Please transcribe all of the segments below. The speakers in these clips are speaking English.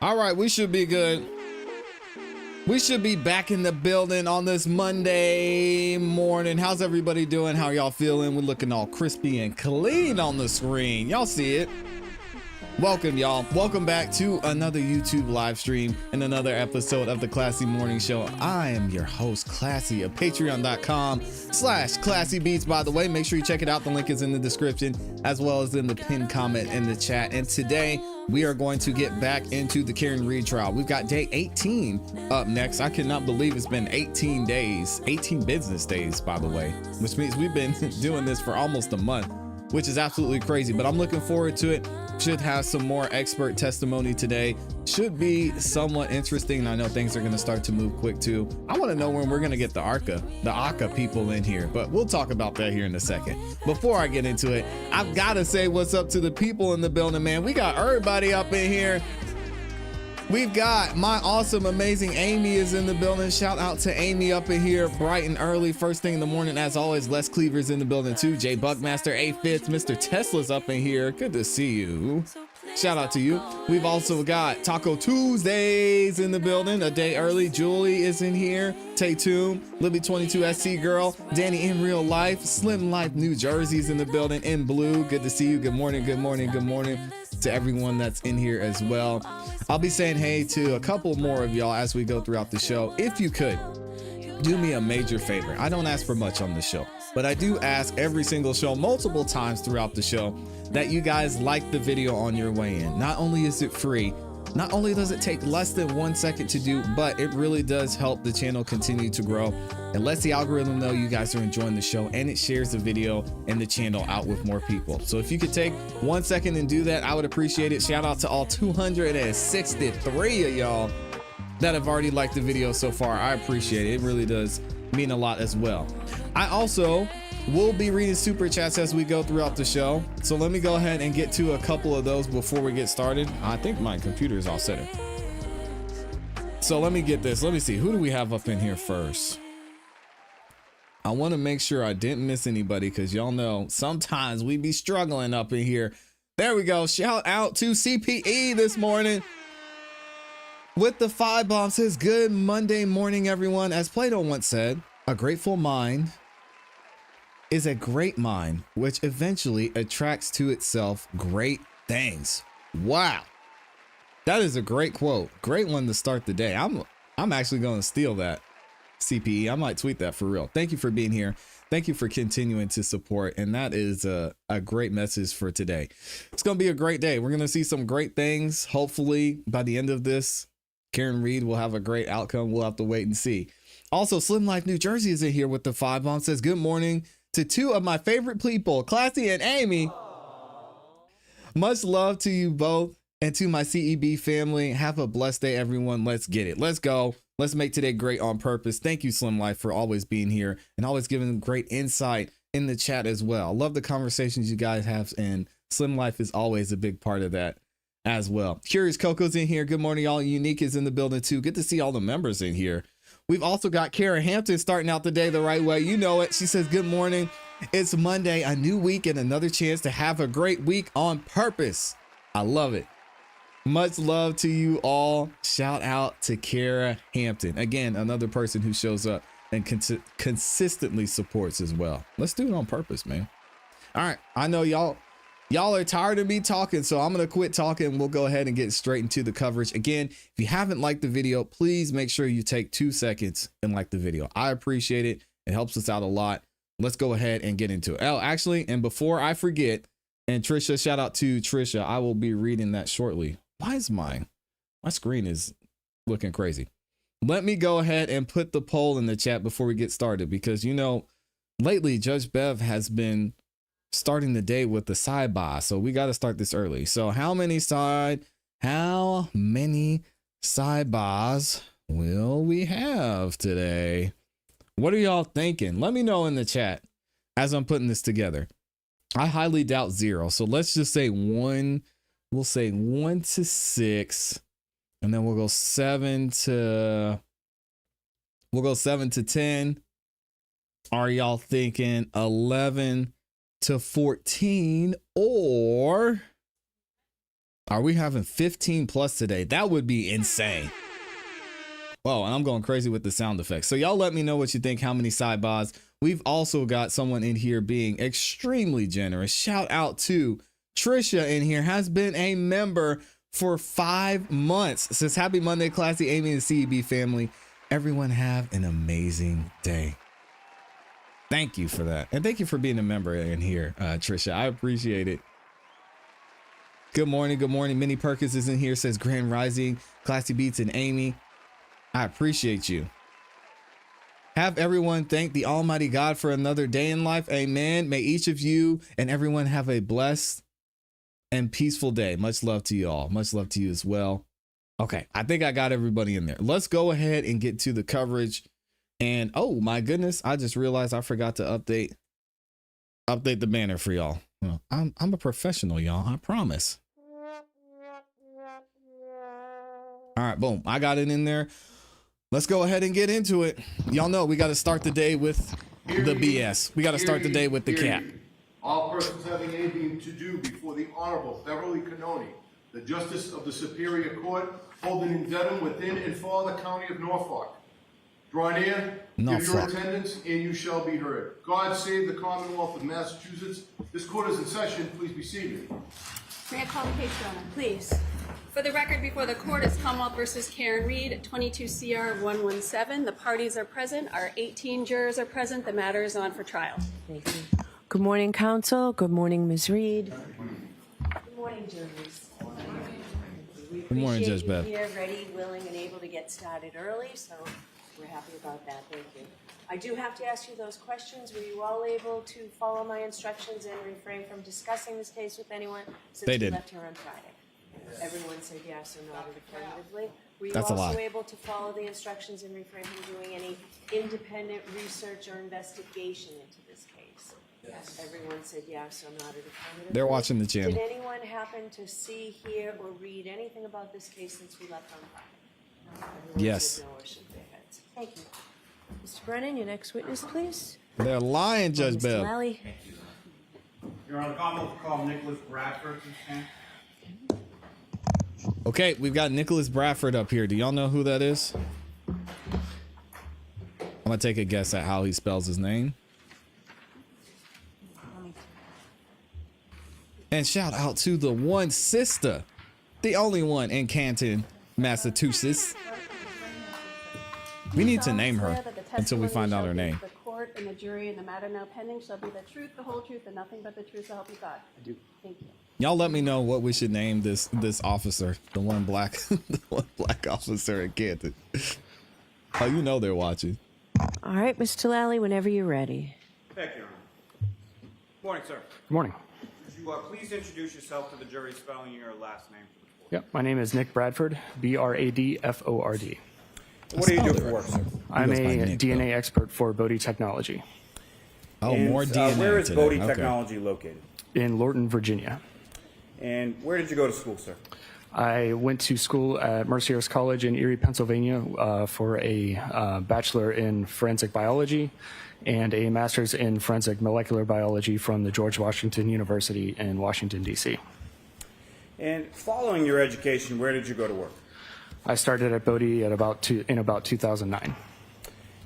All right, we should be good. We should be back in the building on this Monday morning. How's everybody doing? How y'all feeling? We're looking all crispy and clean on the screen. Y'all see it. Welcome, y'all. Welcome back to another YouTube live stream and another episode of the ClassE Morning Show. I am your host, ClassE, of patreon.com/ClassEbeats. By the way, make sure you check it out. The link is in the description as well as in the pinned comment in the chat. And today we are going to get back into the Karen Reed trial. We've got day 18 up next. I cannot believe it's been 18 days, 18 business days, by the way, which means we've been doing this for almost a month, which is absolutely crazy, but I'm looking forward to it. Should have some more expert testimony today. Should be somewhat interesting. I know things are going to start to move quick too. I want to know when we're going to get the ACA people in here, but we'll talk about that here in a second. Before I get into it, I've got to say what's up to the people in the building, man. We got everybody up in here. We've got my awesome, amazing Amy is in the building. Shout out to Amy up in here, bright and early, first thing in the morning. As always, Les Cleaver's in the building too. Jay Buckmaster, A Fitz, Mr. Tesla's up in here. Good to see you. Shout out to you. We've also got Taco Tuesdays in the building, a day early. Julie is in here. Tatum, Libby22SC girl, Danny in real life, Slim Life New Jersey's in the building in blue. Good to see you. Good morning, good morning, good morning to everyone that's in here as well. I'll be saying hey to a couple more of y'all as we go throughout the show. If you could do me a major favor, I don't ask for much on the show, but I do ask every single show multiple times throughout the show that you guys like the video on your way in. Not only is it free, not only does it take less than 1 second to do, but it really does help the channel continue to grow and lets the algorithm know you guys are enjoying the show, and it shares the video and the channel out with more people. So if you could take 1 second and do that, I would appreciate it. Shout out to all 263 of y'all that have already liked the video so far. I appreciate it. It really does mean a lot as well. I also will be reading super chats as we go throughout the show. So let me go ahead and get to a couple of those before we get started. I think my computer is all set. So let me get this. Let me see. Who do we have up in here first? I want to make sure I didn't miss anybody because y'all know sometimes we be struggling up in here. There we go. Shout out to CPE this morning with the 5 bomb. Says good Monday morning, everyone. As Plato once said, a grateful mind is a great mind, which eventually attracts to itself great things. Wow. That is a great quote. Great one to start the day. I'm actually going to steal that. CPE, I might tweet that for real. Thank you for being here. Thank you for continuing to support. And that is a great message for today. It's going to be a great day. We're going to see some great things. Hopefully by the end of this, Karen Reed will have a great outcome. We'll have to wait and see. Also, Slim Life New Jersey is in here with the 5 bomb. Says good morning to 2 of my favorite people, ClassE and Amy. Much love to you both and to my CEB family. Have a blessed day, everyone. Let's get it. Let's go. Let's make today great on purpose. Thank you, Slim Life, for always being here and always giving great insight in the chat as well. I love the conversations you guys have, and Slim Life is always a big part of that as well. Curious Coco's in here. Good morning, y'all. Unique is in the building too. Good to see all the members in here. We've also got Kara Hampton starting out the day the right way. You know it. She says, good morning. It's Monday, a new week and another chance to have a great week on purpose. I love it. Much love to you all. Shout out to Kara Hampton. Again, another person who shows up and consistently supports as well. Let's do it on purpose, man. All right. I know y'all are tired of me talking, so I'm going to quit talking. We'll go ahead and get straight into the coverage. Again, if you haven't liked the video, please make sure you take 2 seconds and like the video. I appreciate it. It helps us out a lot. Let's go ahead and get into it. Oh, actually, and before I forget, and Trisha, shout out to Trisha. I will be reading that shortly. Why is my screen is looking crazy? Let me go ahead and put the poll in the chat before we get started, because, you know, lately Judge Bev has been starting the day with the side bar, so we got to start this early. So how many side bars will we have today? What are y'all thinking? Let me know in the chat as I'm putting this together. I highly doubt 0, so let's just say 1. We'll say 1 to 6, and then we'll go 7 to 10. Are y'all thinking 11 to 14, or Are we having 15 plus today? That would be insane. Whoa, and I'm going crazy with the sound effects. So y'all let me know what you think, how many sidebars. We've also got someone in here being extremely generous. Shout out to Trisha in here, has been a member for 5 months. Says happy Monday, ClassE, Amy, and CEB family. Everyone have an amazing day. Thank you for that. And thank you for being a member in here, Trisha. I appreciate it. Good morning. Good morning. Minnie Perkins is in here, says Grand Rising, ClassE Beats, and Amy. I appreciate you. Have everyone thank the Almighty God for another day in life. Amen. May each of you and everyone have a blessed and peaceful day. Much love to you all. Much love to you as well. Okay, I think I got everybody in there. Let's go ahead and get to the coverage. And oh my goodness, I just realized I forgot to update the banner for y'all. I'm a professional, y'all. I promise. All right, boom. I got it in there. Let's go ahead and get into it. Y'all know we got to start the day with the BS. We got to start the day with the cap. All persons having anything to do before the Honorable Beverly Cannoni, the Justice of the Superior Court, holding in Dedham within and for the County of Norfolk. Draw near, give your attendance, and you shall be heard. God save the Commonwealth of Massachusetts. This court is in session. Please be seated. May I call the case, Your Honor? Please. For the record before the court is Commonwealth versus Karen Reed, 22 CR 117. The parties are present. Our 18 jurors are present. The matter is on for trial. Thank you. Good morning, counsel. Good morning, Ms. Reed. Good morning, jurors. Good morning, Judge Beth. Here, ready, willing, and able to get started early, so we're happy about that. Thank you. I do have to ask you those questions. Were you all able to follow my instructions and refrain from discussing this case with anyone since They you did. left here on Friday? Everyone said yes or nodded affirmatively. Were you That's a also lie. able to follow the instructions and refrain from doing any independent research or investigation into this case? Yes. Everyone said yes or nodded affirmatively. They're watching the channel. Did anyone happen to see, hear, or read anything about this case since we left on Friday? Everyone Yes. said no or shook their heads. Thank you. Mr. Brennan, your next witness, please. They're lying, Judge Mr. Bell. Lally. Your Honor, the Commonwealth will call Nicholas Bradford to stand. Okay, we've got Nicholas Bradford up here. Do y'all know who that is? I'm gonna take a guess at how he spells his name. And shout out to the one sister, the only one in Canton, Massachusetts. We need to name her until we find out her name. The court and the jury and the matter now pending shall be the truth, the whole truth, and nothing but the truth, so help you God. I do. Thank you. Y'all let me know what we should name this officer, the one black officer in Canton. Oh, you know they're watching. All right, Mr. Lally, whenever you're ready. Thank you, Your Honor. Morning, sir. Good morning. Could you please introduce yourself to the jury, spelling your last name for the court? Yep, my name is Nick Bradford, Bradford. What do you do for work, sir? I'm goes by a Nick, DNA though. expert for Bodie Technology Oh, more DNA. Where is today. Bodie Okay. Technology located? in Lorton, Virginia. And where did you go to school, sir? I went to school at Mercyhurst College in Erie, Pennsylvania for a bachelor in forensic biology and a master's in forensic molecular biology from the George Washington University in Washington, D.C. And following your education, where did you go to work? I started at Bodie in about 2009.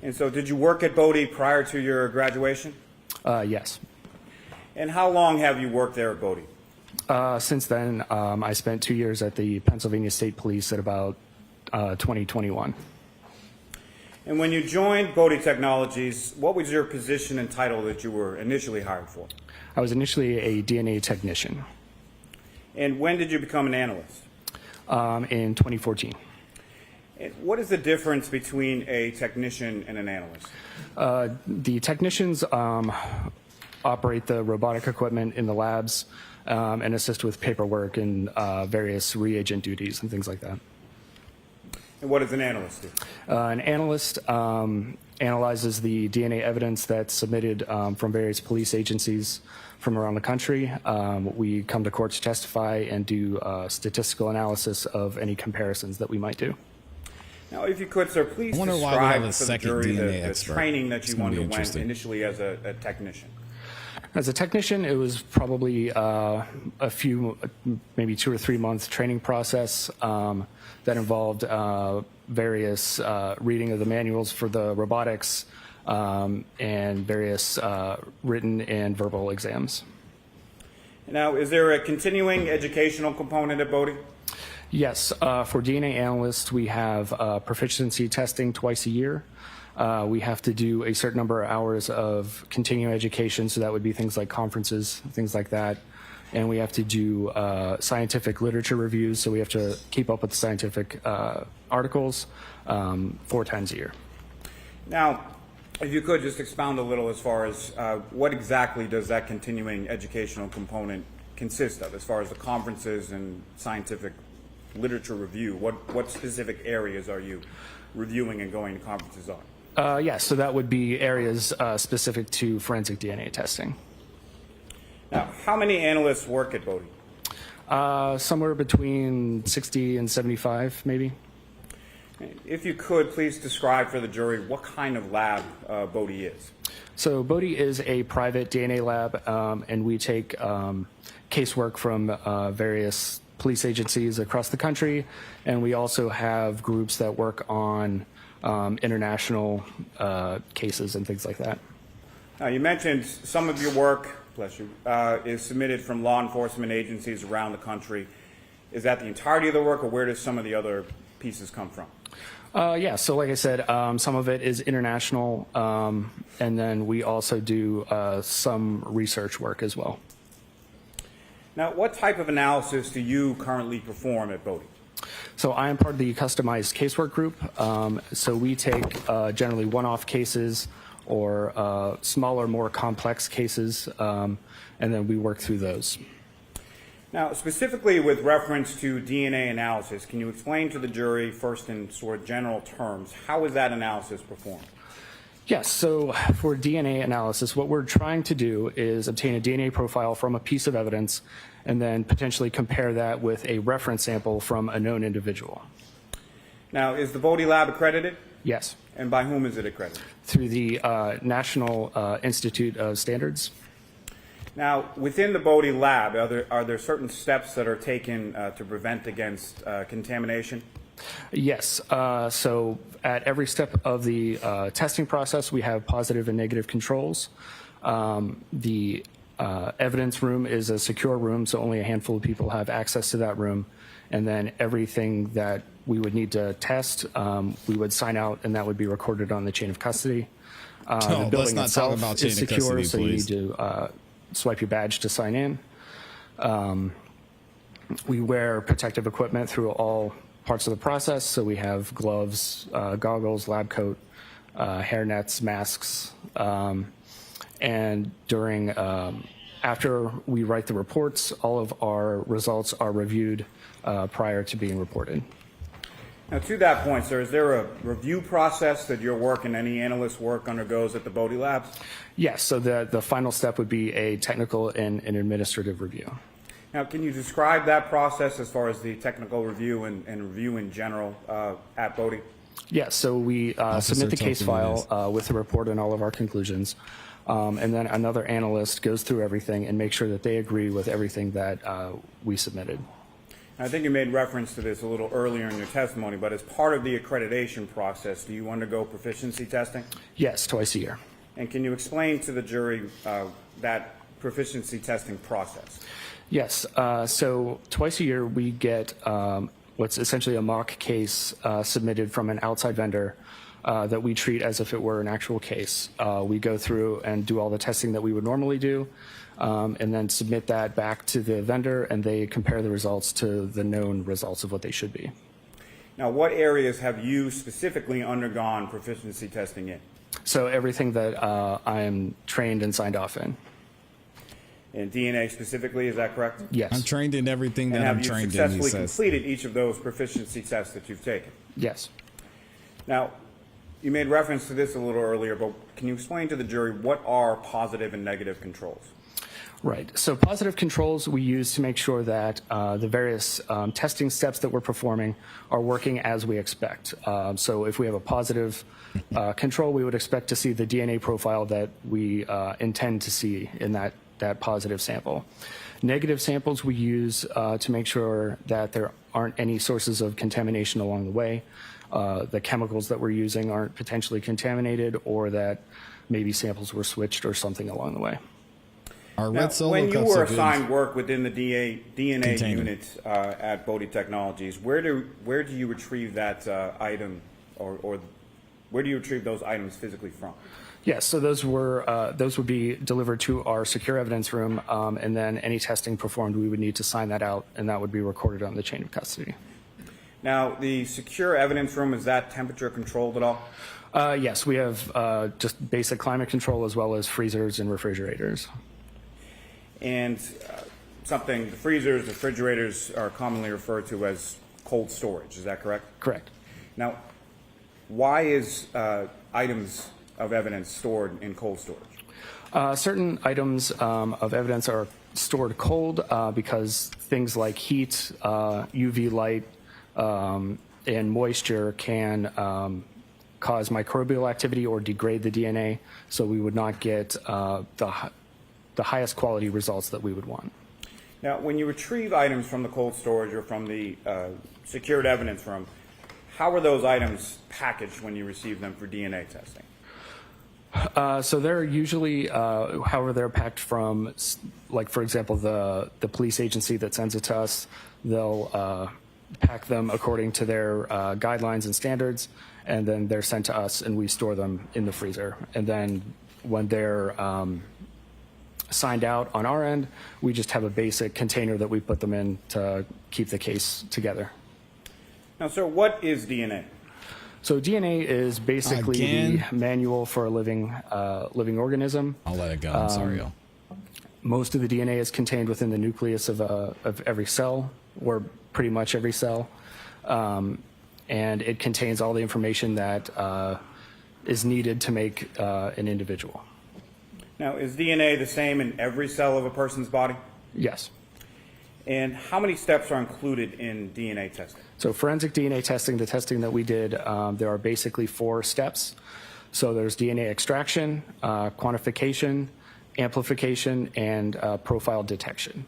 And so did you work at Bodie prior to your graduation? Yes. And how long have you worked there at Bodie? Since then, I spent 2 years at the Pennsylvania State Police at about 2021. And when you joined Bodie Technologies, what was your position and title that you were initially hired for? I was initially a DNA technician And when did you become an analyst? in 2014. And what is the difference between a technician and an analyst? The technicians operate the robotic equipment in the labs and assist with paperwork and various reagent duties and things like that. And what does an analyst do? An analyst analyzes the DNA evidence that's submitted from various police agencies from around the country. We come to court to testify and do statistical analysis of any comparisons that we might do. Now, if you could, sir, please I wonder why we have describe a for the second jury DNA the expert. training that It's you gonna be underwent interesting. initially as a technician. As a technician, it was probably a few, maybe 2 or 3 month training process that involved various reading of the manuals for the robotics and various written and verbal exams. Now, is there a continuing educational component at Bodie? Yes, for DNA analysts, we have proficiency testing twice a year. We have to do a certain number of hours of continuing education, so that would be things like conferences, things like that. And we have to do scientific literature reviews, so we have to keep up with scientific articles 4 times a year. Now, if you could just expound a little as far as what exactly does that continuing educational component consist of, as far as the conferences and scientific literature review? What specific areas are you reviewing and going to conferences on? Yes, so that would be areas specific to forensic DNA testing. Now, how many analysts work at Bodie? Somewhere between 60 and 75, maybe. If you could, please describe for the jury what kind of lab Bodie is. So Bodie is a private DNA lab, and we take casework from various police agencies across the country, and we also have groups that work on international cases and things like that. Now, you mentioned some of your work, bless you, is submitted from law enforcement agencies around the country. Is that the entirety of the work, or where does some of the other pieces come from? Yeah, so like I said, some of it is international, and then we also do some research work as well. Now, what type of analysis do you currently perform at Bodie? So I am part of the customized casework group. So we take generally one-off cases or smaller, more complex cases, and then we work through those. Now, specifically with reference to DNA analysis, can you explain to the jury, first in sort of general terms, how is that analysis performed? Yes, so for DNA analysis, what we're trying to do is obtain a DNA profile from a piece of evidence and then potentially compare that with a reference sample from a known individual. Now, is the Bodie lab accredited? Yes. And by whom is it accredited? Through the National Institute of Standards. Now, within the Bodie lab, are there certain steps that are taken to prevent against contamination? Yes. So at every step of the testing process, we have positive and negative controls. The evidence room is a secure room, so only a handful of people have access to that room. And then everything that we would need to test, we would sign out, and that would be recorded on the chain of custody. The building let's not talk itself about chain is of secure, custody, so please. you need to swipe your badge to sign in. We wear protective equipment through all parts of the process, so we have gloves, goggles, lab coat, hair nets, masks, and during after we write the reports, all of our results are reviewed prior to being reported. Now, to that point, sir, is there a review process that your work and any analyst work undergoes at the Bodie labs? Yes, so the final step would be a technical and an administrative review. Now, can you describe that process as far as the technical review and review in general at Bodie? Yes, so we submit the case file with a report and all of our conclusions, and then another analyst goes through everything and makes sure that they agree with everything that we submitted. I think you made reference to this a little earlier in your testimony, but as part of the accreditation process, do you undergo proficiency testing? Yes, twice a year. And can you explain to the jury that proficiency testing process? Yes, so twice a year we get what's essentially a mock case submitted from an outside vendor that we treat as if it were an actual case. We go through and do all the testing that we would normally do, and then submit that back to the vendor, and they compare the results to the known results of what they should be. Now, what areas have you specifically undergone proficiency testing in? So everything that I am trained and signed off in. In DNA specifically, is that correct? Yes. I'm trained in everything that I'm trained in, And have he you successfully says. completed each of those proficiency tests that you've taken? Yes. Now, you made reference to this a little earlier, but can you explain to the jury what are positive and negative controls? Right. So positive controls we use to make sure that the various testing steps that we're performing are working as we expect. So if we have a positive control, we would expect to see the DNA profile that we intend to see in that positive sample. Negative samples we use to make sure that there aren't any sources of contamination along the way. The chemicals that we're using aren't potentially contaminated, or that maybe samples were switched or something along the way. Now, when you were assigned work within the DNA container unit at Bodie Technologies, where do you retrieve that item, or where do you retrieve those items physically from? Yes, so those would be delivered to our secure evidence room, and then any testing performed, we would need to sign that out, and that would be recorded on the chain of custody. Now, the secure evidence room, is that temperature controlled at all? Yes, we have just basic climate control as well as freezers and refrigerators. And the freezers, refrigerators are commonly referred to as cold storage. Is that correct? Correct. Now, why is items of evidence stored in cold storage? Certain items of evidence are stored cold because things like heat, UV light, and moisture can cause microbial activity or degrade the DNA, so we would not get the highest quality results that we would want. Now, when you retrieve items from the cold storage or from the secured evidence room, how are those items packaged when you receive them for DNA testing? So they're usually, however, they're packed from, like, for example, the police agency that sends it to us. They'll pack them according to their guidelines and standards, and then they're sent to us, and we store them in the freezer. And then when they're signed out on our end, we just have a basic container that we put them in to keep the case together. Now, sir, what is DNA? So DNA is basically the manual for a living organism. I'll let it go. I'm sorry, y'all. Most of the DNA is contained within the nucleus of every cell, or pretty much every cell, and it contains all the information that is needed to make an individual. Now, is DNA the same in every cell of a person's body? Yes. And how many steps are included in DNA testing? So forensic DNA testing, the testing that we did, there are basically 4 steps. So there's DNA extraction, quantification, amplification, and profile detection.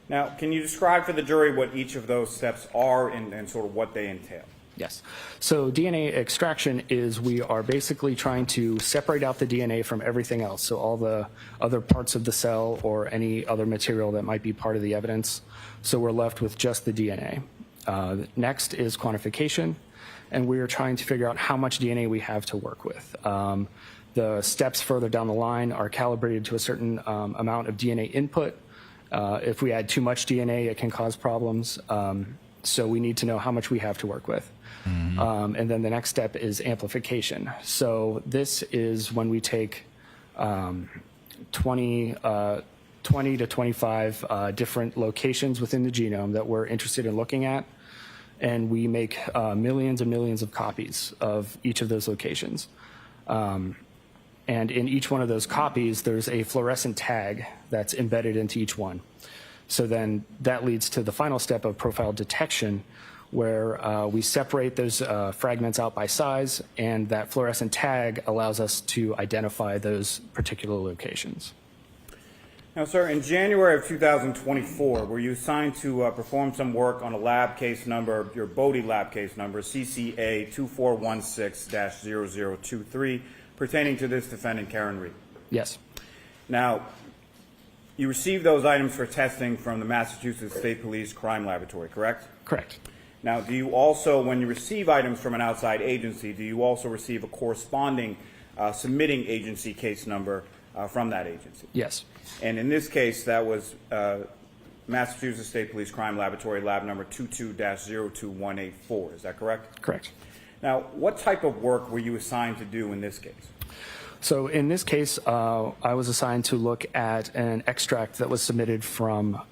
Now, can you describe for the jury what each of those steps are and sort of what they entail? Yes. So DNA extraction is we are basically trying to separate out the DNA from everything else. So all the other parts of the cell or any other material that might be part of the evidence. So we're left with just the DNA. Next is quantification, and we are trying to figure out how much DNA we have to work with. The steps further down the line are calibrated to a certain amount of DNA input. If we add too much DNA, it can cause problems. So we need to know how much we have to work with. Mm-hmm. And then the next step is amplification. So this is when we take 20 to 25 different locations within the genome that we're interested in looking at, and we make millions and millions of copies of each of those locations. And in each one of those copies, there's a fluorescent tag that's embedded into each one. So then that leads to the final step of profile detection, where we separate those fragments out by size, and that fluorescent tag allows us to identify those particular locations. Now, sir, in January of 2024, were you assigned to perform some work on a lab case number, your Bodie lab case number, CCA 2416-0023, pertaining to this defendant, Karen Reed? Yes. Now, you received those items for testing from the Massachusetts State Police Crime Laboratory, correct? Correct. Now, do you also, when you receive items from an outside agency, do you also receive a corresponding submitting agency case number from that agency? Yes. And in this case, that was Massachusetts State Police Crime Laboratory, lab number 22-02184. Is that correct? Correct. Now, what type of work were you assigned to do in this case? So in this case, I was assigned to look at an extract that was submitted from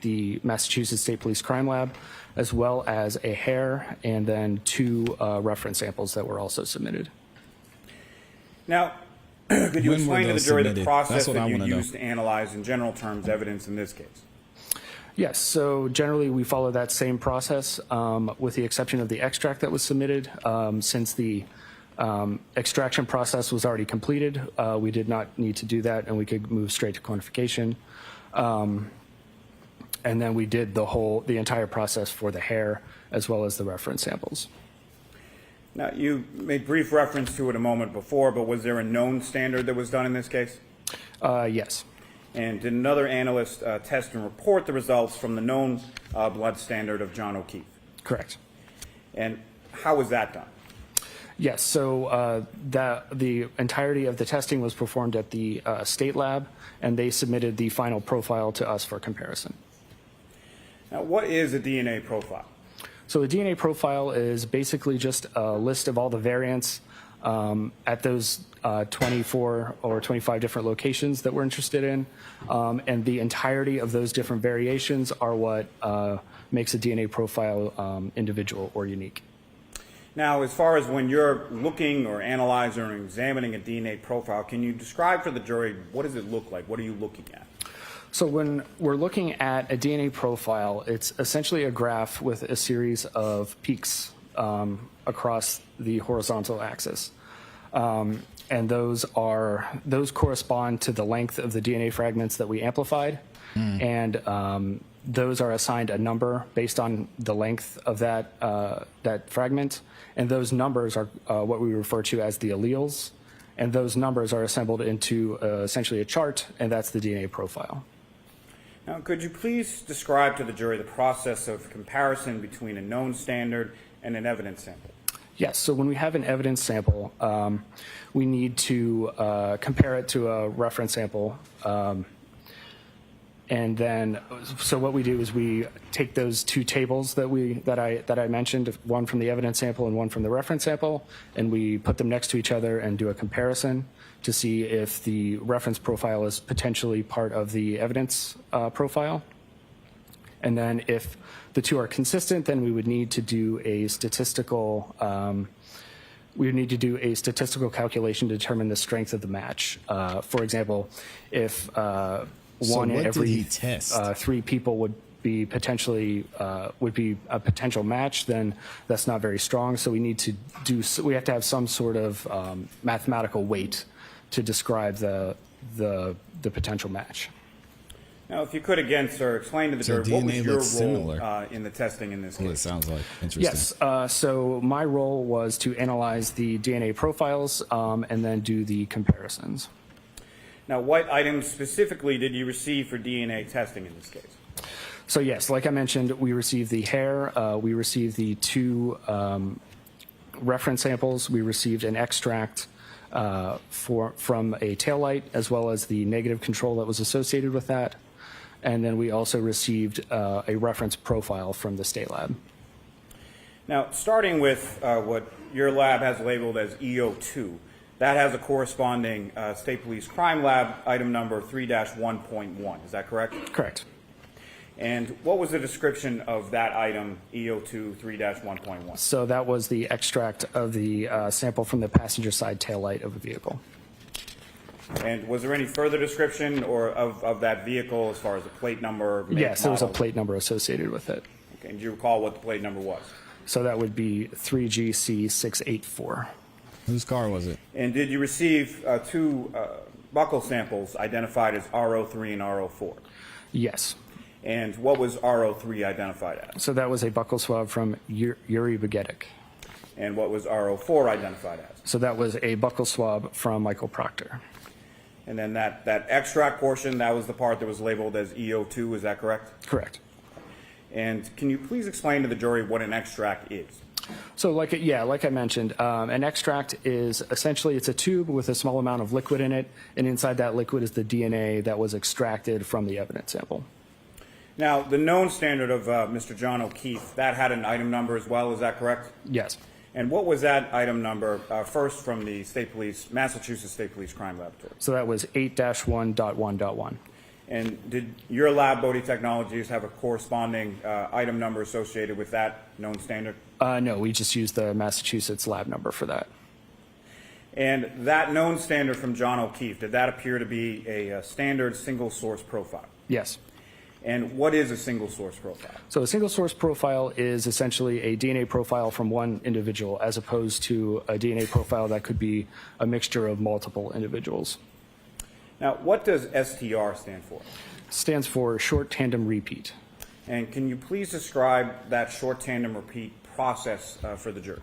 the Massachusetts State Police Crime Lab, as well as a hair, and then 2 reference samples that were also submitted. Now, Could you When were explain to the those jury the submitted? process That's what I that you wanna know. used to analyze, in general terms, evidence in this case? Yes, so generally we follow that same process with the exception of the extract that was submitted. Since the extraction process was already completed, we did not need to do that and we could move straight to quantification. And then we did the entire process for the hair as well as the reference samples. Now, you made brief reference to it a moment before, but was there a known standard that was done in this case? Yes. And did another analyst test and report the results from the known blood standard of John O'Keefe? Correct. And how was that done? Yes, so the entirety of the testing was performed at the state lab, and they submitted the final profile to us for comparison. Now, what is a DNA profile? So a DNA profile is basically just a list of all the variants at those 24 or 25 different locations that we're interested in, and the entirety of those different variations are what makes a DNA profile individual or unique. Now, as far as when you're looking or analyzing or examining a DNA profile, can you describe for the jury what does it look like? What are you looking at? So when we're looking at a DNA profile, it's essentially a graph with a series of peaks across the horizontal axis. And those correspond to the length of the DNA fragments that we amplified. And those are assigned a number based on the length of that fragment. And those numbers are what we refer to as the alleles. And those numbers are assembled into essentially a chart, and that's the DNA profile. Now, could you please describe to the jury the process of comparison between a known standard and an evidence sample? Yes, so when we have an evidence sample, we need to compare it to a reference sample. And then, so what we do is we take those two tables that I mentioned, one from the evidence sample and one from the reference sample, and we put them next to each other and do a comparison to see if the reference profile is potentially part of the evidence profile. And then if the two are consistent, then we would need to do a statistical calculation to determine the strength of the match. For example, if one in every 3 people would be a potential match, then that's not very strong. So we have to have some sort of mathematical weight to describe the potential match. Now, if you could again, sir, explain to the jury what was DNA your looks role similar. in the testing in this Well, it case? sounds like interesting. Yes, so my role was to analyze the DNA profiles and then do the comparisons. Now, what items specifically did you receive for DNA testing in this case? So yes, like I mentioned, we received the hair, we received the 2 reference samples, we received an extract from a taillight, as well as the negative control that was associated with that. And then we also received a reference profile from the state lab. Now, starting with what your lab has labeled as EO2, that has a corresponding State Police Crime Lab item number 3-1.1. Is that correct? Correct. And what was the description of that item, EO2 3-1.1? So that was the extract of the sample from the passenger side taillight of a vehicle. And was there any further description of that vehicle as far as the plate number? Yes, there was a plate number associated with it. Okay, and do you recall what the plate number was? So that would be 3GC684. Whose car was it? And did you receive 2 buckle samples identified as RO3 and RO4? Yes. And what was RO3 identified as? So that was a buccal swab from Yuri Bagetic. And what was RO4 identified as? So that was a buccal swab from Michael Proctor. And then that extract portion, that was the part that was labeled as EO2, is that correct? Correct. And can you please explain to the jury what an extract is? So like I mentioned, an extract is essentially, it's a tube with a small amount of liquid in it, and inside that liquid is the DNA that was extracted from the evidence sample. Now, the known standard of Mr. John O'Keefe, that had an item number as well, is that correct? Yes. And what was that item number first from the Massachusetts State Police Crime Laboratory? So that was 8-1.1.1. And did your lab, Bodie Technologies, have a corresponding item number associated with that known standard? No, we just used the Massachusetts lab number for that. And that known standard from John O'Keefe, did that appear to be a standard single source profile? Yes. And what is a single source profile? So a single source profile is essentially a DNA profile from one individual, as opposed to a DNA profile that could be a mixture of multiple individuals. Now, what does STR stand for? Stands for short tandem repeat. And can you please describe that short tandem repeat process for the jury?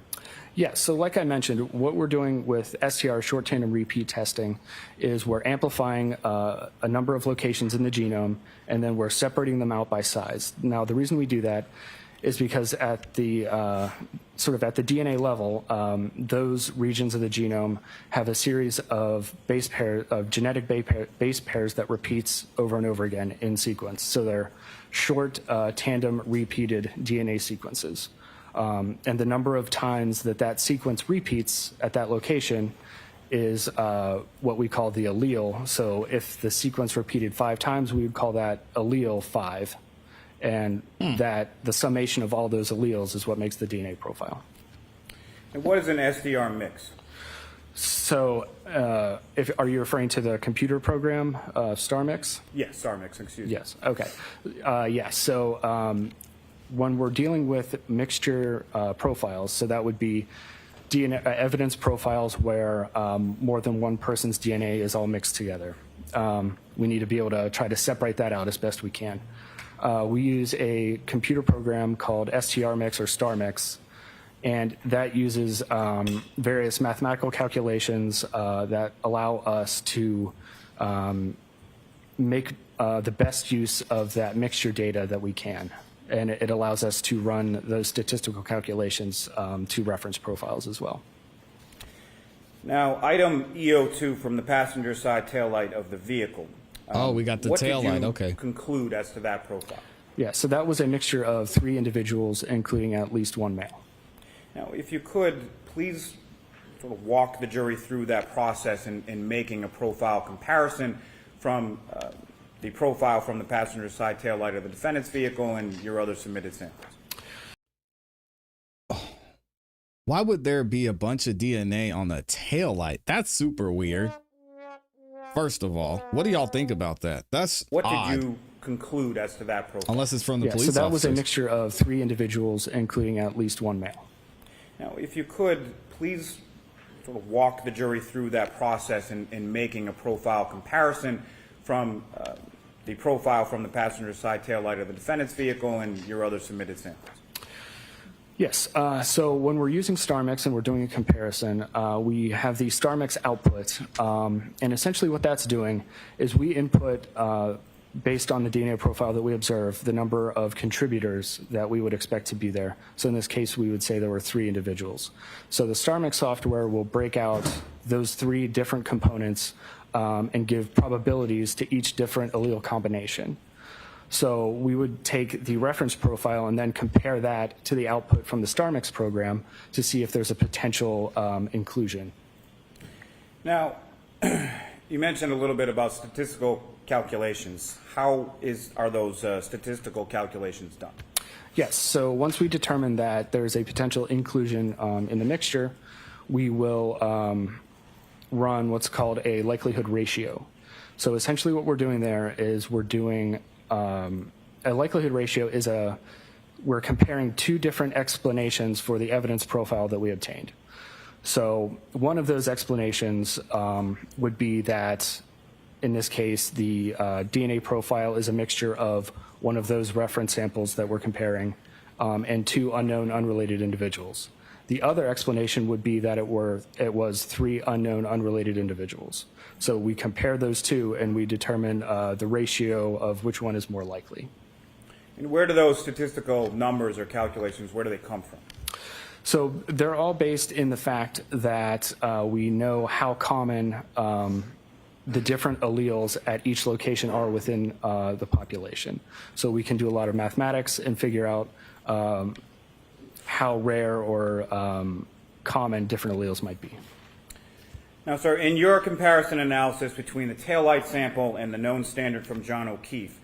Yes, so like I mentioned, what we're doing with STR, short tandem repeat testing, is we're amplifying a number of locations in the genome, and then we're separating them out by size. Now, the reason we do that is because at the sort of at the DNA level, those regions of the genome have a series of genetic base pairs that repeats over and over again in sequence. So they're short tandem repeated DNA sequences. And the number of times that sequence repeats at that location is what we call the allele. So if the sequence repeated 5 times, we would call that allele 5. And that the summation of all those alleles is what makes the DNA profile. And what is an STR mix? So are you referring to the computer program, StarMix? Yes, STAR mix, excuse me. Yes, okay. Yes, so when we're dealing with mixture profiles, so that would be DNA, evidence profiles where more than one person's DNA is all mixed together. We need to be able to try to separate that out as best we can. We use a computer program called STRMix or StarMix, and that uses various mathematical calculations that allow us to make the best use of that mixture data that we can. And it allows us to run those statistical calculations to reference profiles as well. Now, item EO2 from the passenger side taillight of the vehicle. We got the tail light. Okay. Conclude as to that profile? Yeah, so that was a mixture of 3 individuals, including at least 1 male. Now, if you could, please sort of walk the jury through that process in making a profile comparison from the profile from the passenger side taillight of the defendant's vehicle and your other submitted samples. Why would there be a bunch of DNA on the tail light? That's super weird. First of all, what do y'all think about that? That's what odd. Did you conclude as to that profile? Unless it's from the police so that officers. was a mixture of 3 individuals, including at least 1 male. Now, if you could, please sort of walk the jury through that process in making a profile comparison from the profile from the passenger side taillight of the defendant's vehicle and your other submitted samples. Yes, so when we're using StarMix and we're doing a comparison, we have the StarMix output, and essentially what that's doing is we input, based on the DNA profile that we observe, the number of contributors that we would expect to be there. So in this case, we would say there were 3 individuals. So the StarMix software will break out those 3 different components and give probabilities to each different allele combination. So we would take the reference profile and then compare that to the output from the StarMix program to see if there's a potential inclusion. Now, you mentioned a little bit about statistical calculations. How are those statistical calculations done? Yes, so once we determine that there's a potential inclusion in the mixture, we will run what's called a likelihood ratio. So essentially what we're doing there is we're doing a likelihood ratio is we're comparing 2 different explanations for the evidence profile that we obtained. So one of those explanations would be that, in this case, the DNA profile is a mixture of one of those reference samples that we're comparing and 2 unknown unrelated individuals. The other explanation would be that it was 3 unknown unrelated individuals. So we compare those 2 and we determine the ratio of which one is more likely. And where do those statistical numbers or calculations, where do they come from? So they're all based in the fact that we know how common the different alleles at each location are within the population. So we can do a lot of mathematics and figure out how rare or common different alleles might be. Now, sir, in your comparison analysis between the taillight sample and the known standard from John O'Keefe,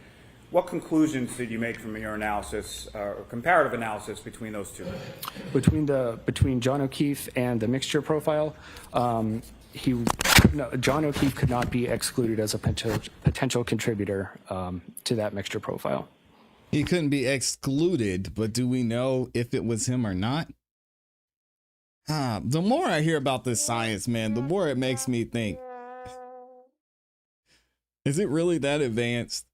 What conclusions did you make from your analysis, or comparative analysis between those two? Between John O'Keefe and the mixture profile, John O'Keefe could not be excluded as a potential contributor to that mixture profile. He couldn't be excluded, but do we know if it was him or not? The more I hear about this science, man, the more it makes me think, is it really that advanced?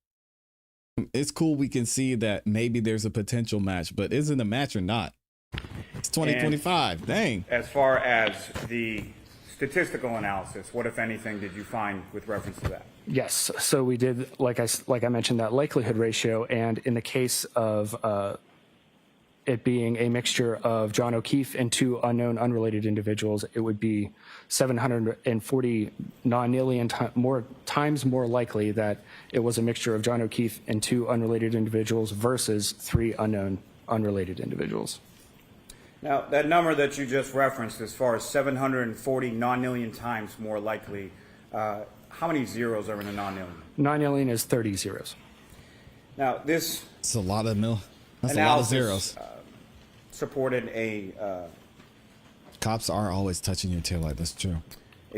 It's cool we can see that maybe there's a potential match, but is it a match or not? It's 2025. And dang. As far as the statistical analysis, what, if anything, did you find with reference to that? Yes, so we did, like I mentioned, that likelihood ratio, and in the case of it being a mixture of John O'Keefe and two unknown unrelated individuals, it would be 740 nonillion times more likely that it was a mixture of John O'Keefe and two unrelated individuals versus three unknown unrelated individuals. Now, that number that you just referenced, as far as 740 nonillion times more likely, how many zeros are in a nonillion? Nonillion is 30 zeros. Now, this It's a lot of That's analysis, a lot of zeros. Supported a Cops are always touching your tail light. That's true.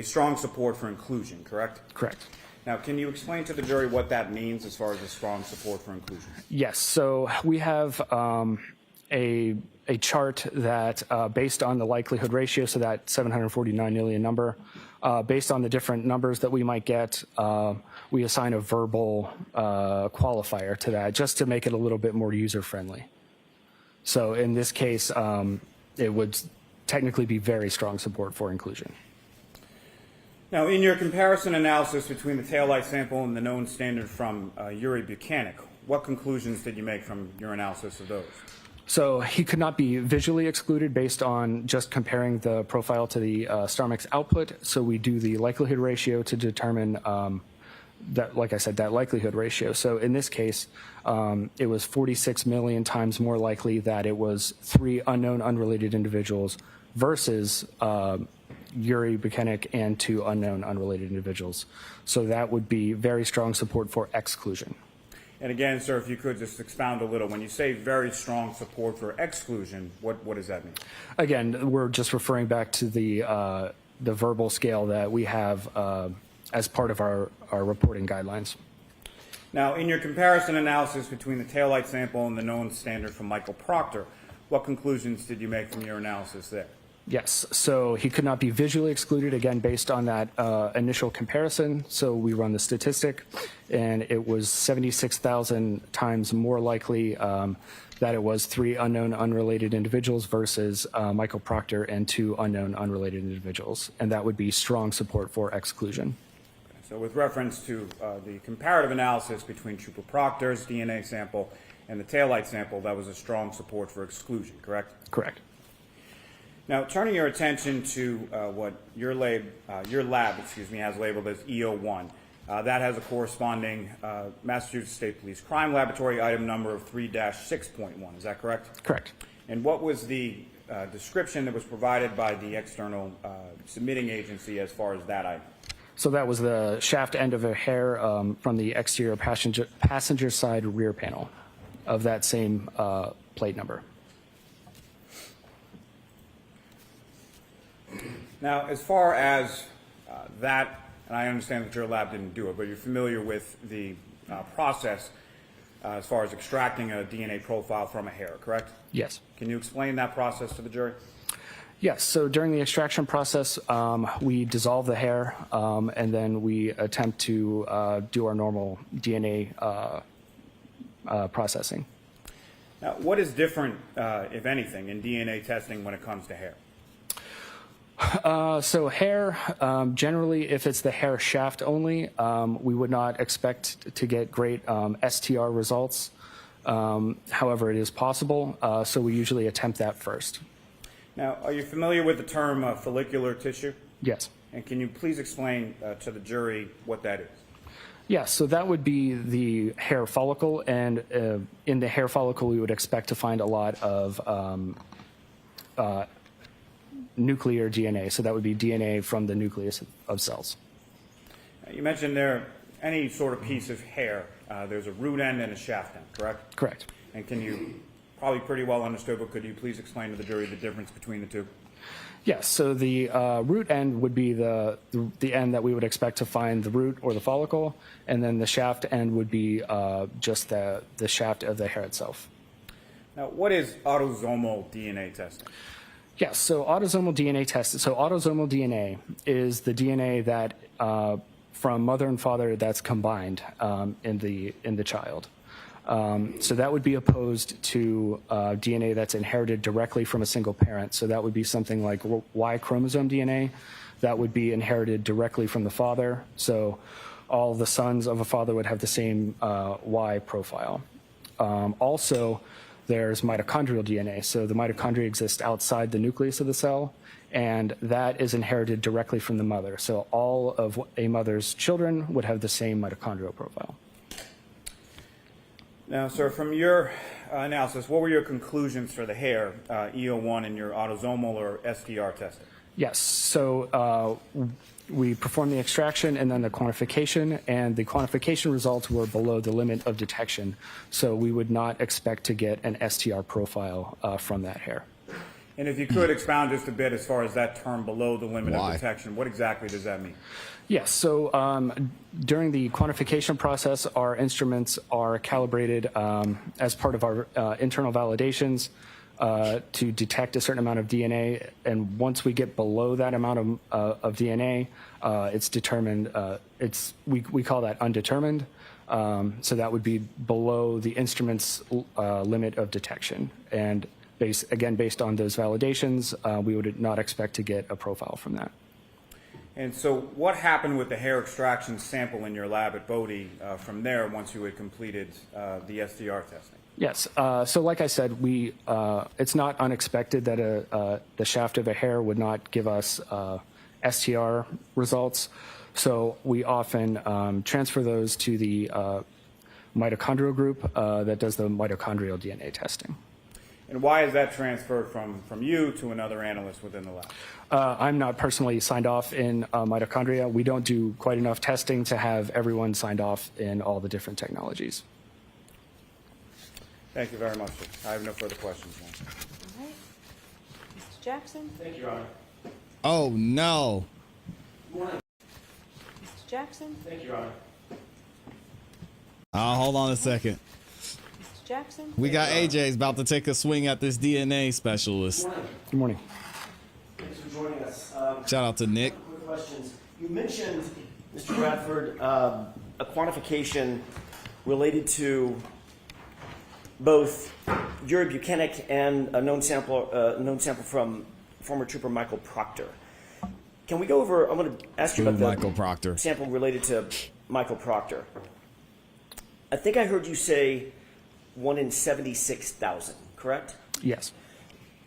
strong support for inclusion, correct? Correct. Now, can you explain to the jury what that means as far as a strong support for inclusion? Yes, so we have a chart that based on the likelihood ratio, so that 749 million number, based on the different numbers that we might get, we assign a verbal qualifier to that just to make it a little bit more user-friendly. So in this case, it would technically be very strong support for inclusion. Now, in your comparison analysis between the taillight sample and the known standard from Yuri Buchanan, what conclusions did you make from your analysis of those? So he could not be visually excluded based on just comparing the profile to the StarMix output. So we do the likelihood ratio to determine that, like I said, that likelihood ratio. So in this case, it was 46 million times more likely that it was three unknown unrelated individuals versus Yuri Buchanan and two unknown unrelated individuals. So that would be very strong support for exclusion. And again, sir, if you could just expound a little. When you say very strong support for exclusion, what does that mean? Again, we're just referring back to the verbal scale that we have as part of our reporting guidelines. Now, in your comparison analysis between the taillight sample and the known standard from Michael Proctor, what conclusions did you make from your analysis there? Yes, so he could not be visually excluded, again, based on that initial comparison. So we run the statistic, and it was 76,000 times more likely that it was three unknown unrelated individuals versus Michael Proctor and two unknown unrelated individuals. And that would be strong support for exclusion. So with reference to the comparative analysis between Trooper Proctor's DNA sample and the taillight sample, that was a strong support for exclusion, correct? Correct. Now, turning your attention to what your lab has labeled as EO1, that has a corresponding Massachusetts State Police Crime Laboratory item number of 3-6.1. Is that correct? Correct. And what was the description that was provided by the external submitting agency as far as that item? So that was the shaft end of a hair from the exterior passenger side rear panel of that same plate number. Now, as far as that, and I understand that your lab didn't do it, but you're familiar with the process as far as extracting a DNA profile from a hair, correct? Yes. Can you explain that process to the jury? Yes, so during the extraction process, we dissolve the hair, and then we attempt to do our normal DNA processing. Now, what is different, if anything, in DNA testing when it comes to hair? So hair, generally, if it's the hair shaft only, we would not expect to get great STR results. However, it is possible, so we usually attempt that first. Now, are you familiar with the term follicular tissue? Yes. And can you please explain to the jury what that is? Yes, so that would be the hair follicle, and in the hair follicle, we would expect to find a lot of nuclear DNA. So that would be DNA from the nucleus of cells. You mentioned there any sort of piece of hair, there's a root end and a shaft end, correct? Correct. And can you, probably pretty well understood, but could you please explain to the jury the difference between the two? Yes, so the root end would be the end that we would expect to find the root or the follicle, and then the shaft end would be just the shaft of the hair itself. Now, what is autosomal DNA testing? Yes, so autosomal DNA testing. So autosomal DNA is the DNA that from mother and father that's combined in the child. So that would be opposed to DNA that's inherited directly from a single parent. So that would be something like Y chromosome DNA that would be inherited directly from the father. So all the sons of a father would have the same Y profile. Also, there's mitochondrial DNA. So the mitochondria exist outside the nucleus of the cell, and that is inherited directly from the mother. So all of a mother's children would have the same mitochondrial profile. Now, sir, from your analysis, what were your conclusions for the hair, EO1, in your autosomal or SDR testing? Yes, so we performed the extraction and then the quantification, and the quantification results were below the limit of detection. So we would not expect to get an STR profile from that hair. And if you could expound just a bit as far as that term below the limit Why? of detection, what exactly does that mean? Yes, so during the quantification process, our instruments are calibrated as part of our internal validations to detect a certain amount of DNA. And once we get below that amount of DNA, it's determined, we call that undetermined. So that would be below the instrument's limit of detection. And based on those validations, we would not expect to get a profile from that. And so what happened with the hair extraction sample in your lab at Bodie from there once you had completed the SDR testing? Yes. So like I said, it's not unexpected that the shaft of a hair would not give us STR results. So we often transfer those to the mitochondrial group that does the mitochondrial DNA testing. And why is that transferred from you to another analyst within the lab? I'm not personally signed off in mitochondria. We don't do quite enough testing to have everyone signed off in all the different technologies. Thank you very much, sir. I have no further questions now. All right. Mr. Jackson? Thank you, Your Honor. Oh no. Mr. Jackson? Thank you, Your Honor. Hold on a second. Mr. Jackson? We got AJ's about to take a swing at this DNA specialist. Good morning. Thanks for joining us. Shout out to Nick. Quick questions. You mentioned, Mr. Bradford, a quantification related to both urobutynic and a known sample from former trooper Michael Proctor. Can we go over? I'm going to ask you about the Michael Proctor sample related to Michael Proctor. I think I heard you say 1 in 76,000, correct? Yes.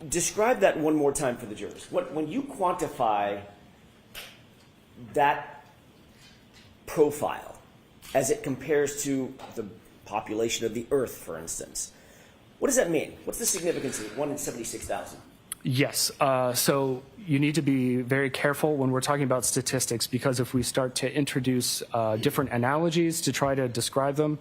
Describe that one more time for the jurors. When you quantify that profile as it compares to the population of the Earth, for instance, what does that mean? What's the significance of 1 in 76,000? Yes. So you need to be very careful when we're talking about statistics, because if we start to introduce different analogies to try to describe them,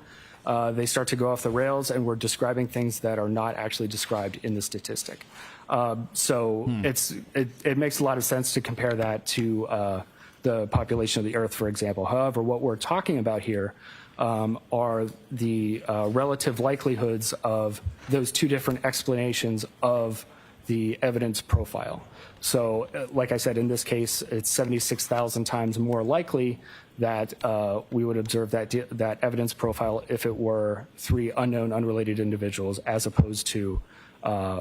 they start to go off the rails, and we're describing things that are not actually described in the statistic. It makes a lot of sense to compare that to the population of the Earth, for example. However, what we're talking about here are the relative likelihoods of those two different explanations of the evidence profile. So, like I said, in this case, it's 76,000 times more likely that we would observe that evidence profile if it were 3 unknown, unrelated individuals, as opposed to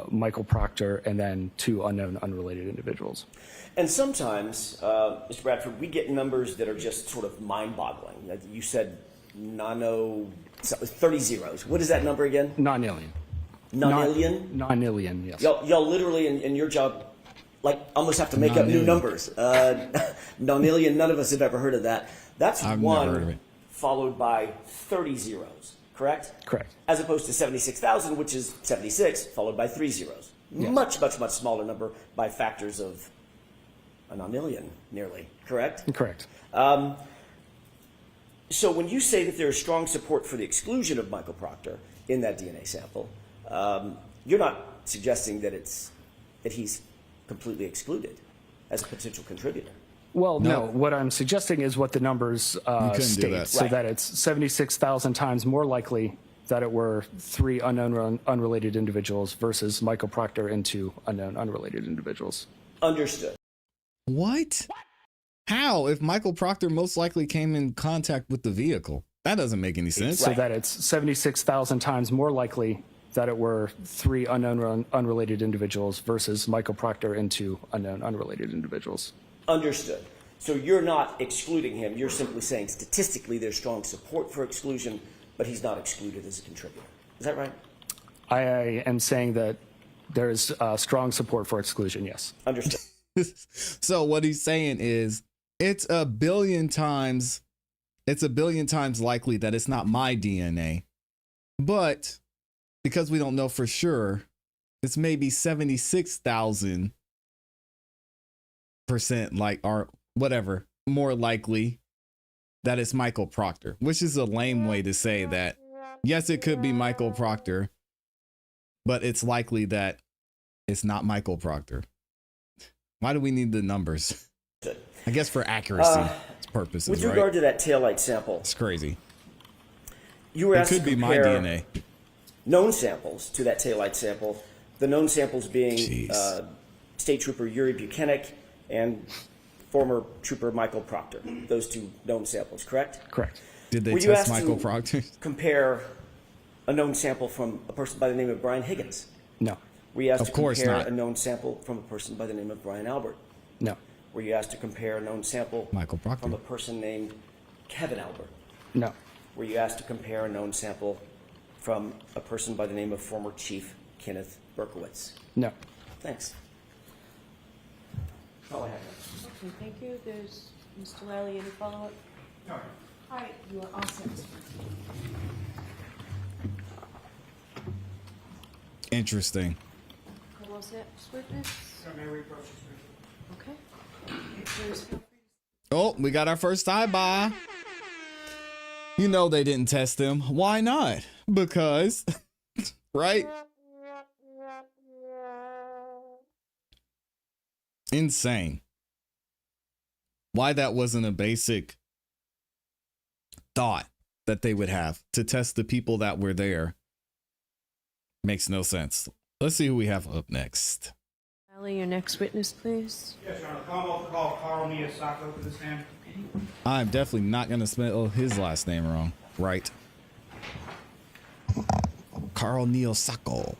Michael Proctor and then 2 unknown, unrelated individuals. And sometimes, Mr. Bradford, we get numbers that are just sort of mind-boggling. You said 30 zeros. What is that number again? Non-alien. Non-alien? Non-alien, yes. Y'all literally, in your job, like almost have to make up new numbers. Non-alien, none of us have ever heard of that. That's I've one never heard of it. followed by 30 zeros, correct? Correct. As opposed to 76,000, which is 76, followed by 3 zeros. Yes. Much, much, much smaller number by factors of a 9 million, nearly, correct? Correct. So when you say that there is strong support for the exclusion of Michael Proctor in that DNA sample, you're not suggesting that he's completely excluded as a potential contributor. Well, no. What I'm suggesting is what the numbers state, that. so Right. that it's 76,000 times more likely that it were 3 unknown unrelated individuals versus Michael Proctor and 2 unknown unrelated individuals. Understood. What? How? If Michael Proctor most likely came in contact with the vehicle, that doesn't make any sense. So that it's 76,000 times more likely that it were 3 unknown unrelated individuals versus Michael Proctor and 2 unknown unrelated individuals. Understood. So you're not excluding him. You're simply saying statistically there's strong support for exclusion, but he's not excluded as a contributor. Is that right? I am saying that there is strong support for exclusion, yes. Understood. So what he's saying is it's a billion times likely that it's not my DNA. But because we don't know for sure, it's maybe 76,000% like, or whatever, more likely that it's Michael Proctor, which is a lame way to say that. Yes, it could be Michael Proctor, but it's likely that it's not Michael Proctor. Why do we need the numbers? I guess for accuracy purposes, With right? regard to that taillight sample, It's crazy. you were It asked could to be my compare DNA. known samples to that taillight sample, the known samples being Jeez. State Trooper Yuri Buchanek and former Trooper Michael Proctor. Those 2 known samples, correct? Correct. Did they Were you test asked Michael to Proctor? compare a known sample from a person by the name of Brian Higgins? No. Were you asked Of to course compare not. a known sample from a person by the name of Brian Albert? No. Were you asked to compare a known sample Michael Proctor. from a person named Kevin Albert? No. Were you asked to compare a known sample from a person by the name of former Chief Kenneth Berkowitz? No. Thanks. That's all I have. Okay, thank you. There's Mr. Lally, any follow-up? No. All right, you are all set. Interesting. All set, witness? Okay. There's- Oh, we got our first tie-by. You know they didn't test him. Why not? Because, right? Insane. Why that wasn't a basic thought that they would have to test the people that were there makes no sense. Let's see who we have up next. Lally, your next witness, please. Yes, Your Honor. Call Carl Miyasako to the stand. I'm definitely not going to spell his last name wrong. Right. Carl Miyasako.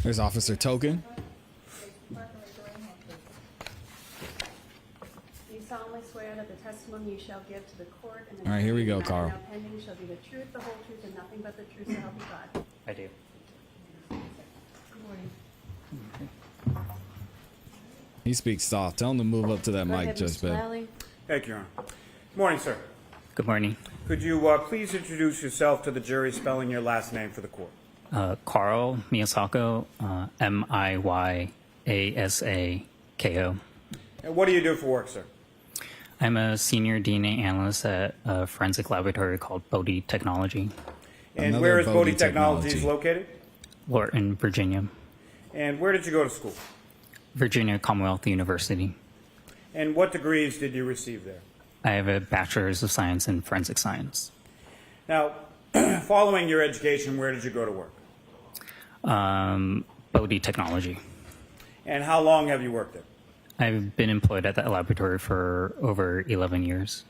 There's Officer Token. Do you solemnly swear that the testimony you shall give to the court and the All right, here we go, matter Carl. now pending shall be the truth, the whole truth, and nothing but the truth, so help you God? I do. Good morning. He speaks soft. Tell him to move up to that Go mic, ahead, Judge Mr. Bell. Lally. Thank you, Your Honor. Good morning, sir. Good morning. Could you please introduce yourself to the jury, spelling your last name for the court? Carl Miyasako, Miyasako. And what do you do for work, sir? I'm a senior DNA analyst at a forensic laboratory called Bodhi Technology, And Another where is Bodhi Bodhi Technologies Technology. located? Lorton, Virginia, And where did you go to school? Virginia Commonwealth University. And what degrees did you receive there? I have a bachelor's of science in forensic science. Now, following your education, where did you go to work? Bodhi Technology. And how long have you worked there? I've been employed at that laboratory for over 11 years.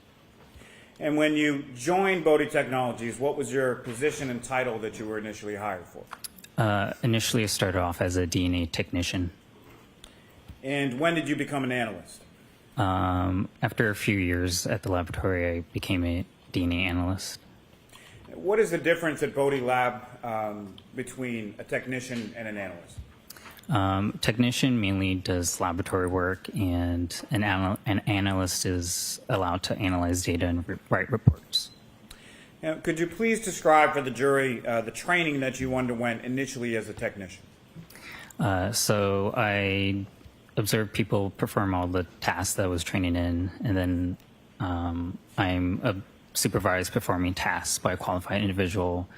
And when you joined Bodhi Technologies, what was your position and title that you were initially hired for? Initially, I started off as a DNA technician. And when did you become an analyst? After a few years at the laboratory, I became a DNA analyst. What is the difference at Bodhi Lab between a technician and an analyst? Technician mainly does laboratory work, and an analyst is allowed to analyze data and write reports. Now, could you please describe for the jury the training that you underwent initially as a technician? So I observed people perform all the tasks that I was training in, and then I'm supervised performing tasks by a qualified individual,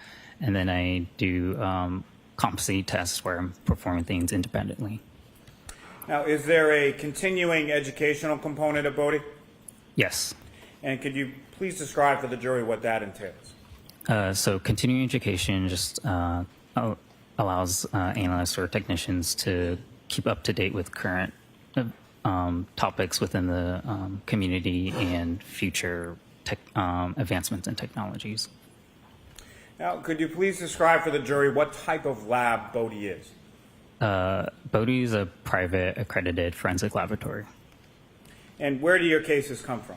and then I do competency tests where I'm performing things independently. Now, is there a continuing educational component of Bodie? Yes. And could you please describe for the jury what that entails? So continuing education just allows analysts or technicians to keep up to date with current topics within the community and future advancements in technologies. Now, could you please describe for the jury what type of lab Bodie is? Bodie is a private accredited forensic laboratory. And where do your cases come from?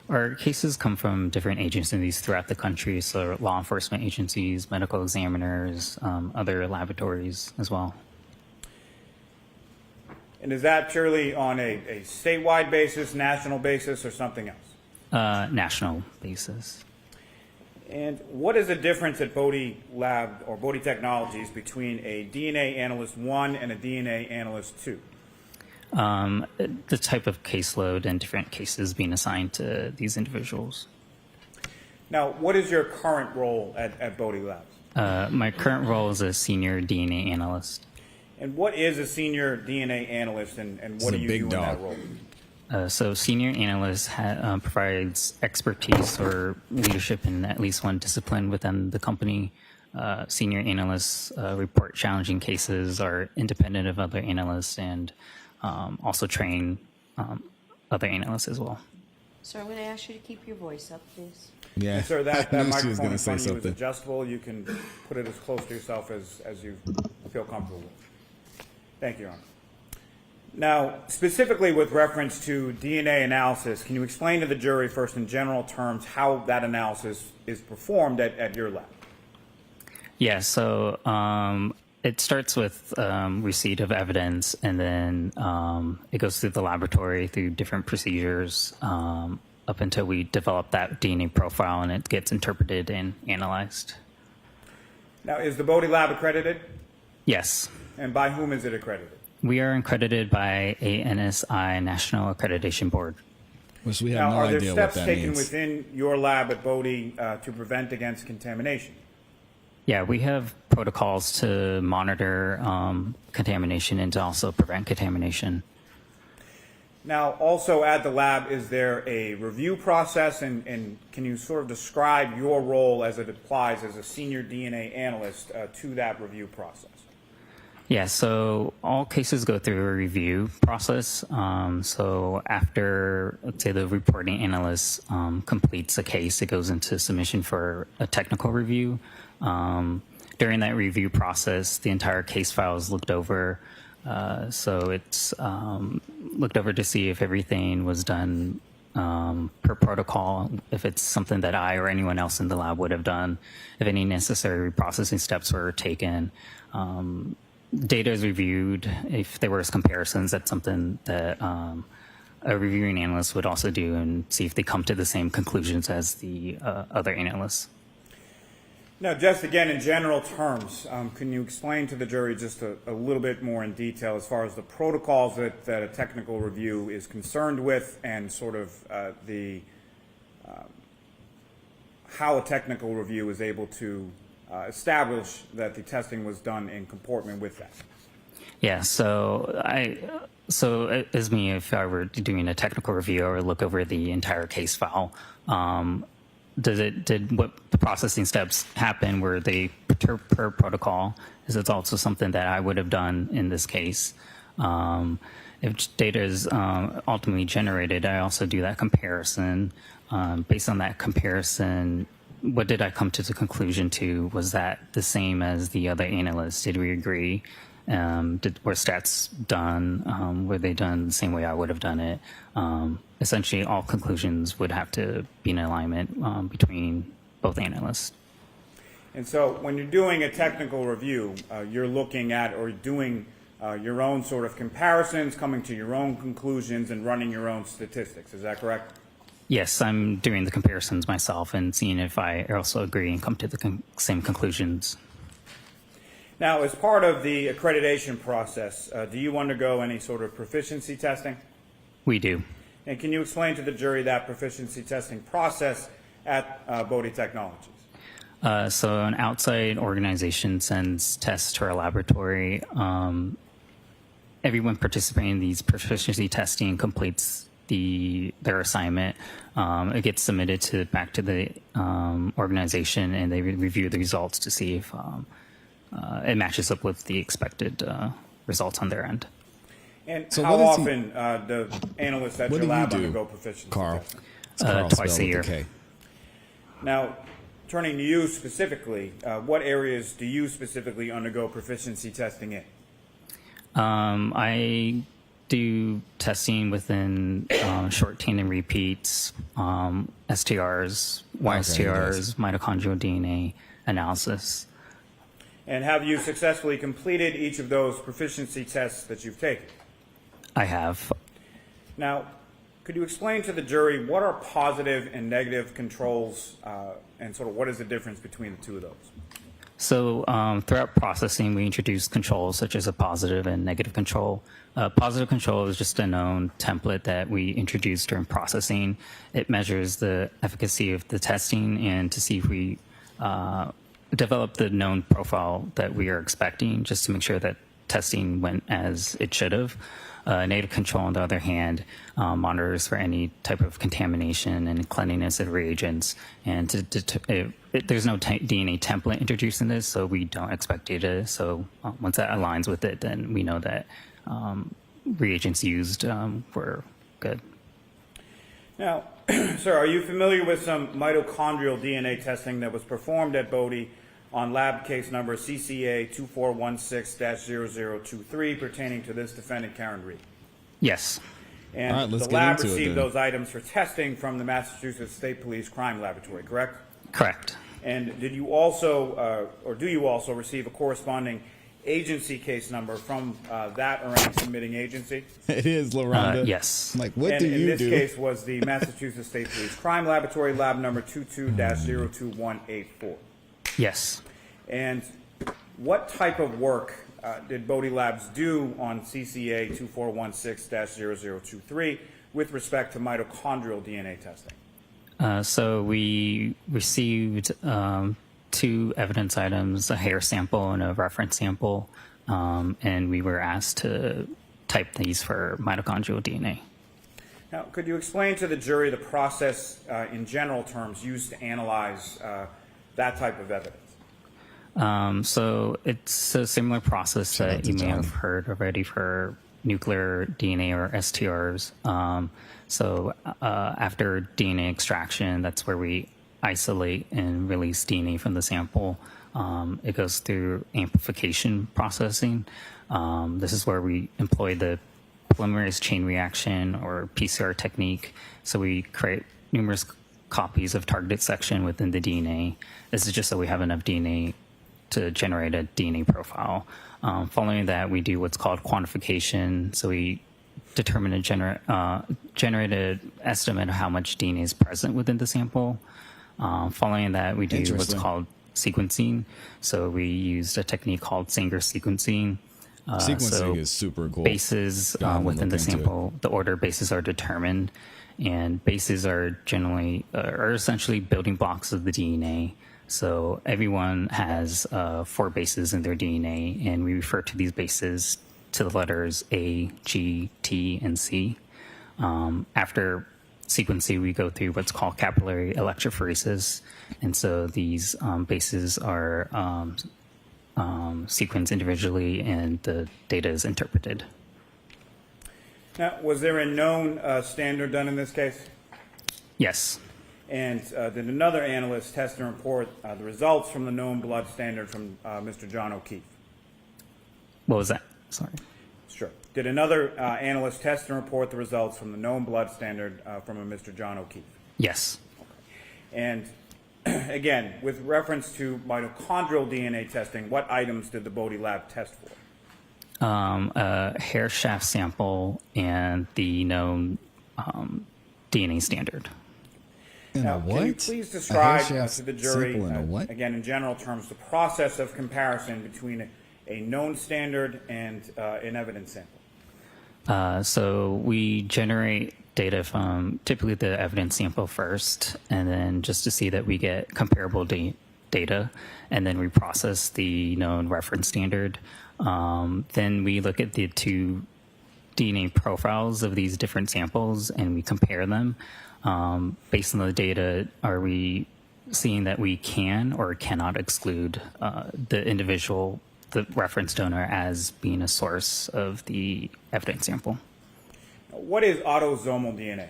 Our cases come from different agencies throughout the country, so law enforcement agencies, medical examiners, other laboratories as well. And is that purely on a statewide basis, national basis, or something else? National basis. And what is the difference at Bodie Lab or Bodie Technologies between a DNA Analyst 1 and a DNA Analyst 2? The type of caseload and different cases being assigned to these individuals. Now, what is your current role at Bodie Labs? My current role is a senior DNA analyst. And what is a senior DNA analyst, and what do you do in that role? So senior analyst provides expertise or leadership in at least one discipline within the company. Senior analysts report challenging cases, are independent of other analysts, and also train other analysts as well. Sir, I'm going to ask you to keep your voice up, please. Yeah, And sir, that I knew she microphone was in going to say front of you is something. adjustable. You can put it as close to yourself as you feel comfortable with. Thank you, Your Honor. Now, specifically with reference to DNA analysis, can you explain to the jury first in general terms how that analysis is performed at your lab? Yeah, so it starts with receipt of evidence, and then it goes through the laboratory through different procedures up until we develop that DNA profile, and it gets interpreted and analyzed. Now, is the Bodie Lab accredited? Yes. And by whom is it accredited? We are accredited by a NSI National Accreditation Board. Which we have Now, no are there idea steps what that taken means. within your lab at Bodie to prevent against contamination? Yeah, we have protocols to monitor contamination and to also prevent contamination. Now, also at the lab, is there a review process, and can you sort of describe your role as it applies as a senior DNA analyst to that review process? Yeah, so all cases go through a review process. So after, let's say, the reporting analyst completes a case, it goes into submission for a technical review. During that review process, the entire case file is looked over. So it's looked over to see if everything was done per protocol, if it's something that I or anyone else in the lab would have done, if any necessary reprocessing steps were taken. Data is reviewed. If there was comparisons, that's something that a reviewing analyst would also do and see if they come to the same conclusions as the other analysts. Now, just again, in general terms, can you explain to the jury just a little bit more in detail as far as the protocols that a technical review is concerned with, and sort of how a technical review is able to establish that the testing was done in comportment with that? Yeah, so as me, if I were doing a technical review, I would look over the entire case file. Did what the processing steps happen? Were they per protocol? Is it also something that I would have done in this case? If data is ultimately generated, I also do that comparison. Based on that comparison, what did I come to the conclusion to? Was that the same as the other analysts? Did we agree? Were stats done? Were they done the same way I would have done it? Essentially, all conclusions would have to be in alignment between both analysts. And so when you're doing a technical review, you're looking at or doing your own sort of comparisons, coming to your own conclusions, and running your own statistics. Is that correct? Yes, I'm doing the comparisons myself and seeing if I also agree and come to the same conclusions. Now, as part of the accreditation process, do you undergo any sort of proficiency testing? We do. And can you explain to the jury that proficiency testing process at Bodie Technologies? So an outside organization sends tests to our laboratory. Everyone participating in these proficiency testing completes their assignment. It gets submitted back to the organization, and they review the results to see if it matches up with the expected results on their end. And So how what is often do analysts at What your do you lab do, undergo proficiency Carl? testing? It's Carl Twice spelled a year. with K. Now, turning to you specifically, what areas do you specifically undergo proficiency testing in? I do testing within short chain and repeats, STRs, YSTRs, mitochondrial DNA analysis. And have you successfully completed each of those proficiency tests that you've taken? I have. Now, could you explain to the jury what are positive and negative controls, and sort of what is the difference between the two of those? So throughout processing, we introduce controls such as a positive and negative control. Positive control is just a known template that we introduce during processing. It measures the efficacy of the testing and to see if we develop the known profile that we are expecting, just to make sure that testing went as it should have. Negative control, on the other hand, monitors for any type of contamination and cleanliness of reagents. And there's no DNA template introduced in this, so we don't expect data. So once that aligns with it, then we know that reagents used were good. Now, sir, are you familiar with some mitochondrial DNA testing that was performed at Bodie on lab case number CCA 2416-0023 pertaining to this defendant, Karen Reed? Yes. And All right, let's the get lab into it received then. those items for testing from the Massachusetts State Police Crime Laboratory, correct? Correct. And did you also, or do you also receive a corresponding agency case number from that or any submitting agency? It is, LaRonda. Yes. I'm like, what And do in you this do? case was the Massachusetts State Police Crime Laboratory, lab number 22-02184. Yes. And what type of work did Bodie Labs do on CCA 2416-0023 with respect to mitochondrial DNA testing? So we received 2 evidence items, a hair sample and a reference sample, and we were asked to type these for mitochondrial DNA. Now, could you explain to the jury the process in general terms used to analyze that type of evidence? So it's a similar process Shout out that to you may Johnny. have heard already for nuclear DNA or STRs. After DNA extraction, that's where we isolate and release DNA from the sample. It goes through amplification processing. This is where we employ the polymerase chain reaction or PCR technique. So we create numerous copies of targeted section within the DNA. This is just so we have enough DNA to generate a DNA profile. Following that, we do what's called quantification. So we determine a generated estimate of how much DNA is present within the sample. Following that, we do what's Interesting. called sequencing. So we used a technique called Sanger sequencing. Sequencing is super cool. Bases within the look into sample, the order bases are determined, and bases are essentially building blocks of the DNA. So everyone has 4 bases in their DNA, and we refer to these bases to the letters A, G, T, and C. After sequencing, we go through what's called capillary electrophoresis, and so these bases are sequenced individually, and the data is interpreted. Now, was there a known standard done in this case? Yes. And did another analyst test and report the results from the known blood standard from Mr. John O'Keefe? What was that? Sorry. Sure. Did another analyst test and report the results from the known blood standard from a Mr. John O'Keefe? Yes. And again, with reference to mitochondrial DNA testing, what items did the Bodie lab test for? A hair shaft sample and the known DNA standard. Now, what? can you please describe A hair shaft to the jury, sample and a what? again in general terms, the process of comparison between a known standard and an evidence sample? So we generate data from typically the evidence sample first, and then just to see that we get comparable data, and then we process the known reference standard. Then we look at the two DNA profiles of these different samples and we compare them. Based on the data, are we seeing that we can or cannot exclude the reference donor as being a source of the evidence sample? What is autosomal DNA?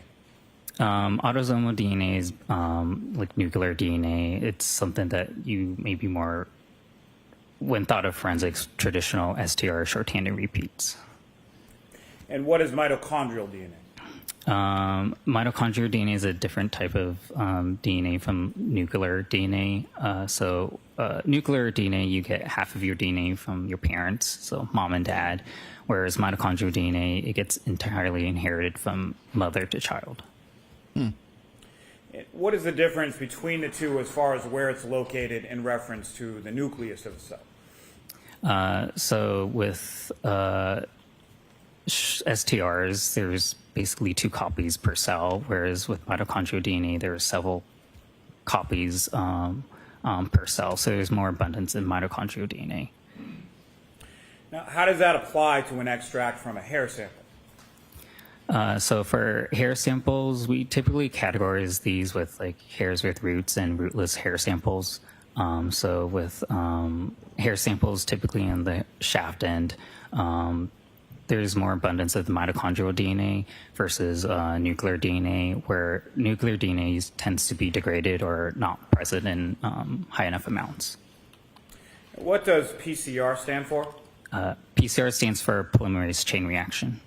Autosomal DNA is like nuclear DNA. It's something that you maybe more, when thought of forensics, traditional STR shorthanded repeats. And what is mitochondrial DNA? Mitochondrial DNA is a different type of DNA from nuclear DNA. Nuclear DNA, you get half of your DNA from your parents, so mom and dad, whereas mitochondrial DNA, it gets entirely inherited from mother to child. What is the difference between the two as far as where it's located in reference to the nucleus of the cell? So with STRs, there's basically 2 copies per cell, whereas with mitochondrial DNA, there are several copies per cell. So there's more abundance in mitochondrial DNA. Now, how does that apply to an extract from a hair sample? So for hair samples, we typically categorize these with like hairs with roots and rootless hair samples. So with hair samples, typically in the shaft end, there's more abundance of the mitochondrial DNA versus nuclear DNA, where nuclear DNA tends to be degraded or not present in high enough amounts. What does PCR stand for? PCR stands for polymerase chain reaction.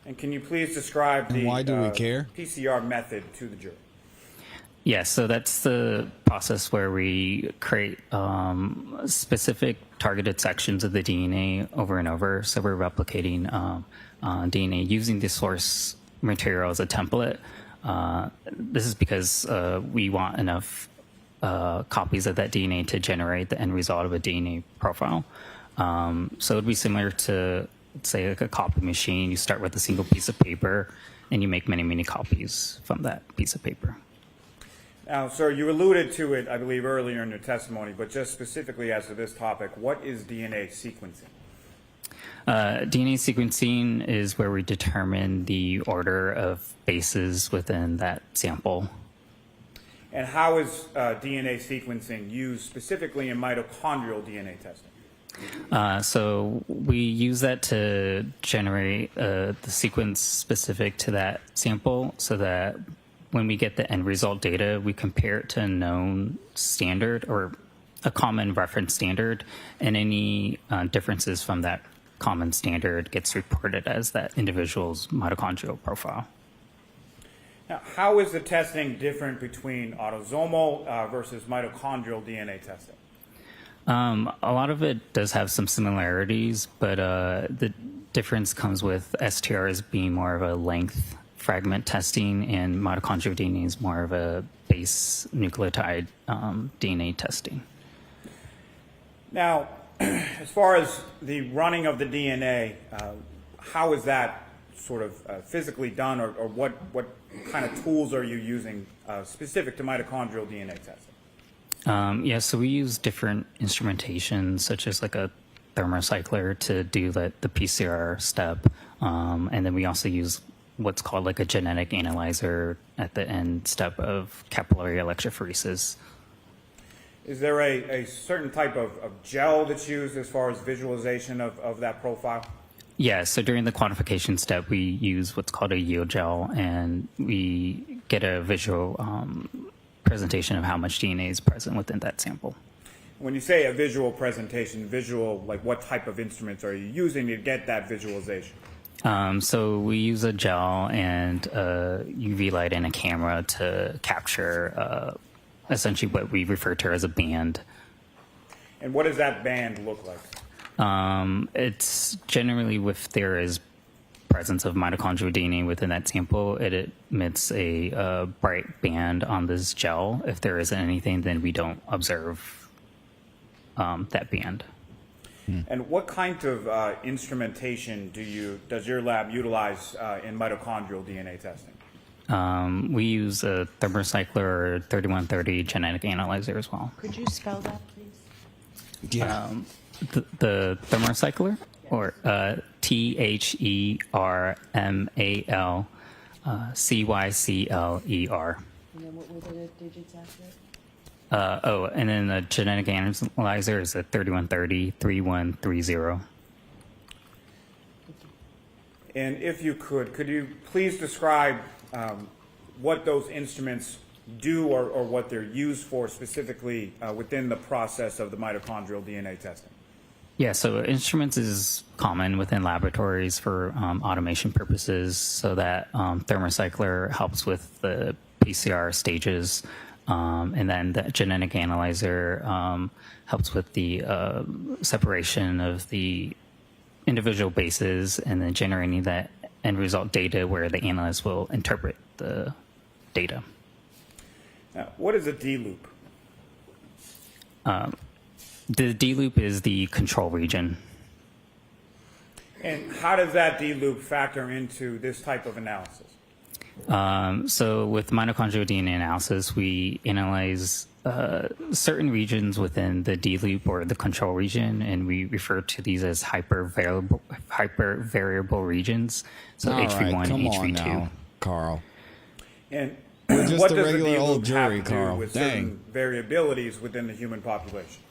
And can you please describe the why do we care? PCR method to the jury? Yes, so that's the process where we create specific targeted sections of the DNA over and over. So we're replicating DNA using the source material as a template. This is because we want enough copies of that DNA to generate the end result of a DNA profile. So it would be similar to, say, like a copy machine. You start with a single piece of paper and you make many, many copies from that piece of paper. Now, sir, you alluded to it, I believe, earlier in your testimony, but just specifically as to this topic, what is DNA sequencing? DNA sequencing is where we determine the order of bases within that sample. And how is DNA sequencing used specifically in mitochondrial DNA testing? So we use that to generate the sequence specific to that sample so that when we get the end result data, we compare it to a known standard or a common reference standard, and any differences from that common standard gets reported as that individual's mitochondrial profile. Now, how is the testing different between autosomal versus mitochondrial DNA testing? A lot of it does have some similarities, but the difference comes with STRs being more of a length fragment testing, and mitochondrial DNA is more of a base nucleotide DNA testing. Now, as far as the running of the DNA, how is that sort of physically done, or what kind of tools are you using specific to mitochondrial DNA testing? Yeah, so we use different instrumentation, such as like a thermocycler to do the PCR step, and then we also use what's called like a genetic analyzer at the end step of capillary electrophoresis. Is there a certain type of gel that's used as far as visualization of that profile? Yeah, so during the quantification step, we use what's called a yield gel, and we get a visual presentation of how much DNA is present within that sample. When you say a visual presentation, visual, like what type of instruments are you using to get that visualization? So we use a gel and UV light and a camera to capture essentially what we refer to as a band. And what does that band look like? It's generally if there is presence of mitochondrial DNA within that sample, it emits a bright band on this gel. If there isn't anything, then we don't observe that band. And what kind of instrumentation does your lab utilize in mitochondrial DNA testing? We use a thermocycler or 3130 genetic analyzer as well. Could you spell that, please? Yeah. The thermocycler, or THERMALCYCLER. And then what were the digits after it? And then the genetic analyzer is a 3130 3130. And if you could you please describe what those instruments do or what they're used for specifically within the process of the mitochondrial DNA testing? Yeah, so instruments is common within laboratories for automation purposes, so that thermocycler helps with the PCR stages, and then the genetic analyzer helps with the separation of the individual bases and then generating that end result data where the analyst will interpret the data. Now, what is a D-loop? The D loop is the control region. And how does that D-loop factor into this type of analysis? So with mitochondrial DNA analysis, we analyze certain regions within the D loop or the control region, and we refer to these as hyper variable regions. So All HV1 right, come and on HV2. now, Carl. And We're just what a does the regular D-loop old jury, have to do Carl. with Dang. certain variabilities within the human population?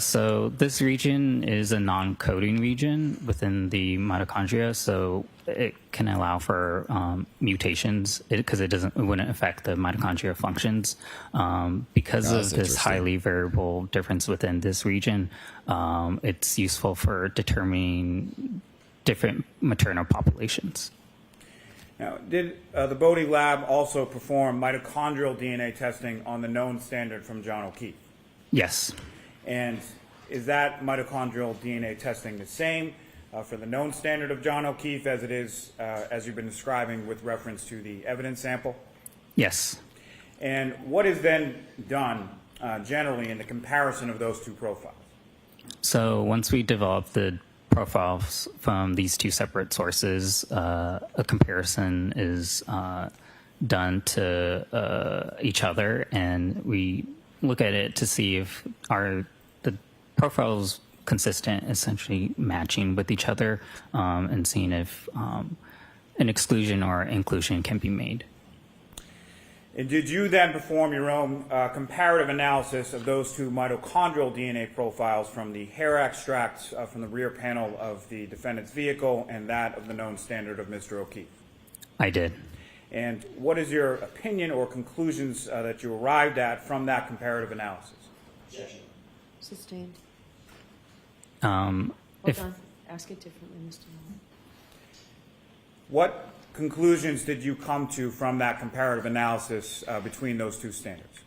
So this region is a non-coding region within the mitochondria, so it can allow for mutations because it wouldn't affect the mitochondria functions. Because That's of this interesting. highly variable difference within this region, it's useful for determining different maternal populations. Now, did the Bodie lab also perform mitochondrial DNA testing on the known standard from John O'Keefe? Yes. And is that mitochondrial DNA testing the same for the known standard of John O'Keefe as it is, as you've been describing with reference to the evidence sample? Yes. And what is then done generally in the comparison of those two profiles? So once we develop the profiles from these two separate sources, a comparison is done to each other, and we look at it to see if the profiles consistent, essentially matching with each other, and seeing if an exclusion or inclusion can be made. And did you then perform your own comparative analysis of those two mitochondrial DNA profiles from the hair extracts from the rear panel of the defendant's vehicle and that of the known standard of Mr. O'Keefe? I did. And what is your opinion or conclusions that you arrived at from that comparative analysis? Sustained. Hold Hold on. Ask it differently, Mr. Muller. What conclusions did you come to from that comparative analysis between those two standards?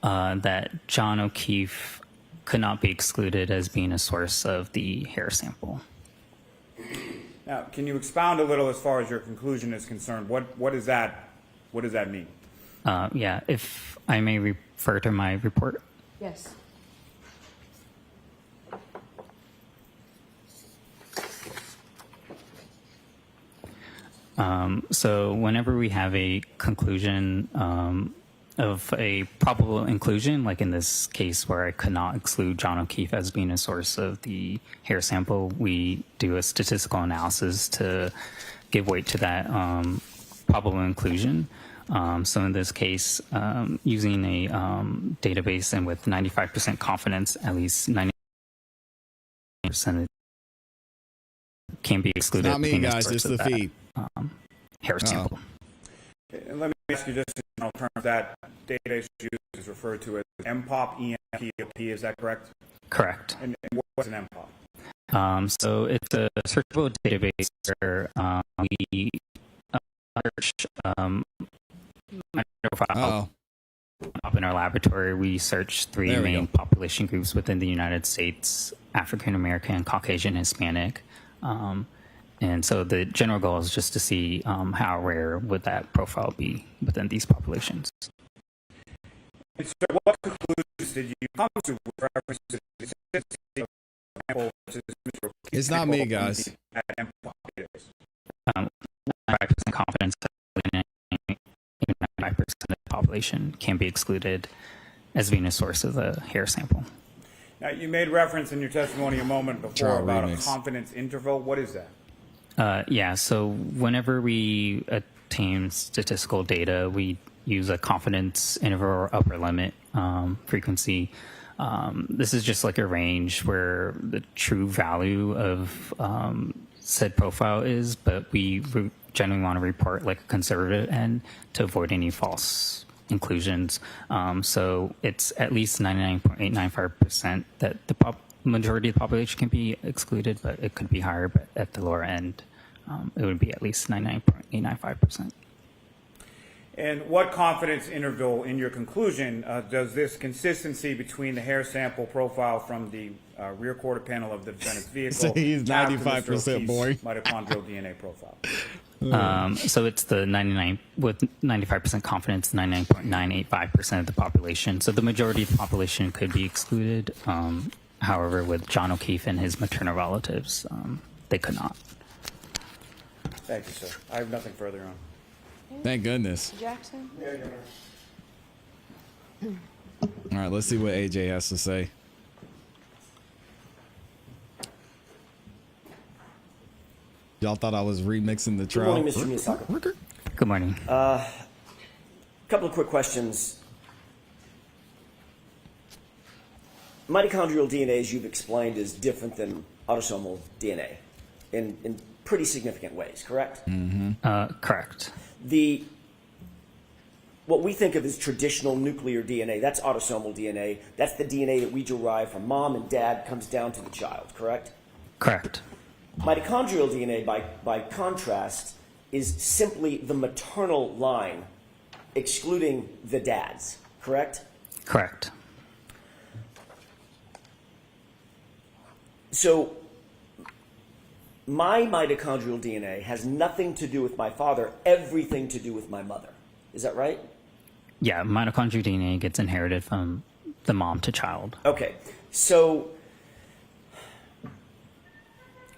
That John O'Keefe could not be excluded as being a source of the hair sample. Now, can you expound a little as far as your conclusion is concerned? What does that mean? Yeah, if I may refer to my report. Yes. So whenever we have a conclusion of a probable inclusion, like in this case where I could not exclude John O'Keefe as being a source of the hair sample, we do a statistical analysis to give weight to that probable inclusion. So in this case, using a database and with 95% confidence, at least 90% can be excluded. Not me, being a guys. source It's of the that, feed. Hair sample. And let me ask you just in general terms, that database used is referred to as MPOP, EMPOP, is that correct? Correct. And what's an MPOP? So it's a searchable database where we search Oh, up in our laboratory. We search three There we main go. population groups within the United States, African American, Caucasian, Hispanic. And so the general goal is just to see how rare would that profile be within these populations. And so what conclusions did you come to with reference to the consistency of sample versus It's not me, guys. 95% confidence that 95% of the population can be excluded as being a source of the hair sample. Now, you made reference in your testimony a moment before Trial about remix. a confidence interval. What is that? Yeah, so whenever we obtain statistical data, we use a confidence interval or upper limit frequency. This is just like a range where the true value of said profile is, but we generally want to report like a conservative end to avoid any false inclusions. So it's at least 99.895% that the majority of the population can be excluded, but it could be higher, but at the lower end, it would be at least 99.895%. And what confidence interval in your conclusion does this consistency between the hair sample profile from the rear quarter panel of the defendant's vehicle So he's have to 95% Mr. O'Keefe's boring. mitochondrial DNA profile? So it's the 95% confidence, 99.985% of the population. So the majority of the population could be excluded. However, with John O'Keefe and his maternal relatives, they could not. Thank you, sir. I have nothing further on. Thank goodness. Jackson? All right, let's see what AJ has to say. Y'all thought I was remixing the Good trial. morning, Mr. Miyasaka. Good morning. Couple of quick questions. Mitochondrial DNA, as you've explained, is different than autosomal DNA in pretty significant ways, correct? Correct. What we think of as traditional nuclear DNA, that's autosomal DNA. That's the DNA that we derive from mom and dad, comes down to the child, correct? Correct. Mitochondrial DNA, by contrast, is simply the maternal line, excluding the dads, correct? Correct. So, my mitochondrial DNA has nothing to do with my father, everything to do with my mother. Is that right? Yeah, mitochondrial DNA gets inherited from the mom to child. Okay, so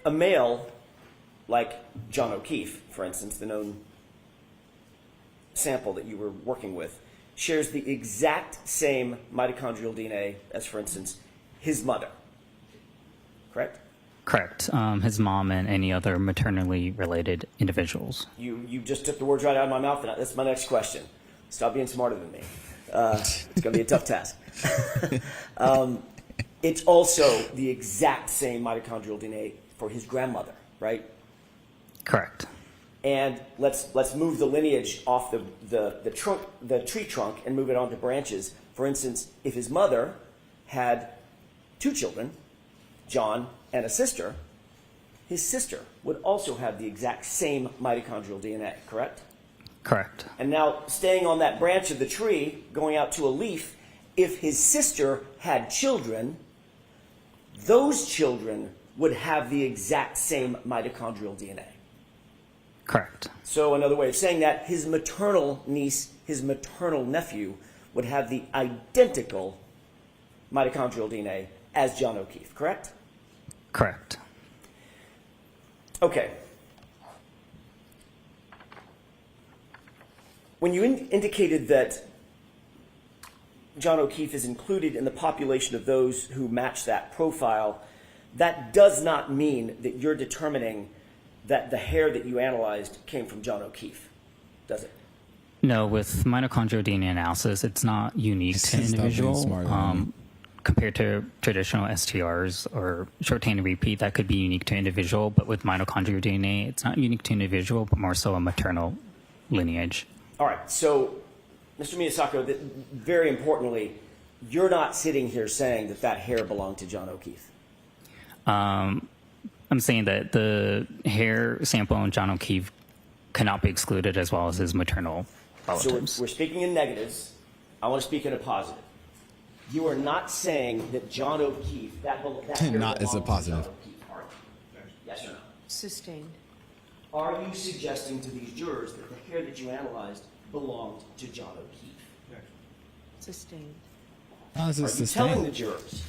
a male like John O'Keefe, for instance, the known sample that you were working with, shares the exact same mitochondrial DNA as, for instance, his mother. Correct? Correct. His mom and any other maternally related individuals. You just took the words right out of my mouth, and that's my next question. Stop being smarter than me. It's going to be a tough task. It's also the exact same mitochondrial DNA for his grandmother, right? Correct. And let's move the lineage off the tree trunk and move it onto branches. For instance, if his mother had 2 children, John and a sister, his sister would also have the exact same mitochondrial DNA, correct? Correct. And now, staying on that branch of the tree, going out to a leaf, if his sister had children, those children would have the exact same mitochondrial DNA. Correct. So another way of saying that, his maternal niece, his maternal nephew, would have the identical mitochondrial DNA as John O'Keefe, correct? Correct. Okay. When you indicated that John O'Keefe is included in the population of those who match that profile, that does not mean that you're determining that the hair that you analyzed came from John O'Keefe, does it? No, with mitochondrial DNA analysis, it's not unique to Stop being individual. smart, man. Compared to traditional STRs or short-chain repeat, that could be unique to individual. But with mitochondrial DNA, it's not unique to individual, but more so a maternal lineage. All right, so, Mr. Miyasako, very importantly, you're not sitting here saying that that hair belonged to John O'Keefe. I'm saying that the hair sample on John O'Keefe cannot be excluded, as well as his maternal relatives. So we're speaking in negatives. I want to speak in a positive. You are not saying that John O'Keefe, that hair Not is a belongs to positive. John O'Keefe, are you? Yes or no? Sustained. Are you suggesting to these jurors that the hair that you analyzed belonged to John O'Keefe? Sustained. How is Are this you telling the sustained? jurors,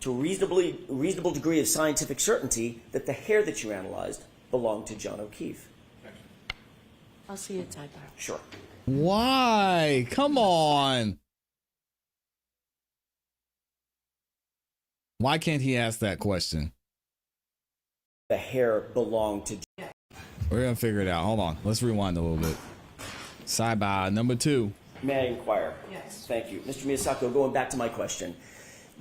to a reasonable degree of scientific certainty, that the hair that you analyzed belonged to John O'Keefe? I'll see you at sidebar. Sure. Why? Come on. Why can't he ask that question? The hair belonged to. We're gonna figure it out. Hold on. Let's rewind a little bit. Sidebar number 2. May I inquire? Yes. Thank you. Mr. Miyasako, going back to my question,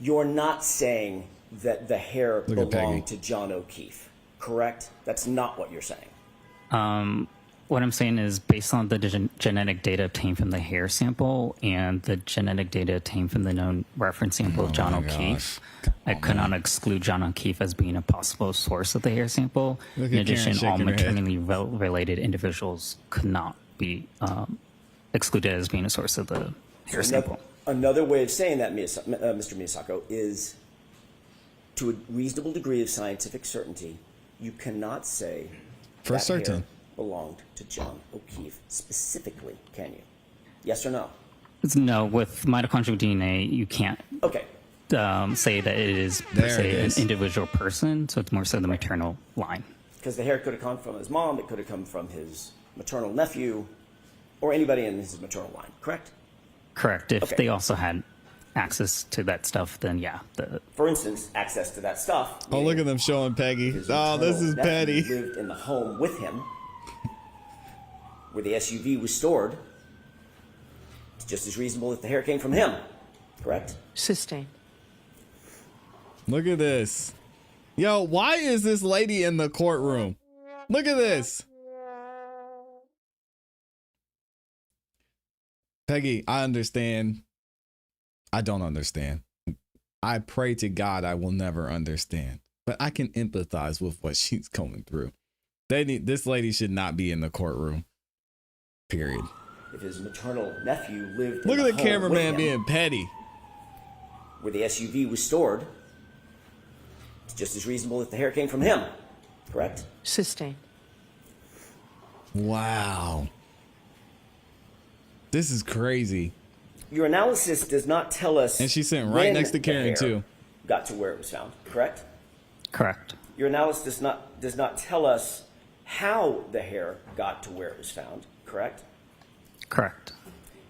you're not saying that the hair Look at Peggy. belonged to John O'Keefe, correct? That's not what you're saying. What I'm saying is, based on the genetic data obtained from the hair sample and the genetic data obtained from the known reference sample of John my O'Keefe, gosh. I could not exclude John O'Keefe as being a possible source of the hair sample. Look In at Karen addition, all shaking her head. maternally related individuals could not be excluded as being a source of the hair sample. Another way of saying that, Mr. Miyasako, is to a reasonable degree of scientific certainty, you cannot say For that certain. hair belonged to John O'Keefe specifically, can you? Yes or no? No, with mitochondrial DNA, you can't Okay. say that it is per There it se an is. individual person, so it's more so the maternal line. Because the hair could have come from his mom, it could have come from his maternal nephew, or anybody in his maternal line, correct? Correct. If Okay. they also had access to that stuff, then yeah. For instance, access to that stuff. Oh, look at them showing Peggy. His Oh, this maternal is nephew petty. lived in the home with him, where the SUV was stored. It's just as reasonable if the hair came from him, correct? Sustained. Look at this. Yo, why is this lady in the courtroom? Look at this. Peggy, I understand. I don't understand. I pray to God I will never understand. But I can empathize with what she's going through. This lady should not be in the courtroom. Period. If his maternal nephew lived Look in at the home cameraman with him, being petty. where the SUV was stored, it's just as reasonable if the hair came from him, correct? Sustained. Wow. This is crazy. Your analysis does not tell us. And she's sitting right when next to the Karen, hair too. Got to where it was found, correct? Correct. Your analysis does not tell us how the hair got to where it was found, correct? Correct.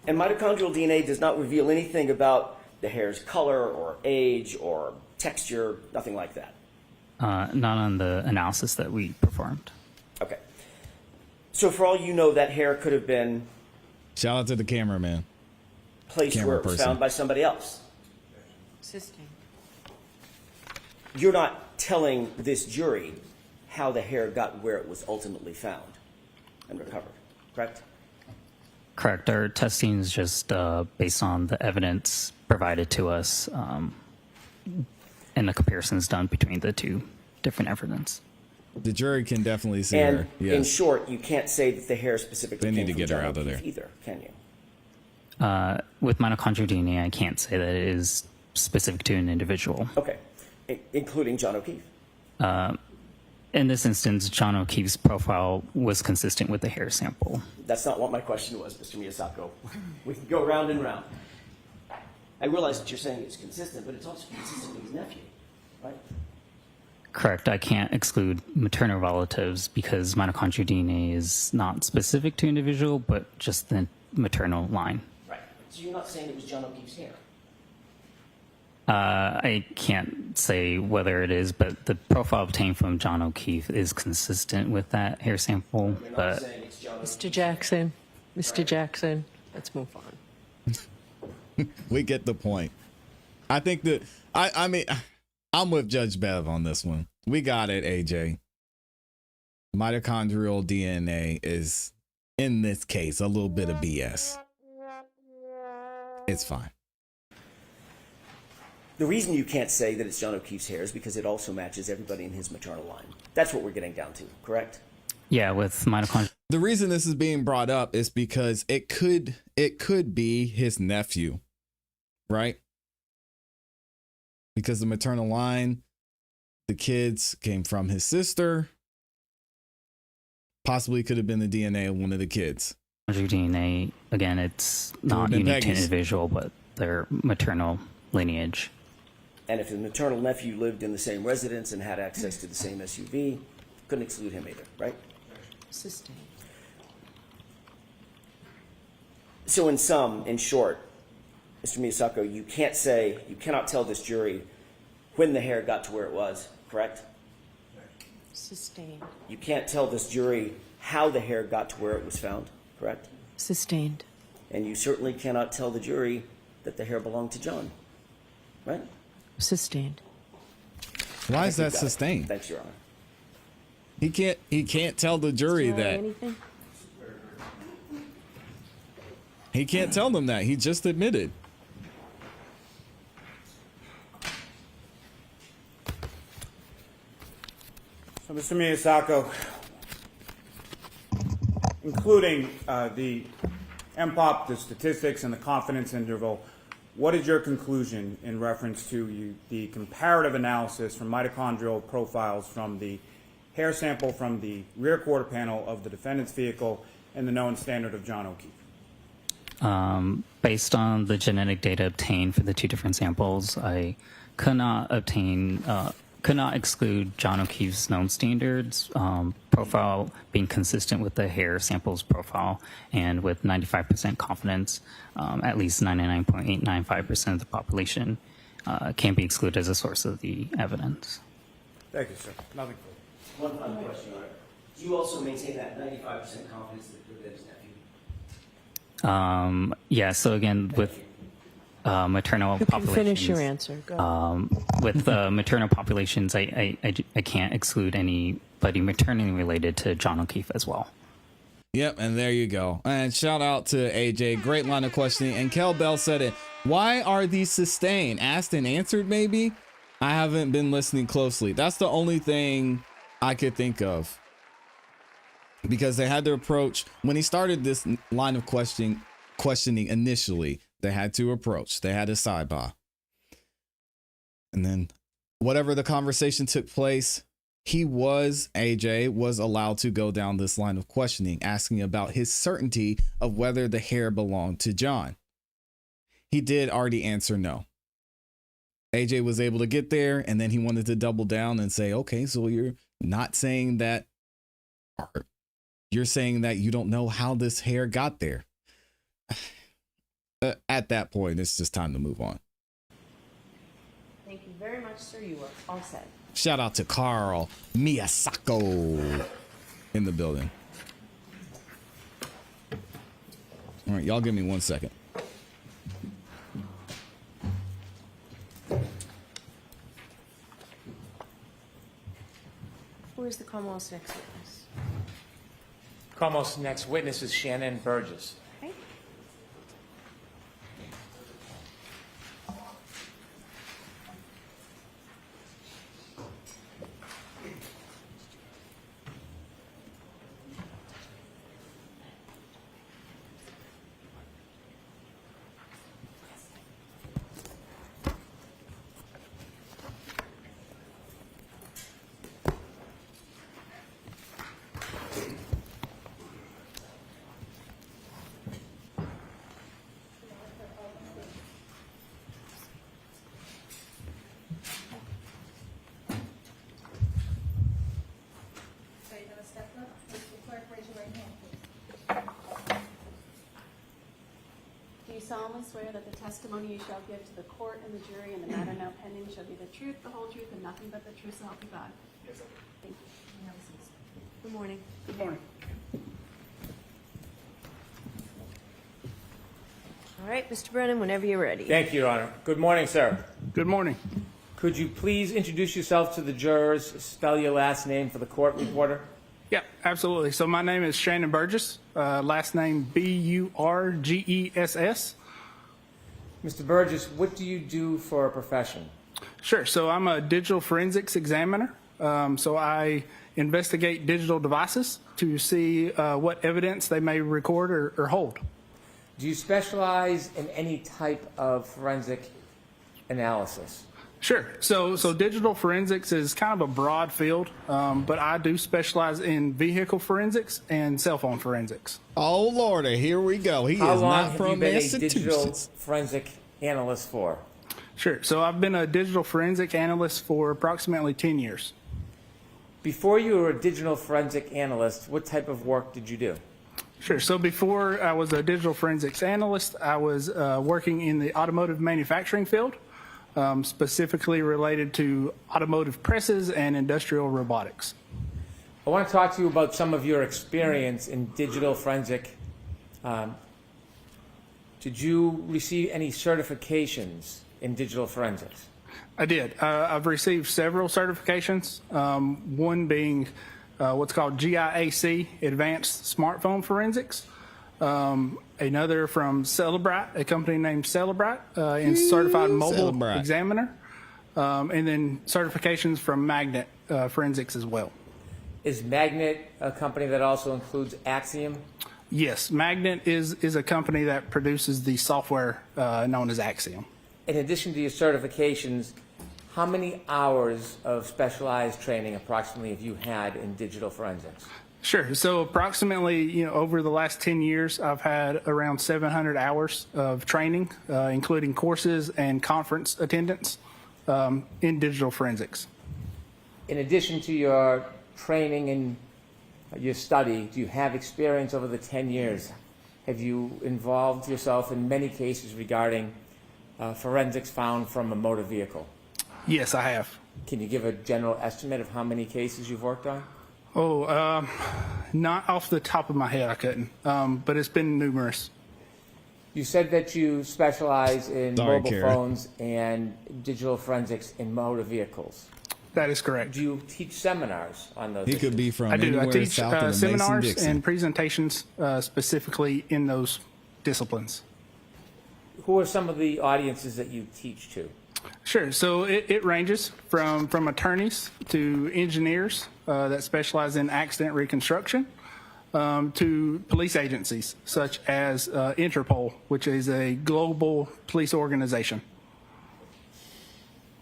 And mitochondrial DNA does not reveal anything about the hair's color or age or texture, nothing like that. Not on the analysis that we performed. Okay. So for all you know, that hair could have been Shout out to the cameraman. placed Camera where it was person. found by somebody else. Sustained. You're not telling this jury how the hair got where it was ultimately found and recovered, correct? Correct. Our testing is just based on the evidence provided to us and the comparisons done between the two different evidence. The jury can definitely see And her. in Yes. short, you can't say that the hair specifically They need came to from get her John out of O'Keefe there. either, can you? With mitochondrial DNA, I can't say that it is specific to an individual. Okay, including John O'Keefe. In this instance, John O'Keefe's profile was consistent with the hair sample. That's not what my question was, Mr. Miyasako. We can go round and round. I realize that you're saying it's consistent, but it's also consistent with his nephew, right? Correct. I can't exclude maternal relatives because mitochondrial DNA is not specific to individual, but just the maternal line. Right. So you're not saying it was John O'Keefe's hair? I can't say whether it is, but the profile obtained from John O'Keefe is consistent with that hair sample. You're not But saying it's John O'Keefe's Mr. Jackson. Mr. Jackson. Let's move on. We get the point. I think that I mean I'm with Judge Bev on this one. We got it, AJ. Mitochondrial DNA is in this case a little bit of BS. It's fine. The reason you can't say that it's John O'Keefe's hair is because it also matches everybody in his maternal line. That's what we're getting down to, correct? yeah, with mitochondrial The reason this is being brought up is because it could be his nephew. right? Because the maternal line, the kids came from his sister. Possibly could have been the DNA of one of the kids. DNA, again, it's not unique to an Peggy's. individual, but their maternal lineage. And if his maternal nephew lived in the same residence and had access to the same SUV, couldn't exclude him either, right? Sustained. So in short, Mr. Miyasako, you cannot tell this jury when the hair got to where it was, correct? Sustained. You can't tell this jury how the hair got to where it was found, correct? Sustained. And you certainly cannot tell the jury that the hair belonged to John, right? Sustained. Why is that Got it. sustained? Thanks, Your Honor. He can't tell the jury that. Anything? He can't tell them that. He just admitted. So, Mr. Miyasako, including the MPOP, the statistics, and the confidence interval, what is your conclusion in reference to the comparative analysis from mitochondrial profiles from the hair sample from the rear quarter panel of the defendant's vehicle and the known standard of John O'Keefe? Based on the genetic data obtained for the two different samples, I could not exclude John O'Keefe's known standards profile being consistent with the hair samples profile, and with 95% confidence, at least 99.895% of the population can be excluded as a source of the evidence. Thank you, sir. Nothing further. One final question, Your Honor. Do you also maintain that 95% confidence that it could have been his nephew? Yeah, so again, with maternal You can populations. finish your answer. Go. With maternal populations, I can't exclude anybody maternally related to John O'Keefe as well. Yep, and there you go. And shout out to AJ. Great line of questioning. And Kel Bell said it. Why are these sustained? Asked and answered, maybe? I haven't been listening closely. That's the only thing I could think of. Because they had to approach, when he started this line of questioning initially, they had to approach. They had a sidebar. And then whatever the conversation took place, AJ was allowed to go down this line of questioning, asking about his certainty of whether the hair belonged to John. He did already answer no. AJ was able to get there, and then he wanted to double down and say, okay, so you're not saying that, or you're saying that you don't know how this hair got there. At that point, it's just time to move on. Thank you very much, sir. You are all set. Shout out to Carl Miyasako in the building. All right, y'all give me 1 second. Who is the Commonwealth's next witness? Commonwealth's next witness is Shanon Burgess. Okay. Do you solemnly swear that the testimony you shall give to the court and the jury in the matter now pending shall be the truth, the whole truth, and nothing but the truth, so help you God? Yes, sir. Thank you. Good morning. Good morning. All right, Mr. Brennan, whenever you're ready. Thank you, Your Honor. Good morning, sir. Good morning. Could you please introduce yourself to the jurors, spell your last name for the court reporter? Yeah, absolutely. So my name is Shanon Burgess, last name Burgess. Mr. Burgess, what do you do for a profession? Sure. So I'm a digital forensics examiner. So I investigate digital devices to see what evidence they may record or hold. Do you specialize in any type of forensic analysis? Sure. So digital forensics is kind of a broad field, but I do specialize in vehicle forensics and cell phone forensics. Oh, Lordy, here we go. He How is long not have you from been a digital Massachusetts. forensic analyst for? Sure. So I've been a digital forensic analyst for approximately 10 years. Before you were a digital forensic analyst, what type of work did you do? Sure. So before I was a digital forensics analyst, I was working in the automotive manufacturing field, specifically related to automotive presses and industrial robotics. I want to talk to you about some of your experience in digital forensic. Did you receive any certifications in digital forensics? I did. I've received several certifications, one being what's called GIAC, Advanced Smartphone Forensics, another from Celebrite, a company named Celebrite, in Certified Mobile Celebrite. Examiner, and then certifications from Magnet Forensics as well. Is Magnet a company that also includes Axiom? Yes, Magnet is a company that produces the software known as Axiom. In addition to your certifications, how many hours of specialized training approximately have you had in digital forensics? Sure. So approximately, over the last 10 years, I've had around 700 hours of training, including courses and conference attendance in digital forensics. In addition to your training and your study, do you have experience over the 10 years? Have you involved yourself in many cases regarding forensics found from a motor vehicle? Yes, I have. Can you give a general estimate of how many cases you've worked on? Oh, not off the top of my head, I couldn't, but it's been numerous. You said that you specialize in Sorry, mobile Kara. phones and digital forensics in motor vehicles. That is correct. Do you teach seminars on those He issues? could be from I do. anywhere I teach south of the seminars Mason-Dixon. and presentations specifically in those disciplines. Who are some of the audiences that you teach to? Sure. So it ranges from attorneys to engineers that specialize in accident reconstruction to police agencies such as Interpol, which is a global police organization.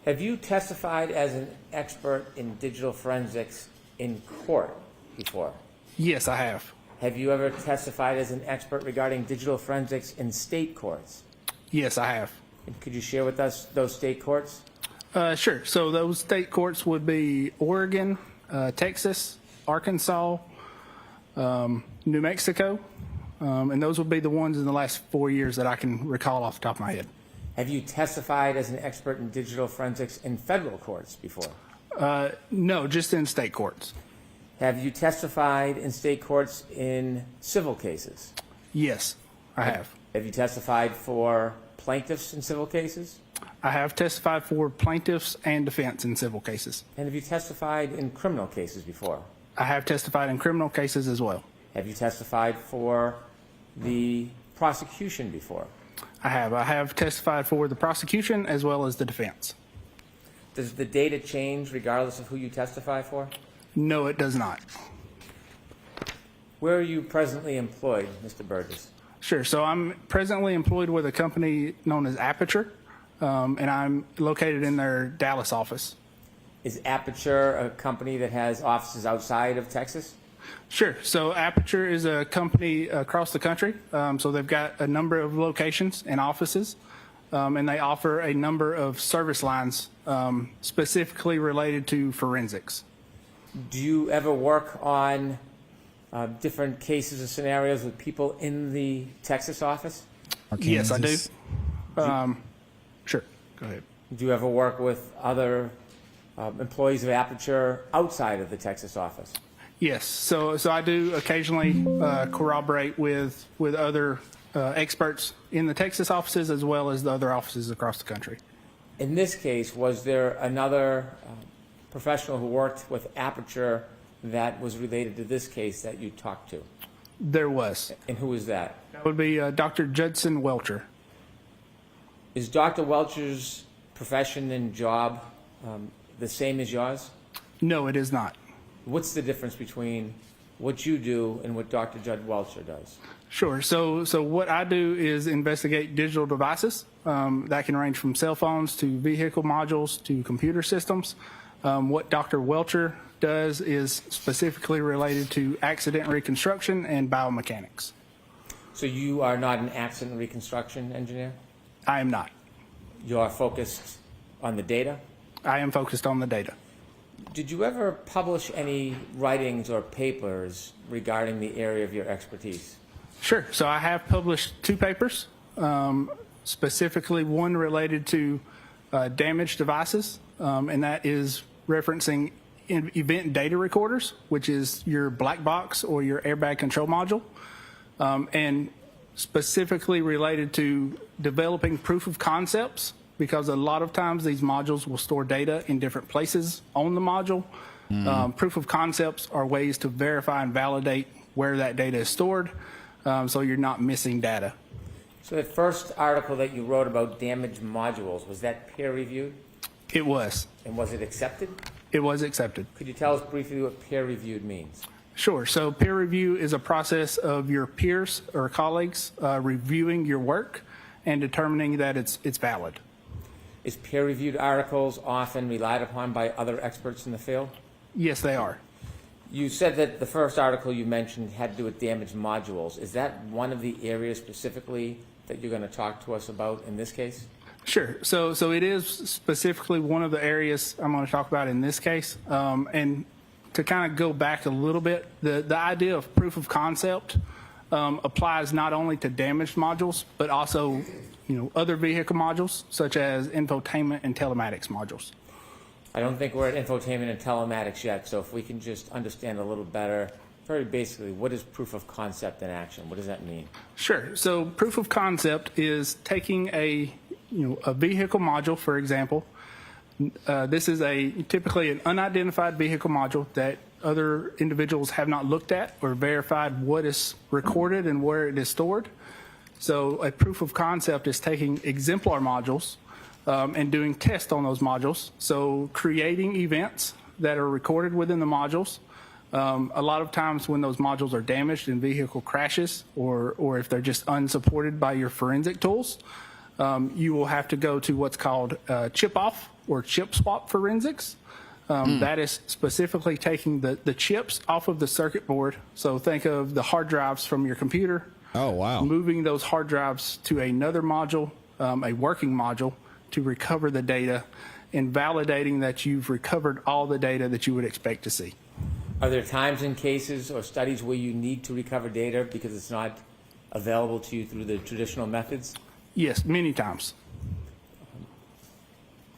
Have you testified as an expert in digital forensics in court before? Yes, I have. Have you ever testified as an expert regarding digital forensics in state courts? Yes, I have. And could you share with us those state courts? Sure. So those state courts would be Oregon, Texas, Arkansas, New Mexico, and those would be the ones in the last 4 years that I can recall off the top of my head. Have you testified as an expert in digital forensics in federal courts before? No, just in state courts. Have you testified in state courts in civil cases? Yes, I have. Have you testified for plaintiffs in civil cases? I have testified for plaintiffs and defense in civil cases. And have you testified in criminal cases before? I have testified in criminal cases as well. Have you testified for the prosecution before? I have testified for the prosecution as well as the defense. Does the data change regardless of who you testify for? No, it does not. Where are you presently employed, Mr. Burgess? Sure. So I'm presently employed with a company known as Aperture, and I'm located in their Dallas office. Is Aperture a company that has offices outside of Texas? Sure. So Aperture is a company across the country. So they've got a number of locations and offices, and they offer a number of service lines specifically related to forensics. Do you ever work on different cases or scenarios with people in the Texas office? Yes, I do. Sure. Go ahead. Do you ever work with other employees of Aperture outside of the Texas office? Yes. So I do occasionally corroborate with other experts in the Texas offices as well as the other offices across the country. In this case, was there another professional who worked with Aperture that was related to this case that you talked to? There was. And who was that? That would be Dr. Judson Welcher. Is Dr. Welcher's profession and job the same as yours? No, it is not. What's the difference between what you do and what Dr. Judd Welcher does? Sure. So what I do is investigate digital devices that can range from cell phones to vehicle modules to computer systems. What Dr. Welcher does is specifically related to accident reconstruction and biomechanics. So you are not an accident reconstruction engineer? I am not. You are focused on the data? I am focused on the data. Did you ever publish any writings or papers regarding the area of your expertise? Sure. So I have published 2 papers, specifically one related to damaged devices, and that is referencing event data recorders, which is your black box or your airbag control module, and specifically related to developing proof of concepts, because a lot of times these modules will store data in different places on the module. Proof of concepts are ways to verify and validate where that data is stored, so you're not missing data. So the first article that you wrote about damaged modules, was that peer-reviewed? It was. And was it accepted? It was accepted. Could you tell us briefly what peer-reviewed means? Sure. So peer review is a process of your peers or colleagues reviewing your work and determining that it's valid. Is peer-reviewed articles often relied upon by other experts in the field? Yes, they are. You said that the first article you mentioned had to do with damaged modules. Is that one of the areas specifically that you're going to talk to us about in this case? Sure. So it is specifically one of the areas I'm going to talk about in this case. And to kind of go back a little bit, the idea of proof of concept applies not only to damaged modules, but also other vehicle modules, such as infotainment and telematics modules. I don't think we're at infotainment and telematics yet, so if we can just understand a little better, very basically, what is proof of concept in action? What does that mean? Sure. So proof of concept is taking a vehicle module, for example. This is typically an unidentified vehicle module that other individuals have not looked at or verified what is recorded and where it is stored. So a proof of concept is taking exemplar modules and doing tests on those modules. So creating events that are recorded within the modules. A lot of times when those modules are damaged in vehicle crashes or if they're just unsupported by your forensic tools, you will have to go to what's called chip off or chip swap forensics. That is specifically taking the chips off of the circuit board. So think of the hard drives from your computer. Oh, wow. Moving those hard drives to another module, a working module, to recover the data and validating that you've recovered all the data that you would expect to see. Are there times in cases or studies where you need to recover data because it's not available to you through the traditional methods? Yes, many times.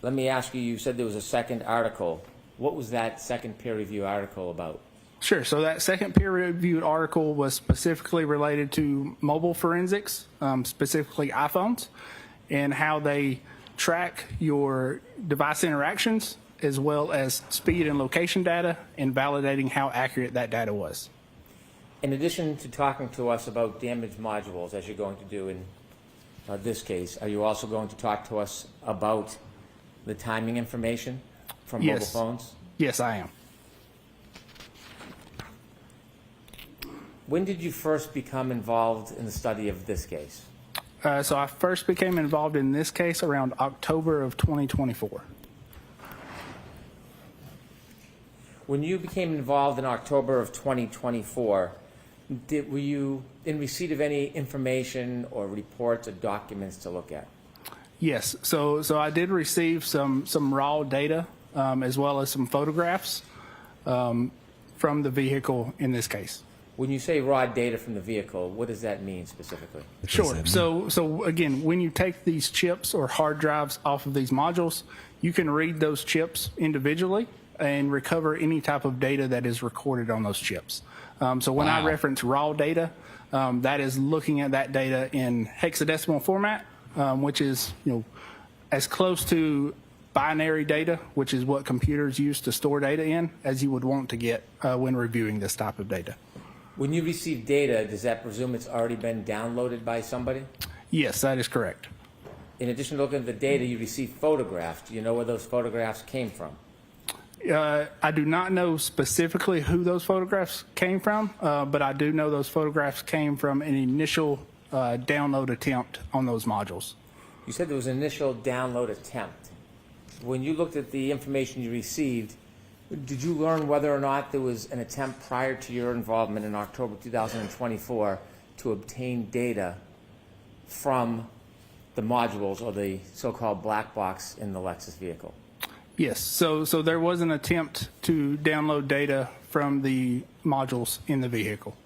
Let me ask you, you said there was a second article. What was that second peer review article about? Sure. So that second peer-reviewed article was specifically related to mobile forensics, specifically iPhones, and how they track your device interactions as well as speed and location data and validating how accurate that data was. In addition to talking to us about damaged modules, as you're going to do in this case, are you also going to talk to us about the timing information from mobile phones? Yes, I am. When did you first become involved in the study of this case? So I first became involved in this case around October of 2024. When you became involved in October of 2024, were you in receipt of any information or reports or documents to look at? Yes. So I did receive some raw data as well as some photographs from the vehicle in this case. When you say raw data from the vehicle, what does that mean specifically? Sure. So again, when you take these chips or hard drives off of these modules, you can read those chips individually and recover any type of data that is recorded on those chips. So when I reference raw data, that is looking at that data in hexadecimal format, which is as close to binary data, which is what computers use to store data in, as you would want to get when reviewing this type of data. When you receive data, does that presume it's already been downloaded by somebody? Yes, that is correct. In addition to looking at the data, you receive photographs. Do you know where those photographs came from? I do not know specifically who those photographs came from, but I do know those photographs came from an initial download attempt on those modules. You said there was an initial download attempt. When you looked at the information you received, did you learn whether or not there was an attempt prior to your involvement in October 2024 to obtain data from the modules or the so-called black box in the Lexus vehicle? Yes, so there was an attempt to download data from the modules in the vehicle.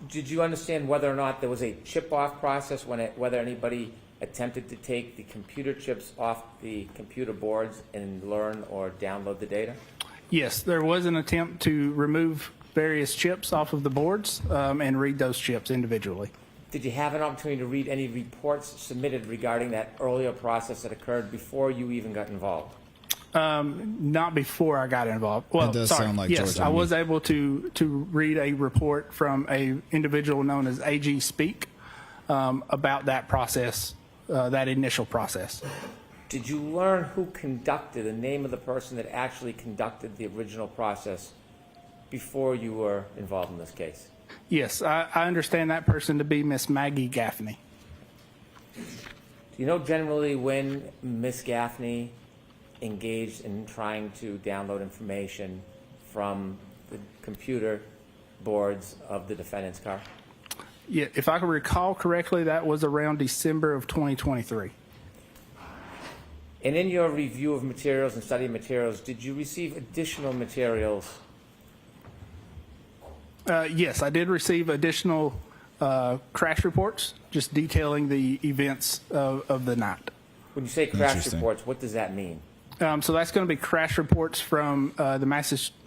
Did you understand whether or not there was a chip-off process, whether anybody attempted to take the computer chips off the computer boards and learn or download the data? Yes, there was an attempt to remove various chips off of the boards and read those chips individually. Did you have an opportunity to read any reports submitted regarding that earlier process that occurred before you even got involved? Not before I got involved. Well, It does sorry. sound like yes, Georgia I to me. was able to read a report from a individual known as AG Speak about that process, that initial process. Did you learn who conducted, the name of the person that actually conducted the original process before you were involved in this case? Yes, I understand that person to be Miss Maggie Gaffney. Do you know generally when Ms. Gaffney engaged in trying to download information from the computer boards of the defendant's car? Yeah, if I can recall correctly, that was around December of 2023. And in your review of materials and study of materials, did you receive additional materials? Yes, I did receive additional crash reports, just detailing the events of the night. When you say crash Interesting. reports, what does that mean? So that's going to be crash reports from the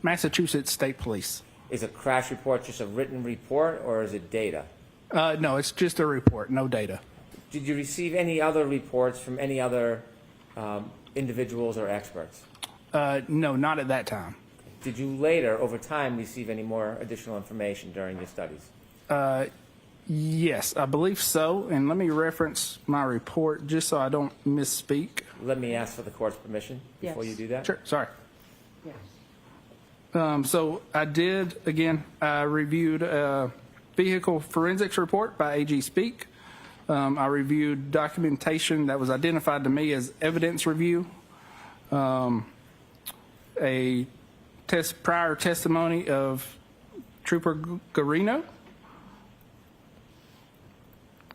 Massachusetts State Police. Is a crash report just a written report or is it data? No, it's just a report, no data. Did you receive any other reports from any other individuals or experts? No, not at that time. Did you later, over time, receive any more additional information during your studies? Yes, I believe so. And let me reference my report just so I don't misspeak. Let me ask for the court's permission before Yes. you do that. Sure, sorry. Yes. So I did, again, I reviewed a vehicle forensics report by AG Speak. I reviewed documentation that was identified to me as evidence review, a prior testimony of Trooper Garino,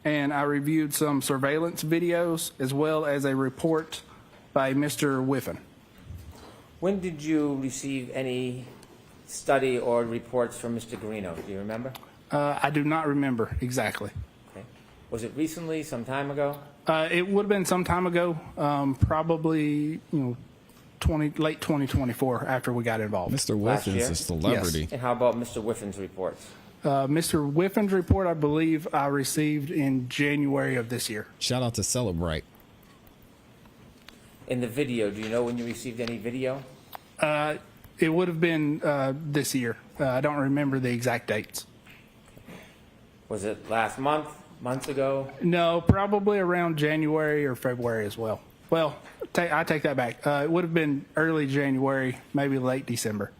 and I reviewed some surveillance videos as well as a report by Mr. Whiffen. When did you receive any study or reports from Mr. Garino? Do you remember? I do not remember exactly. Okay. Was it recently, some time ago? It would have been some time ago, probably late 2024 after we got involved. Mr. Last Whiffen's year? a celebrity. And how about Mr. Whiffen's reports? Mr. Whiffen's report, I believe I received in January of this year. Shout out to Celebrate. In the video, do you know when you received any video? It would have been this year. I don't remember the exact dates. Was it last month, months ago? No, probably around January or February as well. Well, I take that back. It would have been early January, maybe late December.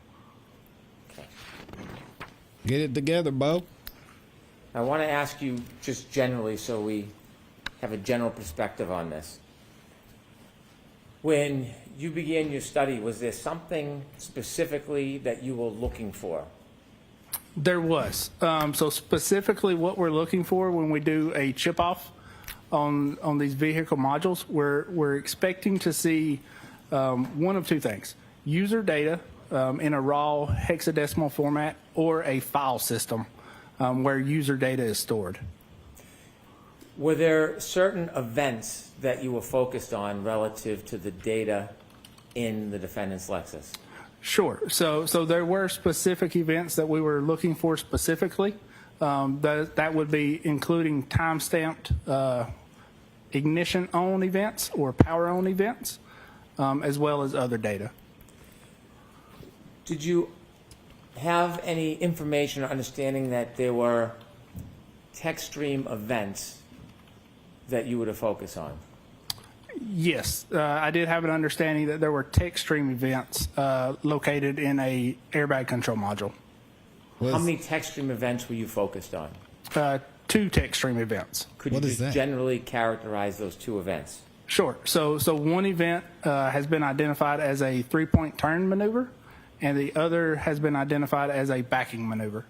Get it together, Bo. I want to ask you just generally so we have a general perspective on this. When you began your study, was there something specifically that you were looking for? There was. So specifically what we're looking for when we do a chip off on these vehicle modules, we're expecting to see one of two things: user data in a raw hexadecimal format or a file system where user data is stored. Were there certain events that you were focused on relative to the data in the defendant's Lexus? Sure. So there were specific events that we were looking for specifically. That would be including time-stamped ignition-on events or power-on events, as well as other data. Did you have any information or understanding that there were text stream events that you were to focus on? Yes, I did have an understanding that there were tech stream events located in a airbag control module. How many tech stream events were you focused on? 2 tech stream events. Could you just generally characterize those 2 events? Sure. So one event has been identified as a 3-point turn maneuver, and the other has been identified as a backing maneuver.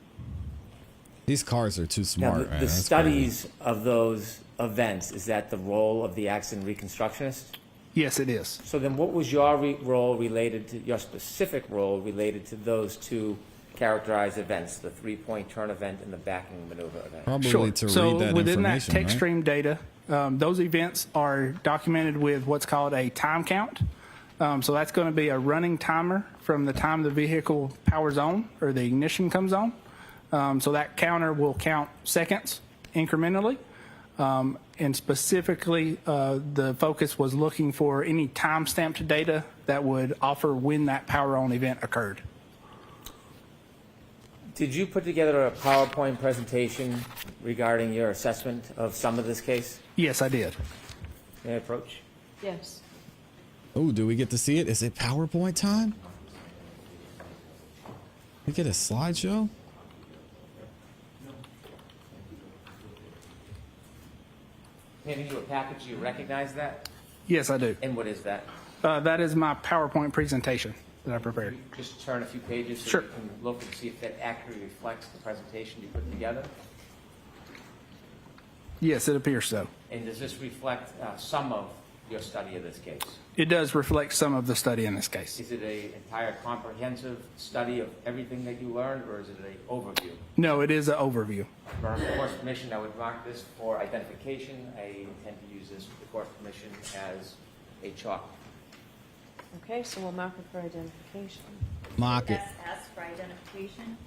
These cars are too smart, Now, man. the That's studies crazy. of those events, is that the role of the accident reconstructionist? Yes, it is. So then what was your role related to, your specific role related to those 2 characterized events, the 3-point turn event and the backing maneuver event? Probably Sure. to So read that within that information, tech right? stream data, those events are documented with what's called a time count. So that's going to be a running timer from the time the vehicle powers on or the ignition comes on. So that counter will count seconds incrementally. And specifically, the focus was looking for any time-stamped data that would offer when that power on event occurred. Did you put together a PowerPoint presentation regarding your assessment of some of this case? Yes, I did. May I approach? Yes. Oh, do we get to see it? Is it PowerPoint time? We get a slideshow? Handing you a package, you recognize that? Yes, I do. And what is that? That is my PowerPoint presentation that I prepared. Just turn a few pages so Sure. you can look and see if that accurately reflects the presentation you put together. Yes, it appears so. And does this reflect some of your study of this case? It does reflect some of the study in this case. Is it an entire comprehensive study of everything that you learned, or is it an overview? No, it is an overview. For our course permission, I would mark this for identification. I intend to use this with the course permission as a chalk. Okay, so we'll mark it for identification. Mock it. SS for identification.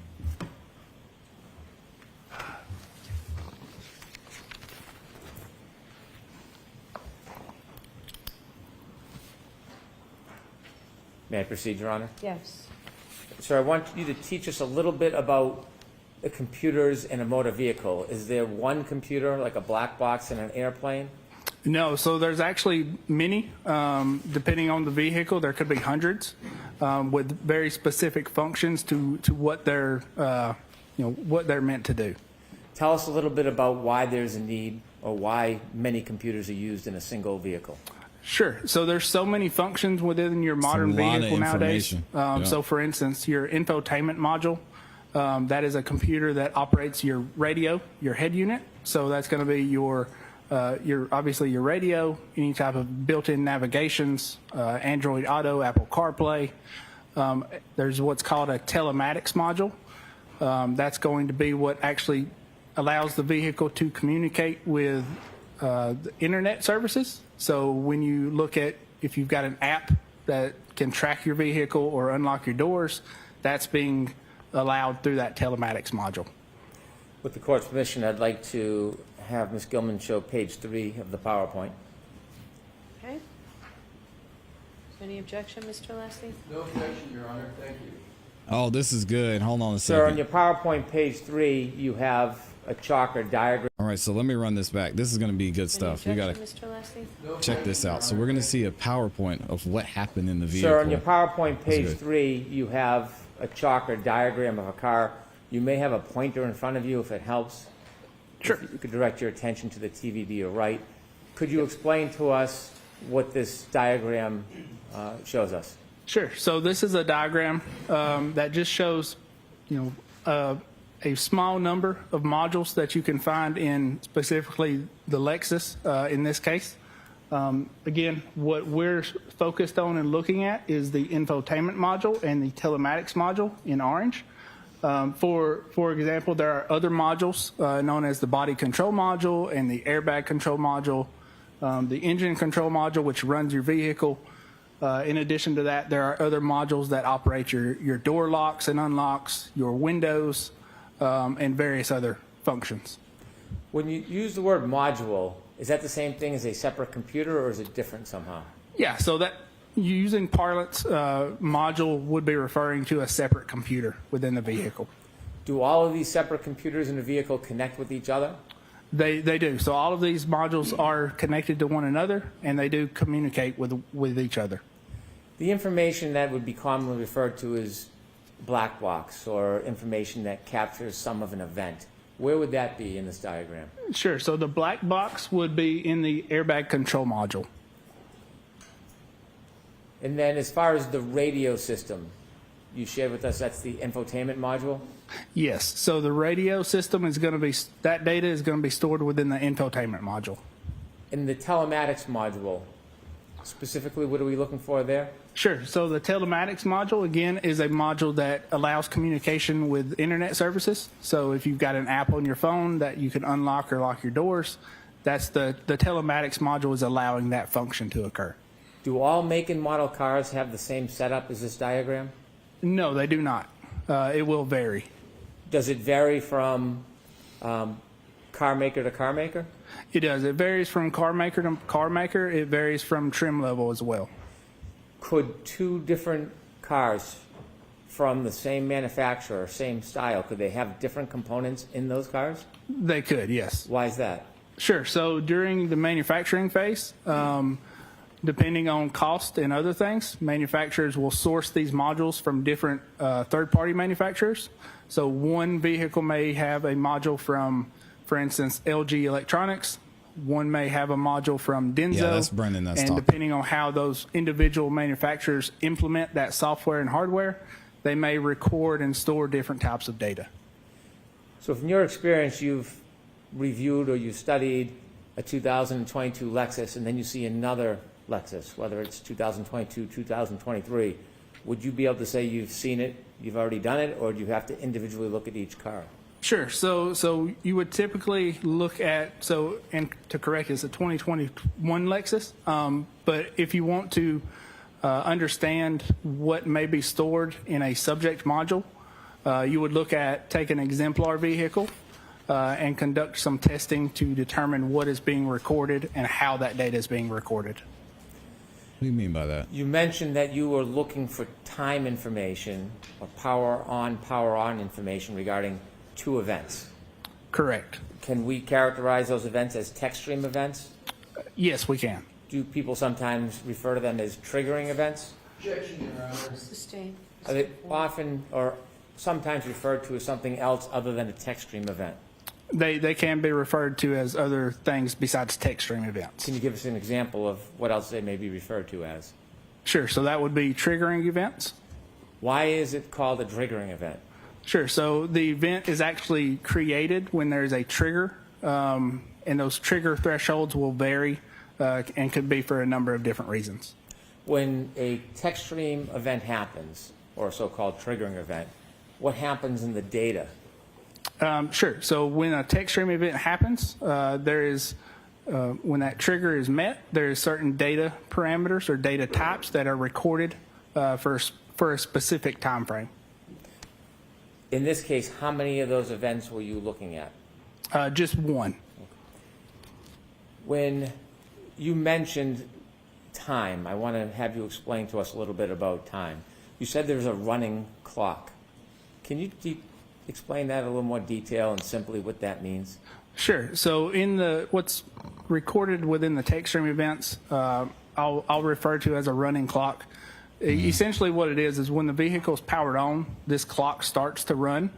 May I proceed, Your Honor? Yes. Sir, I want you to teach us a little bit about the computers in a motor vehicle. Is there one computer, like a black box in an airplane? No, so there's actually many. Depending on the vehicle, there could be hundreds with very specific functions to what they're what they're meant to do. Tell us a little bit about why there's a need or why many computers are used in a single vehicle. Sure. So there's so many functions within your modern lot of vehicle nowadays. information. Yeah. So for instance, your infotainment module, that is a computer that operates your radio, your head unit. So that's going to be your obviously your radio, any type of built-in navigations, Android Auto, Apple CarPlay. There's what's called a telematics module. That's going to be what actually allows the vehicle to communicate with the internet services. So when you look at, if you've got an app that can track your vehicle or unlock your doors, that's being allowed through that telematics module. With the court's permission, I'd like to have Ms. Gilman show page 3 of the PowerPoint. Okay. Is there any objection, Mr. Alessi? No objection, Your Honor. Thank you. Oh, this is good. Hold on a Sir, on second. your PowerPoint page 3, you have a chart or diagram. All right, so let me run this back. This is going to be good stuff. We Any got objection, Mr. Alessi? No to check this out. So we're going to see a PowerPoint of what happened in the vehicle. Sir, on your PowerPoint page good. 3, you have a chart or diagram of a car. You may have a pointer in front of you if it helps. Sure. If you could direct your attention to the TV to your right. Could you explain to us what this diagram shows us? Sure. So this is a diagram that just shows, a small number of modules that you can find in specifically the Lexus in this case. Again, what we're focused on and looking at is the infotainment module and the telematics module in orange. For example, there are other modules known as the body control module and the airbag control module, the engine control module, which runs your vehicle. In addition to that, there are other modules that operate your door locks and unlocks, your windows, and various other functions. When you use the word module, is that the same thing as a separate computer, or is it different somehow? Yeah, so that using parlance, module would be referring to a separate computer within the vehicle. Do all of these separate computers in the vehicle connect with each other? They do. So all of these modules are connected to one another, and they do communicate with each other. The information that would be commonly referred to as black box, or information that captures some of an event, where would that be in this diagram? Sure. So the black box would be in the airbag control module. And then as far as the radio system, you shared with us that's the infotainment module? Yes. So the radio system is going to be, that data is going to be stored within the infotainment module. In the telematics module, specifically, what are we looking for there? Sure. So the telematics module, again, is a module that allows communication with internet services. So if you've got an app on your phone that you can unlock or lock your doors, that's the telematics module is allowing that function to occur. Do all make and model cars have the same setup as this diagram? No, they do not. It will vary. Does it vary from car maker to car maker? It does. It varies from car maker to car maker. It varies from trim level as well. Could two different cars from the same manufacturer, same style, could they have different components in those cars? They could, yes. Why is that? Sure. So during the manufacturing phase, depending on cost and other things, manufacturers will source these modules from different third-party manufacturers. So one vehicle may have a module from, for instance, LG Electronics. One may have a module from Denso. Yeah, that's Brendan that's and talking. depending on how those individual manufacturers implement that software and hardware, they may record and store different types of data. So from your experience, you've reviewed or you studied a 2022 Lexus, and then you see another Lexus, whether it's 2022, 2023, would you be able to say you've seen it, you've already done it, or do you have to individually look at each car? Sure. So you would typically look at, and to correct, it's a 2021 Lexus. But if you want to understand what may be stored in a subject module, you would look at, take an exemplar vehicle and conduct some testing to determine what is being recorded and how that data is being recorded. What do you mean by that? You mentioned that you were looking for time information or power on information regarding two events. Correct. Can we characterize those events as tech stream events? Yes, we can. Do people sometimes refer to them as triggering events? Objection, Your Honor. Sustained. Are they often or sometimes referred to as something else other than a tech stream event? They can be referred to as other things besides tech stream events. Can you give us an example of what else they may be referred to as? Sure. So that would be triggering events. Why is it called a triggering event? Sure. So the event is actually created when there's a trigger, and those trigger thresholds will vary and could be for a number of different reasons. When a tech stream event happens, or a so-called triggering event, what happens in the data? Sure. So when a tech stream event happens, there is, when that trigger is met, there is certain data parameters or data types that are recorded for a specific time frame. In this case, how many of those events were you looking at? Just one. When you mentioned time, I want to have you explain to us a little bit about time. You said there's a running clock. Can you explain that in a little more detail and simply what that means? Sure. So in what's recorded within the tech stream events, I'll refer to as a running clock. Essentially what it is when the vehicle is powered on, this clock starts to run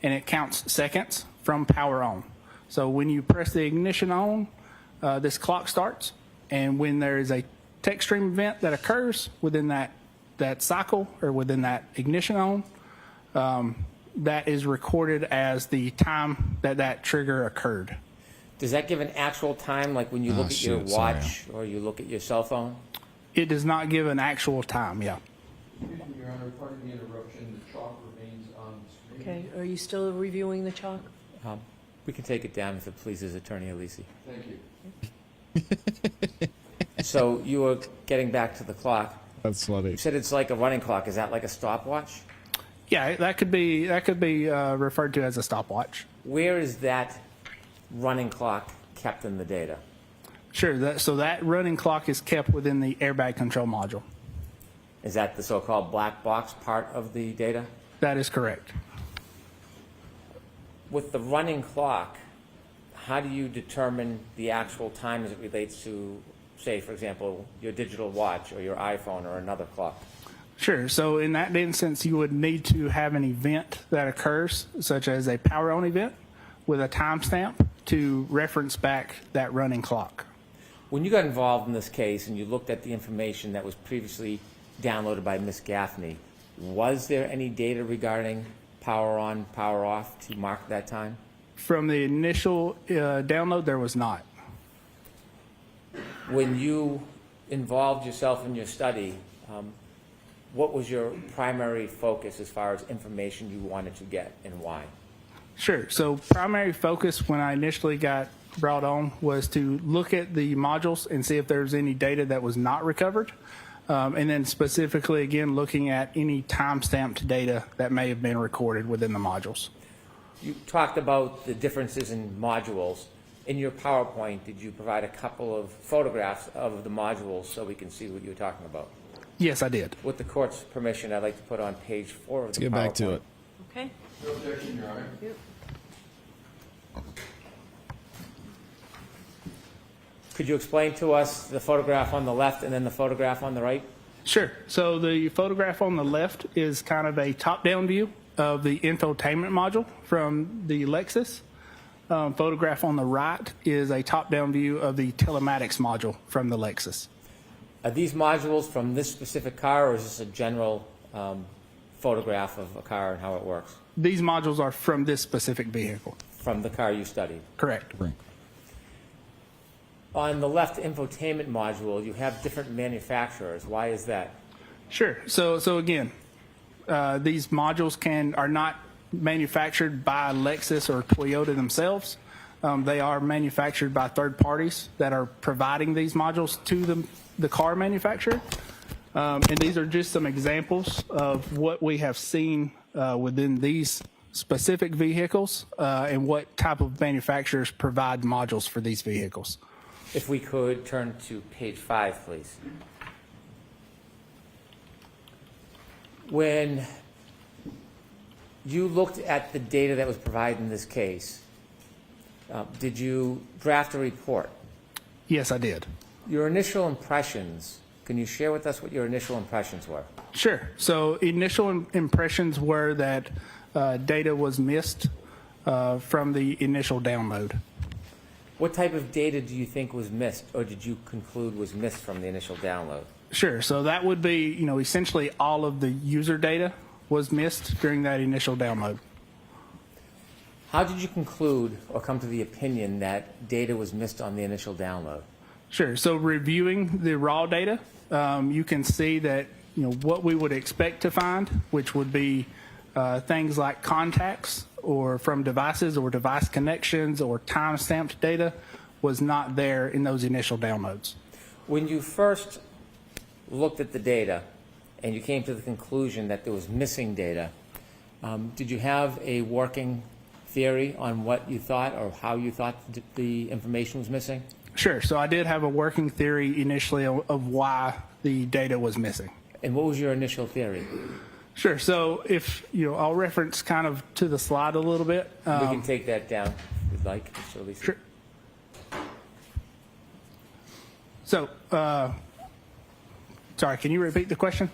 and it counts seconds from power on. So when you press the ignition on, this clock starts, and when there is a tech stream event that occurs within that cycle or within that ignition on, that is recorded as the time that trigger occurred. Does that give an actual time, like when you look at your watch or you look at your cell phone? It does not give an actual time, yeah. Excuse me, Your Honor, pardon the interruption. The chalk remains on the screen. Okay, are you still reviewing the chalk? We can take it down if it pleases Attorney Alessi. Thank you. So you were getting back to the clock. That's funny. You said it's like a running clock. Is that like a stopwatch? Yeah, that could be referred to as a stopwatch. Where is that running clock kept in the data? Sure. So that running clock is kept within the airbag control module. Is that the so-called black box part of the data? That is correct. With the running clock, how do you determine the actual time as it relates to, say, for example, your digital watch or your iPhone or another clock? Sure. So in that instance, you would need to have an event that occurs, such as a power on event, with a timestamp to reference back that running clock. When you got involved in this case and you looked at the information that was previously downloaded by Ms. Gaffney, was there any data regarding power on, power off to mark that time? From the initial download, there was not. When you involved yourself in your study, what was your primary focus as far as information you wanted to get and why? Sure. So primary focus when I initially got brought on was to look at the modules and see if there's any data that was not recovered. And then specifically, again, looking at any time-stamped data that may have been recorded within the modules. You talked about the differences in modules. In your PowerPoint, did you provide a couple of photographs of the modules so we can see what you were talking about? Yes, I did. With the court's permission, I'd like to put on page 4 of Let's the get PowerPoint. back to it. Okay. No objection, Your Honor. Could you explain to us the photograph on the left and then the photograph on the right? Sure. So the photograph on the left is kind of a top-down view of the infotainment module from the Lexus. Photograph on the right is a top-down view of the telematics module from the Lexus. Are these modules from this specific car, or is this a general photograph of a car and how it works? These modules are from this specific vehicle. From the car you studied? Correct. On the left infotainment module, you have different manufacturers. Why is that? Sure. So again, these modules are not manufactured by Lexus or Toyota themselves. They are manufactured by third parties that are providing these modules to the car manufacturer. And these are just some examples of what we have seen within these specific vehicles and what type of manufacturers provide modules for these vehicles. If we could turn to page 5, please. When you looked at the data that was provided in this case, did you draft a report? Yes, I did. Your initial impressions, can you share with us what your initial impressions were? Sure. So initial impressions were that data was missed from the initial download. What type of data do you think was missed, or did you conclude was missed from the initial download? Sure. So that would be, essentially all of the user data was missed during that initial download. How did you conclude or come to the opinion that data was missed on the initial download? Sure. So reviewing the raw data, you can see that what we would expect to find, which would be things like contacts or from devices or device connections or time-stamped data, was not there in those initial downloads. When you first looked at the data and you came to the conclusion that there was missing data, did you have a working theory on what you thought or how you thought the information was missing? Sure. So I did have a working theory initially of why the data was missing. And what was your initial theory? Sure. So if I'll reference kind of to the slide a little bit. We can take that down if you'd like, Mr. Alessi. Sure. So, sorry, can you repeat the question?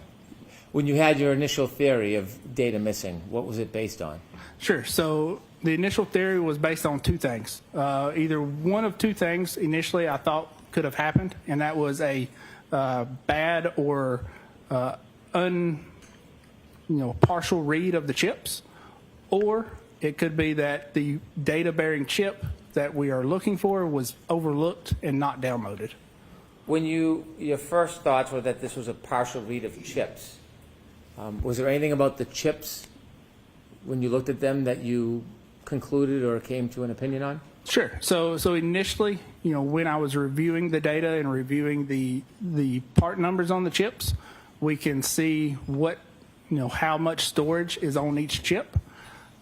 When you had your initial theory of data missing, what was it based on? Sure. So the initial theory was based on two things. Either one of two things initially I thought could have happened, and that was a bad or partial read of the chips, or it could be that the data-bearing chip that we are looking for was overlooked and not downloaded. When your first thoughts were that this was a partial read of chips, was there anything about the chips when you looked at them that you concluded or came to an opinion on? Sure. So initially, when I was reviewing the data and reviewing the part numbers on the chips, we can see what how much storage is on each chip,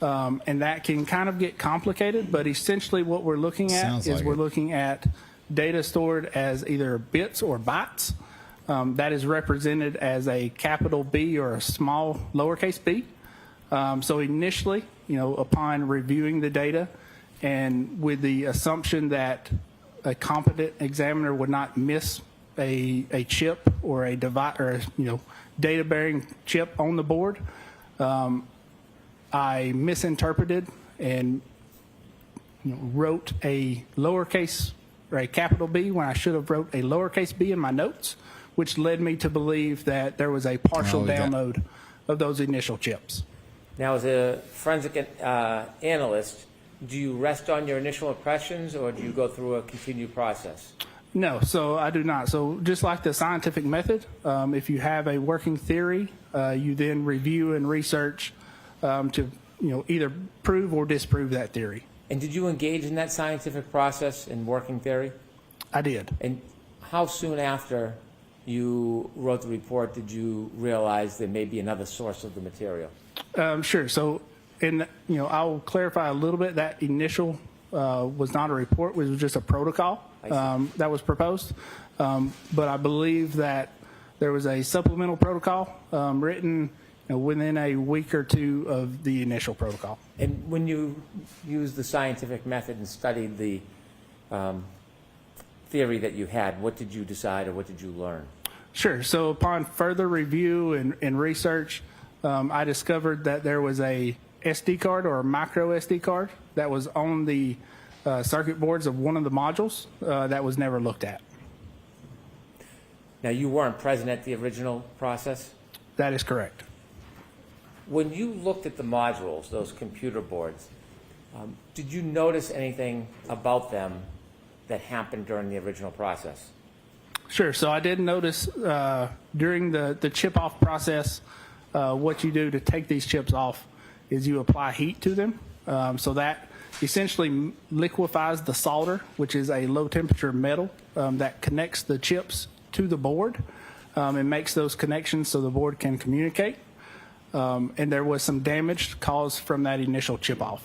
and that can kind of get complicated. But essentially, what we're looking at we're looking at data stored as either bits or bytes. That is represented as a capital B or a small lowercase b. So initially, upon reviewing the data and with the assumption that a competent examiner would not miss a chip or a device or data bearing chip on the board, I misinterpreted and wrote a lowercase or a capital B when I should have wrote a lowercase b in my notes, which led me to believe that there was a partial download of those initial chips. Now, as a forensic analyst, do you rest on your initial impressions, or do you go through a continued process? No, so I do not. So just like the scientific method, if you have a working theory, you then review and research to either prove or disprove that theory. And did you engage in that scientific process in working theory? I did. And how soon after you wrote the report did you realize there may be another source of the material? Sure. So, I'll clarify a little bit. That initial was not a report; it was just a protocol that was proposed. But I believe that there was a supplemental protocol written within a week or two of the initial protocol. And when you used the scientific method and studied the theory that you had, what did you decide or what did you learn? Sure. So upon further review and research, I discovered that there was a SD card or a micro SD card that was on the circuit boards of one of the modules that was never looked at. Now, you weren't present at the original process? That is correct. When you looked at the modules, those computer boards, did you notice anything about them that happened during the original process? Sure. So I did notice during the chip-off process, what you do to take these chips off is you apply heat to them. So that essentially liquefies the solder, which is a low-temperature metal that connects the chips to the board and makes those connections so the board can communicate. And there was some damage caused from that initial chip-off.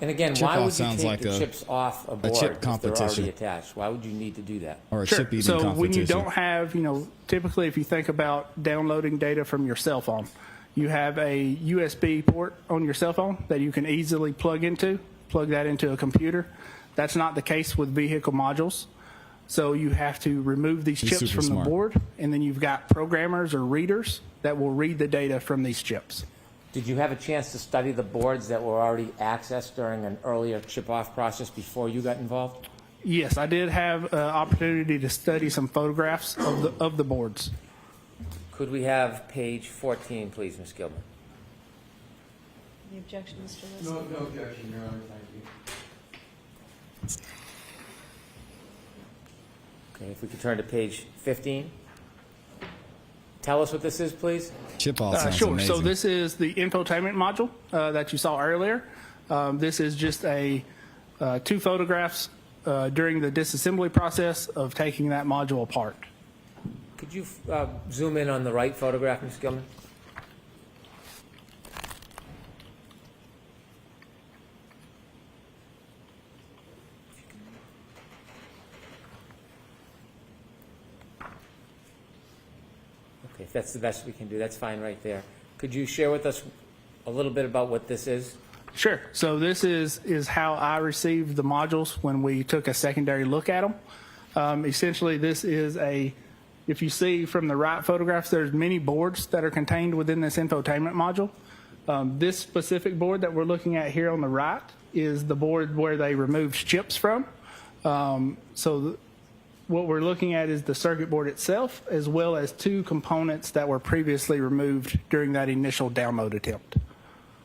And again, why would you take the chips off a board chip if they're already attached? Why would you need to do that? Or a Sure. chip eating So competition. when you don't have, typically if you think about downloading data from your cell phone, you have a USB port on your cell phone that you can easily plug that into a computer. That's not the case with vehicle modules. So you have to remove these chips from the board, and then you've got programmers or readers that will read the data from these chips. Did you have a chance to study the boards that were already accessed during an earlier chip-off process before you got involved? Yes, I did have an opportunity to study some photographs of the boards. Could we have page 14, please, Ms. Gilman? Any objection, Mr. Lewis? No objection, Your Honor, thank you. Okay, if we could turn to page 15. Tell us what this is, please. Chip-off sounds Sure. amazing. So this is the infotainment module that you saw earlier. This is just two photographs during the disassembly process of taking that module apart. Could you zoom in on the right photograph, Ms. Gilman? Okay, if that's the best we can do, that's fine right there. Could you share with us a little bit about what this is? Sure. So this is how I received the modules when we took a secondary look at them. Essentially, this is if you see from the right photographs, there's many boards that are contained within this infotainment module. This specific board that we're looking at here on the right is the board where they removed chips from. What we're looking at is the circuit board itself, as well as two components that were previously removed during that initial download attempt.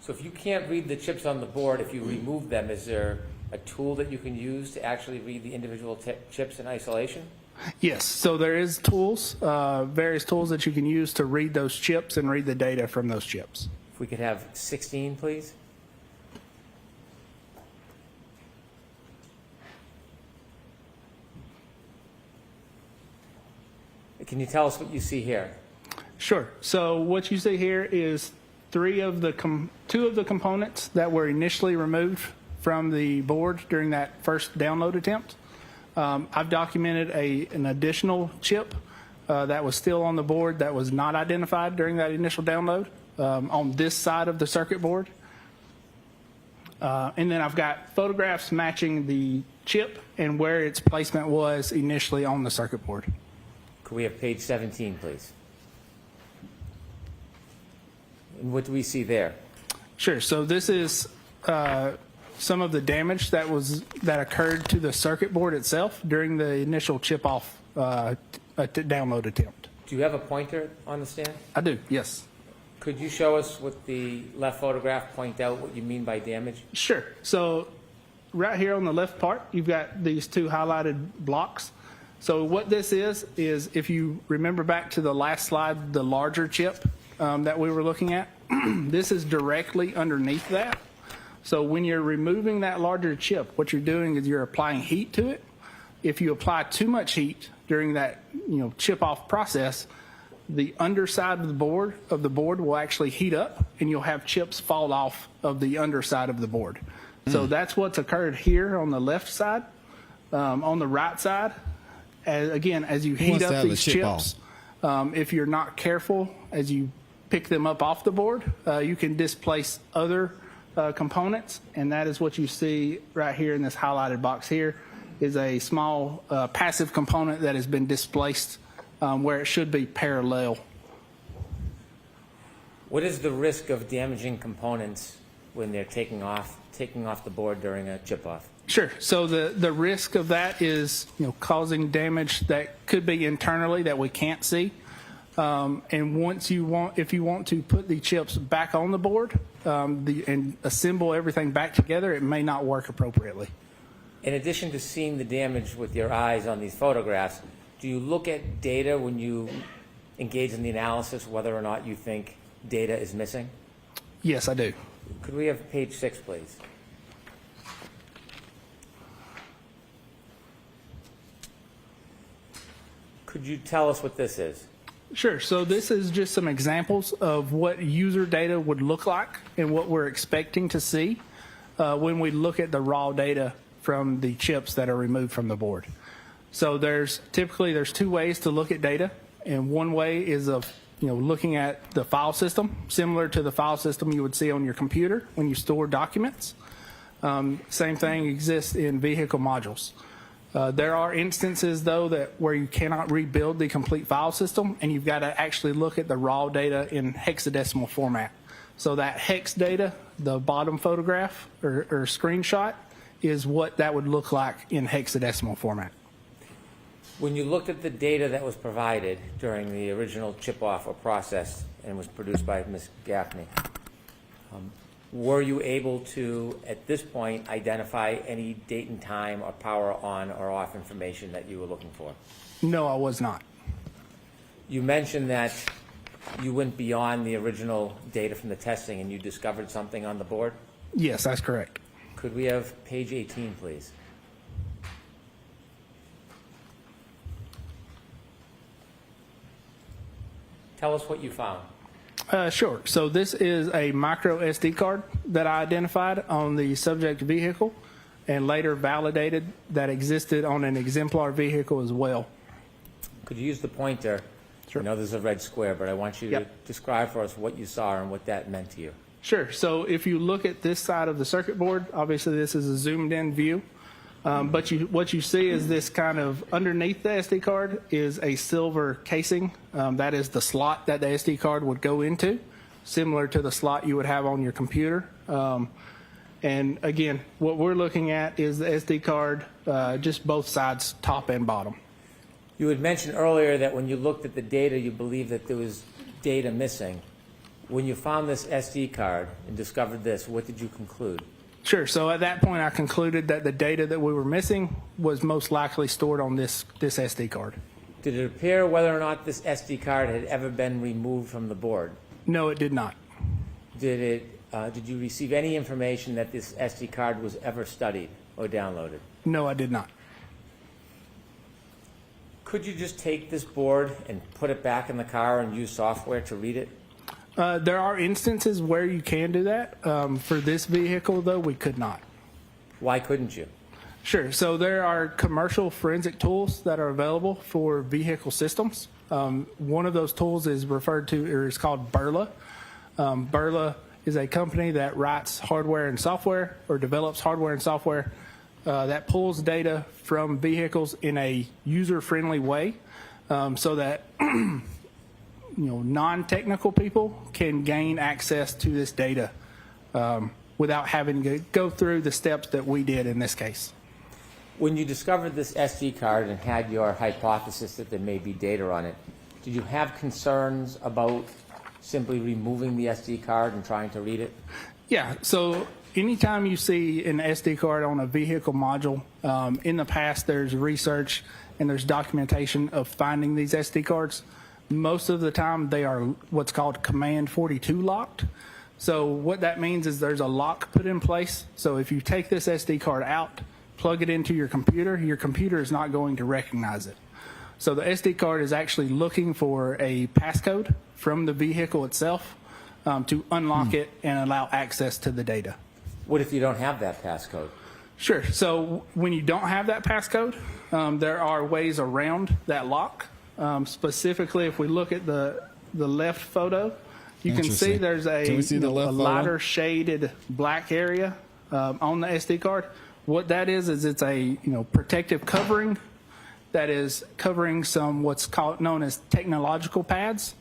So if you can't read the chips on the board, if you remove them, is there a tool that you can use to actually read the individual chips in isolation? Yes, so there is tools, various tools that you can use to read those chips and read the data from those chips. If we could have 16, please. Can you tell us what you see here? Sure. So what you see here is two of the components that were initially removed from the board during that first download attempt. I've documented an additional chip that was still on the board that was not identified during that initial download on this side of the circuit board. And then I've got photographs matching the chip and where its placement was initially on the circuit board. Could we have page 17, please? And what do we see there? Sure. So this is some of the damage that occurred to the circuit board itself during the initial chip-off download attempt. Do you have a pointer on the stand? I do, yes. Could you show us with the left photograph, point out what you mean by damage? Sure. So right here on the left part, you've got these two highlighted blocks. So what this is if you remember back to the last slide, the larger chip that we were looking at, this is directly underneath that. So when you're removing that larger chip, what you're doing is you're applying heat to it. If you apply too much heat during that chip off process, the underside of the board will actually heat up, and you'll have chips fall off of the underside of the board. So that's what's occurred here on the left side. On the right side, as you heat up these chips, if you're not careful as you pick them up off the board, you can displace other components, and that is what you see right here in this highlighted box here is a small passive component that has been displaced where it should be parallel. What is the risk of damaging components when they're taking off the board during a chip-off? Sure. So the risk of that is causing damage that could be internally that we can't see. And if you want to put the chips back on the board and assemble everything back together, it may not work appropriately. In addition to seeing the damage with your eyes on these photographs, do you look at data when you engage in the analysis whether or not you think data is missing? Yes, I do. Could we have page 6, please? Could you tell us what this is? Sure. So this is just some examples of what user data would look like and what we're expecting to see when we look at the raw data from the chips that are removed from the board. So there's two ways to look at data, and one way is of looking at the file system, similar to the file system you would see on your computer when you store documents. Same thing exists in vehicle modules. There are instances, though, where you cannot rebuild the complete file system, and you've got to actually look at the raw data in hexadecimal format. So that hex data, the bottom photograph or screenshot, is what that would look like in hexadecimal format. When you looked at the data that was provided during the original chip-off or process and was produced by Ms. Gaffney, were you able to, at this point, identify any date and time or power on or off information that you were looking for? No, I was not. You mentioned that you went beyond the original data from the testing and you discovered something on the board? Yes, that's correct. Could we have page 18, please? Tell us what you found. Sure. So this is a micro SD card that I identified on the subject vehicle and later validated that existed on an exemplar vehicle as well. Could you use the pointer? Sure. I know there's a red square, but I want you to describe for us what you saw and what that meant to you. Sure. So if you look at this side of the circuit board, obviously this is a zoomed in view. But what you see is this kind of underneath the SD card is a silver casing. That is the slot that the SD card would go into, similar to the slot you would have on your computer. And again, what we're looking at is the SD card, just both sides, top and bottom. You had mentioned earlier that when you looked at the data, you believed that there was data missing. When you found this SD card and discovered this, what did you conclude? Sure. So at that point, I concluded that the data that we were missing was most likely stored on this SD card. Did it appear whether or not this SD card had ever been removed from the board? No, it did not. Did you receive any information that this SD card was ever studied or downloaded? No, I did not. Could you just take this board and put it back in the car and use software to read it? There are instances where you can do that. For this vehicle, though, we could not. Why couldn't you? Sure. So there are commercial forensic tools that are available for vehicle systems. One of those tools is referred to, or is called Burla. Burla is a company that writes hardware and software, or develops hardware and software that pulls data from vehicles in a user-friendly way, so that non-technical people can gain access to this data without having to go through the steps that we did in this case. When you discovered this SD card and had your hypothesis that there may be data on it, did you have concerns about simply removing the SD card and trying to read it? Yeah, so anytime you see an SD card on a vehicle module, in the past there's research and there's documentation of finding these SD cards. Most of the time they are what's called Command 42 locked. So what that means is there's a lock put in place. So if you take this SD card out, plug it into your computer is not going to recognize it. So the SD card is actually looking for a passcode from the vehicle itself to unlock it and allow access to the data. What if you don't have that passcode? Sure. So when you don't have that passcode, there are ways around that lock. Specifically, if we look at the left photo, you can see there's a lighter shaded black area on the SD card. What that is it's a protective covering that is covering some what's known as technological pads,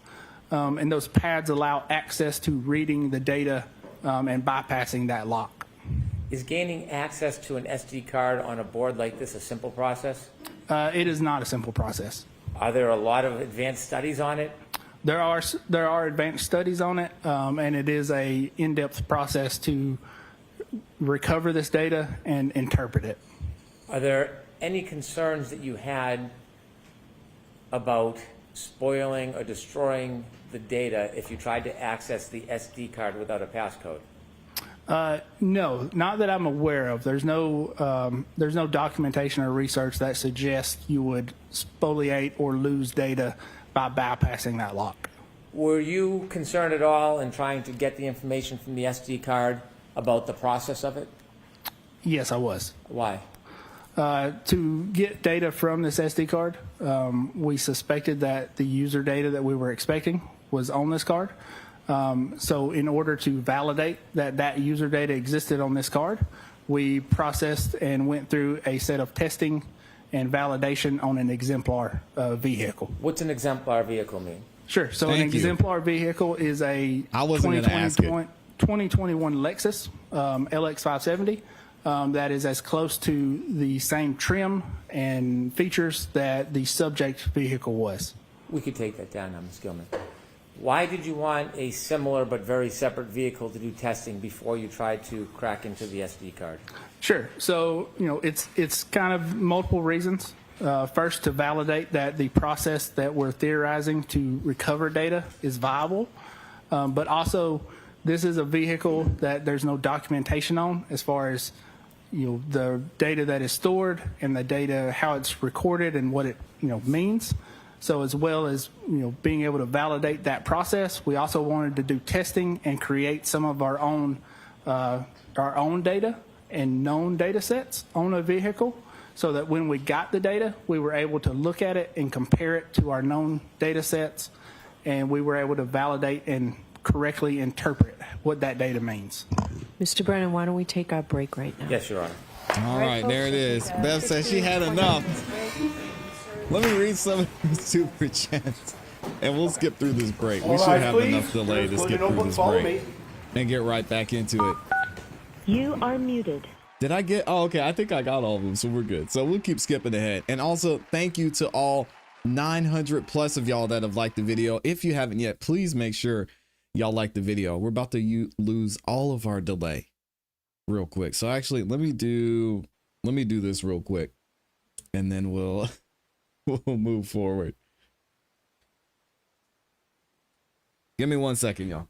and those pads allow access to reading the data and bypassing that lock. Is gaining access to an SD card on a board like this a simple process? It is not a simple process. Are there a lot of advanced studies on it? There are advanced studies on it, and it is a in-depth process to recover this data and interpret it. Are there any concerns that you had about spoiling or destroying the data if you tried to access the SD card without a passcode? No, not that I'm aware of. There's no documentation or research that suggests you would spoliate or lose data by bypassing that lock. Were you concerned at all in trying to get the information from the SD card about the process of it? Yes, I was. Why? To get data from this SD card, we suspected that the user data that we were expecting was on this card. So in order to validate that user data existed on this card, we processed and went through a set of testing and validation on an exemplar vehicle. What's an exemplar vehicle mean? Sure. So an exemplar vehicle is a 2021 Lexus LX570 that is as close to the same trim and features that the subject vehicle was. We could take that down now, Ms. Gilman. Why did you want a similar but very separate vehicle to do testing before you tried to crack into the SD card? Sure. So, it's kind of multiple reasons. First, to validate that the process that we're theorizing to recover data is viable. But also, this is a vehicle that there's no documentation on as far as the data that is stored and the data, how it's recorded and what it means. So as well as being able to validate that process, we also wanted to do testing and create some of our own data and known data sets on a vehicle, so that when we got the data, we were able to look at it and compare it to our known data sets, and we were able to validate and correctly interpret what that data means. Mr. Brennan, why don't we take our break right now? Yes, Your Honor. All right, there it is. Bev said she had enough. Let me read some of the super chats, and we'll skip through this break. We should have enough delay to skip through this break and get right back into it. You are muted. Did I get? Oh, okay. I think I got all of them, so we're good. So we'll keep skipping ahead. And also, thank you to all 900 plus of y'all that have liked the video. If you haven't yet, please make sure y'all like the video. We're about to lose all of our delay real quick. So actually, let me do this real quick, and then we'll move forward. Give me 1 second, y'all.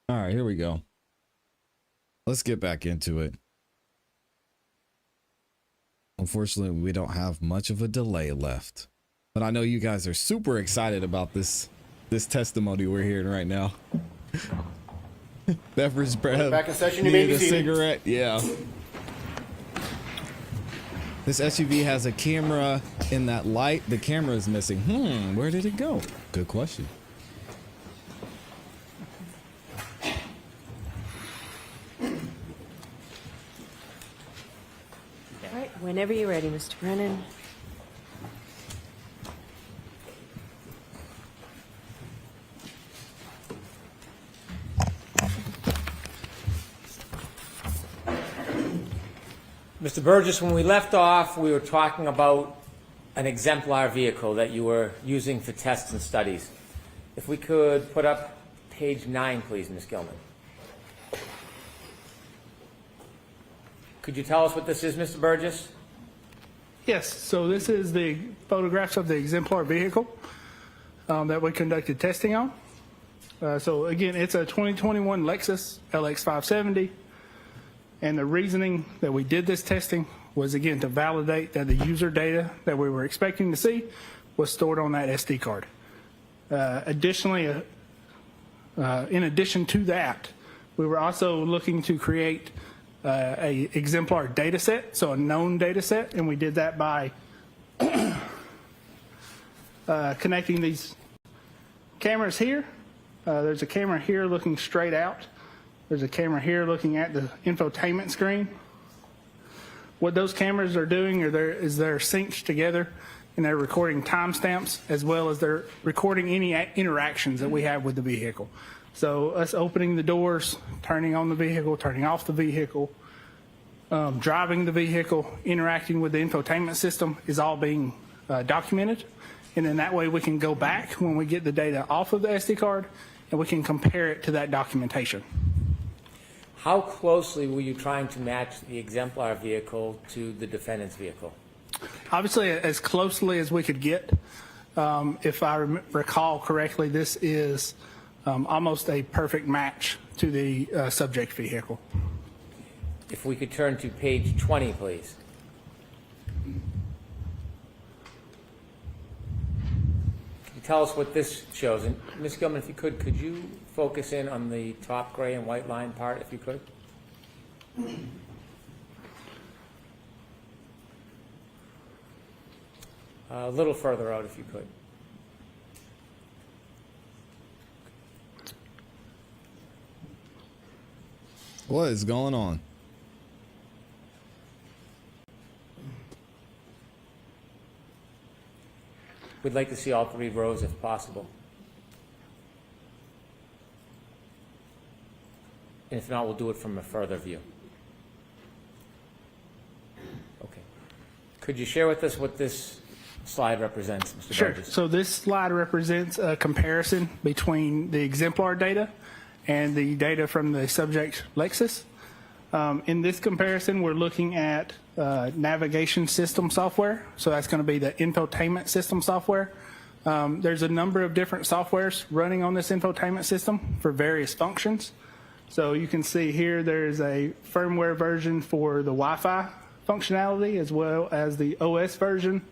All right, here we go. Let's get back into it. Unfortunately, we don't have much of a delay left, but I know you guys are super excited about this testimony we're hearing right now. Beverage breath. Back in session, you may Need be a seated. cigarette. Yeah. This SUV has a camera in that light. The camera is missing. Where did it go? Good question. All right, whenever you're ready, Mr. Brennan. Mr. Burgess, when we left off, we were talking about an exemplar vehicle that you were using for tests and studies. If we could put up page 9, please, Ms. Gilman. Could you tell us what this is, Mr. Burgess? Yes, so this is the photographs of the exemplar vehicle that we conducted testing on. So again, it's a 2021 Lexus LX 570. And the reasoning that we did this testing was, again, to validate that the user data that we were expecting to see was stored on that SD card. Additionally, in addition to that, we were also looking to create a exemplar data set, so a known data set, and we did that by connecting these cameras here. There's a camera here looking straight out. There's a camera here looking at the infotainment screen. What those cameras are doing is they're synced together, and they're recording timestamps as well as they're recording any interactions that we have with the vehicle. So us opening the doors, turning on the vehicle, turning off the vehicle, driving the vehicle, interacting with the infotainment system is all being documented. And then that way we can go back when we get the data off of the SD card and we can compare it to that documentation. How closely were you trying to match the exemplar vehicle to the defendant's vehicle? Obviously, as closely as we could get. If I recall correctly, this is almost a perfect match to the subject vehicle. If we could turn to page 20, please. Can you tell us what this shows? And Ms. Gilman, if you could you focus in on the top gray and white line part, if you could? A little further out, if you could. What is going on? We'd like to see all 3 rows if possible. And if not, we'll do it from a further view. Okay. Could you share with us what this slide represents, Mr. Sure. Burgess? So this slide represents a comparison between the exemplar data and the data from the subject Lexus. In this comparison, we're looking at navigation system software. So that's going to be the infotainment system software. There's a number of different softwares running on this infotainment system for various functions. So you can see here there's a firmware version for the Wi-Fi functionality as well as the OS version,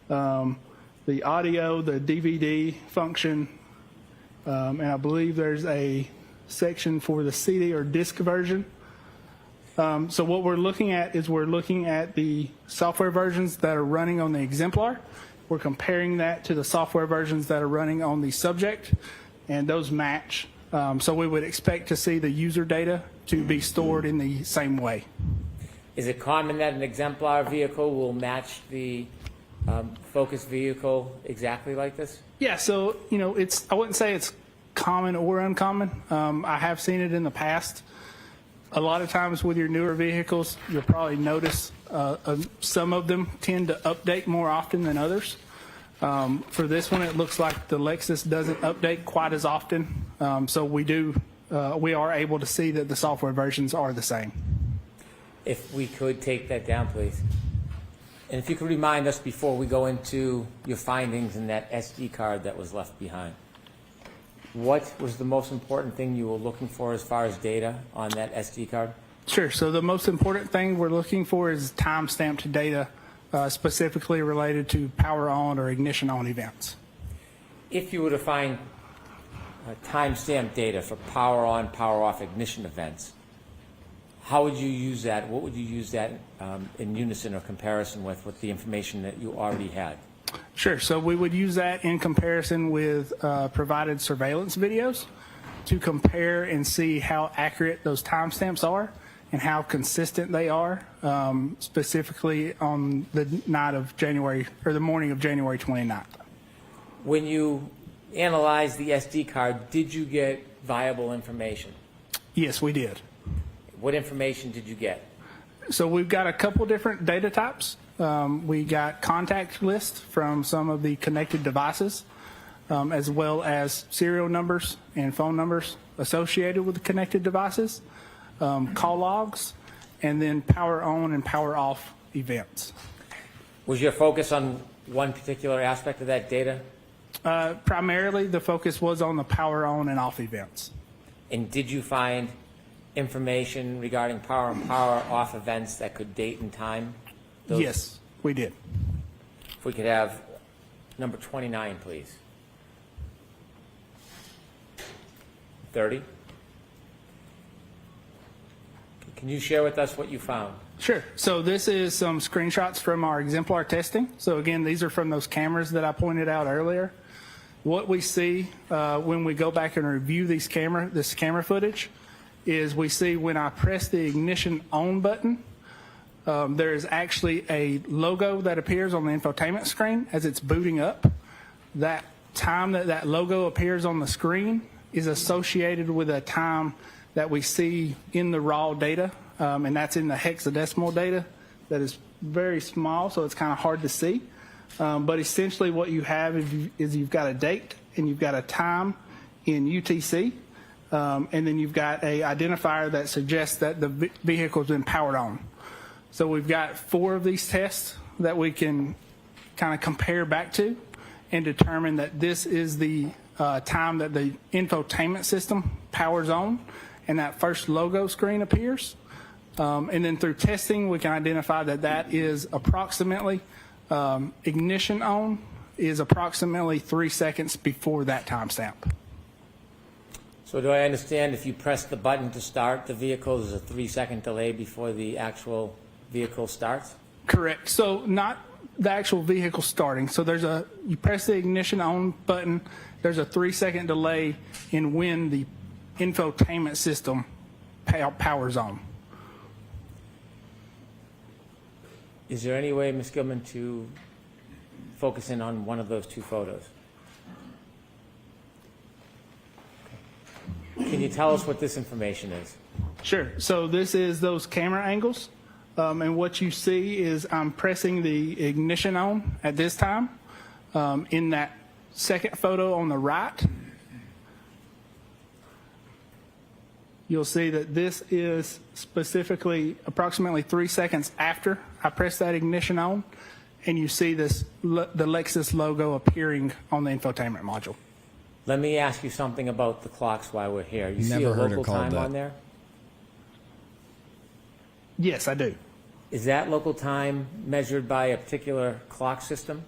the audio, the DVD function, and I believe there's a section for the CD or disc version. So what we're looking at is we're looking at the software versions that are running on the exemplar. We're comparing that to the software versions that are running on the subject, and those match. So we would expect to see the user data to be stored in the same way. Is it common that an exemplar vehicle will match the Focus vehicle exactly like this? Yeah, so, I wouldn't say it's common or uncommon. I have seen it in the past. A lot of times with your newer vehicles, you'll probably notice some of them tend to update more often than others. For this one, it looks like the Lexus doesn't update quite as often. So we are able to see that the software versions are the same. If we could take that down, please. And if you could remind us before we go into your findings in that SD card that was left behind. what was the most important thing you were looking for as far as data on that SD card? Sure. So the most important thing we're looking for is time-stamped data, specifically related to power on or ignition on events. If you were to find time-stamped data for power on, power off ignition events, how would you use that? What would you use that in unison or comparison with the information that you already had? Sure. So we would use that in comparison with provided surveillance videos to compare and see how accurate those timestamps are and how consistent they are, specifically on the night of January or the morning of January 29th. When you analyzed the SD card, did you get viable information? Yes, we did. What information did you get? So we've got a couple different data types. We got contact lists from some of the connected devices, as well as serial numbers and phone numbers associated with the connected devices, call logs, and then power on and power off events. Was your focus on one particular aspect of that data? Primarily, the focus was on the power on and off events. And did you find information regarding power and power off events that could date and time those? Yes, we did. If we could have number 29, please. 30. Can you share with us what you found? Sure. So this is some screenshots from our exemplar testing. So again, these are from those cameras that I pointed out earlier. What we see when we go back and review this camera footage is we see when I press the ignition on button, there is actually a logo that appears on the infotainment screen as it's booting up. That time that logo appears on the screen is associated with a time that we see in the raw data, and that's in the hexadecimal data that is very small, so it's kind of hard to see. But essentially what you have is you've got a date and you've got a time in UTC, and then you've got a identifier that suggests that the vehicle's been powered on. So we've got 4 of these tests that we can kind of compare back to and determine that this is the time that the infotainment system powers on and that first logo screen appears. And then through testing, we can identify that that is approximately ignition on is approximately 3 seconds before that timestamp. So do I understand if you press the button to start the vehicle, there's a 3-second delay before the actual vehicle starts? Correct. So not the actual vehicle starting. So you press the ignition on button, there's a 3-second delay in when the infotainment system powers on. Is there any way, Ms. Gilman, to focus in on one of those 2 photos? Can you tell us what this information is? Sure. So this is those camera angles. And what you see is I'm pressing the ignition on at this time. In that second photo on the right, you'll see that this is specifically approximately 3 seconds after I press that ignition on, and you see the Lexus logo appearing on the infotainment module. Let me ask you something about the clocks while we're here. You see Never a heard her local called time that. on there? Yes, I do. Is that local time measured by a particular clock system?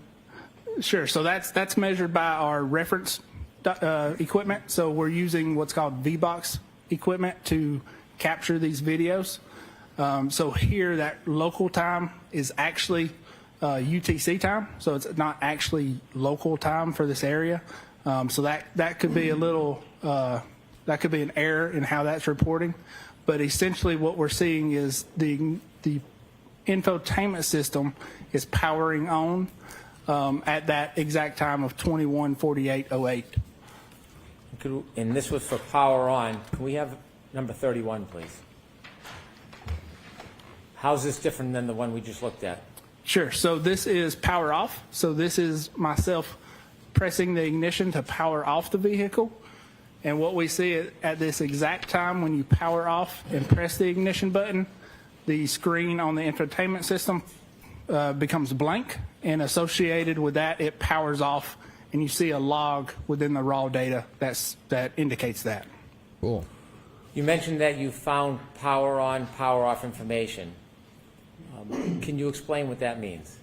Sure. So that's measured by our reference equipment. So we're using what's called VBox equipment to capture these videos. So here, that local time is actually UTC time. So it's not actually local time for this area. So that could be a little, that could be an error in how that's reporting. But essentially what we're seeing is the infotainment system is powering on at that exact time of 21:48:08. And this was for power on. Can we have number 31, please? How's this different than the one we just looked at? Sure. So this is power off. So this is myself pressing the ignition to power off the vehicle. And what we see at this exact time when you power off and press the ignition button, the screen on the infotainment system becomes blank, and associated with that, it powers off and you see a log within the raw data that indicates that. Cool. You mentioned that you found power on, power off information. Can you explain what that means?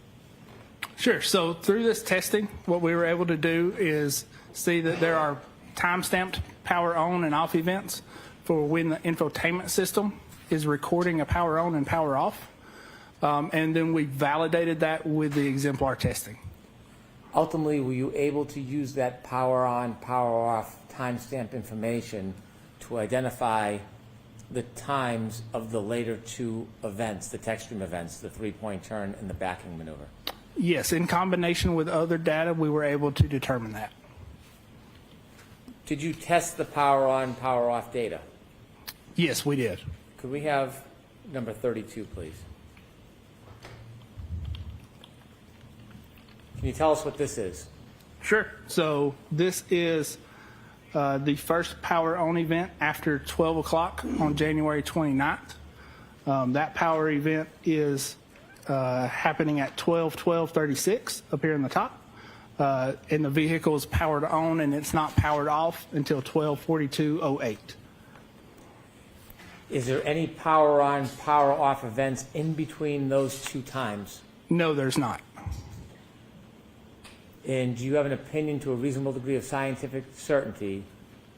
Sure. So through this testing, what we were able to do is see that there are time-stamped power on and off events for when the infotainment system is recording a power on and power off. And then we validated that with the exemplar testing. Ultimately, were you able to use that power on, power off timestamp information to identify the times of the later two events, the tech stream events, the three-point turn and the backing maneuver? Yes, in combination with other data, we were able to determine that. Did you test the power on, power off data? Yes, we did. Could we have number 32, please? Can you tell us what this is? Sure. So this is the first power on event after 12 o'clock on January 29th. That power event is happening at 12:36 up here in the top. And the vehicle is powered on and it's not powered off until 12:42:08. Is there any power on, power off events in between those two times? No, there's not. And do you have an opinion to a reasonable degree of scientific certainty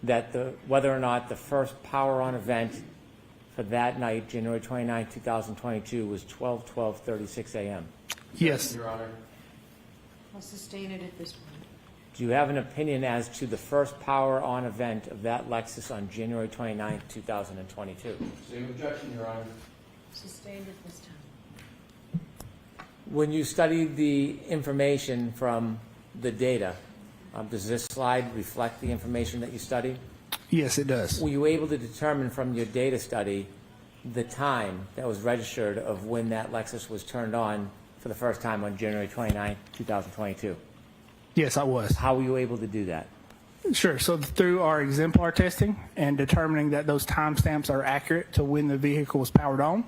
that whether or not the first power on event for that night, January 29, 2022, was 12:36 a.m.? Yes. Your Honor. I'll sustain it at this point. Do you have an opinion as to the first power on event of that Lexus on January 29, 2022? Same objection, Your Honor. Sustained at this time. When you studied the information from the data, does this slide reflect the information that you studied? Yes, it does. Were you able to determine from your data study the time that was registered of when that Lexus was turned on for the first time on January 29, 2022? Yes, I was. How were you able to do that? Sure. So through our exemplar testing and determining that those timestamps are accurate to when the vehicle was powered on,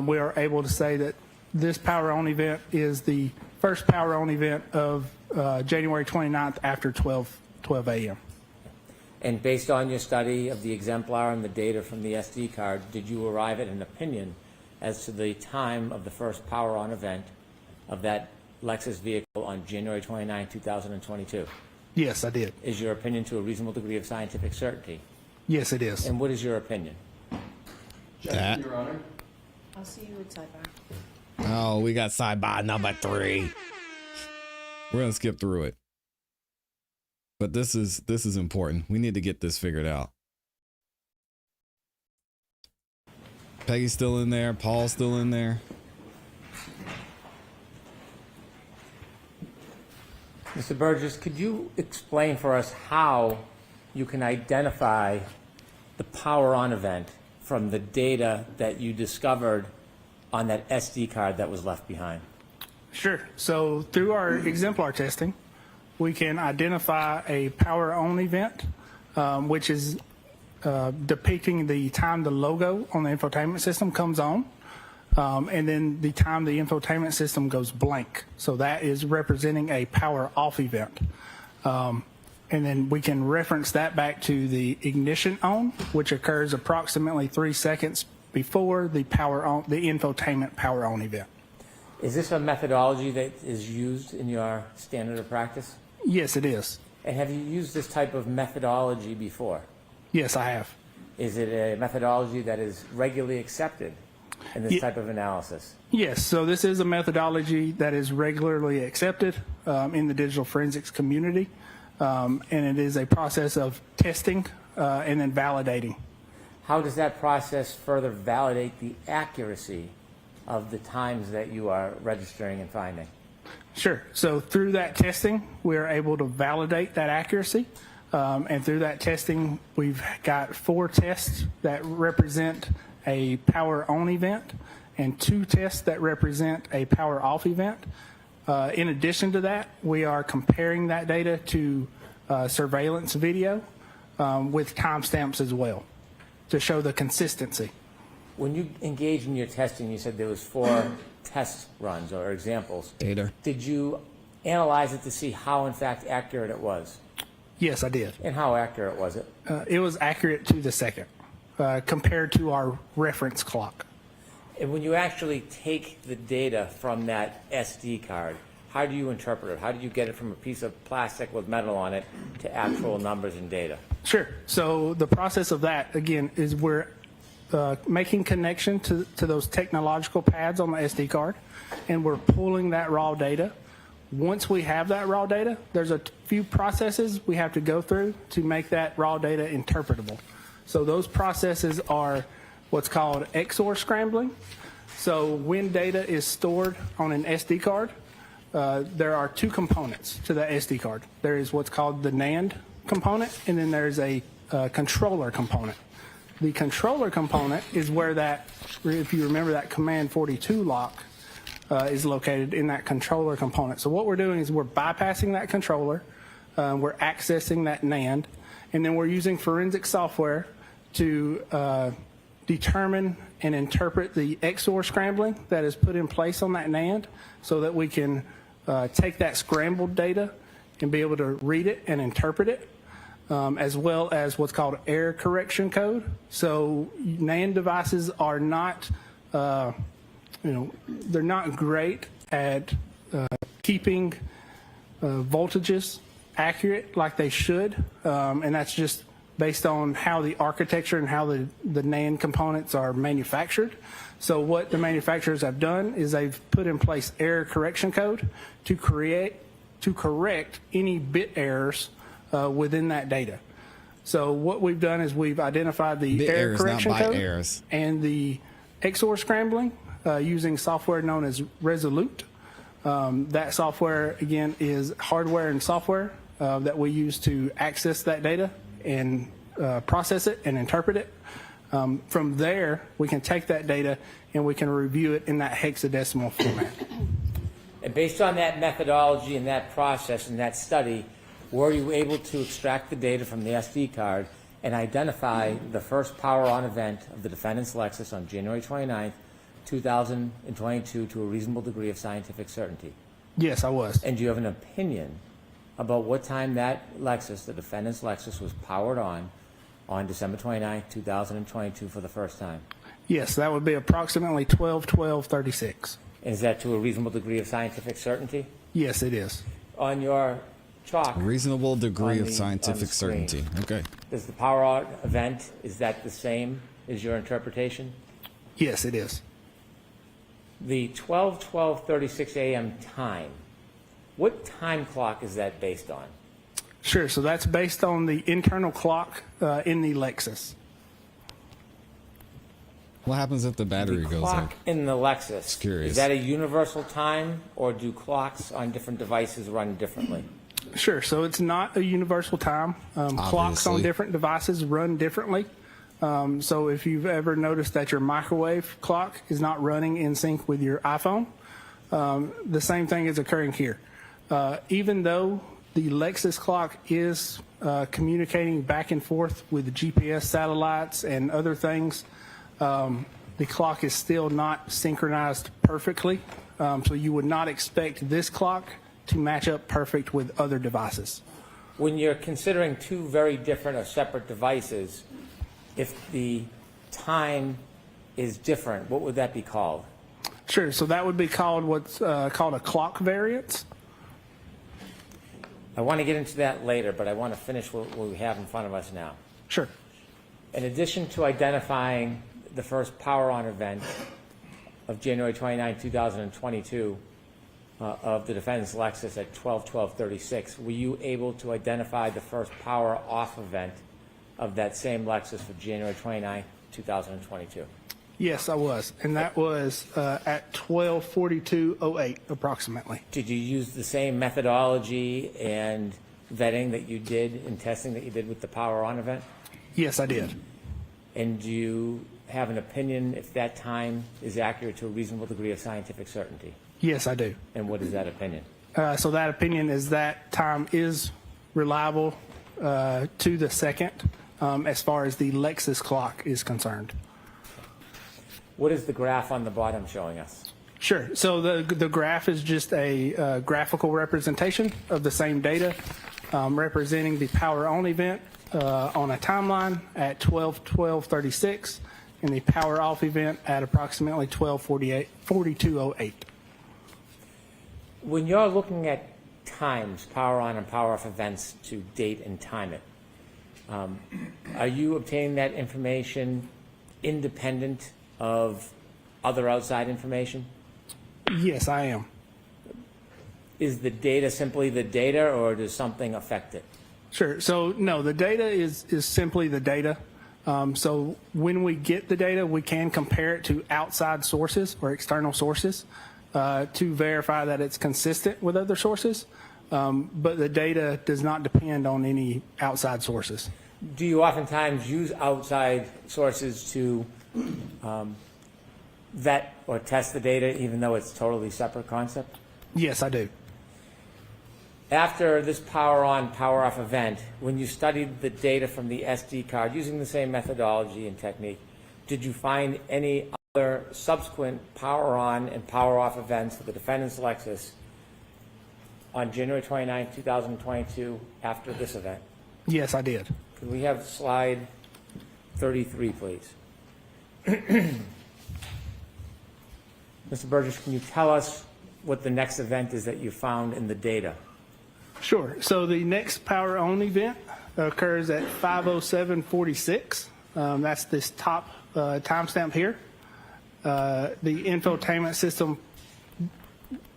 we are able to say that this power on event is the first power on event of January 29th after 12 a.m. And based on your study of the exemplar and the data from the SD card, did you arrive at an opinion as to the time of the first power on event of that Lexus vehicle on January 29, 2022? Yes, I did. Is your opinion to a reasonable degree of scientific certainty? Yes, it is. And what is your opinion? Objection, Your Honor. I'll see you at sidebar. Oh, we got sidebar number 3. We're gonna skip through it, but this is important. We need to get this figured out. Peggy's still in there. Paul's still in there. Mr. Burgess, could you explain for us how you can identify the power on event from the data that you discovered on that SD card that was left behind? Sure. So through our exemplar testing, we can identify a power on event, which is depicting the time the logo on the infotainment system comes on, and then the time the infotainment system goes blank. So that is representing a power off event. And then we can reference that back to the ignition on, which occurs approximately 3 seconds before the power on, the infotainment power on event. Is this a methodology that is used in your standard of practice? Yes, it is. And have you used this type of methodology before? Yes, I have. Is it a methodology that is regularly accepted in this type of analysis? Yes, so this is a methodology that is regularly accepted in the digital forensics community, and it is a process of testing and then validating. How does that process further validate the accuracy of the times that you are registering and finding? Sure. So through that testing, we are able to validate that accuracy. And through that testing, we've got 4 tests that represent a power on event and 2 tests that represent a power off event. In addition to that, we are comparing that data to surveillance video with timestamps as well to show the consistency. When you engaged in your testing, you said there was 4 test runs or examples. Data. Did you analyze it to see how, in fact, accurate it was? Yes, I did. And how accurate was it? It was accurate to the second compared to our reference clock. And when you actually take the data from that SD card, how do you interpret it? How do you get it from a piece of plastic with metal on it to actual numbers and data? Sure. So the process of that, again, is we're making connection to those technological pads on the SD card, and we're pulling that raw data. Once we have that raw data, there's a few processes we have to go through to make that raw data interpretable. So those processes are what's called XOR scrambling. So when data is stored on an SD card, there are two components to the SD card. There is what's called the NAND component, and then there's a controller component. The controller component is where that, if you remember, that command 42 lock is located in that controller component. So what we're doing is we're bypassing that controller, we're accessing that NAND, and then we're using forensic software to determine and interpret the XOR scrambling that is put in place on that NAND so that we can take that scrambled data and be able to read it and interpret it, as well as what's called error correction code. So NAND devices are not, they're not great at keeping voltages accurate like they should, and that's just based on how the architecture and how the NAND components are manufactured. So what the manufacturers have done is they've put in place error correction code to correct any bit errors within that data. So what we've done is we've identified the bit error errors, correction not byte code errors. and the XOR scrambling using software known as Resolute. That software, again, is hardware and software that we use to access that data and process it and interpret it. From there, we can take that data and we can review it in that hexadecimal format. And based on that methodology and that process and that study, were you able to extract the data from the SD card and identify the first power-on event of the defendant's Lexus on January 29th, 2022 to a reasonable degree of scientific certainty? Yes, I was. And do you have an opinion about what time that Lexus, the defendant's Lexus, was powered on December 29th, 2022 for the first time? Yes, that would be approximately 12/12/36. Is that to a reasonable degree of scientific certainty? Yes, it is. On your chalk, Reasonable degree on of the scientific screen. certainty. Okay. Does the power out event, is that the same as your interpretation? Yes, it is. The 12/12/36 a.m. time, what time clock is that based on? Sure, so that's based on the internal clock in the Lexus. What happens if the battery The goes clock out? in the Lexus, Curious. is that a universal time, or do clocks on different devices run differently? Sure, so it's not a universal time. Clocks Obviously. on different devices run differently. So if you've ever noticed that your microwave clock is not running in sync with your iPhone, the same thing is occurring here. Even though the Lexus clock is communicating back and forth with the GPS satellites and other things, the clock is still not synchronized perfectly. So you would not expect this clock to match up perfect with other devices. When you're considering two very different or separate devices, if the time is different, what would that be called? Sure, so that would be called what's called a clock variance. I want to get into that later, but I want to finish what we have in front of us now. Sure. In addition to identifying the first power-on event of January 29, 2022, of the defendant's Lexus at 12/12/36, were you able to identify the first power-off event of that same Lexus for January 29, 2022? Yes, I was, and that was at 12:42:08 approximately. Did you use the same methodology and vetting that you did and testing that you did with the power-on event? Yes, I did. And do you have an opinion if that time is accurate to a reasonable degree of scientific certainty? Yes, I do. And what is that opinion? So that opinion is that time is reliable to the second as far as the Lexus clock is concerned. What is the graph on the bottom showing us? Sure. So the graph is just a graphical representation of the same data, representing the power on event on a timeline at 12:12:36 and the power off event at approximately 12:42:08. When you're looking at times, power on and power off events to date and time it, are you obtaining that information independent of other outside information? Yes, I am. Is the data simply the data, or does something affect it? Sure. So no, the data is simply the data. So when we get the data, we can compare it to outside sources or external sources to verify that it's consistent with other sources. But the data does not depend on any outside sources. Do you oftentimes use outside sources to vet or test the data, even though it's totally separate concept? Yes, I do. After this power on, power off event, when you studied the data from the SD card using the same methodology and technique, did you find any other subsequent power on and power off events for the defendant's Lexus on January 29, 2022 after this event? Yes, I did. Could we have slide 33, please? Mr. Burgess, can you tell us what the next event is that you found in the data? Sure. So the next power on event occurs at 5:07:46. That's this top timestamp here. The infotainment system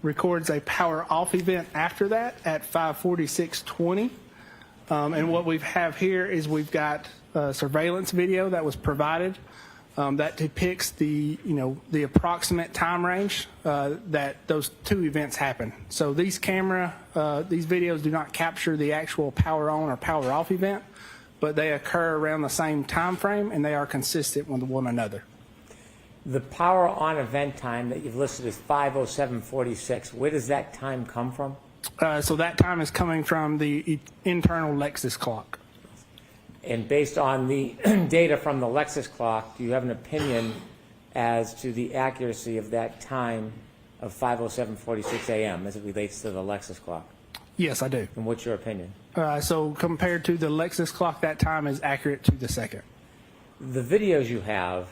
records a power off event after that at 5:46:20. And what we have here is we've got surveillance video that was provided that depicts the approximate time range that those two events happen. So these videos do not capture the actual power on or power off event, but they occur around the same time frame and they are consistent with one another. The power on event time that you've listed as 5:07:46, where does that time come from? So that time is coming from the internal Lexus clock. And based on the data from the Lexus clock, do you have an opinion as to the accuracy of that time of 5:07:46 a.m. as it relates to the Lexus clock? Yes, I do. And what's your opinion? So compared to the Lexus clock, that time is accurate to the second. The videos you have,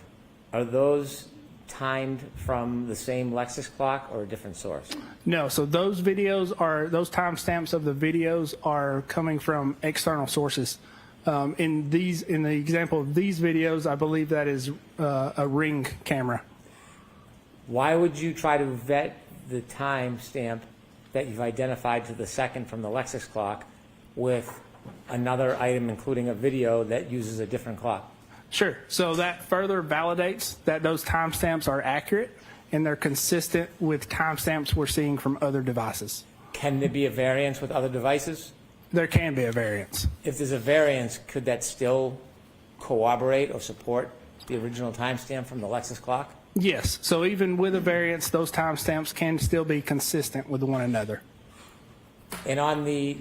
are those timed from the same Lexus clock or a different source? No, so those timestamps of the videos are coming from external sources. In the example of these videos, I believe that is a Ring camera. Why would you try to vet the time stamp that you've identified to the second from the Lexus clock with another item, including a video that uses a different clock? Sure. So that further validates that those timestamps are accurate and they're consistent with timestamps we're seeing from other devices. Can there be a variance with other devices? There can be a variance. If there's a variance, could that still corroborate or support the original timestamp from the Lexus clock? Yes. So even with a variance, those timestamps can still be consistent with one another. And on the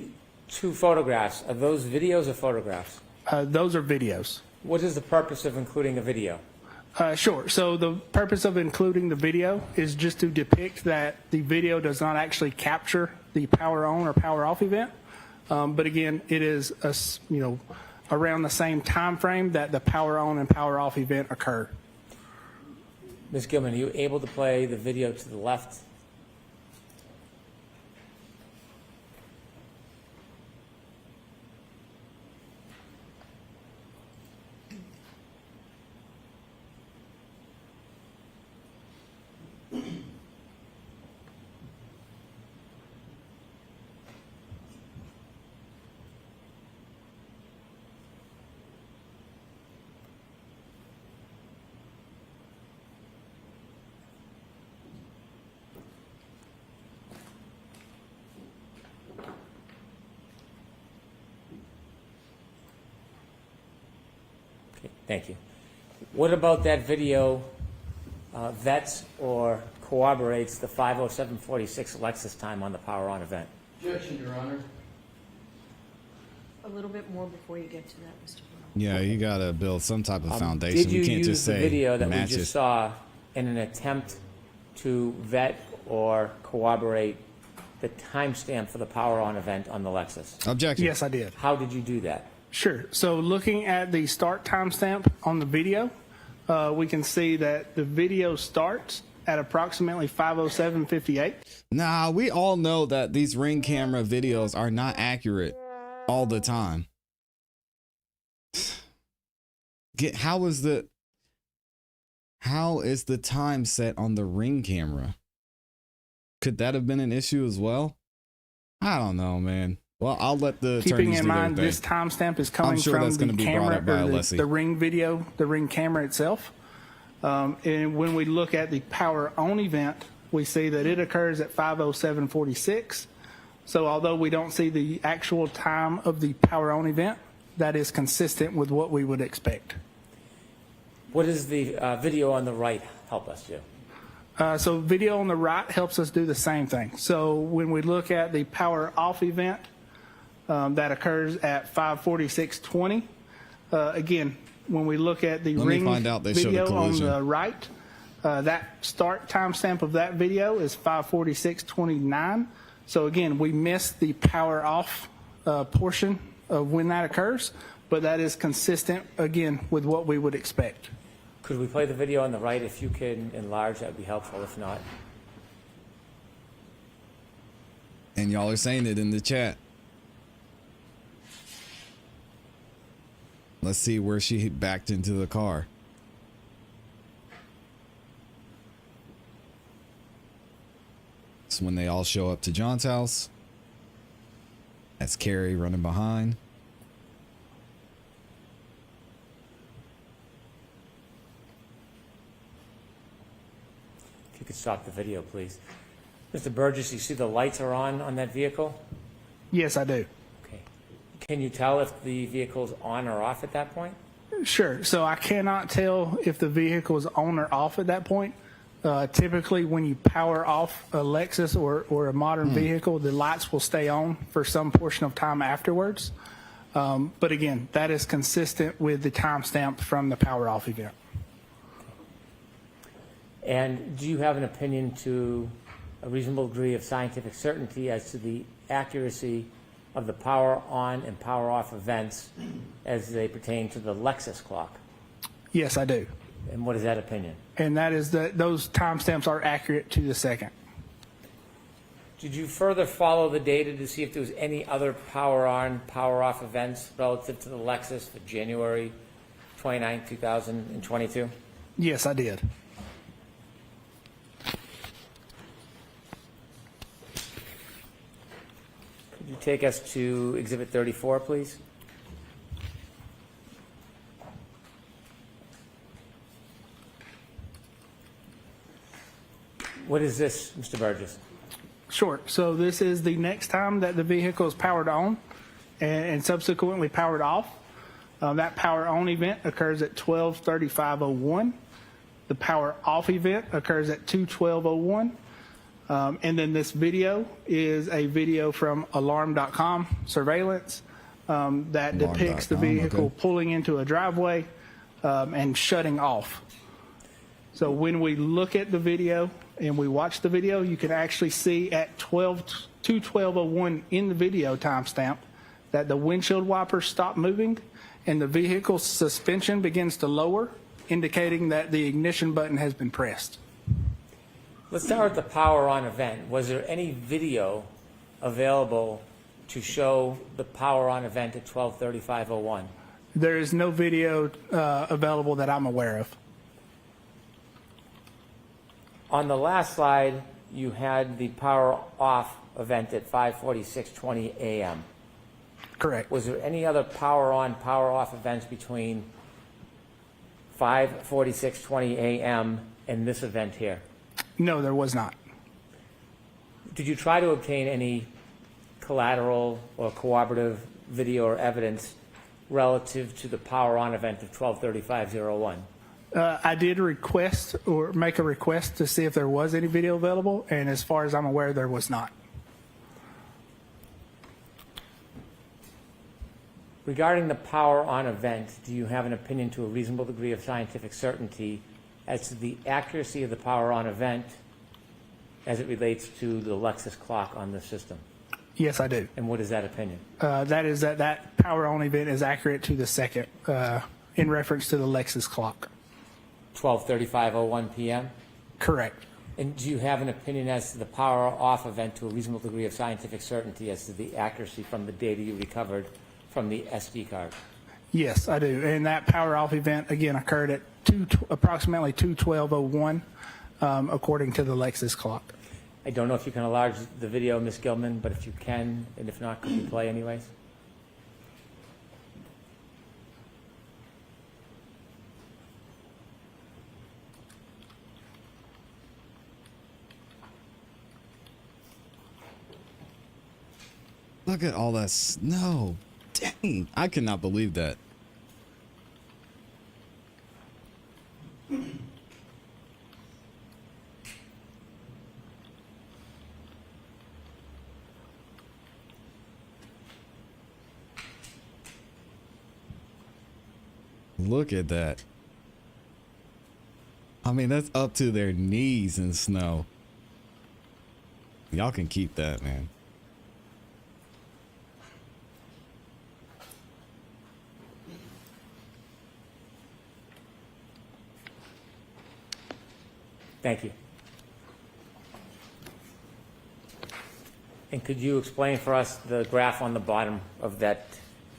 two photographs, are those videos or photographs? Those are videos. What is the purpose of including a video? Sure. So the purpose of including the video is just to depict that the video does not actually capture the power on or power off event. But again, it is around the same time frame that the power on and power off event occur. Ms. Gilman, are you able to play the video to the left? Thank you. What about that video vets or corroborates the 5:07:46 Lexus time on the power on event? Objection, Your Honor. A little bit more before you get to that, Mr. Brown. Yeah, you gotta build some type of foundation. Did you can't use just the say video that we matches. just saw in an attempt to vet or corroborate the timestamp for the power on event on the Lexus? Objection. Yes, I did. How did you do that? Sure. So looking at the start timestamp on the video, we can see that the video starts at approximately 5:07:58. Nah, we all know that these Ring camera videos are not accurate all the time. How is the time set on the Ring camera? Could that have been an issue as well? I don't know, man. Well, I'll let the Keeping attorneys in do their mind thing. this timestamp is coming I'm sure from that's the gonna be brought camera up by or Alessi. the Ring video, the Ring camera itself. And when we look at the power on event, we see that it occurs at 5:07:46. So although we don't see the actual time of the power on event, that is consistent with what we would expect. What does the video on the right help us do? So video on the right helps us do the same thing. So when we look at the power off event, that occurs at 5:46:20. Again, when we look at the Ring video on the right, that start timestamp of that video is 5:46:29. So again, we missed the power off portion of when that occurs, but that is consistent, again, with what we would expect. Could we play the video on the right? If you can enlarge, that would be helpful. If not, And y'all are saying it in the chat. Let's see where she backed into the car. It's when they all show up to John's house. That's Carrie running behind. if you could stop the video, please. Mr. Burgess, you see the lights are on that vehicle? Yes, I do. Okay. Can you tell if the vehicle's on or off at that point? Sure. So I cannot tell if the vehicle is on or off at that point. Typically, when you power off a Lexus or a modern vehicle, the lights will stay on for some portion of time afterwards. But again, that is consistent with the timestamp from the power off event. And do you have an opinion to a reasonable degree of scientific certainty as to the accuracy of the power on and power off events as they pertain to the Lexus clock? Yes, I do. And what is that opinion? And that is that those timestamps are accurate to the second. Did you further follow the data to see if there was any other power on, power off events relative to the Lexus for January 29, 2022? Yes, I did. Could you take us to Exhibit 34, please? What is this, Mr. Burgess? Sure. So this is the next time that the vehicle is powered on and subsequently powered off. That power on event occurs at 12:35:01. The power off event occurs at 2:12:01. And then this video is a video from alarm.com surveillance that depicts the vehicle pulling into a driveway and shutting off. So when we look at the video and we watch the video, you can actually see at 2:12:01 in the video timestamp that the windshield wipers stop moving and the vehicle's suspension begins to lower, indicating that the ignition button has been pressed. Let's start with the power on event. Was there any video available to show the power on event at 12:35:01? There is no video available that I'm aware of. On the last slide, you had the power off event at 5:46:20 a.m. Correct. Was there any other power on, power off events between 5:46:20 a.m. and this event here? No, there was not. Did you try to obtain any collateral or cooperative video or evidence relative to the power on event of 12:35:01? I did request or make a request to see if there was any video available, and as far as I'm aware, there was not. Regarding the power on event, do you have an opinion to a reasonable degree of scientific certainty as to the accuracy of the power on event as it relates to the Lexus clock on the system? Yes, I do. And what is that opinion? That is that power on event is accurate to the second in reference to the Lexus clock. 12:35:01 p.m.? Correct. And do you have an opinion as to the power off event to a reasonable degree of scientific certainty as to the accuracy from the data you recovered from the SD card? Yes, I do. And that power off event, again, occurred at approximately 2:12:01, according to the Lexus clock. I don't know if you can enlarge the video, Ms. Gilman, but if you can, and if not, could you play anyways? Look at all that snow. Dang, I cannot believe that. Look at that. I mean, that's up to their knees in snow. Y'all can keep that, man. Thank you. And could you explain for us the graph on the bottom of that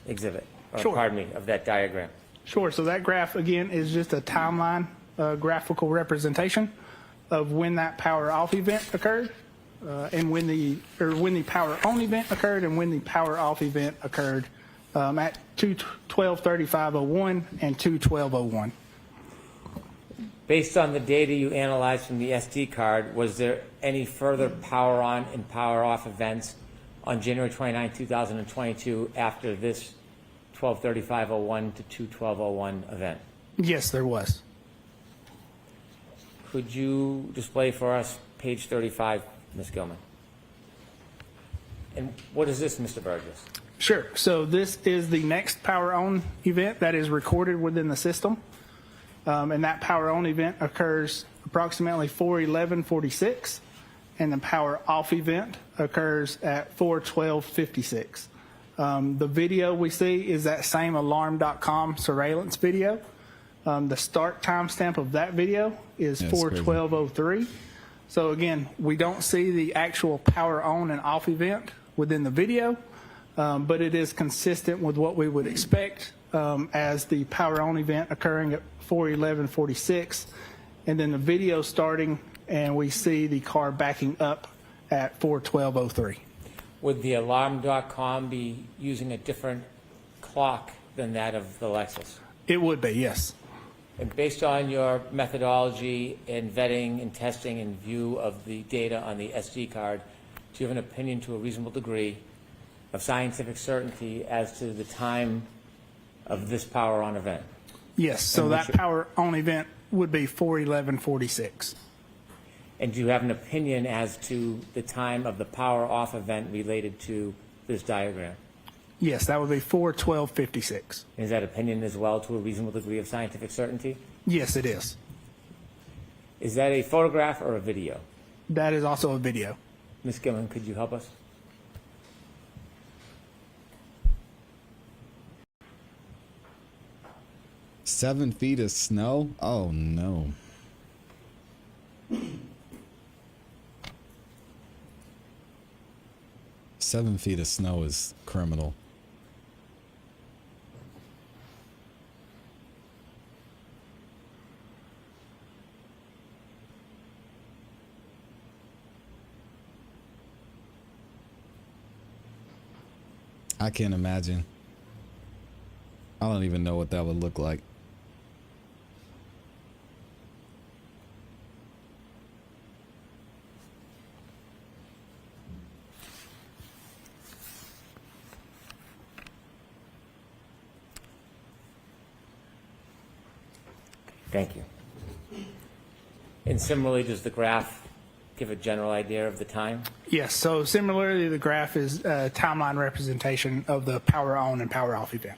exhibit? Or, Sure. Pardon me, of that diagram? Sure. So that graph, again, is just a timeline graphical representation of when that power off event occurred, and when the power on event occurred, and when the power off event occurred at 12:35:01 and 2:12:01. Based on the data you analyzed from the SD card, was there any further power on and power off events on January 29, 2022 after this 12:35:01 to 2:12:01 event? Yes, there was. Could you display for us page 35, Ms. Gilman? And what is this, Mr. Burgess? Sure. So this is the next power on event that is recorded within the system. And that power on event occurs approximately 4:11:46, and the power off event occurs at 4:12:56. The video we see is that same alarm.com surveillance video. The start timestamp of that video is 4:12:03. So again, we don't see the actual power on and off event within the video, but it is consistent with what we would expect as the power on event occurring at 4:11:46, and then the video starting, and we see the car backing up at 4:12:03. Would the alarm.com be using a different clock than that of the Lexus? It would be, yes. And based on your methodology in vetting and testing in view of the data on the SD card, do you have an opinion to a reasonable degree of scientific certainty as to the time of this power on event? Yes, so that power on event would be 4:11:46. And do you have an opinion as to the time of the power off event related to this diagram? Yes, that would be 4:12:56. Is that opinion as well to a reasonable degree of scientific certainty? Yes, it is. Is that a photograph or a video? That is also a video. Ms. Gilman, could you help us? Seven feet of snow? Oh no. Seven feet of snow is criminal. I can't imagine. I don't even know what that would look like. Thank you. And similarly, does the graph give a general idea of the time? Yes, so similarly, the graph is a timeline representation of the power on and power off event.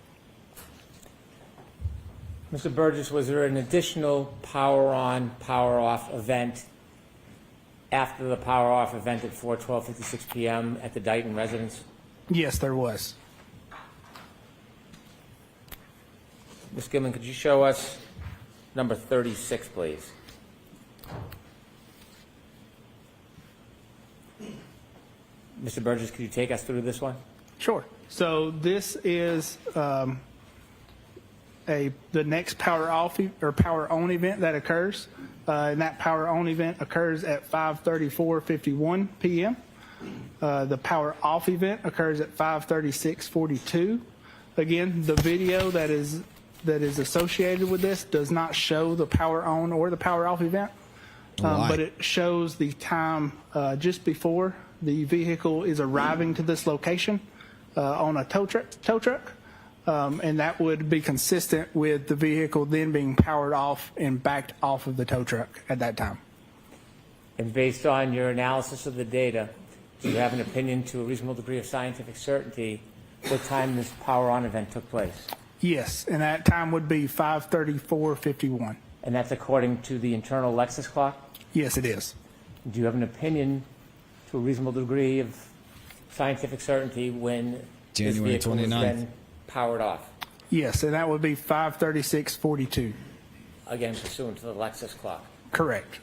Mr. Burgess, was there an additional power on, power off event after the power off event at 4:12:56 p.m. at the Dighton residence? Yes, there was. Ms. Gilman, could you show us number 36, please? Mr. Burgess, could you take us through this one? Sure. So this is the next power off or power on event that occurs, and that power on event occurs at 5:34:51 p.m. The power off event occurs at 5:36:42. Again, the video that is associated with this does not show the power on or the power off event, but it shows the time just before the vehicle is arriving to this location on a tow truck, and that would be consistent with the vehicle then being powered off and backed off of the tow truck at that time. And based on your analysis of the data, do you have an opinion to a reasonable degree of scientific certainty what time this power on event took place? Yes, and that time would be 5:34:51. And that's according to the internal Lexus clock? Yes, it is. Do you have an opinion to a reasonable degree of scientific certainty when January this vehicle was 29th. then powered off? Yes, and that would be 5:36:42. Again, pursuant to the Lexus clock. Correct.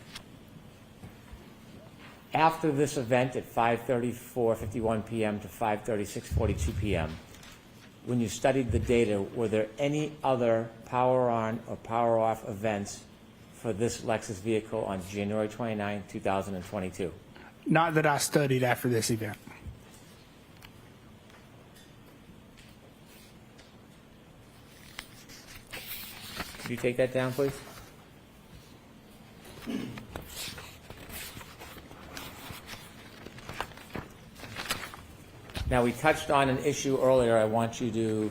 After this event at 5:34:51 p.m. to 5:36:42 p.m., when you studied the data, were there any other power on or power off events for this Lexus vehicle on January 29, 2022? Not that I studied after this event. Could you take that down, please? Now, we touched on an issue earlier. I want you to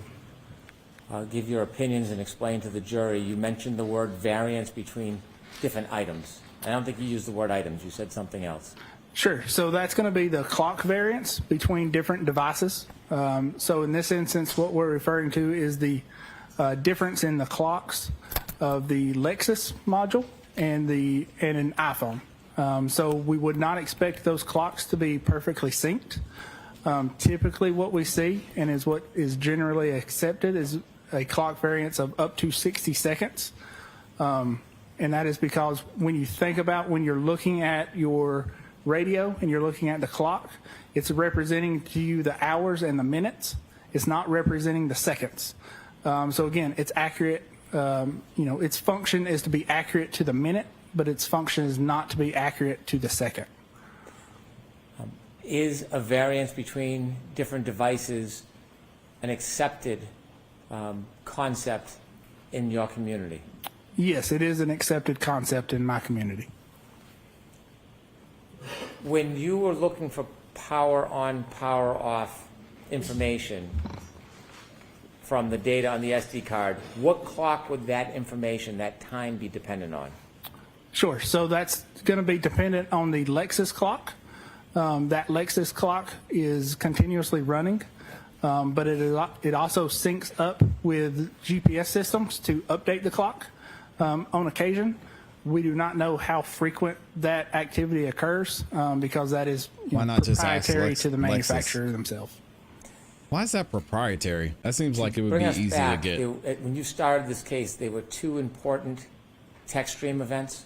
give your opinions and explain to the jury. You mentioned the word variance between different items. I don't think you used the word items. You said something else. Sure. So that's going to be the clock variance between different devices. So in this instance, what we're referring to is the difference in the clocks of the Lexus module and an iPhone. So we would not expect those clocks to be perfectly synced. Typically what we see, and is what is generally accepted, is a clock variance of up to 60 seconds. And that is because when you think about when you're looking at your radio and you're looking at the clock, it's representing to you the hours and the minutes. It's not representing the seconds. So again, it's accurate. Its function is to be accurate to the minute, but its function is not to be accurate to the second. Is a variance between different devices an accepted concept in your community? Yes, it is an accepted concept in my community. When you were looking for power on, power off information from the data on the SD card, what clock would that information, that time, be dependent on? Sure. So that's going to be dependent on the Lexus clock. That Lexus clock is continuously running, but it also syncs up with GPS systems to update the clock on occasion. We do not know how frequent that activity occurs because that is proprietary to the manufacturer themselves. Why is that proprietary? That seems like it would Bring be us easy back. to get. When you started this case, there were two important text stream events?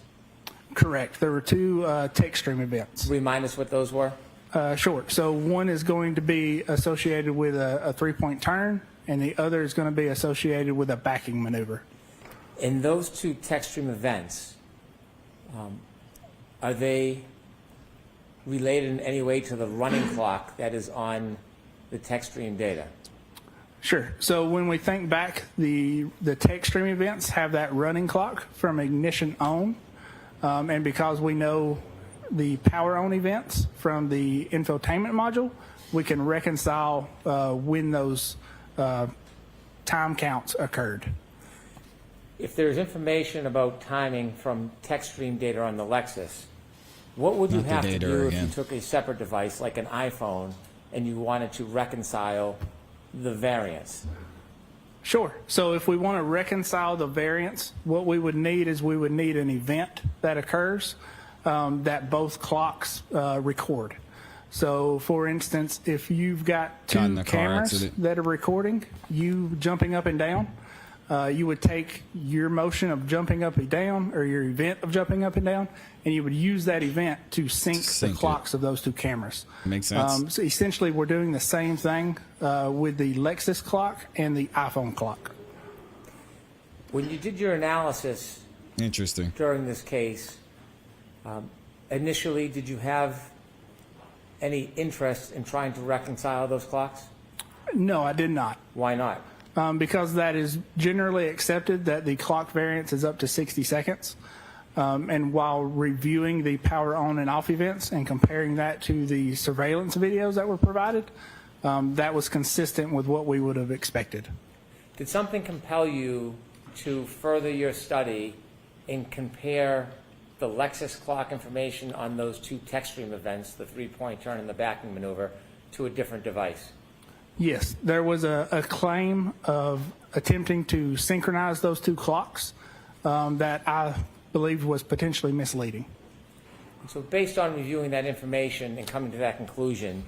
Correct. There were two text stream events. Remind us what those were. Sure. So one is going to be associated with a three-point turn, and the other is going to be associated with a backing maneuver. In those two text stream events, are they related in any way to the running clock that is on the text stream data? Sure. So when we think back, the text stream events have that running clock from ignition on, and because we know the power on events from the infotainment module, we can reconcile when those time counts occurred. If there's information about timing from text stream data on the Lexus, what would you have to do if you took a separate device like an iPhone and you wanted to reconcile the variance? Sure. So if we want to reconcile the variance, what we would need is we would need an event that occurs. that both clocks record. So, for instance, if you've got two cameras that are recording you jumping up and down, you would take your motion of jumping up and down, or your event of jumping up and down, and you would use that event to sync the clocks of those two cameras. Makes sense. So essentially, we're doing the same thing with the Lexus clock and the iPhone clock. When you did your analysis Interesting. during this case, initially, did you have any interest in trying to reconcile those clocks? No, I did not. Why not? Because that is generally accepted that the clock variance is up to 60 seconds. And while reviewing the power on and off events and comparing that to the surveillance videos that were provided, that was consistent with what we would have expected. Did something compel you to further your study and compare the Lexus clock information on those two tech stream events, the 3-point turn and the backing maneuver, to a different device? Yes, there was a claim of attempting to synchronize those two clocks that I believed was potentially misleading. So based on reviewing that information and coming to that conclusion,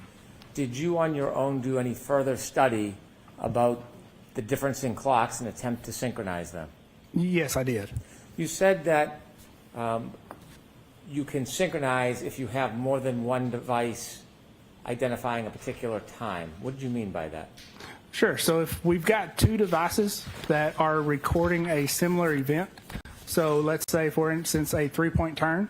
did you on your own do any further study about the difference in clocks and attempt to synchronize them? Yes, I did. You said that you can synchronize if you have more than one device identifying a particular time. What did you mean by that? Sure. So if we've got two devices that are recording a similar event, so let's say, for instance, a 3-point turn,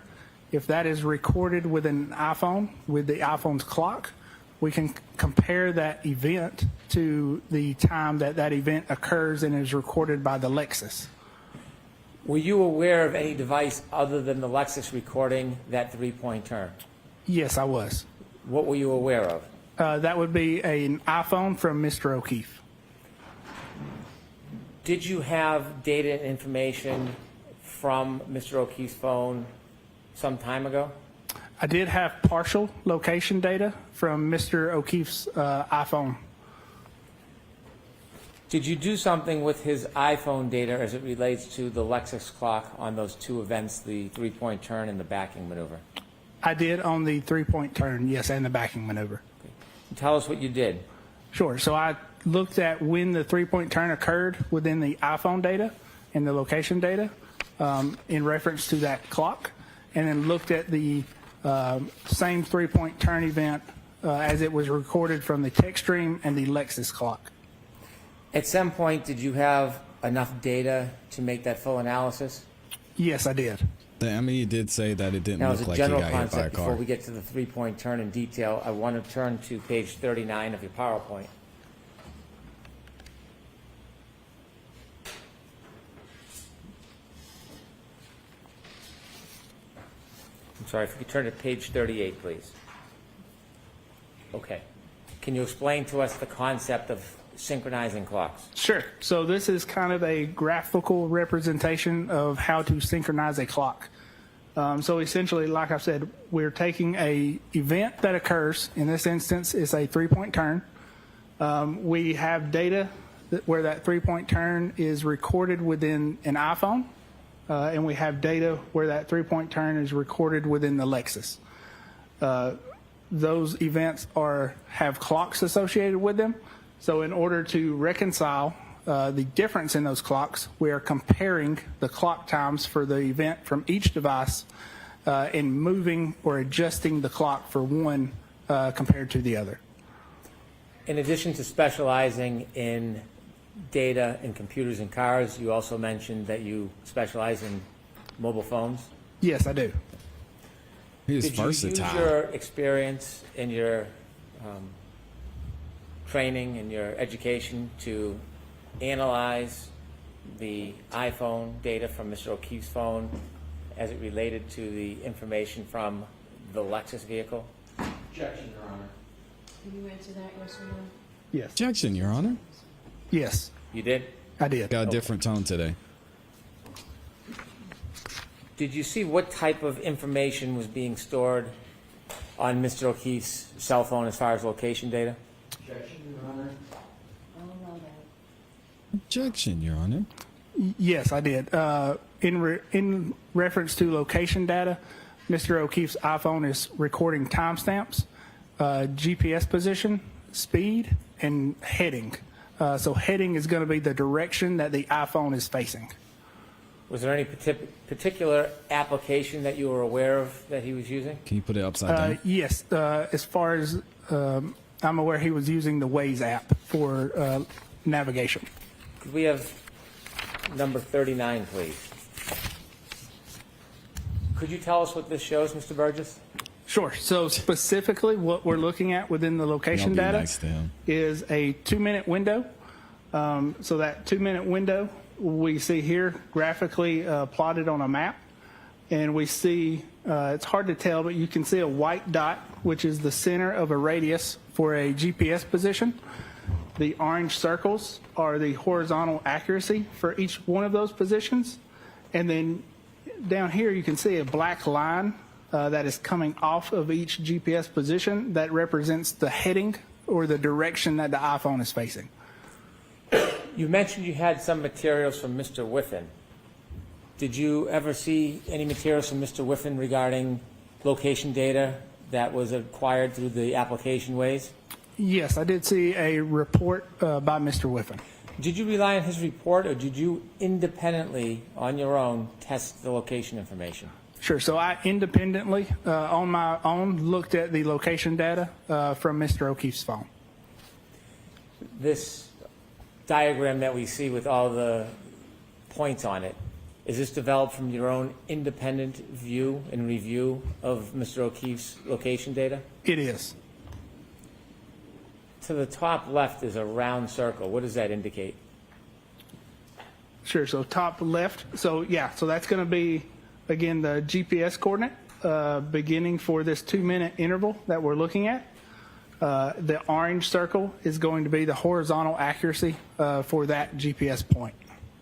if that is recorded with an iPhone, with the iPhone's clock, we can compare that event to the time that that event occurs and is recorded by the Lexus. Were you aware of any device other than the Lexus recording that 3-point turn? Yes, I was. What were you aware of? That would be an iPhone from Mr. O'Keefe. Did you have data and information from Mr. O'Keefe's phone some time ago? I did have partial location data from Mr. O'Keefe's iPhone. Did you do something with his iPhone data as it relates to the Lexus clock on those two events, the 3-point turn and the backing maneuver? I did on the 3-point turn, yes, and the backing maneuver. Okay. Tell us what you did. Sure. So I looked at when the 3-point turn occurred within the iPhone data and the location data in reference to that clock, and then looked at the same 3-point turn event as it was recorded from the tech stream and the Lexus clock. At some point, did you have enough data to make that full analysis? Yes, I did. I mean, you did say that it didn't Now, look as a like he general got hit by a concept, car. before we get to the 3-point turn in detail, I want to turn to page 39 of your PowerPoint. I'm sorry, if you could turn to page 38, please. Okay. Can you explain to us the concept of synchronizing clocks? Sure. So this is kind of a graphical representation of how to synchronize a clock. So essentially, like I said, we're taking a event that occurs. In this instance, it's a 3-point turn. We have data where that 3-point turn is recorded within an iPhone, and we have data where that 3-point turn is recorded within the Lexus. Those events have clocks associated with them. So in order to reconcile the difference in those clocks, we are comparing the clock times for the event from each device and moving or adjusting the clock for one compared to the other. In addition to specializing in data and computers and cars, you also mentioned that you specialize in mobile phones? Yes, I do. He is Did versatile. you use your experience in your training and your education to analyze the iPhone data from Mr. O'Keefe's phone as it related to the information from the Lexus vehicle? Objection, Your Honor. Can you answer that, yes or no? Yes. Objection, Your Honor. Yes. You did? I did. Got a different tone today. Did you see what type of information was being stored on Mr. O'Keefe's cell phone as far as location data? Objection, Your Honor. I'll allow that. Objection, Your Honor. Yes, I did. In reference to location data, Mr. O'Keefe's iPhone is recording timestamps, GPS position, speed, and heading. So heading is going to be the direction that the iPhone is facing. Was there any particular application that you were aware of that he was using? Can you put it upside down? Yes. As far as I'm aware, he was using the Waze app for navigation. Could we have number 39, please? Could you tell us what this shows, Mr. Burgess? Sure. So specifically what we're looking at within the location Y'all be data nice to him. is a 2-minute window. So that 2-minute window we see here graphically plotted on a map. And we see, it's hard to tell, but you can see a white dot, which is the center of a radius for a GPS position. The orange circles are the horizontal accuracy for each one of those positions. And then down here you can see a black line that is coming off of each GPS position that represents the heading or the direction that the iPhone is facing. You mentioned you had some materials from Mr. Whiffen. Did you ever see any materials from Mr. Whiffen regarding location data that was acquired through the application Waze? Yes, I did see a report by Mr. Whiffen. Did you rely on his report, or did you independently, on your own, test the location information? Sure. So I independently, on my own, looked at the location data from Mr. O'Keefe's phone. This diagram that we see with all the points on it, is this developed from your own independent view and review of Mr. O'Keefe's location data? It is. To the top left is a round circle. What does that indicate? Sure. So top left. So yeah. So that's going to be, again, the GPS coordinate beginning for this 2-minute interval that we're looking at. The orange circle is going to be the horizontal accuracy for that GPS point.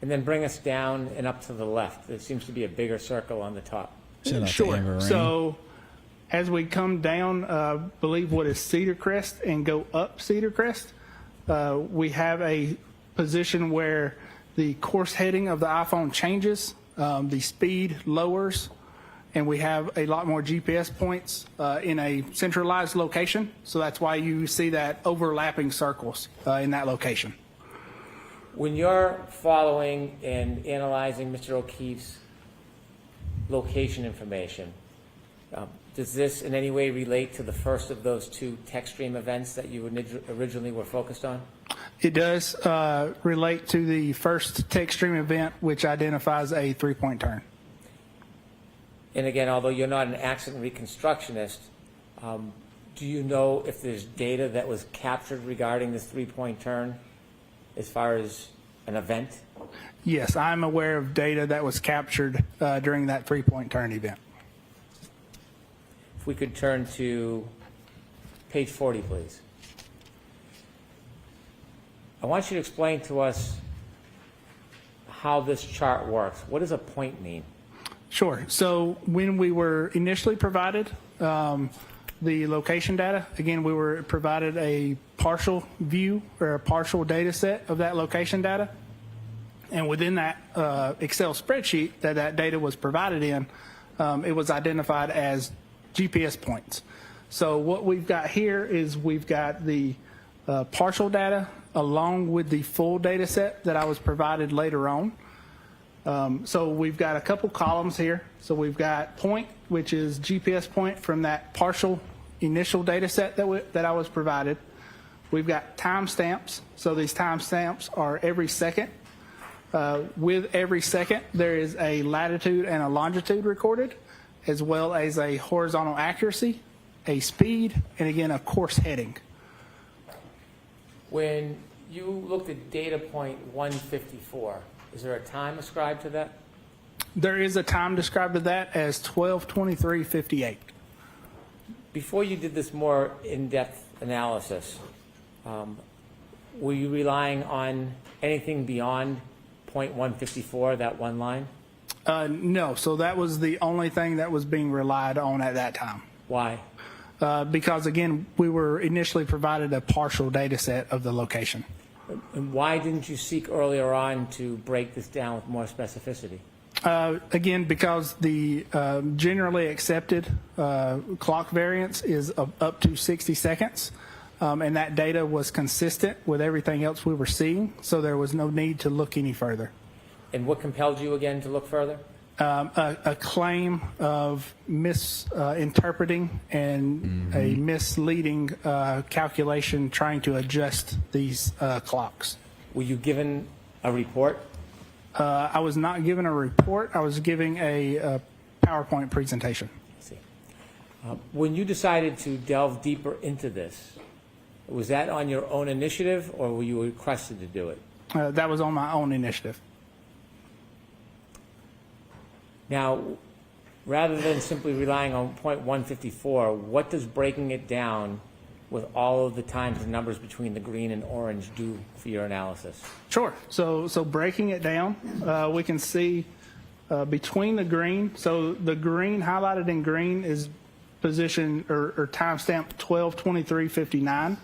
And then bring us down and up to the left. There seems to be a bigger circle on the top. Sure. So as we come down, believe what is Cedar Crest and go up Cedar Crest, we have a position where the course heading of the iPhone changes, the speed lowers, and we have a lot more GPS points in a centralized location. So that's why you see that overlapping circles in that location. When you're following and analyzing Mr. O'Keefe's location information, does this in any way relate to the first of those two tech stream events that you originally were focused on? It does relate to the first tech stream event, which identifies a 3-point turn. And again, although you're not an accident reconstructionist, do you know if there's data that was captured regarding this 3-point turn as far as an event? Yes, I'm aware of data that was captured during that 3-point turn event. If we could turn to page 40, please. I want you to explain to us how this chart works. What does a point mean? Sure. So when we were initially provided the location data, again, we were provided a partial view or a partial data set of that location data. And within that Excel spreadsheet that data was provided in, it was identified as GPS points. So what we've got here is we've got the partial data along with the full data set that I was provided later on. So we've got a couple columns here. So we've got point, which is GPS point from that partial initial data set that I was provided. We've got timestamps. So these timestamps are every second. With every second, there is a latitude and a longitude recorded, as well as a horizontal accuracy, a speed, and again, a course heading. When you looked at data point 154, is there a time ascribed to that? There is a time described to that as 12:23:58. Before you did this more in-depth analysis, were you relying on anything beyond point 154, that one line? No, so that was the only thing that was being relied on at that time. Why? Because, again, we were initially provided a partial data set of the location. And why didn't you seek earlier on to break this down with more specificity? Again, because the generally accepted clock variance is up to 60 seconds, and that data was consistent with everything else we were seeing, so there was no need to look any further. And what compelled you again to look further? A claim of misinterpreting and a misleading calculation trying to adjust these clocks. Were you given a report? I was not given a report. I was giving a PowerPoint presentation. I see. When you decided to delve deeper into this, was that on your own initiative or were you requested to do it? That was on my own initiative. Now, rather than simply relying on point 154, what does breaking it down with all of the times and numbers between the green and orange do for your analysis? Sure. So breaking it down, we can see between the green. So the green highlighted in green is position or timestamp 12:23:59.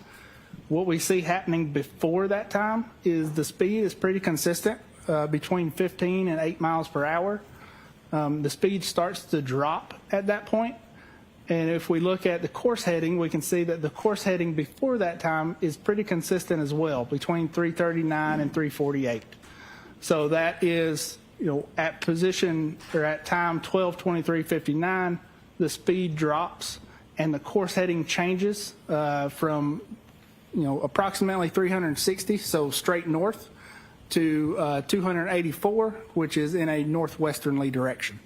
What we see happening before that time is the speed is pretty consistent between 15 and 8 miles per hour. The speed starts to drop at that point. And if we look at the course heading, we can see that the course heading before that time is pretty consistent as well, between 339 and 348. So that is, at position or at time 12:23:59, the speed drops and the course heading changes from, approximately 360, so straight north, to 284, which is in a northwesterly direction.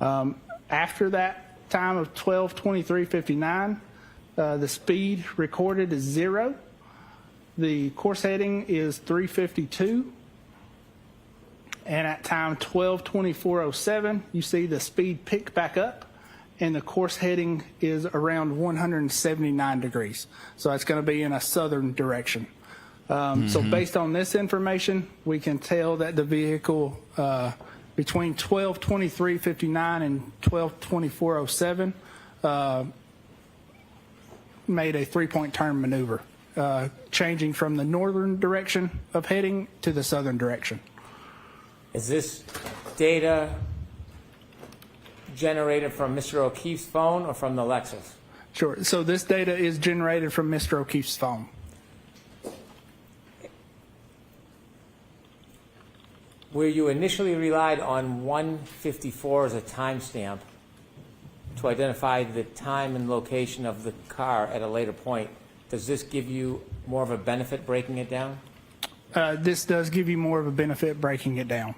After that time of 12:23:59, the speed recorded is 0. The course heading is 352. And at time 12:24:07, you see the speed pick back up, and the course heading is around 179 degrees. So it's going to be in a southern direction. So based on this information, we can tell that the vehicle between 12:23:59 and 12:24:07 made a 3-point turn maneuver, changing from the northern direction of heading to the southern direction. Is this data generated from Mr. O'Keefe's phone or from the Lexus? Sure. So this data is generated from Mr. O'Keefe's phone. Where you initially relied on 154 as a timestamp to identify the time and location of the car at a later point, does this give you more of a benefit breaking it down? This does give you more of a benefit breaking it down.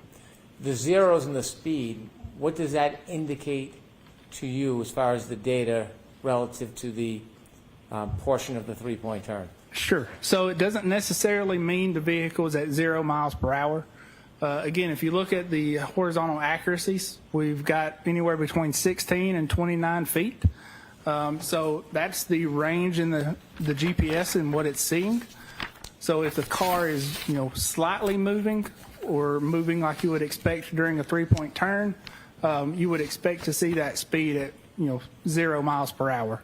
The zeros and the speed, what does that indicate to you as far as the data relative to the portion of the 3-point turn? Sure. So it doesn't necessarily mean the vehicle is at 0 miles per hour. Again, if you look at the horizontal accuracies, we've got anywhere between 16 and 29 feet. So that's the range in the GPS and what it's seeing. So if the car is, slightly moving or moving like you would expect during a 3-point turn, you would expect to see that speed at, 0 miles per hour.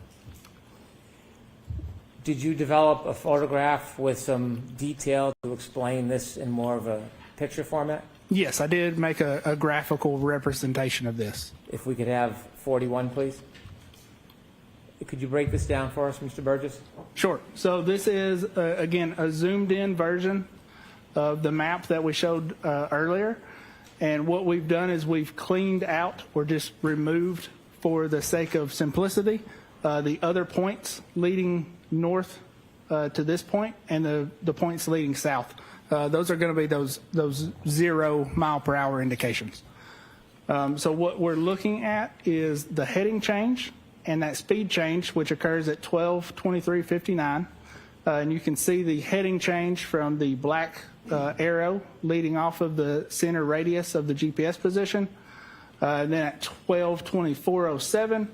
Did you develop a photograph with some detail to explain this in more of a picture format? Yes, I did make a graphical representation of this. If we could have 41, please. Could you break this down for us, Mr. Burgess? Sure. So this is, again, a zoomed-in version of the map that we showed earlier. And what we've done is we've cleaned out or just removed, for the sake of simplicity, the other points leading north to this point and the points leading south. Those are going to be those 0 mile per hour indications. So what we're looking at is the heading change and that speed change, which occurs at 12:23:59. And you can see the heading change from the black arrow leading off of the center radius of the GPS position. And then at 12:24:07,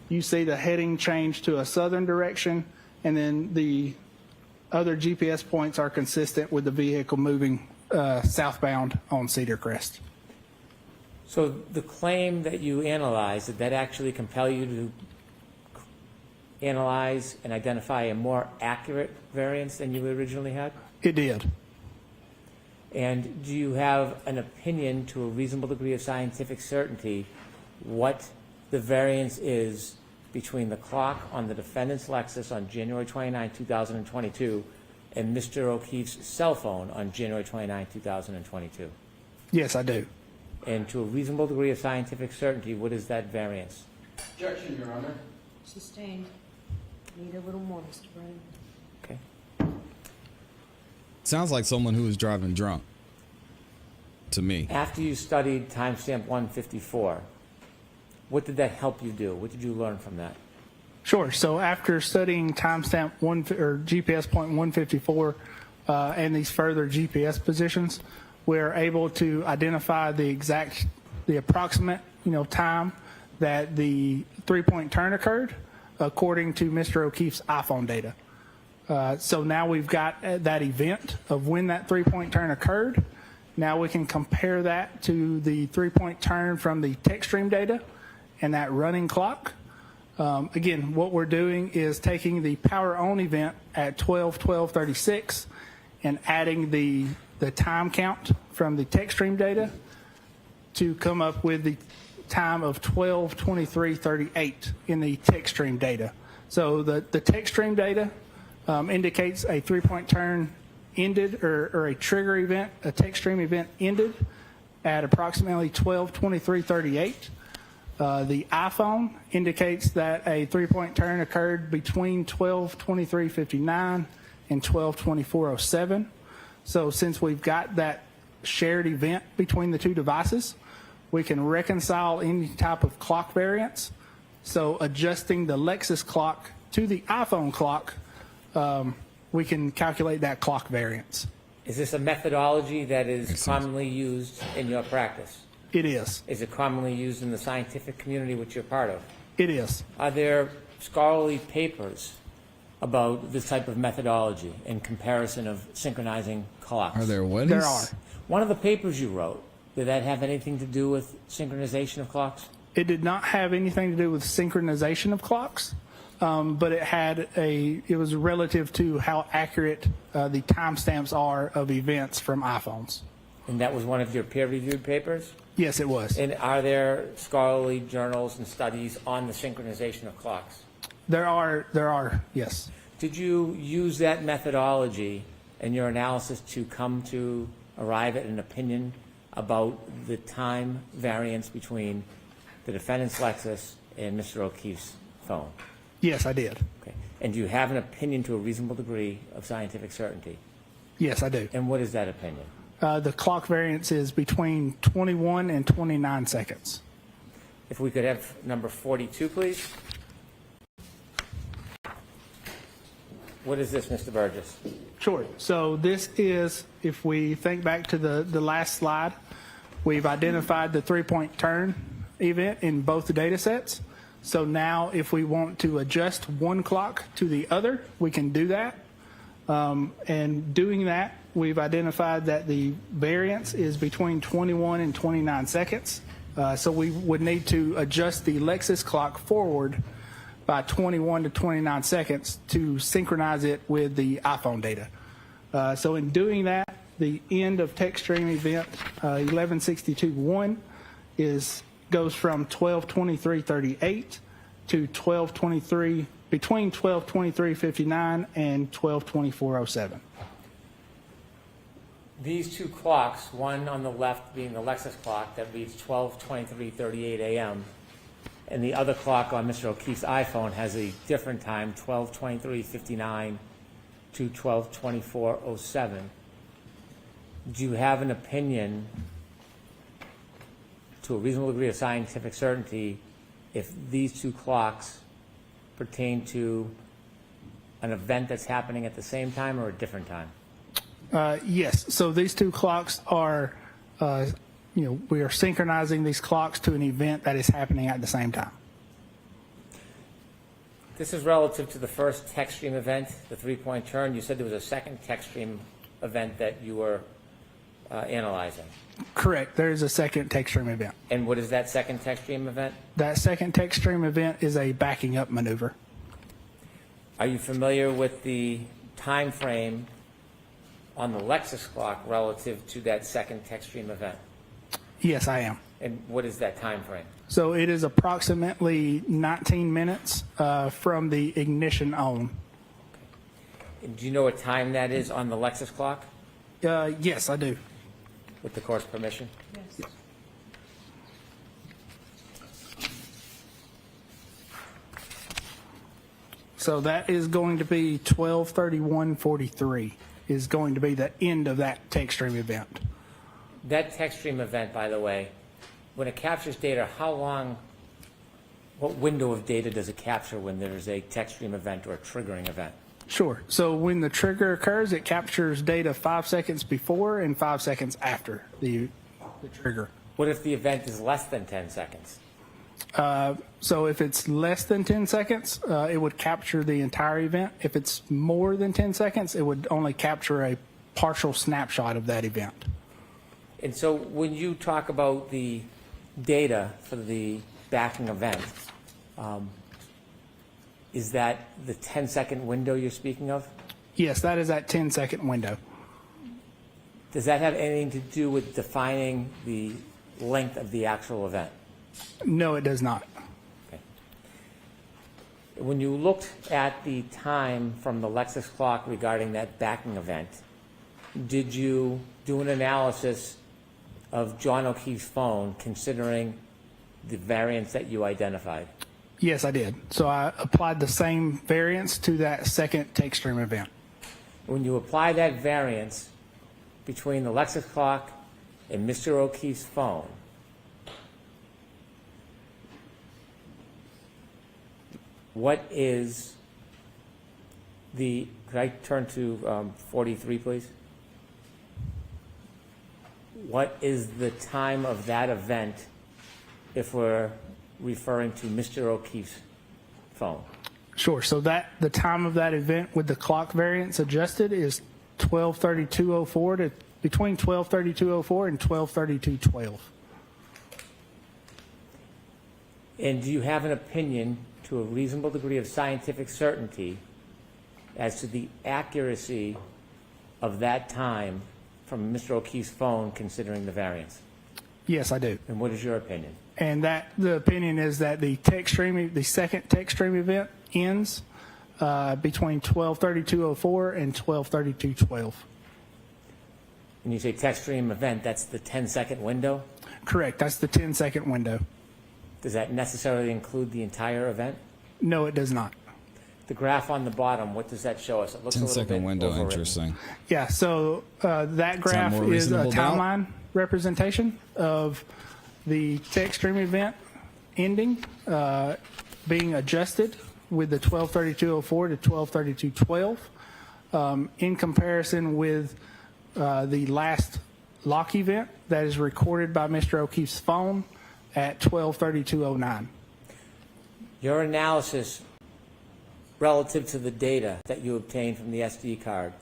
you see the heading change to a southern direction, and then the other GPS points are consistent with the vehicle moving southbound on Cedar Crest. So the claim that you analyzed, did that actually compel you to analyze and identify a more accurate variance than you originally had? It did. And do you have an opinion to a reasonable degree of scientific certainty what the variance is between the clock on the defendant's Lexus on January 29, 2022 and Mr. O'Keefe's cell phone on January 29, 2022? Yes, I do. And to a reasonable degree of scientific certainty, what is that variance? Objection, Your Honor. Sustained. Need a little more, Mr. Brennan. Okay. Sounds like someone who was driving drunk to me. After you studied timestamp 154, what did that help you do? What did you learn from that? Sure. So after studying timestamp GPS point 154 and these further GPS positions, we're able to identify the approximate, time that the 3-point turn occurred according to Mr. O'Keefe's iPhone data. So now we've got that event of when that 3-point turn occurred. Now we can compare that to the 3-point turn from the tech stream data and that running clock. Again, what we're doing is taking the power on event at 12:12:36 and adding the time count from the tech stream data to come up with the time of 12:23:38 in the tech stream data. So the tech stream data indicates a 3-point turn ended or a trigger event, a tech stream event ended at approximately 12:23:38. The iPhone indicates that a 3-point turn occurred between 12:23:59 and 12:24:07. So since we've got that shared event between the two devices, we can reconcile any type of clock variance. So adjusting the Lexus clock to the iPhone clock, we can calculate that clock variance. Is this a methodology that is commonly used in your practice? It is. Is it commonly used in the scientific community which you're part of? It is. Are there scholarly papers about this type of methodology in comparison of synchronizing clocks? Are there what? There are. One of the papers you wrote, did that have anything to do with synchronization of clocks? It did not have anything to do with synchronization of clocks, but it was relative to how accurate the timestamps are of events from iPhones. And that was one of your peer-reviewed papers? Yes, it was. And are there scholarly journals and studies on the synchronization of clocks? There are, yes. Did you use that methodology in your analysis to come to arrive at an opinion about the time variance between the defendant's Lexus and Mr. O'Keefe's phone? Yes, I did. Okay. And do you have an opinion to a reasonable degree of scientific certainty? Yes, I do. And what is that opinion? The clock variance is between 21 and 29 seconds. If we could have number 42, please. What is this, Mr. Burgess? Sure. So this is, if we think back to the last slide, we've identified the 3-point turn event in both the data sets. So now if we want to adjust one clock to the other, we can do that. And doing that, we've identified that the variance is between 21 and 29 seconds. So we would need to adjust the Lexus clock forward by 21 to 29 seconds to synchronize it with the iPhone data. So in doing that, the end of tech stream event 1162.1 goes from 12:23:38 to 12:23, between 12:23:59 and 12:24:07. These two clocks, one on the left being the Lexus clock that reads 12:23:38 a.m., and the other clock on Mr. O'Keefe's iPhone has a different time, 12:23:59 to 12:24:07. Do you have an opinion to a reasonable degree of scientific certainty if these two clocks pertain to an event that's happening at the same time or a different time? Yes. So these two clocks are, we are synchronizing these clocks to an event that is happening at the same time. This is relative to the first tech stream event, the 3-point turn. You said there was a second tech stream event that you were analyzing. Correct. There is a second tech stream event. And what is that second tech stream event? That second tech stream event is a backing up maneuver. Are you familiar with the time frame on the Lexus clock relative to that second text stream event? Yes, I am. And what is that time frame? So it is approximately 19 minutes from the ignition on. And do you know what time that is on the Lexus clock? Yes, I do. With the court's permission? Yes. So that is going to be 12:31:43 is going to be the end of that text stream event. That text stream event, by the way, when it captures data, how long, what window of data does it capture when there's a text stream event or a triggering event? Sure. So when the trigger occurs, it captures data 5 seconds before and 5 seconds after the trigger. What if the event is less than 10 seconds? So if it's less than 10 seconds, it would capture the entire event. If it's more than 10 seconds, it would only capture a partial snapshot of that event. And so when you talk about the data for the backing event, is that the 10-second window you're speaking of? Yes, that is that 10-second window. Does that have anything to do with defining the length of the actual event? No, it does not. Okay. When you looked at the time from the Lexus clock regarding that backing event, did you do an analysis of John O'Keefe's phone considering the variance that you identified? Yes, I did. So I applied the same variance to that second text stream event. When you apply that variance between the Lexus clock and Mr. O'Keefe's phone, what is the, could I turn to 43, please? What is the time of that event if we're referring to Mr. O'Keefe's phone? Sure. So that the time of that event with the clock variance adjusted is 12:32:04 to between 12:32:04 and 12:32:12. And do you have an opinion to a reasonable degree of scientific certainty as to the accuracy of that time from Mr. O'Keefe's phone considering the variance? Yes, I do. And what is your opinion? And that the opinion is that the second text stream event ends between 12:32:04 and 12:32:12. When you say text stream event, that's the 10-second window? Correct. That's the 10-second window. Does that necessarily include the entire event? No, it does not. The graph on the bottom, what does that show us? It looks a little bit 10-second window, overwritten. interesting. Yeah, so that graph more is a reasonable doubt? timeline representation of the text stream event ending, being adjusted with the 12:32:04 to 12:32:12 in comparison with the last lock event that is recorded by Mr. O'Keefe's phone at 12:32:09. Your analysis relative to the data that you obtained from the SD card,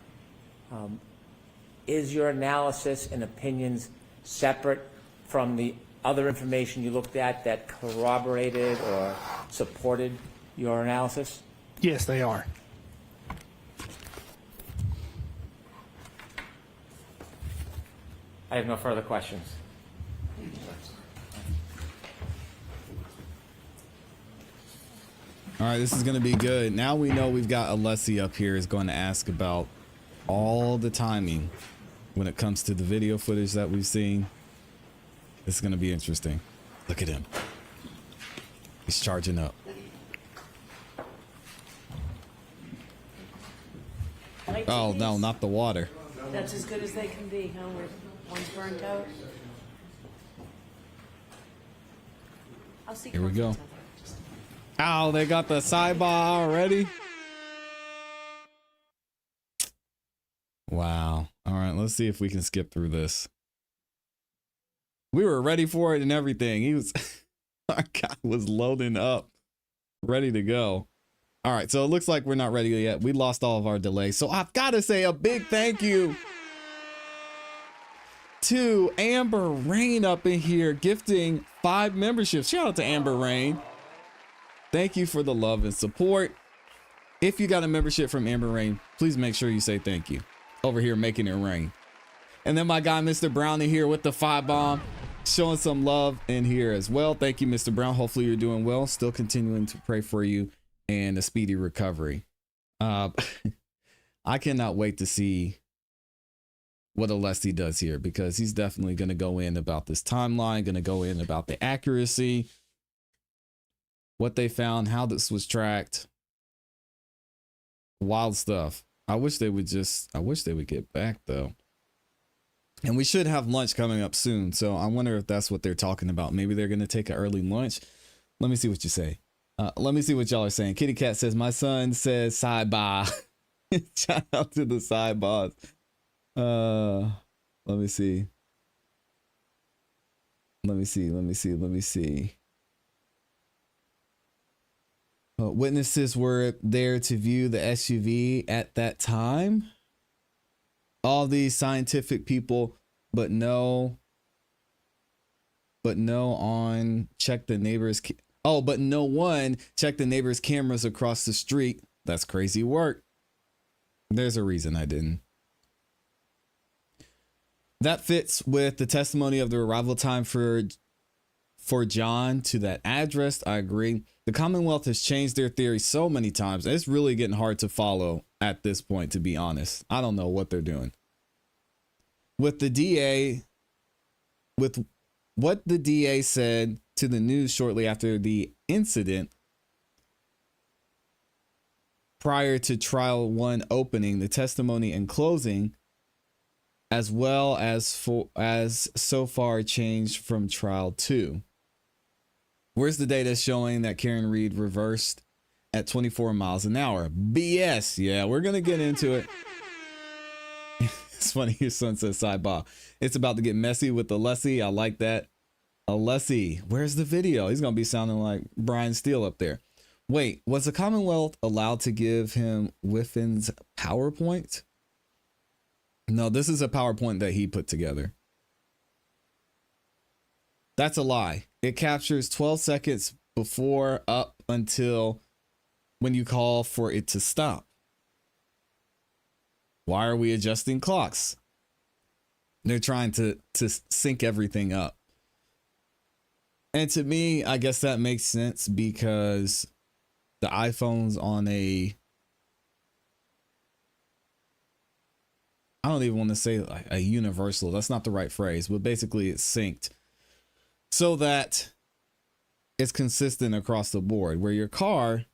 is your analysis and opinions separate from the other information you looked at that corroborated or supported your analysis? Yes, they are. I have no further questions. All right, this is going to be good. Now we know we've got Alessi up here is going to ask about all the timing when it comes to the video footage that we've seen. This is going to be interesting. Look at him. He's charging up. Oh, no, not the water. That's as good as they can be, huh? One's burnt out. I'll see. Here we go. Ow, they got the sidebar already. Wow. All right, let's see if we can skip through this. We were ready for it and everything. He was, our guy was loading up, ready to go. All right, so it looks like we're not ready yet. We lost all of our delay. So I've got to say a big thank you to Amber Rain up in here, gifting 5 memberships. Shout out to Amber Rain. Thank you for the love and support. If you got a membership from Amber Rain, please make sure you say thank you. over here making it rain. And then my guy, Mr. Brownie here with the 5-bomb, showing some love in here as well. Thank you, Mr. Brown. Hopefully you're doing well. Still continuing to pray for you and a speedy recovery. I cannot wait to see what Alessi does here, because he's definitely going to go in about this timeline, going to go in about the accuracy, what they found, how this was tracked. Wild stuff. I wish they would get back though. And we should have lunch coming up soon. So I wonder if that's what they're talking about. Maybe they're going to take an early lunch. Let me see what you say. Let me see what y'all are saying. Kitty Cat says, my son says side bar. Shout out to the side bars. Let me see. Let me see. Witnesses were there to view the SUV at that time. All these scientific people, but no one checked the neighbor's cameras across the street. That's crazy work. There's a reason I didn't. That fits with the testimony of the arrival time for John to that address. I agree. The Commonwealth has changed their theory so many times. It's really getting hard to follow at this point, to be honest. I don't know what they're doing. With the DA, with what the DA said to the news shortly after the incident, prior to trial 1 opening, the testimony and closing, as well as so far changed from trial 2. Where's the data showing that Karen Reed reversed at 24 miles an hour? BS. Yeah, we're going to get into it. It's funny your son says sidebar. It's about to get messy with Alessi. I like that. Alessi, where's the video? He's going to be sounding like Brian Steele up there. Wait, was the Commonwealth allowed to give him Whiffin's PowerPoint? No, this is a PowerPoint that he put together. That's a lie. It captures 12 seconds before up until when you call for it to stop. Why are we adjusting clocks? They're trying to sync everything up. And to me, I guess that makes sense because the iPhone's on I don't even want to say like a universal. That's not the right phrase, but basically it's synced so that it's consistent across the board, where your car,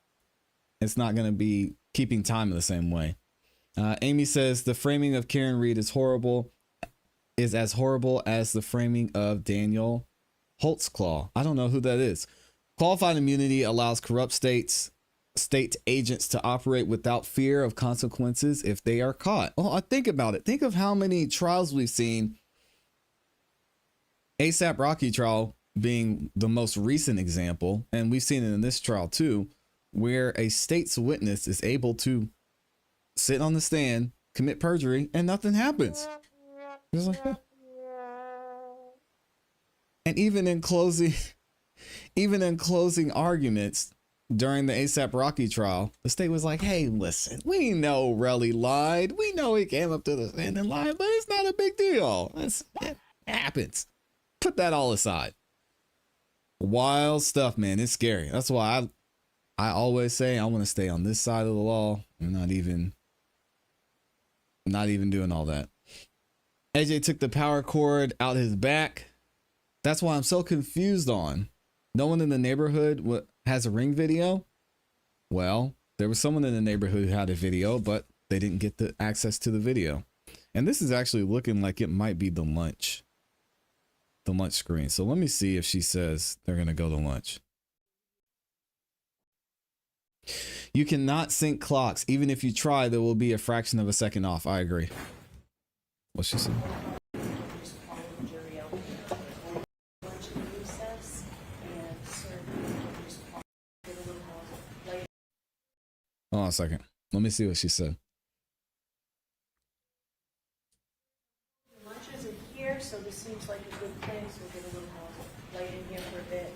it's not going to be keeping time in the same way. Amy says the framing of Karen Reed is as horrible as the framing of Daniel Holtzclaw. I don't know who that is. Qualified immunity allows corrupt state agents to operate without fear of consequences if they are caught. Oh, think about it. Think of how many trials we've seen. ASAP Rocky trial being the most recent example, and we've seen it in this trial too, where a state's witness is able to sit on the stand, commit perjury, and nothing happens. Just like that. And even in closing arguments during the ASAP Rocky trial, the state was like, hey, listen, we know Relly lied. We know he came up to the stand and lied, but it's not a big deal. It happens. Put that all aside. Wild stuff, man. It's scary. That's why I always say I want to stay on this side of the law. I'm not even doing all that. AJ took the power cord out his back. That's why I'm so confused on. No one in the neighborhood has a Ring video. Well, there was someone in the neighborhood who had a video, but they didn't get the access to the video. And this is actually looking like it might be the lunch screen. So let me see if she says they're going to go to lunch. You cannot sync clocks. Even if you try, there will be a fraction of a second off. I agree. What's she saying? Hold on a second. Let me see what she said. Lunch isn't here, so this seems like a good thing, so we'll get a little more light in here for a bit.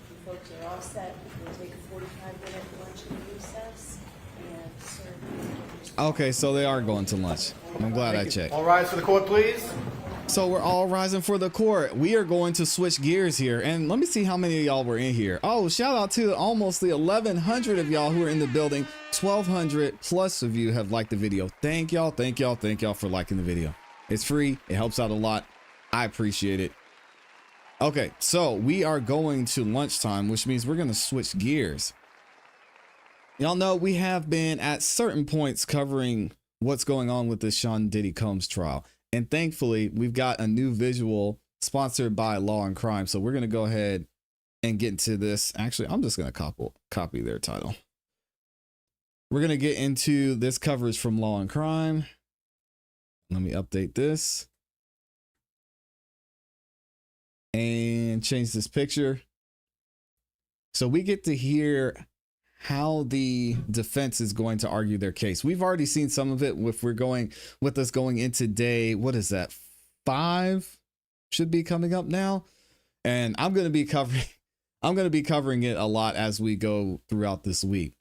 You folks are all set. We'll take a 45-minute lunch and recess, Okay, so they are going to lunch. I'm glad I checked. All rise for the court, please. So we're all rising for the court. We are going to switch gears here. And let me see how many of y'all were in here. Oh, shout out to almost the 1,100 of y'all who are in the building. 1,200 plus of you have liked the video. Thank y'all, thank y'all, thank y'all for liking the video. It's free. It helps out a lot. I appreciate it. Okay, so we are going to lunchtime, which means we're going to switch gears. Y'all know we have been at certain points covering what's going on with this Sean Diddy Combs trial. And thankfully, we've got a new visual sponsored by Law and Crime. So we're going to go ahead and get into this. Actually, I'm just going to copy their title. We're going to get into this coverage from Law and Crime. Let me update this and change this picture. So we get to hear how the defense is going to argue their case. We've already seen some of it if we're going with us going into day, what is that? 5 should be coming up now. And I'm going to be covering it a lot as we go throughout this week.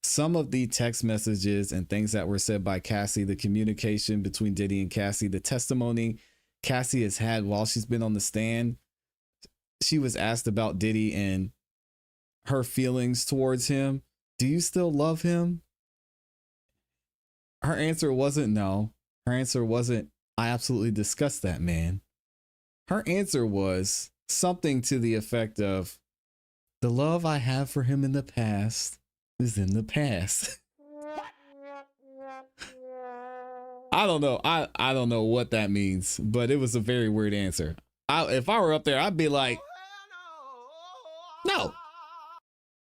Some of the text messages and things that were said by Cassie, the communication between Diddy and Cassie, the testimony Cassie has had while she's been on the stand. She was asked about Diddy and her feelings towards him. Do you still love him? Her answer wasn't no. Her answer wasn't, I absolutely disgust that man. Her answer was something to the effect of, the love I have for him in the past is in the past. I don't know. I don't know what that means, but it was a very weird answer. If I were up there, I'd be like, no.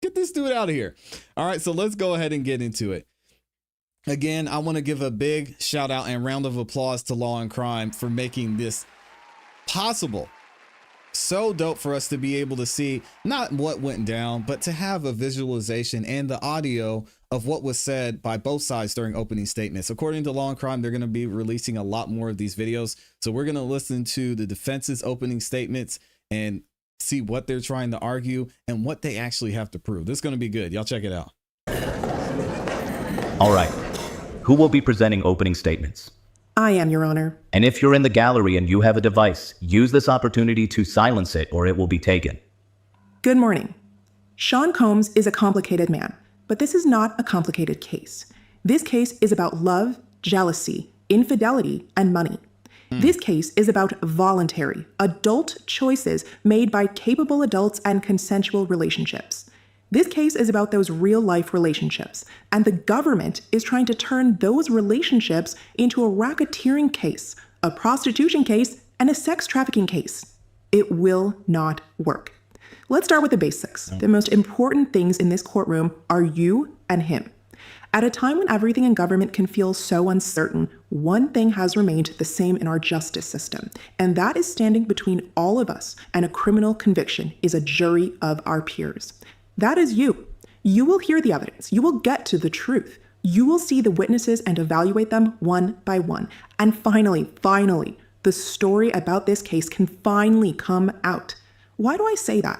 Get this dude out of here. All right, so let's go ahead and get into it. Again, I want to give a big shout out and round of applause to Law and Crime for making this possible. So dope for us to be able to see not what went down, but to have a visualization and the audio of what was said by both sides during opening statements. According to Law and Crime, they're going to be releasing a lot more of these videos. So we're going to listen to the defense's opening statements and see what they're trying to argue and what they actually have to prove. This is going to be good. Y'all check it out. All right. Who will be presenting opening statements? I am, Your Honor. And if you're in the gallery and you have a device, use this opportunity to silence it or it will be taken. Good morning. Sean Combs is a complicated man, but this is not a complicated case. This case is about love, jealousy, infidelity, and money. This case is about voluntary, adult choices made by capable adults and consensual relationships. This case is about those real-life relationships, and the government is trying to turn those relationships into a racketeering case, a prostitution case, and a sex trafficking case. It will not work. Let's start with the basics. The most important things in this courtroom are you and him. At a time when everything in government can feel so uncertain, one thing has remained the same in our justice system, and that is standing between all of us and a criminal conviction is a jury of our peers. That is you. You will hear the evidence. You will get to the truth. You will see the witnesses and evaluate them one by one. And finally, the story about this case can finally come out. Why do I say that?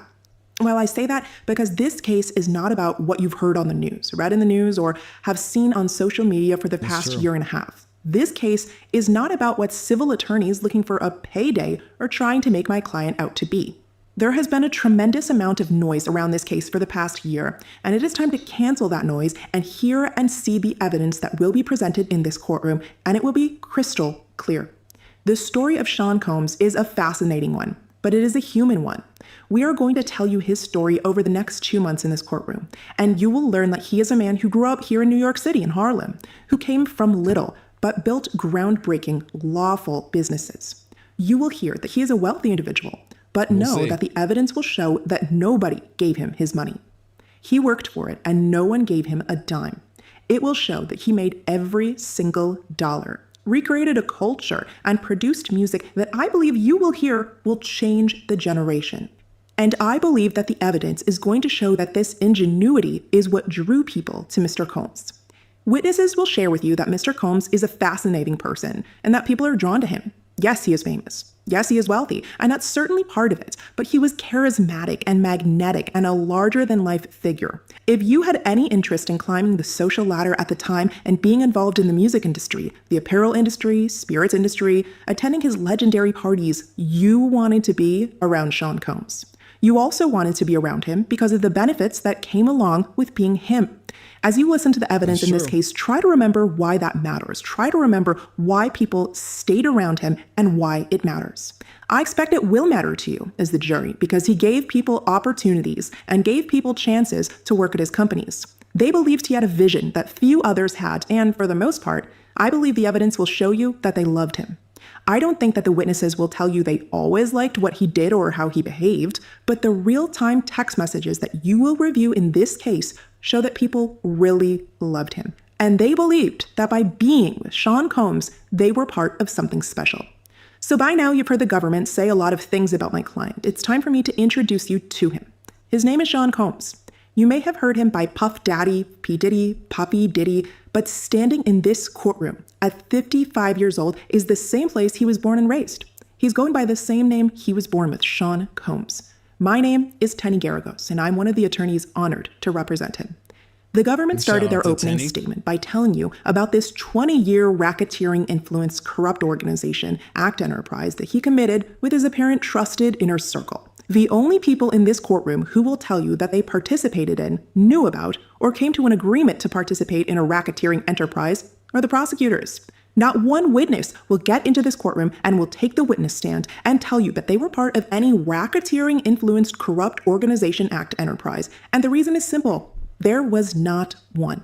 Well, I say that because this case is not about what you've heard on the news, read in the news, or have seen on social media for the past year and a half. This case is not about what civil attorneys looking for a payday are trying to make my client out to be. There has been a tremendous amount of noise around this case for the past year, and it is time to cancel that noise and hear and see the evidence that will be presented in this courtroom, and it will be crystal clear. The story of Sean Combs is a fascinating one, but it is a human one. We are going to tell you his story over the next 2 months in this courtroom, and you will learn that he is a man who grew up here in New York City in Harlem, who came from little but built groundbreaking, lawful businesses. You will hear that he is a wealthy individual, but know that the evidence will show that nobody gave him his money. He worked for it, and no one gave him a dime. It will show that he made every single dollar, recreated a culture, and produced music that I believe you will hear will change the generation. And I believe that the evidence is going to show that this ingenuity is what drew people to Mr. Combs. Witnesses will share with you that Mr. Combs is a fascinating person and that people are drawn to him. Yes, he is famous. Yes, he is wealthy, and that's certainly part of it, but he was charismatic and magnetic and a larger-than-life figure. If you had any interest in climbing the social ladder at the time and being involved in the music industry, the apparel industry, spirits industry, attending his legendary parties, you wanted to be around Sean Combs. You also wanted to be around him because of the benefits that came along with being him. As you listen to the evidence in this case, try to remember why that matters. Try to remember why people stayed around him and why it matters. I expect it will matter to you as the jury because he gave people opportunities and gave people chances to work at his companies. They believed he had a vision that few others had, and for the most part, I believe the evidence will show you that they loved him. I don't think that the witnesses will tell you they always liked what he did or how he behaved, but the real-time text messages that you will review in this case show that people really loved him. And they believed that by being with Sean Combs, they were part of something special. So by now, you've heard the government say a lot of things about my client. It's time for me to introduce you to him. His name is Sean Combs. You may have heard him by Puff Daddy, P. Diddy, Puffy Diddy, but standing in this courtroom at 55 years old is the same place he was born and raised. He's going by the same name he was born with, Sean Combs. My name is Tenny Garagos, and I'm one of the attorneys honored to represent him. The government started their opening statement by telling you about this 20-year racketeering influence corrupt organization, Act Enterprise, that he committed with his apparent trusted inner circle. The only people in this courtroom who will tell you that they participated in, knew about, or came to an agreement to participate in a racketeering enterprise are the prosecutors. Not one witness will get into this courtroom and will take the witness stand and tell you that they were part of any racketeering influenced corrupt organization Act Enterprise. And the reason is simple. There was not one.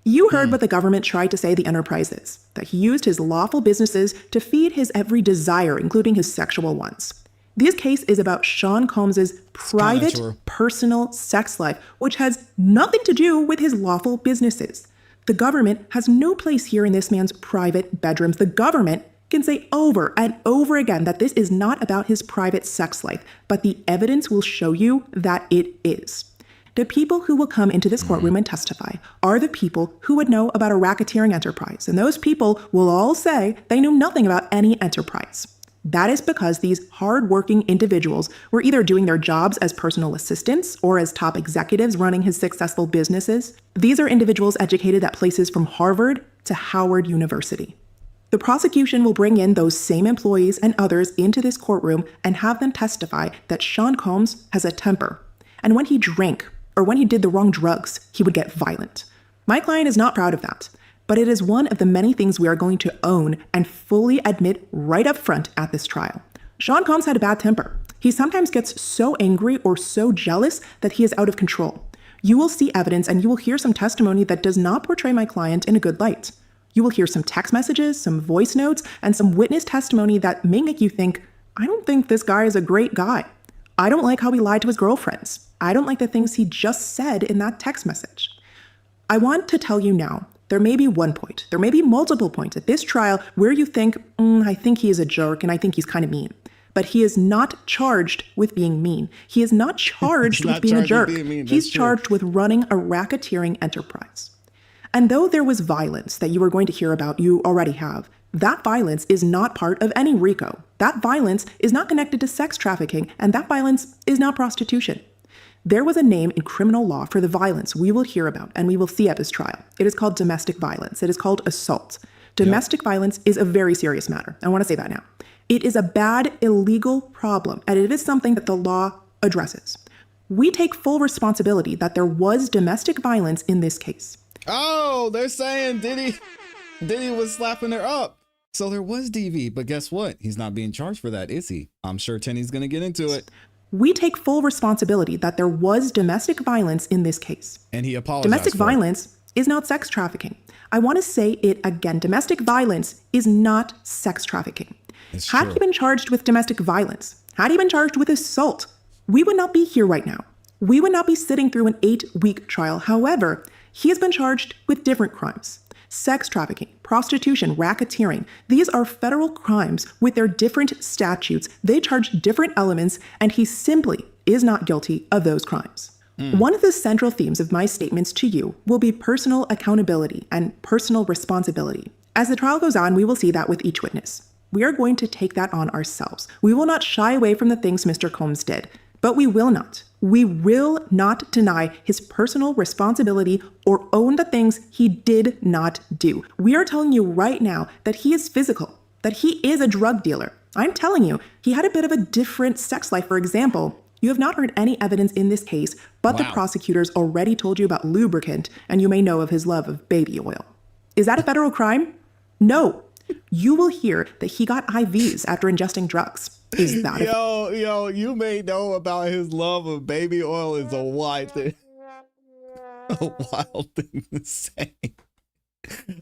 You heard what the government tried to say the enterprise is, that he used his lawful businesses to feed his every desire, including his sexual ones. This case is about Sean Combs' private, personal sex life, which has nothing to do with his lawful businesses. The government has no place here in this man's private bedrooms. The government can say over and over again that this is not about his private sex life, but the evidence will show you that it is. The people who will come into this courtroom and testify are the people who would know about a racketeering enterprise, and those people will all say they knew nothing about any enterprise. That is because these hard-working individuals were either doing their jobs as personal assistants or as top executives running his successful businesses. These are individuals educated at places from Harvard to Howard University. The prosecution will bring in those same employees and others into this courtroom and have them testify that Sean Combs has a temper. And when he drank or when he did the wrong drugs, he would get violent. My client is not proud of that, but it is one of the many things we are going to own and fully admit right up front at this trial. Sean Combs had a bad temper. He sometimes gets so angry or so jealous that he is out of control. You will see evidence and you will hear some testimony that does not portray my client in a good light. You will hear some text messages, some voice notes, and some witness testimony that may make you think, I don't think this guy is a great guy. I don't like how he lied to his girlfriends. I don't like the things he just said in that text message. I want to tell you now, there may be one point, there may be multiple points at this trial where you think, I think he is a jerk and I think he's kind of mean. But he is not charged with being mean. He is not charged with being a jerk. He's charged with running a racketeering enterprise. And though there was violence that you were going to hear about, you already have, that violence is not part of any RICO. That violence is not connected to sex trafficking, and that violence is not prostitution. There was a name in criminal law for the violence we will hear about and we will see at this trial. It is called domestic violence. It is called assault. Domestic violence is a very serious matter. I want to say that now. It is a bad, illegal problem, and it is something that the law addresses. We take full responsibility that there was domestic violence in this case. Oh, they're saying Diddy was slapping her up. So there was DV, but guess what? He's not being charged for that, is he? I'm sure Tenny's going to get into it. We take full responsibility that there was domestic violence in this case. And he apologized. Domestic violence is not sex trafficking. I want to say it again. Domestic violence is not sex trafficking. Had he been charged with domestic violence, had he been charged with assault, we would not be here right now. We would not be sitting through an 8-week trial. However, he has been charged with different crimes. Sex trafficking, prostitution, racketeering. These are federal crimes with their different statutes. They charge different elements, and he simply is not guilty of those crimes. One of the central themes of my statements to you will be personal accountability and personal responsibility. As the trial goes on, we will see that with each witness. We are going to take that on ourselves. We will not shy away from the things Mr. Combs did, but we will not deny his personal responsibility or own the things he did not do. We are telling you right now that he is physical, that he is a drug dealer. I'm telling you, he had a bit of a different sex life. For example, you have not heard any evidence in this case, but the prosecutors already told you about lubricant, and you may know of his love of baby oil. Is that a federal crime? No. You will hear that he got IVs after ingesting drugs. Is that you may know about his love of baby oil is a wild thing. A wild thing to say.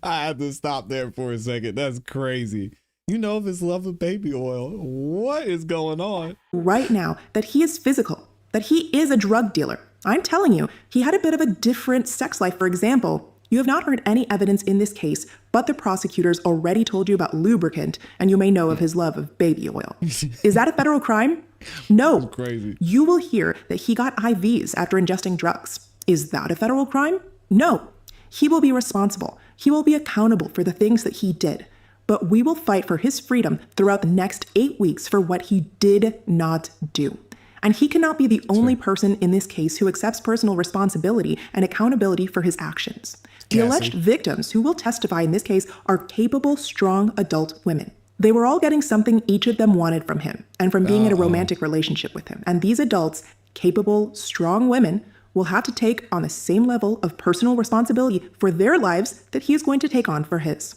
I have to stop there for a second. That's crazy. You know of his love of baby oil. What is going on? Right now, that he is physical, that he is a drug dealer. I'm telling you, he had a bit of a different sex life. For example, you have not heard any evidence in this case, but the prosecutors already told you about lubricant, and you may know of his love of baby oil. Is that a federal crime? No. That's crazy. You will hear that he got IVs after ingesting drugs. Is that a federal crime? No. He will be responsible. He will be accountable for the things that he did. But we will fight for his freedom throughout the next 8 weeks for what he did not do. And he cannot be the only person in this case who accepts personal responsibility and accountability for his actions. The alleged victims who will testify in this case are capable, strong adult women. They were all getting something each of them wanted from him and from being in a romantic relationship with him. And these adults, capable, strong women, will have to take on the same level of personal responsibility for their lives that he is going to take on for his.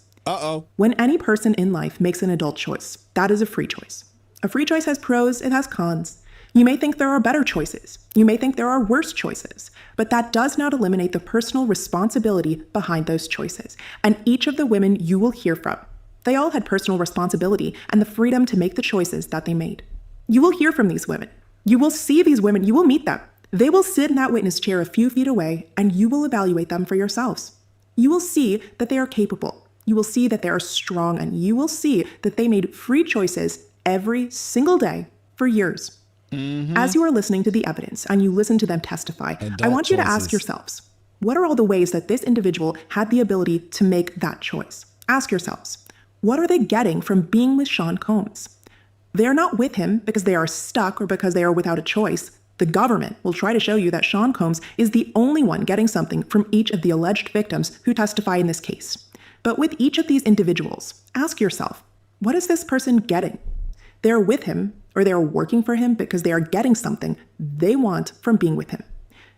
When any person in life makes an adult choice, that is a free choice. A free choice has pros, it has cons. You may think there are better choices. You may think there are worse choices, but that does not eliminate the personal responsibility behind those choices. And each of the women you will hear from, they all had personal responsibility and the freedom to make the choices that they made. You will hear from these women. You will see these women. You will meet them. They will sit in that witness chair a few feet away, and you will evaluate them for yourselves. You will see that they are capable. You will see that they are strong, and you will see that they made free choices every single day for years. As you are listening to the evidence and you listen to them testify, I want you to ask yourselves, what are all the ways that this individual had the ability to make that choice? Ask yourselves, what are they getting from being with Shanon Combs? They are not with him because they are stuck or because they are without a choice. The government will try to show you that Shanon Combs is the only one getting something from each of the alleged victims who testify in this case. But with each of these individuals, ask yourself, what is this person getting? They are with him, or they are working for him because they are getting something they want from being with him.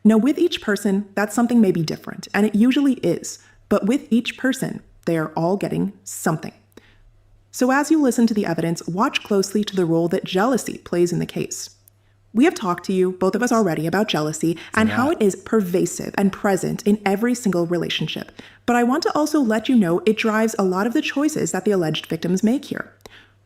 Now, with each person, that something may be different, and it usually is. But with each person, they are all getting something. So as you listen to the evidence, watch closely to the role that jealousy plays in the case. We have talked to you, both of us already, about jealousy and how it is pervasive and present in every single relationship. But I want to also let you know it drives a lot of the choices that the alleged victims make here.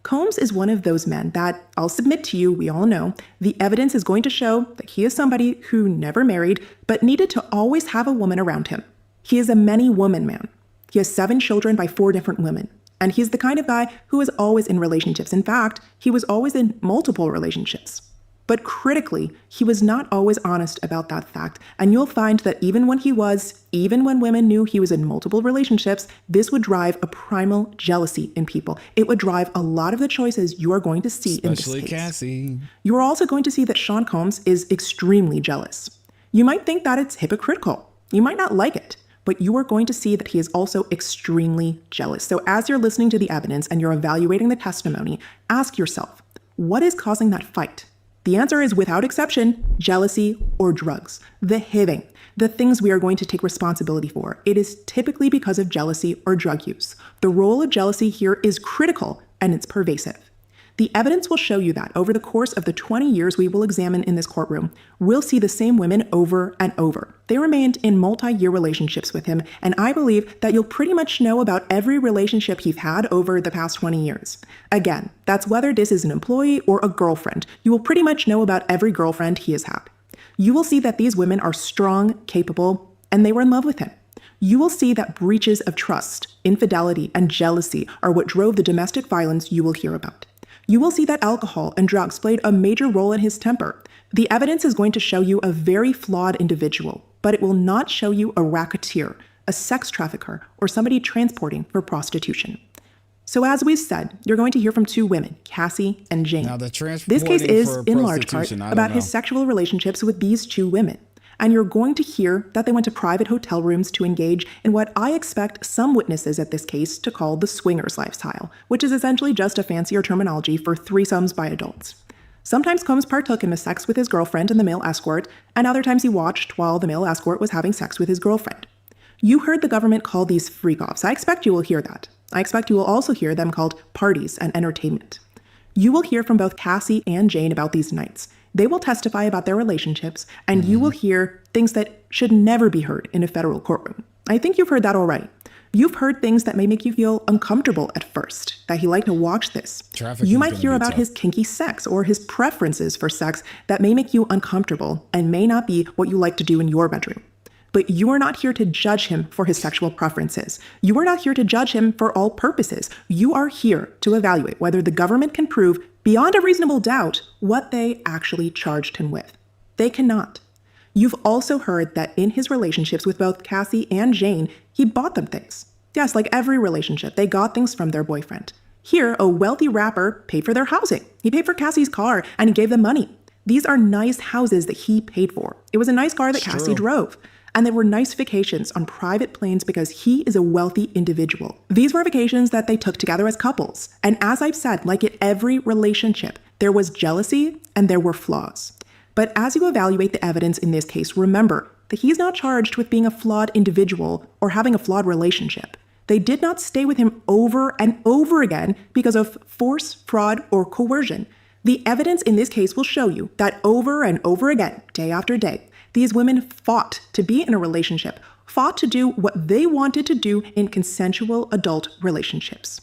Combs is one of those men that, I'll submit to you, we all know, the evidence is going to show that he is somebody who never married, but needed to always have a woman around him. He is a many-woman man. He has 7 children by 4 different women. And he's the kind of guy who is always in relationships. In fact, he was always in multiple relationships. But critically, he was not always honest about that fact. And you'll find that even when women knew he was in multiple relationships, this would drive a primal jealousy in people. It would drive a lot of the choices you are going to see in this case. Cassie. You are also going to see that Shanon Combs is extremely jealous. You might think that it's hypocritical. You might not like it, but you are going to see that he is also extremely jealous. So as you're listening to the evidence and you're evaluating the testimony, ask yourself, what is causing that fight? The answer is, without exception, jealousy or drugs. The hitting, the things we are going to take responsibility for. It is typically because of jealousy or drug use. The role of jealousy here is critical and it's pervasive. The evidence will show you that over the course of the 20 years we will examine in this courtroom, we'll see the same women over and over. They remained in multi-year relationships with him, and I believe that you'll pretty much know about every relationship he's had over the past 20 years. Again, that's whether this is an employee or a girlfriend. You will pretty much know about every girlfriend he has had. You will see that these women are strong, capable, and they were in love with him. You will see that breaches of trust, infidelity, and jealousy are what drove the domestic violence you will hear about. You will see that alcohol and drugs played a major role in his temper. The evidence is going to show you a very flawed individual, but it will not show you a racketeer, a sex trafficker, or somebody transporting for prostitution. So as we've said, you're going to hear from two women, Cassie and Jane. Now, the this case is, for in large part, prostitution, I don't about know. his sexual relationships with these two women. And you're going to hear that they went to private hotel rooms to engage in what I expect some witnesses at this case to call the swingers lifestyle, which is essentially just a fancier terminology for threesomes by adults. Sometimes Combs partook in the sex with his girlfriend and the male escort, and other times he watched while the male escort was having sex with his girlfriend. You heard the government call these freak-offs. I expect you will hear that. I expect you will also hear them called parties and entertainment. You will hear from both Cassie and Jane about these nights. They will testify about their relationships, and you will hear things that should never be heard in a federal courtroom. I think you've heard that already. You've heard things that may make you feel uncomfortable at first, that he liked to watch this. You might hear about his kinky sex or his preferences for sex that may make you uncomfortable and may not be what you like to do in your bedroom. But you are not here to judge him for his sexual preferences. You are not here to judge him for all purposes. You are here to evaluate whether the government can prove beyond a reasonable doubt what they actually charged him with. They cannot. You've also heard that in his relationships with both Cassie and Jane, he bought them things. Yes, like every relationship, they got things from their boyfriend. Here, a wealthy rapper paid for their housing. He paid for Cassie's car and he gave them money. These are nice houses that he paid for. It was a nice car that Cassie drove. And there were nice vacations on private planes because he is a wealthy individual. These were vacations that they took together as couples. And as I've said, like in every relationship, there was jealousy and there were flaws. But as you evaluate the evidence in this case, remember that he's not charged with being a flawed individual or having a flawed relationship. They did not stay with him over and over again because of force, fraud, or coercion. The evidence in this case will show you that over and over again, day after day, these women fought to be in a relationship, fought to do what they wanted to do in consensual adult relationships.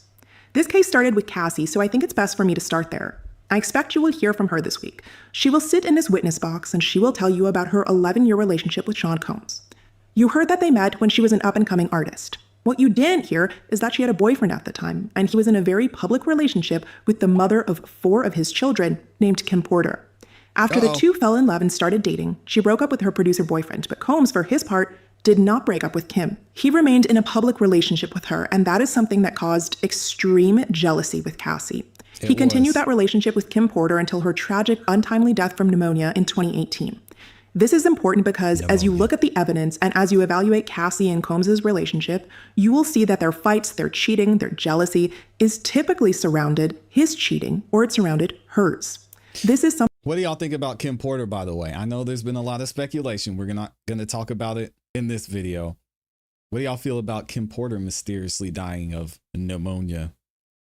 This case started with Cassie, so I think it's best for me to start there. I expect you will hear from her this week. She will sit in this witness box and she will tell you about her 11-year relationship with Shanon Combs. You heard that they met when she was an up-and-coming artist. What you didn't hear is that she had a boyfriend at the time, and he was in a very public relationship with the mother of 4 of his children, named Kim Porter. After the two fell in love and started dating, she broke up with her producer boyfriend, but Combs, for his part, did not break up with Kim. He remained in a public relationship with her, and that is something that caused extreme jealousy with Cassie. He continued that relationship with Kim Porter until her tragic, untimely death from pneumonia in 2018. This is important because as you look at the evidence and as you evaluate Cassie and Combs' relationship, you will see that their fights, their cheating, their jealousy is typically surrounded his cheating or it surrounded hers. This is something. What do y'all think about Kim Porter, by the way? I know there's been a lot of speculation. We're not going to talk about it in this video. What do y'all feel about Kim Porter mysteriously dying of pneumonia?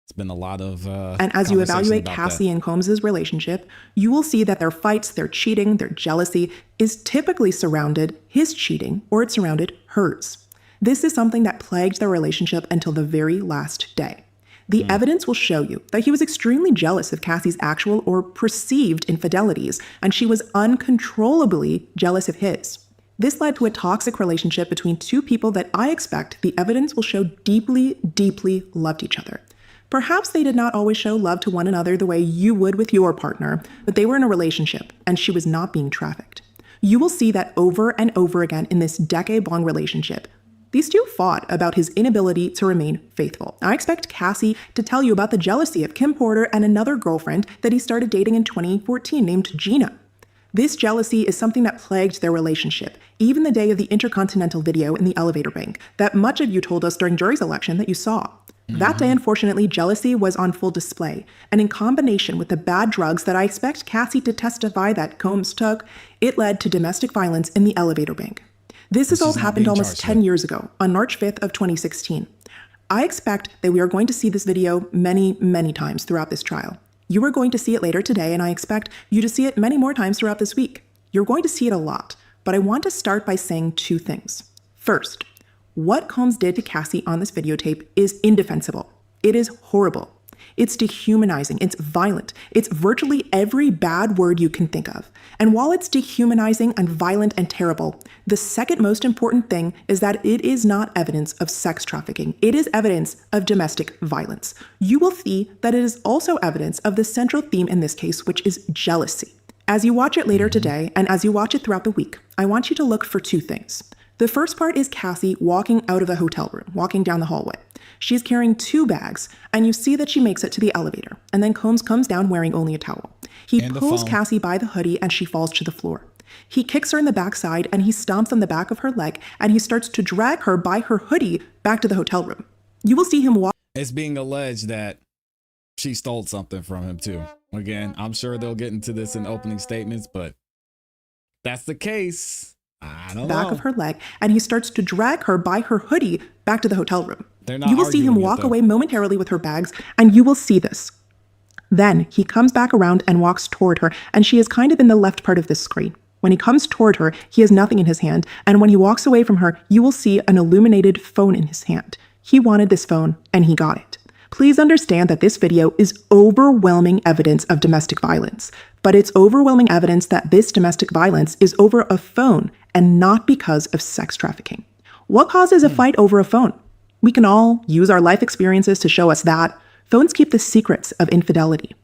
It's been a lot of and as you evaluate Cassie and Combs' relationship, you will see that their fights, their cheating, their jealousy is typically surrounded his cheating or it surrounded hers. This is something that plagued their relationship until the very last day. The evidence will show you that he was extremely jealous of Cassie's actual or perceived infidelities, and she was uncontrollably jealous of his. This led to a toxic relationship between two people that I expect the evidence will show deeply, deeply loved each other. Perhaps they did not always show love to one another the way you would with your partner, but they were in a relationship, and she was not being trafficked. You will see that over and over again in this decade-long relationship. These two fought about his inability to remain faithful. I expect Cassie to tell you about the jealousy of Kim Porter and another girlfriend that he started dating in 2014 named Gina. This jealousy is something that plagued their relationship, even the day of the Intercontinental video in the elevator bank that much of you told us during jury selection that you saw. That day, unfortunately, jealousy was on full display, and in combination with the bad drugs that I expect Cassie to testify that Combs took, it led to domestic violence in the elevator bank. This has all happened almost 10 years ago, on March 5th of 2016. I expect that we are going to see this video many, many times throughout this trial. You are going to see it later today, and I expect you to see it many more times throughout this week. You're going to see it a lot, but I want to start by saying two things. First, what Combs did to Cassie on this videotape is indefensible. It is horrible. It's dehumanizing. It's violent. It's virtually every bad word you can think of. And while it's dehumanizing and violent and terrible, the second most important thing is that it is not evidence of sex trafficking. It is evidence of domestic violence. You will see that it is also evidence of the central theme in this case, which is jealousy. As you watch it later today, and as you watch it throughout the week, I want you to look for two things. The first part is Cassie walking out of the hotel room, walking down the hallway. She's carrying 2 bags, and you see that she makes it to the elevator, and then Combs comes down wearing only a towel. He And the pulls phone. Cassie by the hoodie, and she falls to the floor. He kicks her in the backside, and he stomps on the back of her leg, and he starts to drag her by her hoodie back to the hotel room. You will see him walk. It's being alleged that she stole something from him too. Again, I'm sure they'll get into this in opening statements, but that's the case. I don't back know. of her leg, and he starts to drag her by her hoodie back to the hotel room. They're not You will see him arguing it, walk though. away momentarily with her bags, and you will see this. Then he comes back around and walks toward her, and she is kind of in the left part of this screen. When he comes toward her, he has nothing in his hand, and when he walks away from her, you will see an illuminated phone in his hand. He wanted this phone, and he got it. Please understand that this video is overwhelming evidence of domestic violence, but it's overwhelming evidence that this domestic violence is over a phone and not because of sex trafficking. What causes a fight over a phone? We can all use our life experiences to show us that phones keep the secrets of infidelity.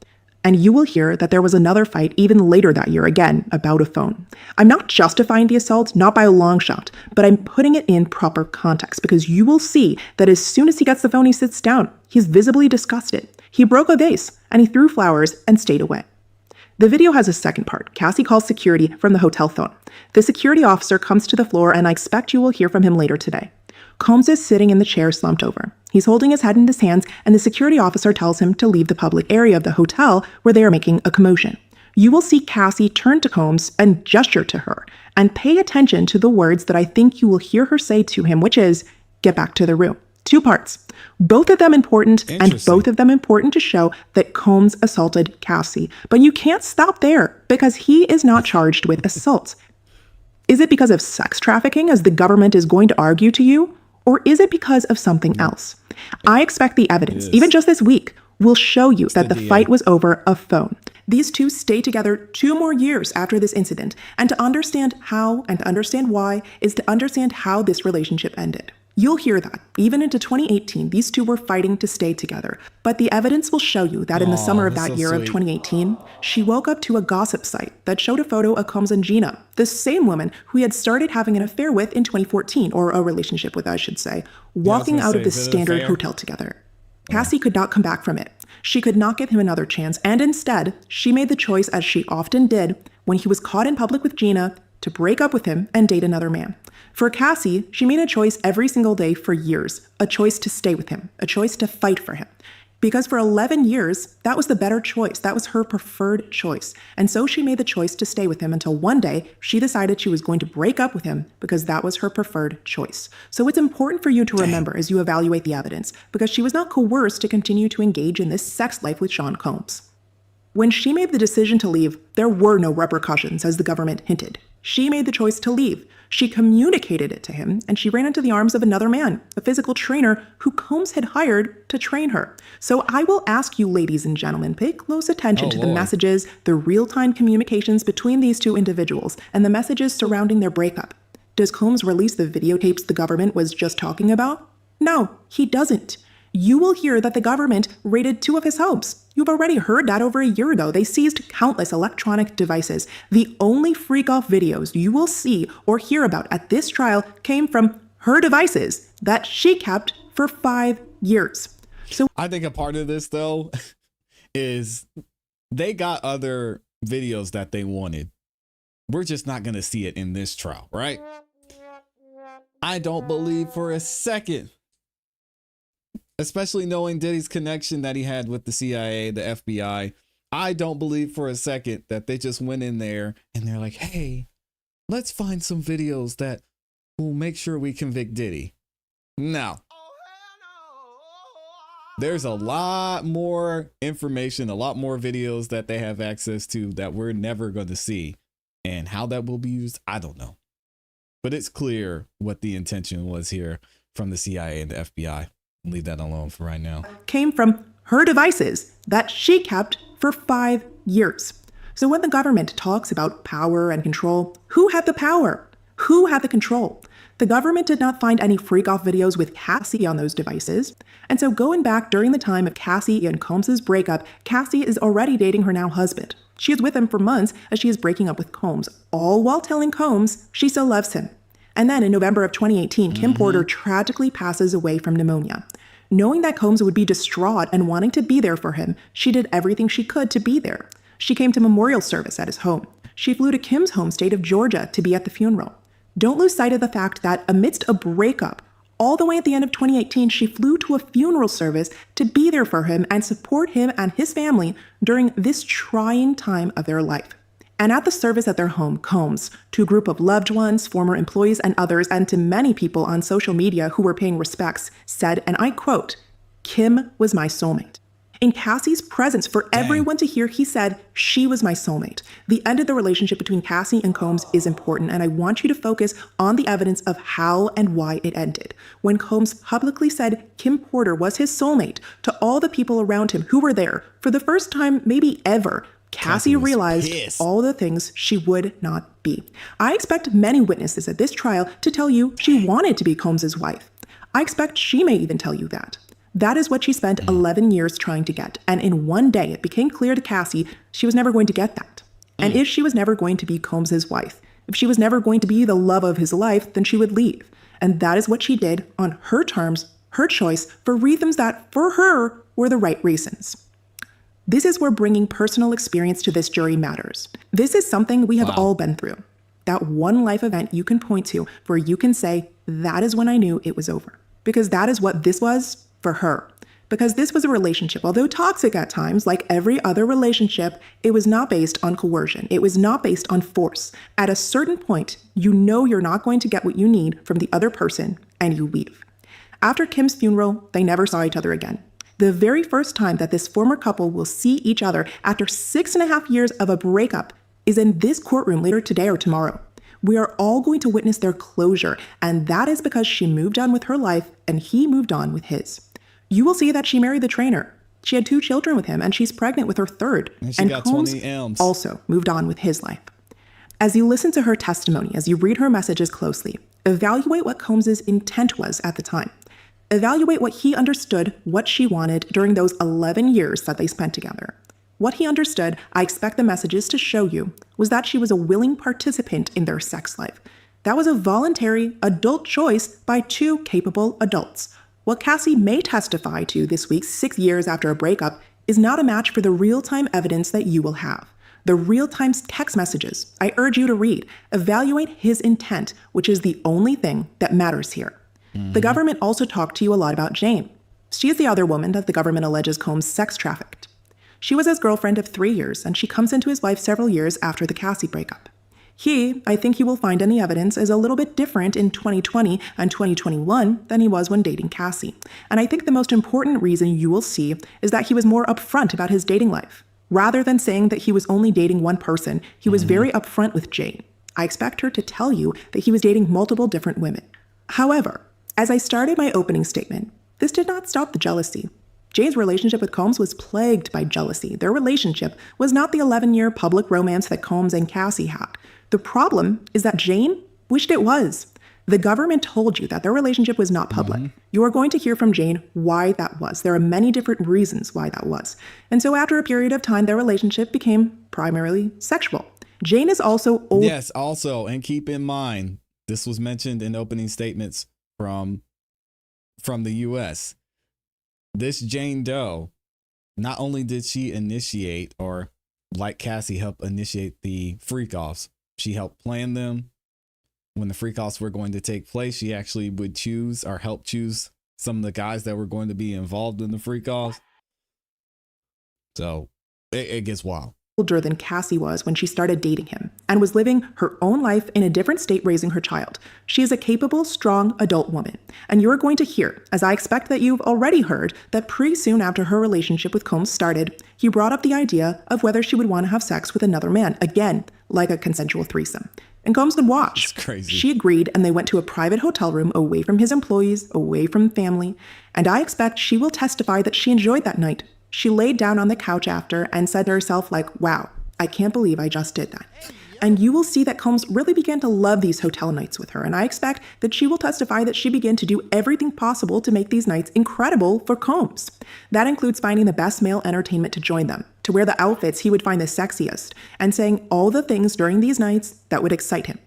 And you will hear that there was another fight even later that year, again, about a phone. I'm not justifying the assault, not by a long shot, but I'm putting it in proper context because you will see that as soon as he gets the phone, he sits down. He's visibly disgusted. He broke a vase and he threw flowers and stayed away. The video has a second part. Cassie calls security from the hotel phone. The security officer comes to the floor, and I expect you will hear from him later today. Combs is sitting in the chair slumped over. He's holding his head in his hands, and the security officer tells him to leave the public area of the hotel where they are making a commotion. You will see Cassie turn to Combs and gesture to her, and pay attention to the words that I think you will hear her say to him, which is, "Get back to the room." 2 parts. Both of them important, and both of them important to show that Combs assaulted Cassie. But you can't stop there, because he is not charged with assault. Is it because of sex trafficking, as the government is going to argue to you? Or is it because of something else? I expect the evidence, even just this week, will show you that the fight was over a phone. These two stayed together 2 more years after this incident, and to understand how and to understand why is to understand how this relationship ended. You'll hear that, even into 2018, these two were fighting to stay together. But the evidence will show you that in the summer of that year of 2018, she woke up to a gossip site that showed a photo of Combs and Gina, the same woman who he had started having an affair with in 2014, or a relationship with, I should say, walking out of the standard hotel together. Cassie could not come back from it. She could not give him another chance, and instead, she made the choice, as she often did, when he was caught in public with Gina, to break up with him and date another man. For Cassie, she made a choice every single day for years, a choice to stay with him, a choice to fight for him. Because for 11 years, that was the better choice. That was her preferred choice. And so she made the choice to stay with him until one day she decided she was going to break up with him because that was her preferred choice. So it's important for you to remember as you evaluate the evidence, because she was not coerced to continue to engage in this sex life with Shanon Combs. When she made the decision to leave, there were no repercussions, as the government hinted. She made the choice to leave. She communicated it to him, and she ran into the arms of another man, a physical trainer who Combs had hired to train her. So I will ask you, ladies and gentlemen, pay close attention to the messages, the real-time communications between these two individuals, and the messages surrounding their breakup. Does Combs release the videotapes the government was just talking about? No, he doesn't. You will hear that the government raided 2 of his homes. You've already heard that over a year ago. They seized countless electronic devices. The only freak-off videos you will see or hear about at this trial came from her devices that she kept for 5 years. So I think a part of this, though, is they got other videos that they wanted. We're just not going to see it in this trial, right? I don't believe for a second, especially knowing Diddy's connection that he had with the CIA, the FBI, I don't believe for a second that they just went in there and they're like, hey, let's find some videos that will make sure we convict Diddy. No. There's a lot more information, a lot more videos that they have access to that we're never going to see. And how that will be used, I don't know. But it's clear what the intention was here from the CIA and the FBI. Leave that alone for right now. Came from her devices that she kept for 5 years. So when the government talks about power and control, who had the power? Who had the control? The government did not find any freak-off videos with Cassie on those devices. And so going back during the time of Cassie and Combs' breakup, Cassie is already dating her now husband. She is with him for months as she is breaking up with Combs, all while telling Combs she still loves him. And then in November of 2018, Kim Porter tragically passes away from pneumonia. Knowing that Combs would be distraught and wanting to be there for him, she did everything she could to be there. She came to memorial service at his home. She flew to Kim's home state of Georgia to be at the funeral. Don't lose sight of the fact that amidst a breakup, all the way at the end of 2018, she flew to a funeral service to be there for him and support him and his family during this trying time of their life. And at the service at their home, Combs, to a group of loved ones, former employees, and others, and to many people on social media who were paying respects, said, and I quote, "Kim was my soulmate." In Cassie's presence for everyone to hear, he said, she was my soulmate. The end of the relationship between Cassie and Combs is important, and I want you to focus on the evidence of how and why it ended. When Combs publicly said Kim Porter was his soulmate to all the people around him who were there, for the first time maybe ever, Cassie realized all the things she would not be. I expect many witnesses at this trial to tell you she wanted to be Combs's wife. I expect she may even tell you that. That is what she spent 11 years trying to get. And in one day, it became clear to Cassie she was never going to get that. And if she was never going to be Combs's wife, if she was never going to be the love of his life, then she would leave. And that is what she did on her terms, her choice, for reasons that, for her, were the right reasons. This is where bringing personal experience to this jury matters. This is something we have all been through. That one life event you can point to where you can say, that is when I knew it was over. Because that is what this was for her. Because this was a relationship, although toxic at times, like every other relationship, it was not based on coercion. It was not based on force. At a certain point, you know you're not going to get what you need from the other person, and you leave. After Kim's funeral, they never saw each other again. The very first time that this former couple will see each other after 6.5 years of a breakup is in this courtroom later today or tomorrow. We are all going to witness their closure, and that is because she moved on with her life and he moved on with his. You will see that she married the trainer. She had 2 children with him, and she's pregnant with her third. And Combs 20 M's. also moved on with his life. As you listen to her testimony, as you read her messages closely, evaluate what Combs's intent was at the time. Evaluate what he understood, what she wanted during those 11 years that they spent together. What he understood, I expect the messages to show you, was that she was a willing participant in their sex life. That was a voluntary, adult choice by 2 capable adults. What Cassie may testify to this week, 6 years after a breakup, is not a match for the real-time evidence that you will have. The real-time text messages, I urge you to read. Evaluate his intent, which is the only thing that matters here. The government also talked to you a lot about Jane. She is the other woman that the government alleges Combs sex trafficked. She was his girlfriend of 3 years, and she comes into his life several years after the Cassie breakup. He, I think you will find in the evidence, is a little bit different in 2020 and 2021 than he was when dating Cassie. And I think the most important reason you will see is that he was more upfront about his dating life. Rather than saying that he was only dating one person, he was very upfront with Jane. I expect her to tell you that he was dating multiple different women. However, as I started my opening statement, this did not stop the jealousy. Jane's relationship with Combs was plagued by jealousy. Their relationship was not the 11-year public romance that Combs and Cassie had. The problem is that Jane wished it was. The government told you that their relationship was not public. You are going to hear from Jane why that was. There are many different reasons why that was. And so after a period of time, their relationship became primarily sexual. Jane is also old. Yes, also, and keep in mind, this was mentioned in opening statements from the U.S. This Jane Doe, not only did she initiate, or like Cassie, help initiate the freak-offs, she helped plan them. When the freak-offs were going to take place, she actually would choose or help choose some of the guys that were going to be involved in the freak-offs. So it gets wild. Older than Cassie was when she started dating him, and was living her own life in a different state raising her child. She is a capable, strong adult woman. And you're going to hear, as I expect that you've already heard, that pretty soon after her relationship with Combs started, he brought up the idea of whether she would want to have sex with another man, again, like a consensual threesome. And Combs would watch. That's crazy. She agreed, and they went to a private hotel room away from his employees, away from family. And I expect she will testify that she enjoyed that night. She laid down on the couch after and said to herself, like, wow, I can't believe I just did that. And you will see that Combs really began to love these hotel nights with her. And I expect that she will testify that she began to do everything possible to make these nights incredible for Combs. That includes finding the best male entertainment to join them, to wear the outfits he would find the sexiest, and saying all the things during these nights that would excite him.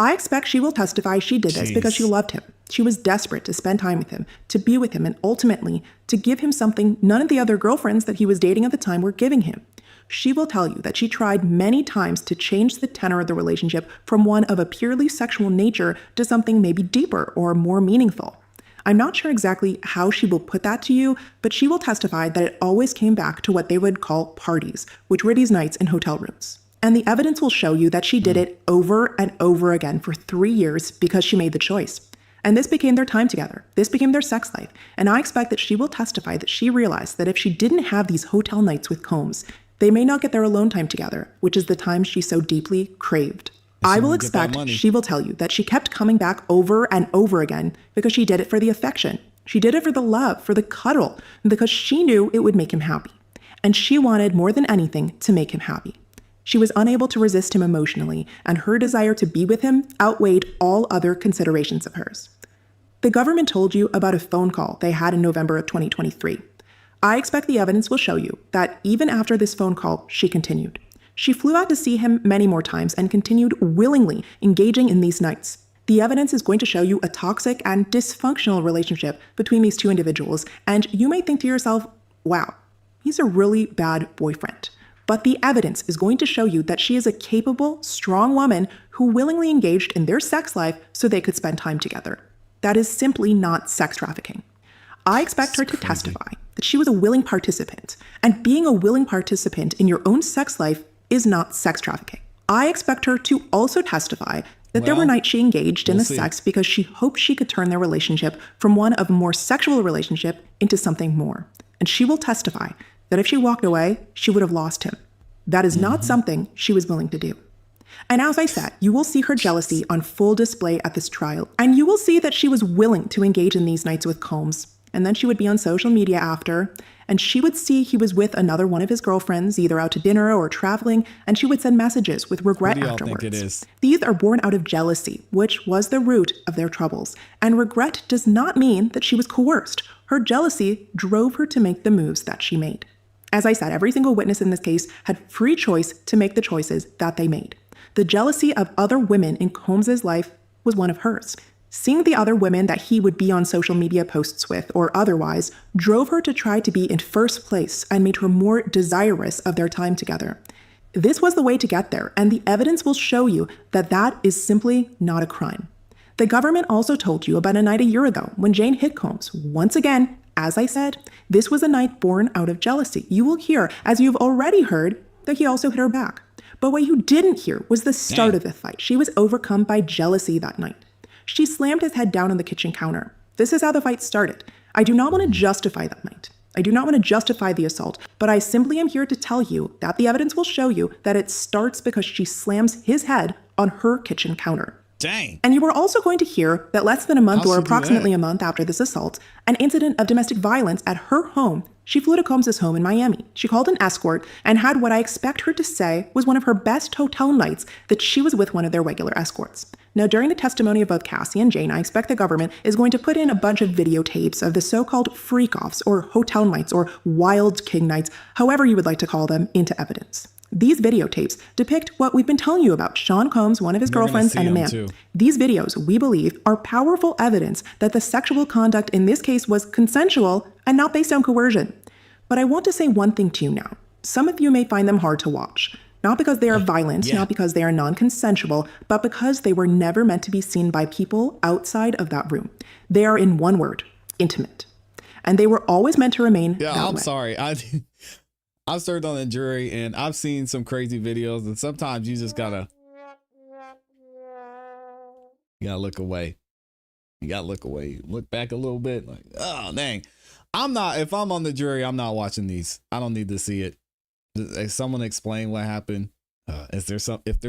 I expect she will testify she did this because she loved him. She was desperate to spend time with him, to be with him, and ultimately to give him something none of the other girlfriends that he was dating at the time were giving him. She will tell you that she tried many times to change the tenor of the relationship from one of a purely sexual nature to something maybe deeper or more meaningful. I'm not sure exactly how she will put that to you, but she will testify that it always came back to what they would call parties, which were these nights in hotel rooms. And the evidence will show you that she did it over and over again for 3 years because she made the choice. And this became their time together. This became their sex life. And I expect that she will testify that she realized that if she didn't have these hotel nights with Combs, they may not get their alone time together, which is the time she so deeply craved. I will expect she will tell you that she kept coming back over and over again because she did it for the affection. She did it for the love, for the cuddle, because she knew it would make him happy. And she wanted more than anything to make him happy. She was unable to resist him emotionally, and her desire to be with him outweighed all other considerations of hers. The government told you about a phone call they had in November of 2023. I expect the evidence will show you that even after this phone call, she continued. She flew out to see him many more times and continued willingly engaging in these nights. The evidence is going to show you a toxic and dysfunctional relationship between these two individuals, and you may think to yourself, wow, he's a really bad boyfriend. But the evidence is going to show you that she is a capable, strong woman who willingly engaged in their sex life so they could spend time together. That is simply not sex trafficking. I expect her to testify that she was a willing participant, and being a willing participant in your own sex life is not sex trafficking. I expect her to also testify that there were nights she engaged in the sex because she hoped she could turn their relationship from one of a more sexual relationship into something more. And she will testify that if she walked away, she would have lost him. That is not something she was willing to do. And as I said, you will see her jealousy on full display at this trial, and you will see that she was willing to engage in these nights with Combs. And then she would be on social media after, and she would see he was with another one of his girlfriends, either out to dinner or traveling, and she would send messages with regret afterwards. Think it is? These are born out of jealousy, which was the root of their troubles. And regret does not mean that she was coerced. Her jealousy drove her to make the moves that she made. As I said, every single witness in this case had free choice to make the choices that they made. The jealousy of other women in Combs's life was one of hers. Seeing the other women that he would be on social media posts with or otherwise drove her to try to be in first place and made her more desirous of their time together. This was the way to get there, and the evidence will show you that that is simply not a crime. The government also told you about a night a year ago when Jane hit Combs. Once again, as I said, this was a night born out of jealousy. You will hear, as you've already heard, that he also hit her back. But what you didn't hear was the start of the fight. She was overcome by jealousy that night. She slammed his head down on the kitchen counter. This is how the fight started. I do not want to justify that night. I do not want to justify the assault, but I simply am here to tell you that the evidence will show you that it starts because she slams his head on her kitchen counter. Dang. And you are also going to hear that less than a month or approximately a month after this assault, an incident of domestic violence at her home, she flew to Combs' home in Miami. She called an escort and had what I expect her to say was one of her best hotel nights that she was with one of their regular escorts. Now, during the testimony of both Cassie and Jane, I expect the government is going to put in a bunch of videotapes of the so-called freak-offs or hotel nights or wild king nights, however you would like to call them, into evidence. These videotapes depict what we've been telling you about Sean Combs, one of his girlfriends, and a man. These videos, we believe, are powerful evidence that the sexual conduct in this case was consensual and not based on coercion. But I want to say one thing to you now. Some of you may find them hard to watch. Not because they are violent, not because they are non-consensual, but because they were never meant to be seen by people outside of that room. They are, in one word, intimate. And they were always meant to remain that way. I'm sorry. I've served on a jury and I've seen some crazy videos, and sometimes you just gotta look away. You gotta look away. Look back a little bit. Like, oh dang. If I'm on the jury, I'm not watching these. I don't need to see it. Someone explain what happened. If there's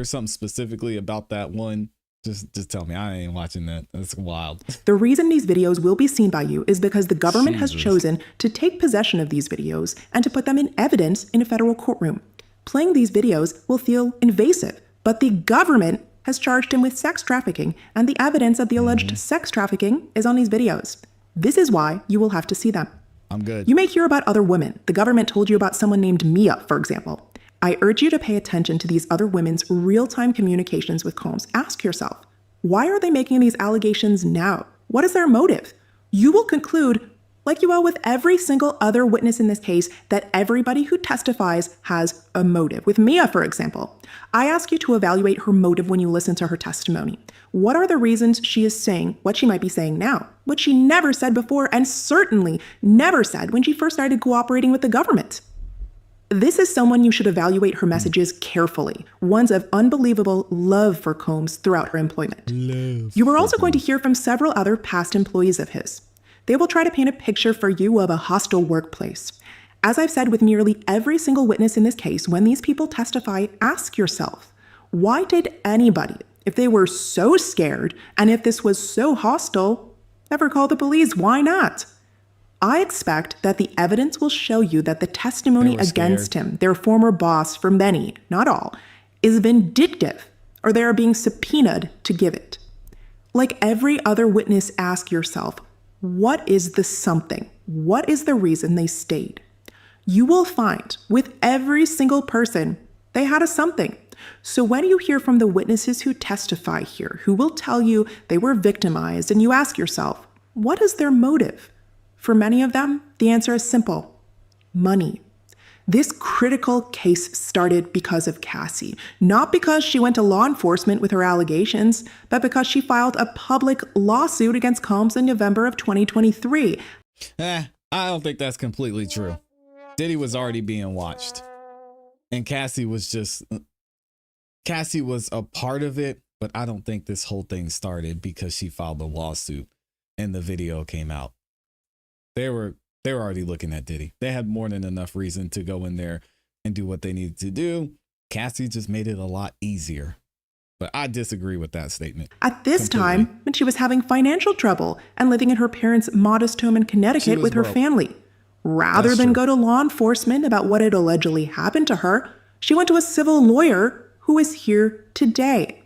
something specifically about that one, just tell me. I ain't watching that. That's wild. The reason these videos will be seen by you is because the government has chosen to take possession of these videos and to put them in evidence in a federal courtroom. Playing these videos will feel invasive, but the government has charged him with sex trafficking, and the evidence of the alleged sex trafficking is on these videos. This is why you will have to see them. I'm good. You may hear about other women. The government told you about someone named Mia, for example. I urge you to pay attention to these other women's real-time communications with Combs. Ask yourself, why are they making these allegations now? What is their motive? You will conclude, like you will with every single other witness in this case, that everybody who testifies has a motive. With Mia, for example, I ask you to evaluate her motive when you listen to her testimony. What are the reasons she is saying what she might be saying now, what she never said before, and certainly never said when she first started cooperating with the government? This is someone you should evaluate her messages carefully, ones of unbelievable love for Combs throughout her employment. You are also going to hear from several other past employees of his. They will try to paint a picture for you of a hostile workplace. As I've said with nearly every single witness in this case, when these people testify, ask yourself, why did anybody, if they were so scared and if this was so hostile, ever call the police? Why not? I expect that the evidence will show you that the testimony against him, their former boss, for many, not all, is vindictive, or they are being subpoenaed to give it. Like every other witness, ask yourself, what is the something? What is the reason they stayed? You will find with every single person, they had a something. So when you hear from the witnesses who testify here, who will tell you they were victimized, and you ask yourself, what is their motive? For many of them, the answer is simple: money. This critical case started because of Cassie, not because she went to law enforcement with her allegations, but because she filed a public lawsuit against Combs in November of 2023. I don't think that's completely true. Diddy was already being watched, and Cassie was a part of it, but I don't think this whole thing started because she filed a lawsuit and the video came out. They were already looking at Diddy. They had more than enough reason to go in there and do what they needed to do. Cassie just made it a lot easier. But I disagree with that statement. At this time, when she was having financial trouble and living in her parents' modest home in Connecticut with her family. Rather than go to law enforcement about what had allegedly happened to her, she went to a civil lawyer who is here today.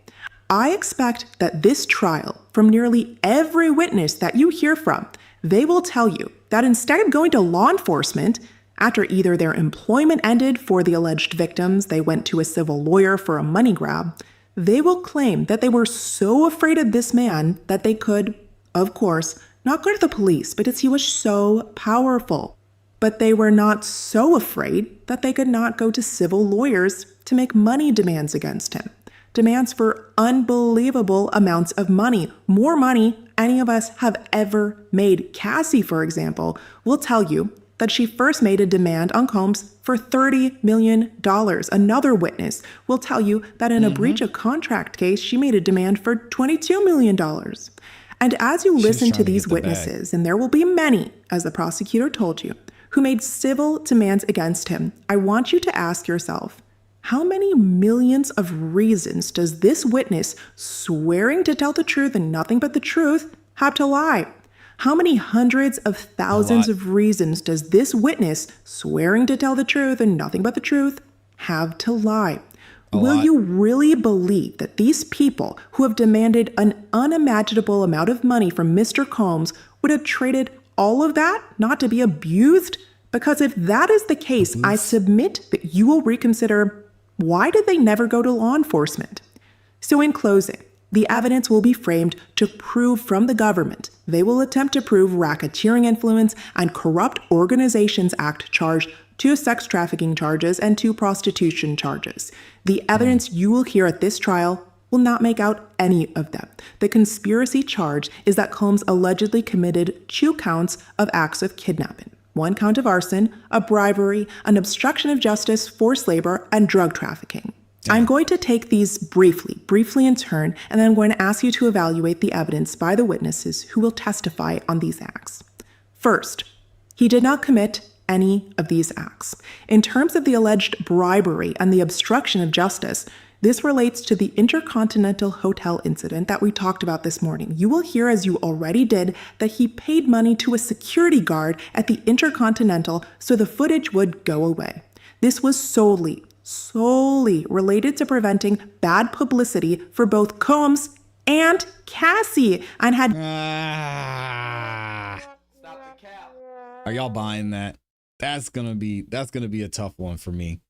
I expect that this trial, from nearly every witness that you hear from, they will tell you that instead of going to law enforcement, after either their employment ended for the alleged victims, they went to a civil lawyer for a money grab, they will claim that they were so afraid of this man that they could, of course, not go to the police because he was so powerful. But they were not so afraid that they could not go to civil lawyers to make money demands against him. Demands for unbelievable amounts of money, more money any of us have ever made. Cassie, for example, will tell you that she first made a demand on Combs for $30 million. Another witness will tell you that in a breach of contract case, she made a demand for $22 million. And as you listen to these witnesses, and there will be many, as the prosecutor told you, who made civil demands against him, I want you to ask yourself, how many millions of reasons does this witness, swearing to tell the truth and nothing but the truth, have to lie? How many hundreds of thousands of reasons does this witness, swearing to tell the truth and nothing but the truth, have to lie? Will you really believe that these people who have demanded an unimaginable amount of money from Mr. Combs would have traded all of that not to be abused? Because if that is the case, I submit that you will reconsider, why did they never go to law enforcement? So in closing, the evidence will be framed to prove from the government. They will attempt to prove racketeering influence and Corrupt Organizations Act charge, 2 sex trafficking charges, and 2 prostitution charges. The evidence you will hear at this trial will not make out any of them. The conspiracy charge is that Combs allegedly committed 2 counts of acts of kidnapping. 1 count of arson, a bribery, an obstruction of justice, forced labor, and drug trafficking. I'm going to take these briefly in turn, and then I'm going to ask you to evaluate the evidence by the witnesses who will testify on these acts. First, he did not commit any of these acts. In terms of the alleged bribery and the obstruction of justice, this relates to the Intercontinental Hotel incident that we talked about this morning. You will hear, as you already did, that he paid money to a security guard at the Intercontinental so the footage would go away. This was solely related to preventing bad publicity for both Combs and Cassie, and had... Are y'all buying that? That's gonna be a tough one for me.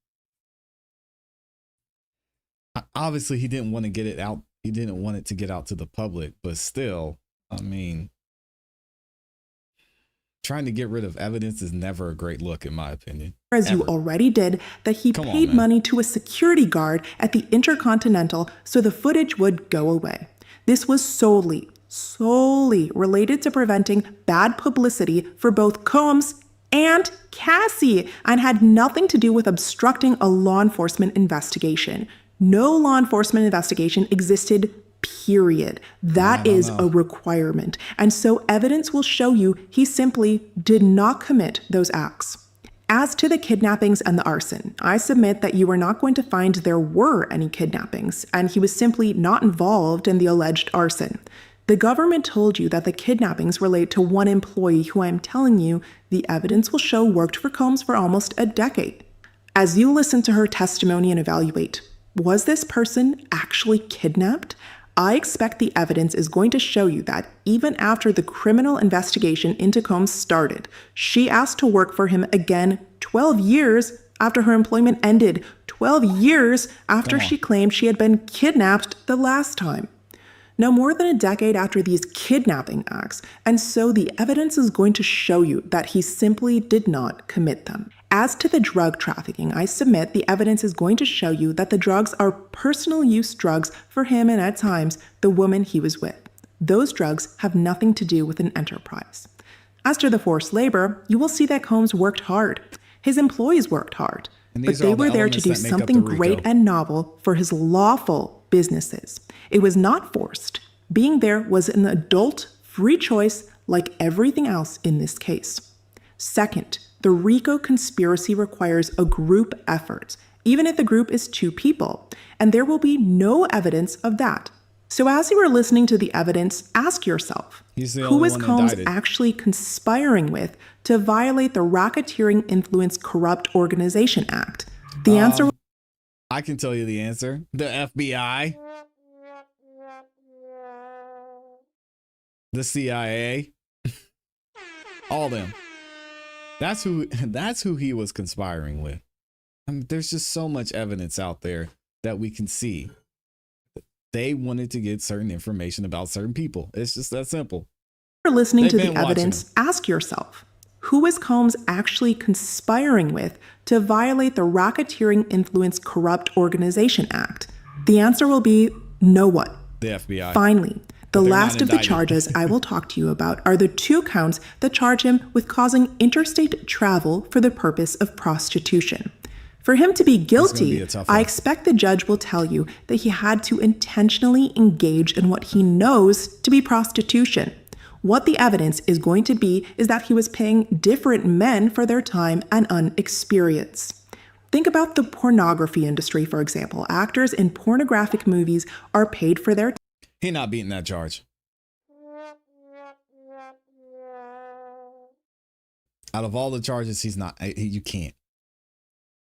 Obviously, he didn't want to get it out. He didn't want it to get out to the public, but still, I mean, Trying to get rid of evidence is never a great look, in my opinion. As you already did, that he paid money to a security guard at the Intercontinental so the footage would go away. This was solely related to preventing bad publicity for both Combs and Cassie, and had nothing to do with obstructing a law enforcement investigation. No law enforcement investigation existed, period. That is a requirement. And so evidence will show you he simply did not commit those acts. As to the kidnappings and the arson, I submit that you are not going to find there were any kidnappings, and he was simply not involved in the alleged arson. The government told you that the kidnappings relate to one employee who I am telling you the evidence will show worked for Combs for almost a decade. As you listen to her testimony and evaluate, was this person actually kidnapped? I expect the evidence is going to show you that even after the criminal investigation into Combs started, she asked to work for him again 12 years after her employment ended, 12 years after she claimed she had been kidnapped the last time. Now, more than a decade after these kidnapping acts, and so the evidence is going to show you that he simply did not commit them. As to the drug trafficking, I submit the evidence is going to show you that the drugs are personal use drugs for him and at times the woman he was with. Those drugs have nothing to do with an enterprise. As to the forced labor, you will see that Combs worked hard. His employees worked hard, but they were there to do something great and novel for his lawful businesses. It was not forced. Being there was an adult, free choice like everything else in this case. Second, the RICO conspiracy requires a group effort, even if the group is 2 people, and there will be no evidence of that. So as you are listening to the evidence, ask yourself, who is Combs actually conspiring with to violate the Racketeering Influence Corrupt Organization Act? The answer... I can tell you the answer. The FBI. The CIA. All them. That's who he was conspiring with. I mean, there's just so much evidence out there that we can see. They wanted to get certain information about certain people. It's just that simple. After listening to the evidence, ask yourself, who is Combs actually conspiring with to violate the Racketeering Influence Corrupt Organization Act? The answer will be no one. The FBI. Finally, the last of the charges I will talk to you about are the 2 counts that charge him with causing interstate travel for the purpose of prostitution. For him to be guilty, I expect the judge will tell you that he had to intentionally engage in what he knows to be prostitution. What the evidence is going to be is that he was paying different men for their time and inexperience. Think about the pornography industry, for example. Actors in pornographic movies are paid for their time. He's not beating that charge. Out of all the charges, he's not. You can't.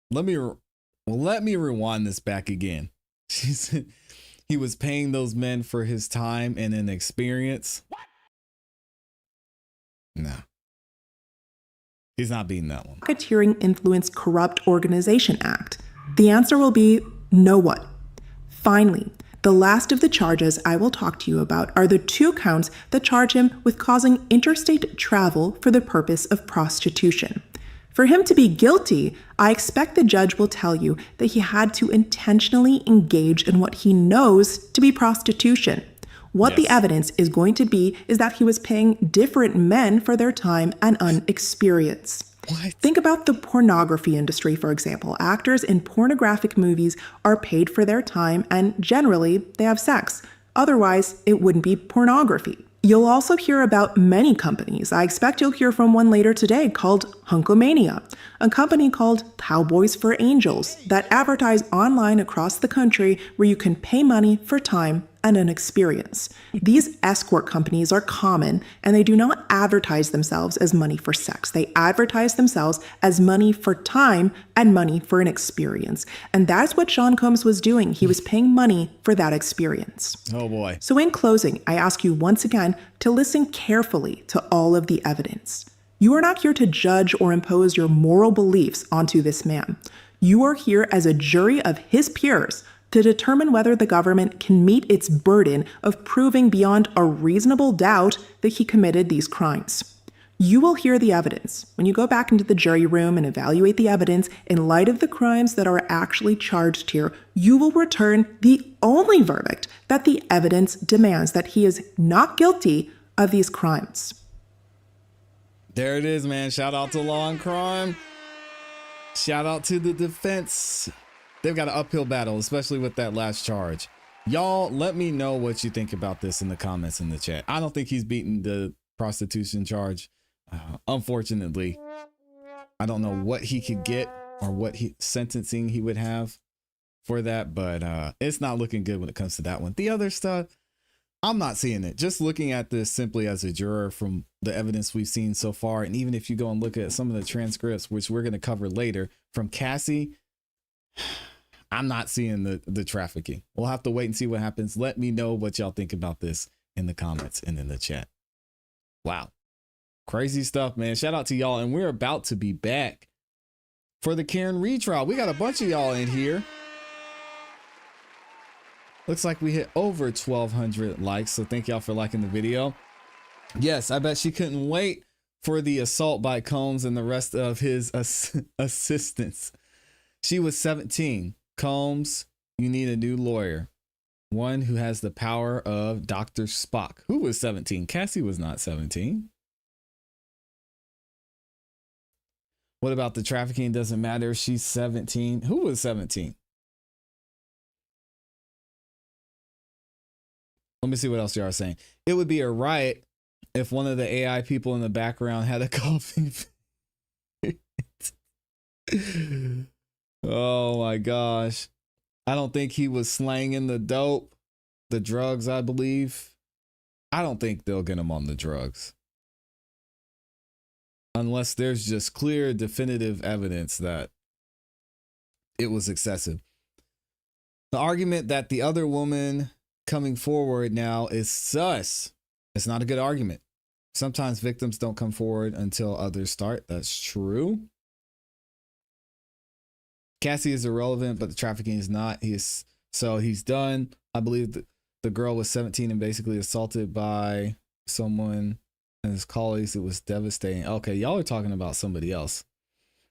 Let me rewind this back again. She said he was paying those men for his time and inexperience. No. He's not beating that one. Racketeering Influence Corrupt Organization Act. The answer will be no one. Finally, the last of the charges I will talk to you about are the 2 counts that charge him with causing interstate travel for the purpose of prostitution. For him to be guilty, I expect the judge will tell you that he had to intentionally engage in what he knows to be prostitution. What the evidence is going to be is that he was paying different men for their time and inexperience. Think about the pornography industry, for example. Actors in pornographic movies are paid for their time and generally they have sex. Otherwise, it wouldn't be pornography. You'll also hear about many companies. I expect you'll hear from one later today called Hunkomania, a company called Cowboys for Angels that advertise online across the country where you can pay money for time and an experience. These escort companies are common and they do not advertise themselves as money for sex. They advertise themselves as money for time and money for an experience. And that's what Sean Combs was doing. He was paying money for that experience. Oh boy. So in closing, I ask you once again to listen carefully to all of the evidence. You are not here to judge or impose your moral beliefs onto this man. You are here as a jury of his peers to determine whether the government can meet its burden of proving beyond a reasonable doubt that he committed these crimes. You will hear the evidence. When you go back into the jury room and evaluate the evidence in light of the crimes that are actually charged here, you will return the only verdict that the evidence demands, that he is not guilty of these crimes. There it is, man. Shout out to Law and Crime. Shout out to the defense. They've got an uphill battle, especially with that last charge. Y'all, let me know what you think about this in the comments in the chat. I don't think he's beaten the prostitution charge. Unfortunately, I don't know what he could get or what sentencing he would have for that, but it's not looking good when it comes to that one. The other stuff, I'm not seeing it. Just looking at this simply as a juror from the evidence we've seen so far, and even if you go and look at some of the transcripts, which we're going to cover later from ClassE, I'm not seeing the trafficking. We'll have to wait and see what happens. Let me know what y'all think about this in the comments and in the chat. Wow. Crazy stuff, man. Shout out to y'all. And we're about to be back for the Karen Reed trial. We got a bunch of y'all in here. Looks like we hit over 1,200 likes. So thank y'all for liking the video. Yes, I bet she couldn't wait for the assault by Combs and the rest of his assistants. She was 17. Combs, you need a new lawyer. One who has the power of Dr. Spock. Who was 17? Cassie was not 17. What about the trafficking? Doesn't matter. She's 17. Who was 17? Let me see what else you are saying. It would be a riot if one of the AI people in the background had a coughing fit. Oh my gosh. I don't think he was slanging the dope, the drugs, I believe. I don't think they'll get him on the drugs. Unless there's just clear, definitive evidence that it was excessive. The argument that the other woman coming forward now is sus. It's not a good argument. Sometimes victims don't come forward until others start. That's true. Cassie is irrelevant, but the trafficking is not. He's done. I believe that the girl was 17 and basically assaulted by someone and his colleagues. It was devastating. Okay, y'all are talking about somebody else.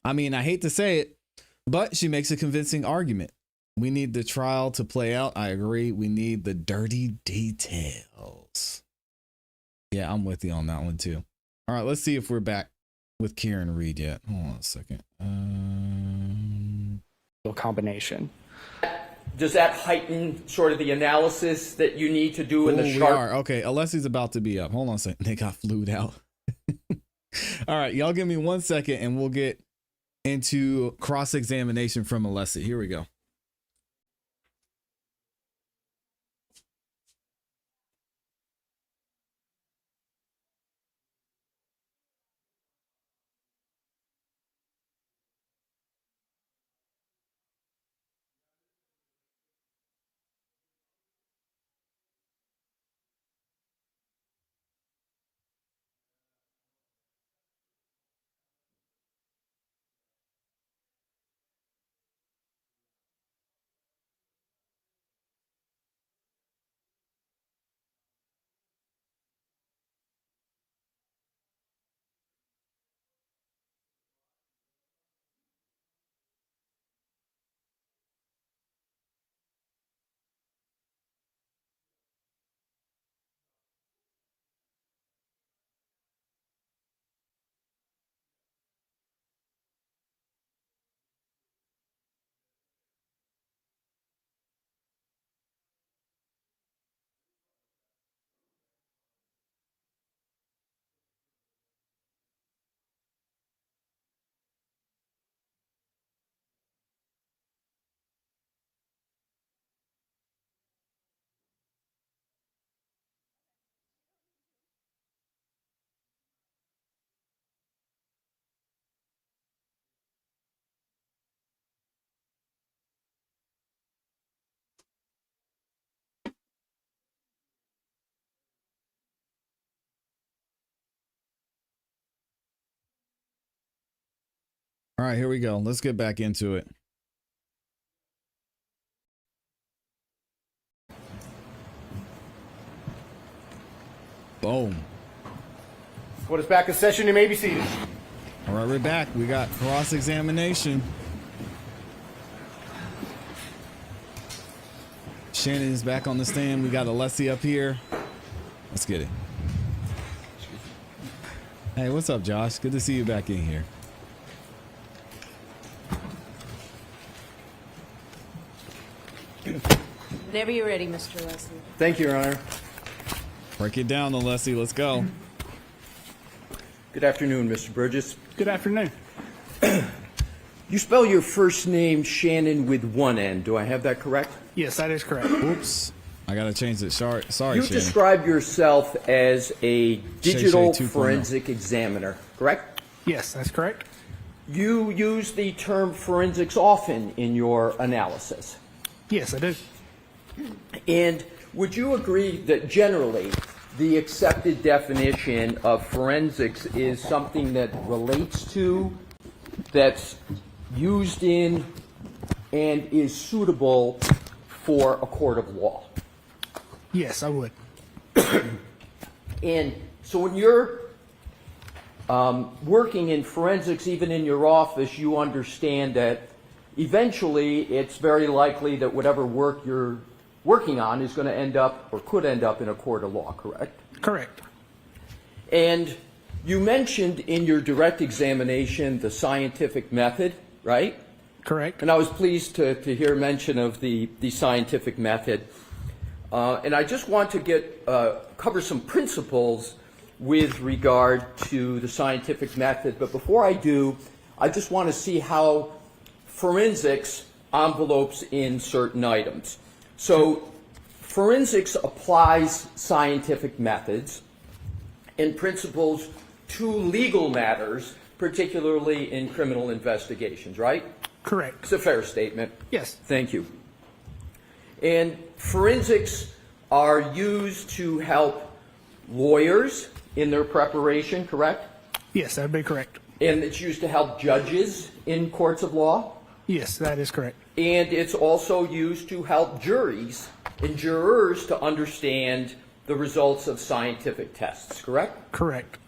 I mean, I hate to say it, but she makes a convincing argument. We need the trial to play out. I agree. We need the dirty details. Yeah, I'm with you on that one too. All right, let's see if we're back with Karen Reed yet. Hold on a second. Combination. Does that heighten sort of the analysis that you need to do in the We are. Okay, Alessi's about to be up. Hold on a second. They got flued out. All right, y'all give me 1 second and we'll get into cross-examination from Alessi. Here we go. All right, here we go. Let's get back into it. Boom. Court is back in session. You may be seated. All right, we're back. We got cross-examination. Shanon is back on the stand. We got Alessi up here. Let's get it. Hey, what's up, Josh? Good to see you back in here. Whenever you're ready, Mr. Alessi. Thank you, Your Honor. Break it down, Alessi. Let's go. Good afternoon, Mr. Burgess. Good afternoon. You spell your first name Shanon with one N. Do I have that correct? Yes, that is correct. Oops. I got to change it. Sorry, You Shanon. describe yourself as a digital Shay 2.0. forensic examiner, correct? Yes, that's correct. You use the term forensics often in your analysis. Yes, I do. And would you agree that generally the accepted definition of forensics is something that relates to, that's used in, and is suitable for a court of law? Yes, I would. And so when you're working in forensics, even in your office, you understand that eventually it's very likely that whatever work you're working on is going to end up or could end up in a court of law, correct? Correct. And you mentioned in your direct examination the scientific method, right? Correct. And I was pleased to hear mention of the scientific method. And I just want to cover some principles with regard to the scientific method. But before I do, I just want to see how forensics envelopes in certain items. So forensics applies scientific methods and principles to legal matters, particularly in criminal investigations, right? Correct. It's a fair statement. Yes. Thank you. And forensics are used to help lawyers in their preparation, correct? Yes, that would be correct. And it's used to help judges in courts of law? Yes, that is correct. And it's also used to help juries and jurors to understand the results of scientific tests, correct? Correct.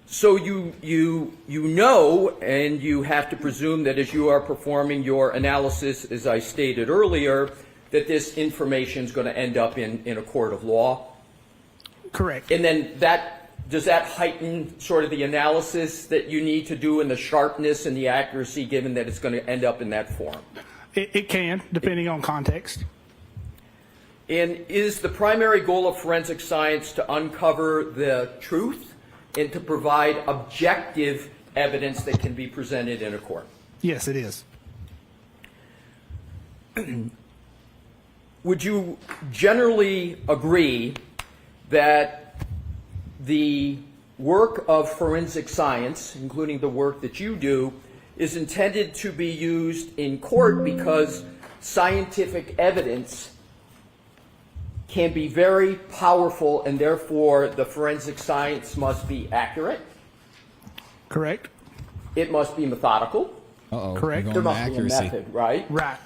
So you know, and you have to presume that as you are performing your analysis, as I stated earlier, that this information is going to end up in a court of law. Correct. And then does that heighten sort of the analysis that you need to do and the sharpness and the accuracy, given that it's going to end up in that form? It can, depending on context. And is the primary goal of forensic science to uncover the truth and to provide objective evidence that can be presented in a court? Yes, it is. Would you generally agree that the work of forensic science, including the work that you do, is intended to be used in court because scientific evidence can be very powerful and therefore the forensic science must be accurate? Correct. It must be methodical. Uh-oh. Correct. There must be a method, right? Right.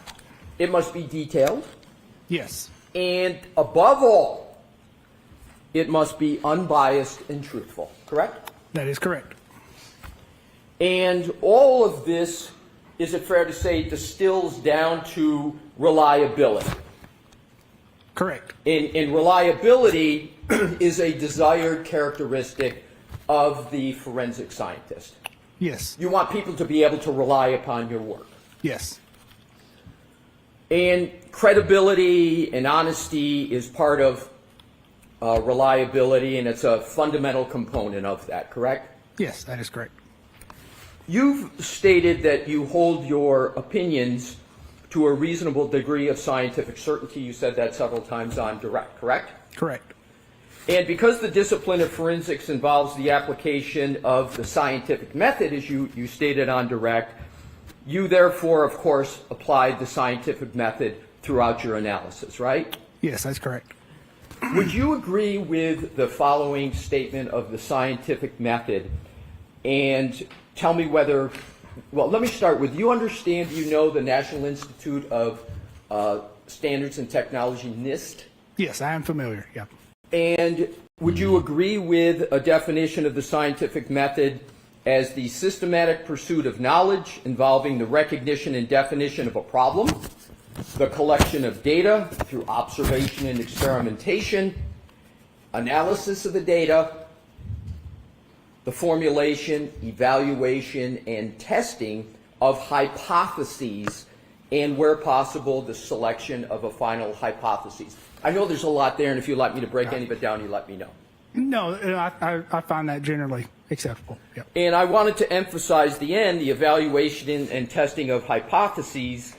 It must be detailed. Yes. And above all, it must be unbiased and truthful, correct? That is correct. And all of this, is it fair to say, distills down to reliability? Correct. And reliability is a desired characteristic of the forensic scientist. Yes. You want people to be able to rely upon your work. Yes. And credibility and honesty is part of reliability, and it's a fundamental component of that, correct? Yes, that is correct. You've stated that you hold your opinions to a reasonable degree of scientific certainty. You said that several times on direct, correct? Correct. And because the discipline of forensics involves the application of the scientific method, as you stated on direct, you therefore, of course, applied the scientific method throughout your analysis, right? Yes, that's correct. Would you agree with the following statement of the scientific method and tell me whether, well, let me start with, you understand, you know the National Institute of Standards and Technology, NIST? Yes, I am familiar, yeah. And Would you agree with a definition of the scientific method as the systematic pursuit of knowledge involving the recognition and definition of a problem, the collection of data through observation and experimentation, analysis of the data, the formulation, evaluation, and testing of hypotheses, and where possible, the selection of a final hypothesis? I know there's a lot there, and if you'd like me to break any of it down, you let me know. No, I find that generally acceptable. Yep. And I wanted to emphasize the end, the evaluation and testing of hypotheses,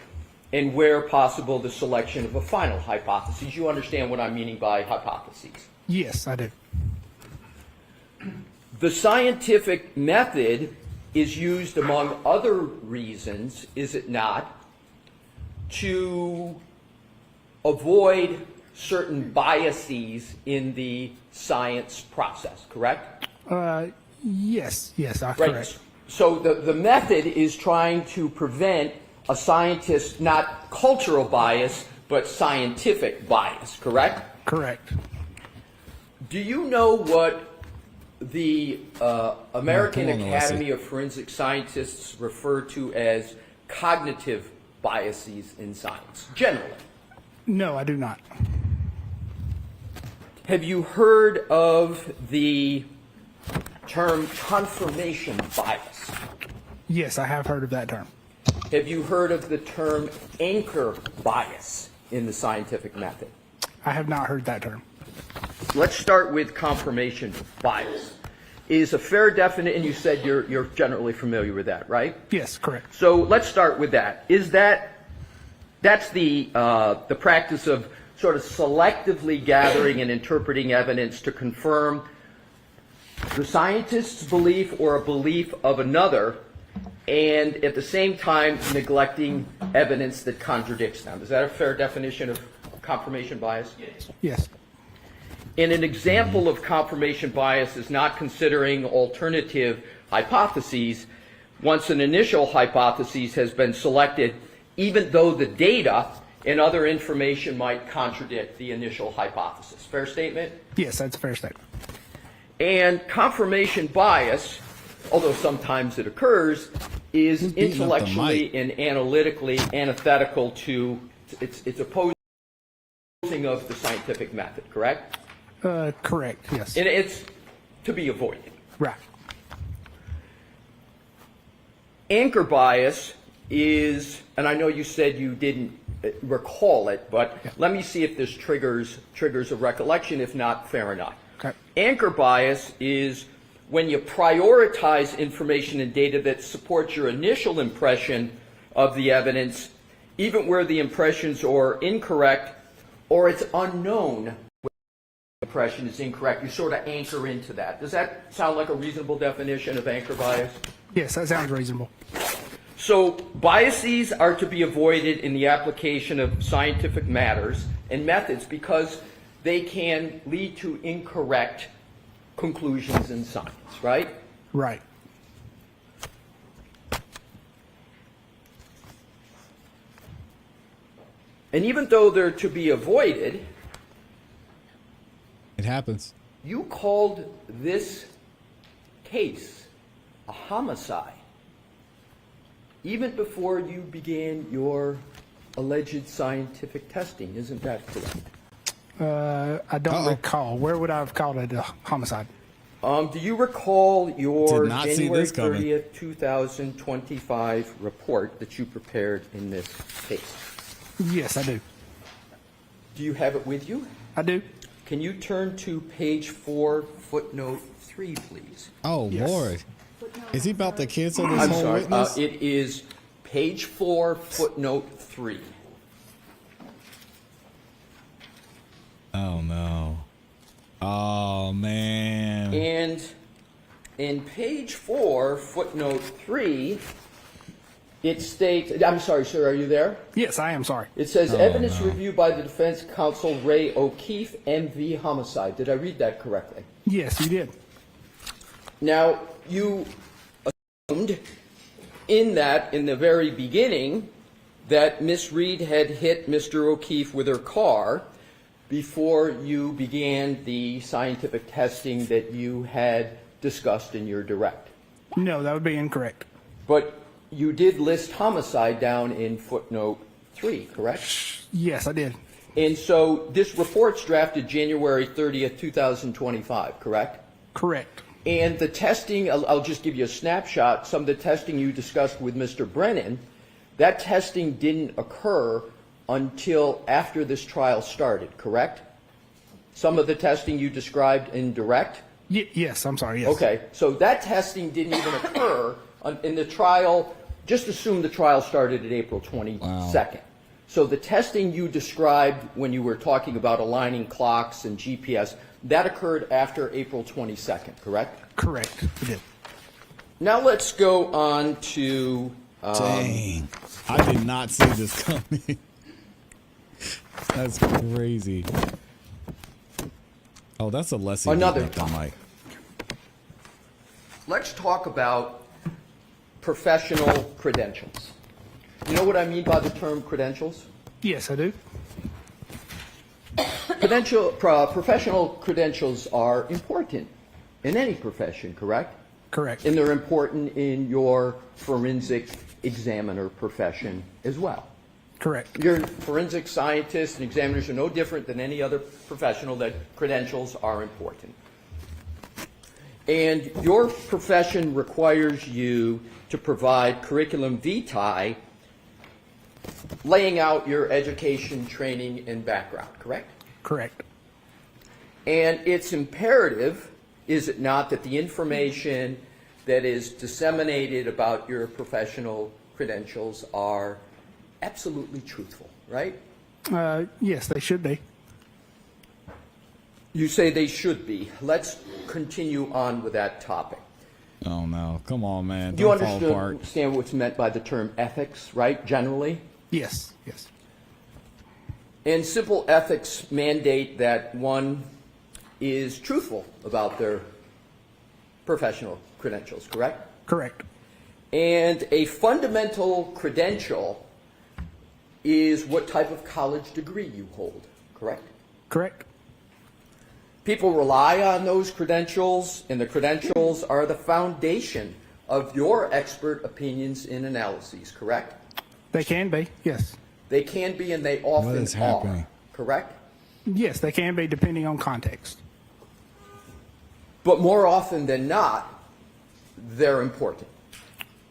and where possible, the selection of a final hypothesis. You understand what I'm meaning by hypotheses? Yes, I do. The scientific method is used, among other reasons, is it not, to avoid certain biases in the science process, correct? Yes, Right. correct. So the method is trying to prevent a scientist, not cultural bias, but scientific bias, correct? Correct. Do you know what the American come on, Academy of Forensic Scientists refer to as cognitive biases in science, generally? No, I do not. Have you heard of the term confirmation bias? Yes, I have heard of that term. Have you heard of the term anchor bias in the scientific method? I have not heard that term. Let's start with confirmation bias. Is a fair definition, and you said you're generally familiar with that, right? Yes, correct. So let's start with that. That's the practice of sort of selectively gathering and interpreting evidence to confirm the scientist's belief or a belief of another, and at the same time neglecting evidence that contradicts them. Is that a fair definition of confirmation bias? Yes. And an example of confirmation bias is not considering alternative hypotheses once an initial hypothesis has been selected, even though the data and other information might contradict the initial hypothesis. Fair statement? Yes, that's a fair statement. And confirmation bias, although sometimes it occurs, is intellectually and analytically antithetical to, it's opposing of the scientific method, correct? Correct, yes. And it's to be avoided. Right. Anchor bias is, and I know you said you didn't recall it, but let me see if this triggers a recollection. If not, fair enough. Okay. Anchor bias is when you prioritize information and data that supports your initial impression of the evidence, even where the impressions are incorrect or it's unknown when the impression is incorrect. You sort of anchor into that. Does that sound like a reasonable definition of anchor bias? Yes, that sounds reasonable. So biases are to be avoided in the application of scientific matters and methods because they can lead to incorrect conclusions in science, right? Right. And even though they're to be avoided, it happens. You called this case a homicide even before you began your alleged scientific testing. Isn't that correct? I don't recall. Where would I have called it a homicide? Do you recall your Did not see January this coming. 30th, 2025 report that you prepared in this case? Yes, I do. Do you have it with you? I do. Can you turn to page 4, footnote 3, please? Oh, Yes. Lord. Is he about to cancel this I'm whole sorry. witness? It is page 4, footnote 3. Oh, no. Oh, man. And in page 4, footnote 3, it states, I'm sorry, sir, are you there? Yes, I am sorry. It says, evidence review by the defense counsel Ray O'Keefe, MV homicide. Did I read that correctly? Yes, you did. Now, you assumed in the very beginning, that Miss Reed had hit Mr. O'Keefe with her car, before you began the scientific testing that you had discussed in your direct. No, that would be incorrect. But you did list homicide down in footnote 3, correct? Yes, I did. And so this report's drafted January 30th, 2025, correct? Correct. And the testing, I'll just give you a snapshot, some of the testing you discussed with Mr. Brennan, that testing didn't occur until after this trial started, correct? Some of the testing you described in direct? Yes, I'm sorry, yes. Okay, so that testing didn't even occur in the trial. Just assume the trial started at April 22nd. Wow. So the testing you described when you were talking about aligning clocks and GPS, that occurred after April 22nd, correct? Correct, it did. Now let's go on to... Dang, I did not see this coming. That's crazy. Oh, that's Alessi. Another mic. Let's talk about professional credentials. You know what I mean by the term credentials? Yes, I do. Professional credentials are important in any profession, correct? Correct. And they're important in your forensic examiner profession as well. Correct. Your forensic scientists and examiners are no different than any other professional that credentials are important. And your profession requires you to provide curriculum vitae laying out your education, training, and background, correct? Correct. And it's imperative, is it not, that the information that is disseminated about your professional credentials are absolutely truthful, right? Yes, they should be. You say they should be. Let's continue on with that topic. Oh no, come on, man. Do you Don't fall apart. understand what's meant by the term ethics, right, generally? Yes, yes. And simple ethics mandate that one is truthful about their professional credentials, correct? Correct. And a fundamental credential is what type of college degree you hold, correct? Correct. People rely on those credentials, and the credentials are the foundation of your expert opinions and analyses, correct? They can be, yes. They can be, and they What often is happening? are, correct? Yes, they can be depending on context. But more often than not, they're important.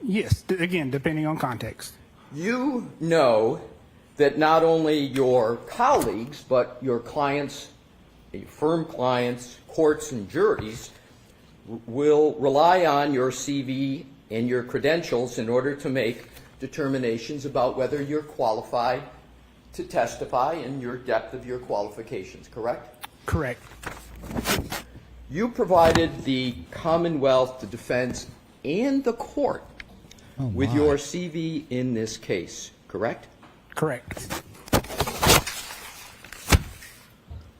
Yes, again, depending on context. You know that not only your colleagues, but your clients, your firm clients, courts, and juries will rely on your CV and your credentials in order to make determinations about whether you're qualified to testify and your depth of your qualifications, correct? Correct. You provided the Commonwealth, the defense, and the court with your CV in this case, correct? Correct.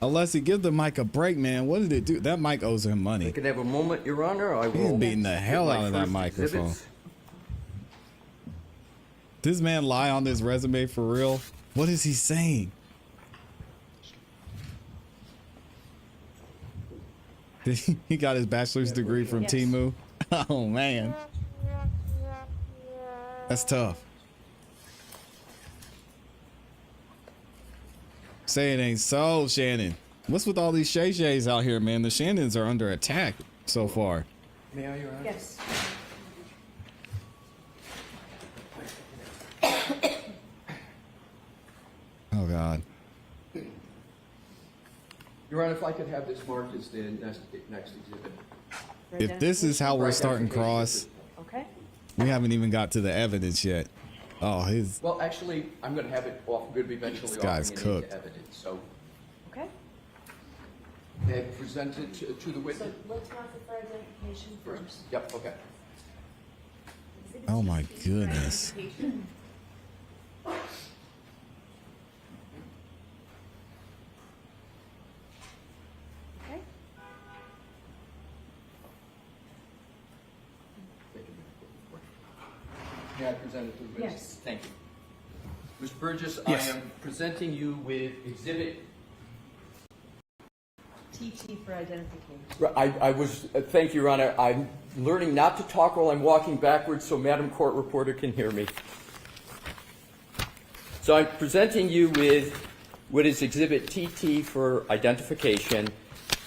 Alessi, give the mic a break, man. What did it do? That mic owes him money. You can have a moment, Your Honor. I He's will. beating the hell out of that microphone. This man lie on this resume for real? What is he saying? He got his bachelor's degree from Timu. Oh man, that's tough. Say it ain't so, Shannon. What's with all these Shay-Shays out here, man? The Shannons are under attack so far. May I, Your Honor? Yes. Oh God. Your Honor, if I could have this marked as the next exhibit. If this is how we're starting cross, Okay. we haven't even got to the evidence yet. Oh, his. Well, actually, I'm going to have it off. I'm going to be eventually This guy's offering it into cooked. evidence. So, Okay. they have presented to the So witness let's mark it for identification first. Yep. Okay. Oh my goodness. Okay. May I present it to the witness? Yes. Thank you. Mr. Burgess, Yes. I am presenting you with Exhibit TT for identification. I was, thank you, Your Honor. I'm learning not to talk while I'm walking backwards so Madam Court Reporter can hear me. So I'm presenting you with what is Exhibit TT for identification.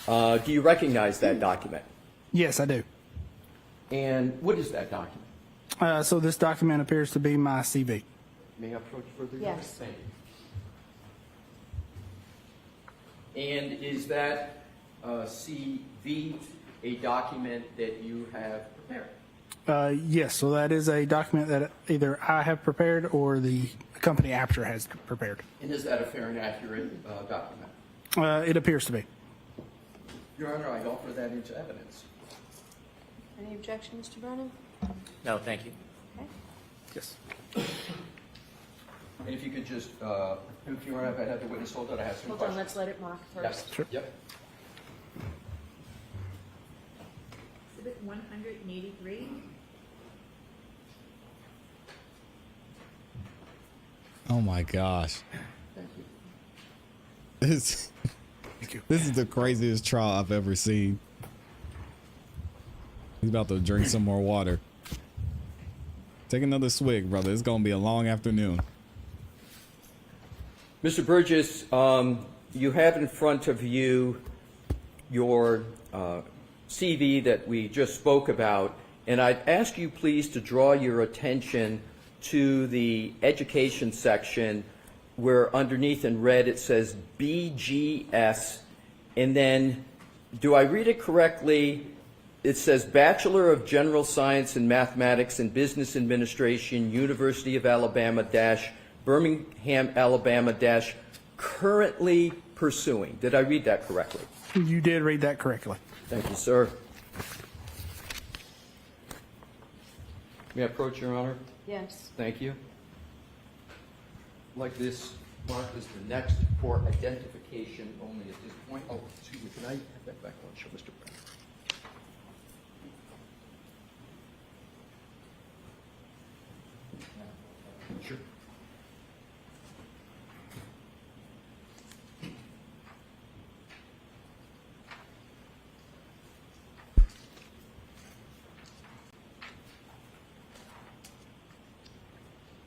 Do you recognize that document? Yes, I do. And what is that document? So this document appears to be my CV. May I approach further? Yes. Thank you. And is that CV a document that you have prepared? Yes, so that is a document that either I have prepared or the company Apter has prepared. And is that a fair and accurate document? It appears to be. Your Honor, I offer that into evidence. Any objection, Mr. Brennan? No, thank you. Okay. Yes. And if you could just, if you want to have the witness hold that, I have some Hold questions. on, let's let it mark first. Yep. Yep. Exhibit 183. Oh my gosh. Thank you. This is the craziest trial I've ever seen. He's about to drink some more water. Take another swig, brother. It's going to be a long afternoon. Mr. Burgess, you have in front of you your CV that we just spoke about, and I'd ask you please to draw your attention to the education section where underneath in red it says BGS, and then, do I read it correctly? It says Bachelor of General Science in Mathematics and Business Administration, University of Alabama Birmingham, Alabama currently pursuing. Did I read that correctly? You did read that correctly. Thank you, sir. May I approach, Your Honor? Yes. Thank you. Like this mark is the next for identification only at this point. Oh, excuse me, can I have that back on? Show Mr. Brown. Sure.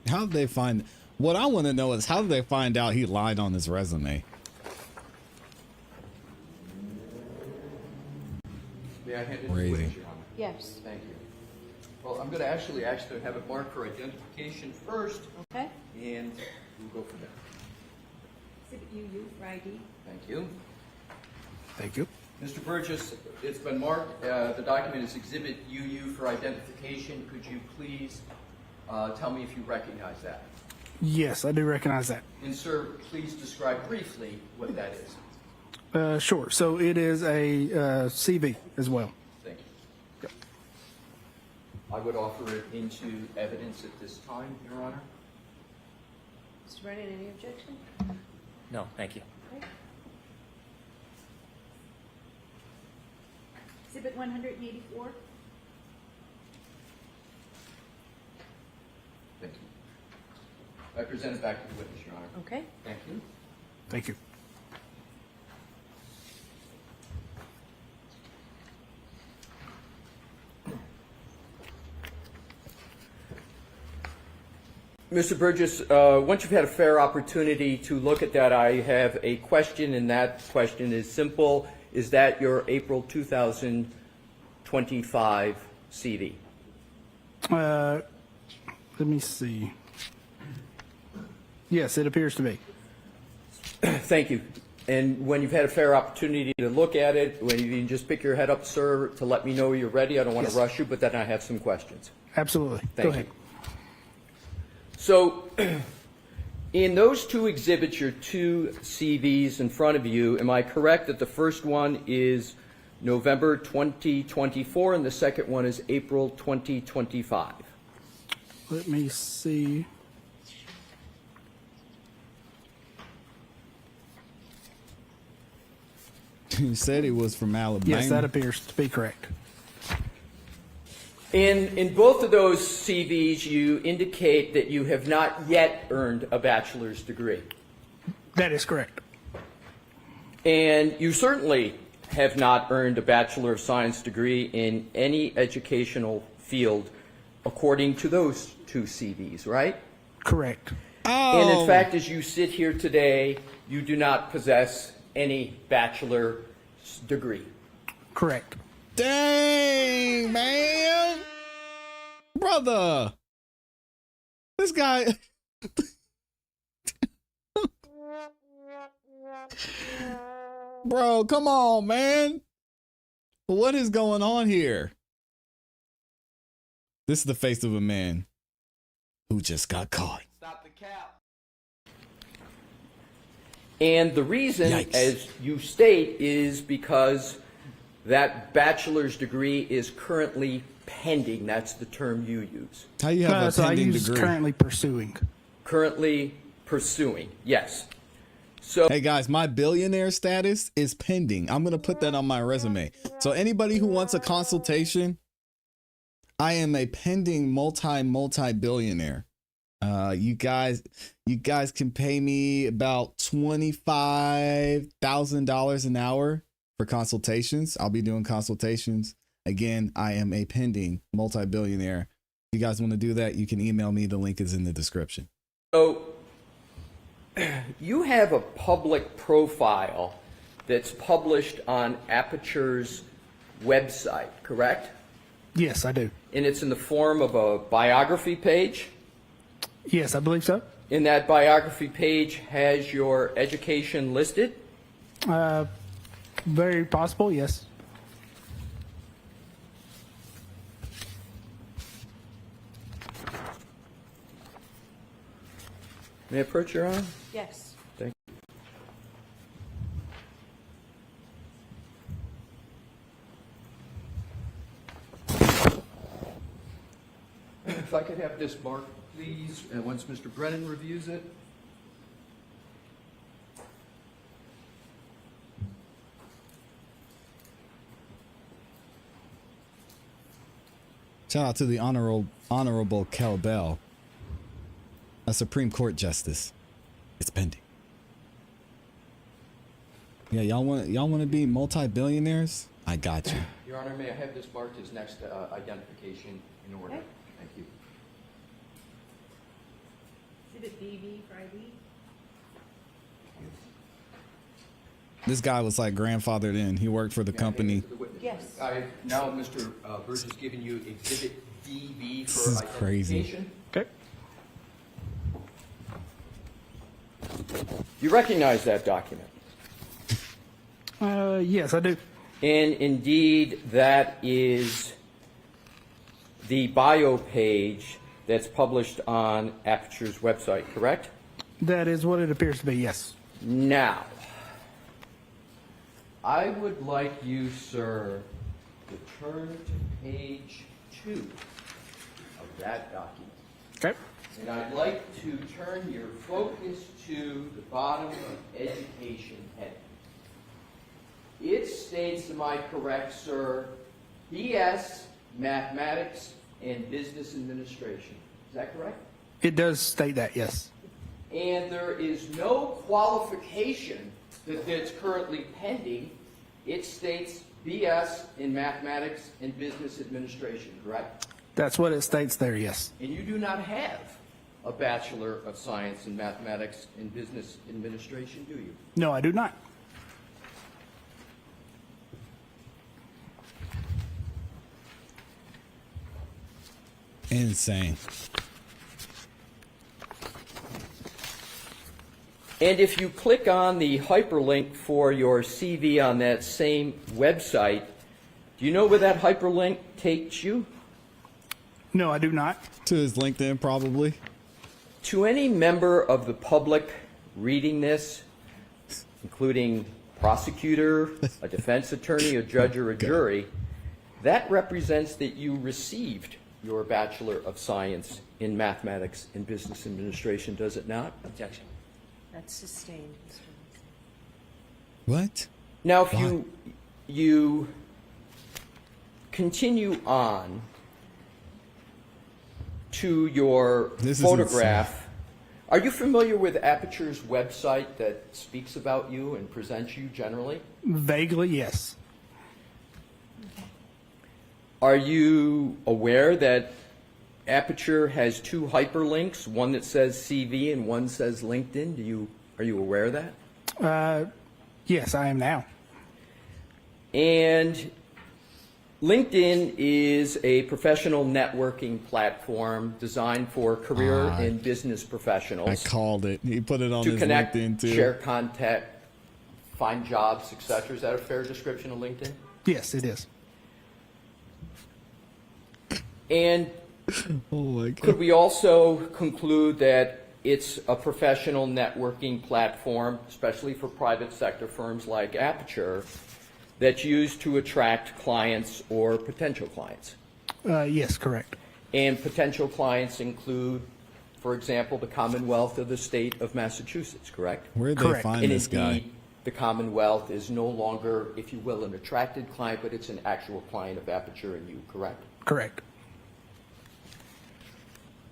How did they find? What I want to know is how did they find out he lied on his resume? May I hand it to Crazy. the witness, Your Honor? Yes. Thank you. Well, I'm going to actually ask to have it marked for identification first, Okay. and we'll go from there. Exhibit UU for ID. Thank you. Thank you. Mr. Burgess, it's been marked. The document is Exhibit UU for identification. Could you please tell me if you recognize that? Yes, I do recognize that. And sir, please describe briefly what that is. Sure. So it is a CV as well. Thank you. I would offer it into evidence at this time, Your Honor. Mr. Brennan, any objection? No, thank you. Okay. Exhibit 184. Thank you. I present it back to the witness, Your Honor. Okay. Thank you. Thank you. Mr. Burgess, once you've had a fair opportunity to look at that, I have a question, and that question is simple. Is that your April 2025 CV? Let me see. Yes, it appears to be. Thank you. And when you've had a fair opportunity to look at it, when you can just pick your head up, sir, to let me know you're ready. I don't want to rush you, but then I have some questions. Absolutely. Thank Go ahead. you. So, in those two exhibits, your two CVs in front of you, am I correct that the first one is November 2024 and the second one is April 2025? Let me see. You said he was from Alabama. Yes, that appears to be correct. In both of those CVs, you indicate that you have not yet earned a bachelor's degree. That is correct. And you certainly have not earned a Bachelor of Science degree in any educational field according to those two CVs, right? Correct. And in fact, as you sit here today, you do not possess any bachelor's degree. Correct. Dang, man. Brother. This guy. Bro, come on, man. What is going on here? This is the face of a man who just got caught. Stop the cap. And the reason, Yikes. as you state, is because that bachelor's degree is currently pending. That's the term you use. How you have a So I pending use degree? currently pursuing. Currently pursuing, yes. So, hey guys, my billionaire status is pending. I'm gonna put that on my resume. So anybody who wants a consultation, I am a pending multi-billionaire. You guys can pay me about $25,000 an hour for consultations. I'll be doing consultations. Again, I am a pending multi-billionaire. If you guys want to do that, you can email me. The link is in the description. so you have a public profile that's published on Aperture's website, correct? Yes, I do. And it's in the form of a biography page? Yes, I believe so. And that biography page has your education listed? Very possible, yes. May I approach your Honor? Yes. Thank you. If I could have this marked, please, and once Mr. Brennan reviews it. Shout out to the honorable Kel Bell, a Supreme Court justice. It's pending. Yeah, y'all want to be multi-billionaires? I got you. Your Honor, may I have this marked as next identification in order? Okay. Thank you. Exhibit BB for ID. This guy was like grandfathered in. He worked for the company. Yes. I now, Mr. Burgess, has given you Exhibit DB for This is crazy. identification. Okay. You recognize that document? Yes, I do. And indeed, that is the bio page that's published on Aperture's website, correct? That is what it appears to be, yes. Now, I would like you, sir, to turn to page 2 of that document. Okay. And I'd like to turn your focus to the bottom of education heading. It states, am I correct, sir, BS, Mathematics, and Business Administration. Is that correct? It does state that, yes. And there is no qualification that's currently pending. It states BS in Mathematics and Business Administration, correct? That's what it states there, yes. And you do not have a Bachelor of Science in Mathematics and Business Administration, do you? No, I do not. Insane. And if you click on the hyperlink for your CV on that same website, do you know where that hyperlink takes you? No, I do not. To his LinkedIn, probably. To any member of the public reading this, including prosecutor, a defense attorney, a judge, or a jury, that represents that you received your Bachelor of Science in Mathematics and Business Administration, does it not? Objection. That's sustained, Mr. What? Now, if you continue on to your This is photograph, are you familiar with Aperture's website that speaks about you and presents you generally? Vaguely, yes. Are you aware that Aperture has two hyperlinks, one that says CV and one says LinkedIn? Are you aware of that? Yes, I am now. And LinkedIn is a professional networking platform designed for career and business professionals. I called it. He put it on to his connect, LinkedIn too. share contact, find jobs, etc. Is that a fair description of LinkedIn? Yes, it is. And oh my God. could we also conclude that it's a professional networking platform, especially for private sector firms like Aperture, that's used to attract clients or potential clients? Yes, correct. And potential clients include, for example, the Commonwealth of the state of Massachusetts, correct? Where'd they find and this guy? indeed, the Commonwealth is no longer, if you will, an attracted client, but it's an actual client of Aperture and you, correct? Correct.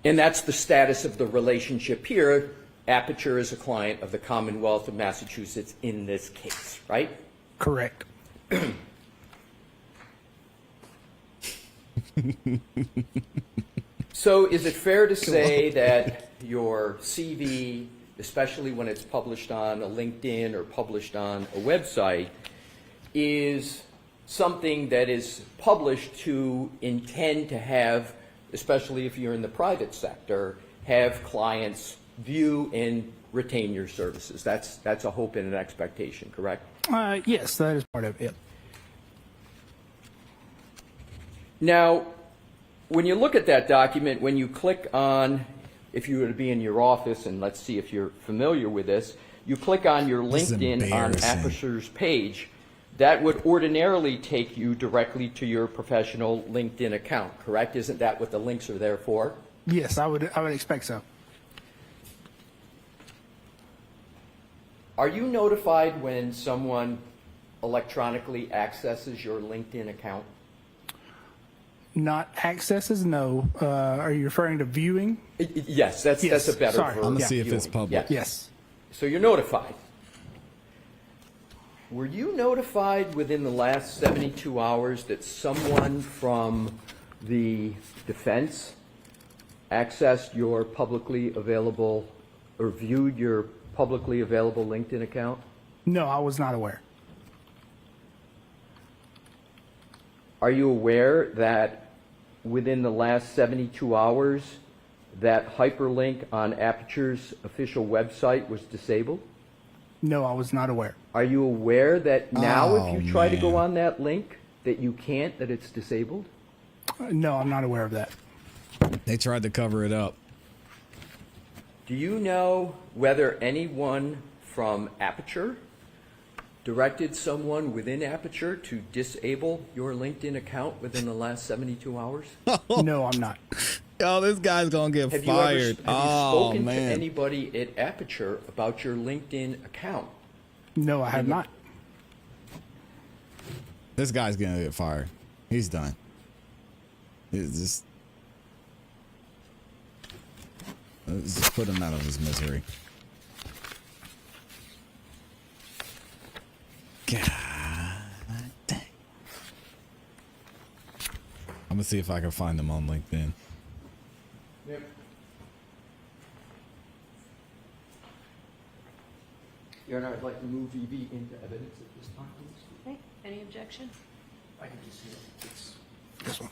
And that's the status of the relationship here. Aperture is a client of the Commonwealth of Massachusetts in this case, right? Correct. So is it fair to say that your CV, especially when it's published on a LinkedIn or published on a website, is something that is published to intend to have, especially if you're in the private sector, have clients view and retain your services? That's a hope and an expectation, correct? Yes, that is part of it. Now, when you look at that document, when you click on, if you were to be in your office, and let's see if you're familiar with this, you click on your LinkedIn on Aperture's page, that would ordinarily take you directly to your professional LinkedIn account, correct? Isn't that what the links are there for? Yes, I would expect so. Are you notified when someone electronically accesses your LinkedIn account? Not accesses, no. Are you referring to viewing? Yes, that's a better sorry. verb. I'm gonna see if it's public. Yes. So you're notified. Were you notified within the last 72 hours that someone from the defense accessed your publicly available or viewed your publicly available LinkedIn account? No, I was not aware. Are you aware that within the last 72 hours that hyperlink on Aperture's official website was disabled? No, I was not aware. Are you aware that now if you try to go on that link that you can't, that it's disabled? No, I'm not aware of that. They tried to cover it up. Do you know whether anyone from Aperture directed someone within Aperture to disable your LinkedIn account within the last 72 hours? No, I'm not. Oh, this guy's gonna get fired. Have you Oh, spoken man. to anybody at Aperture about your LinkedIn account? No, I have not. This guy's gonna get fired. He's done. It's just, let's just put him out of his misery. God dang. I'm gonna see if I can find him on LinkedIn. Yep. Your Honor, I'd like to move EB into evidence at this time, please. Okay, any objection? I can just see it. It's This one.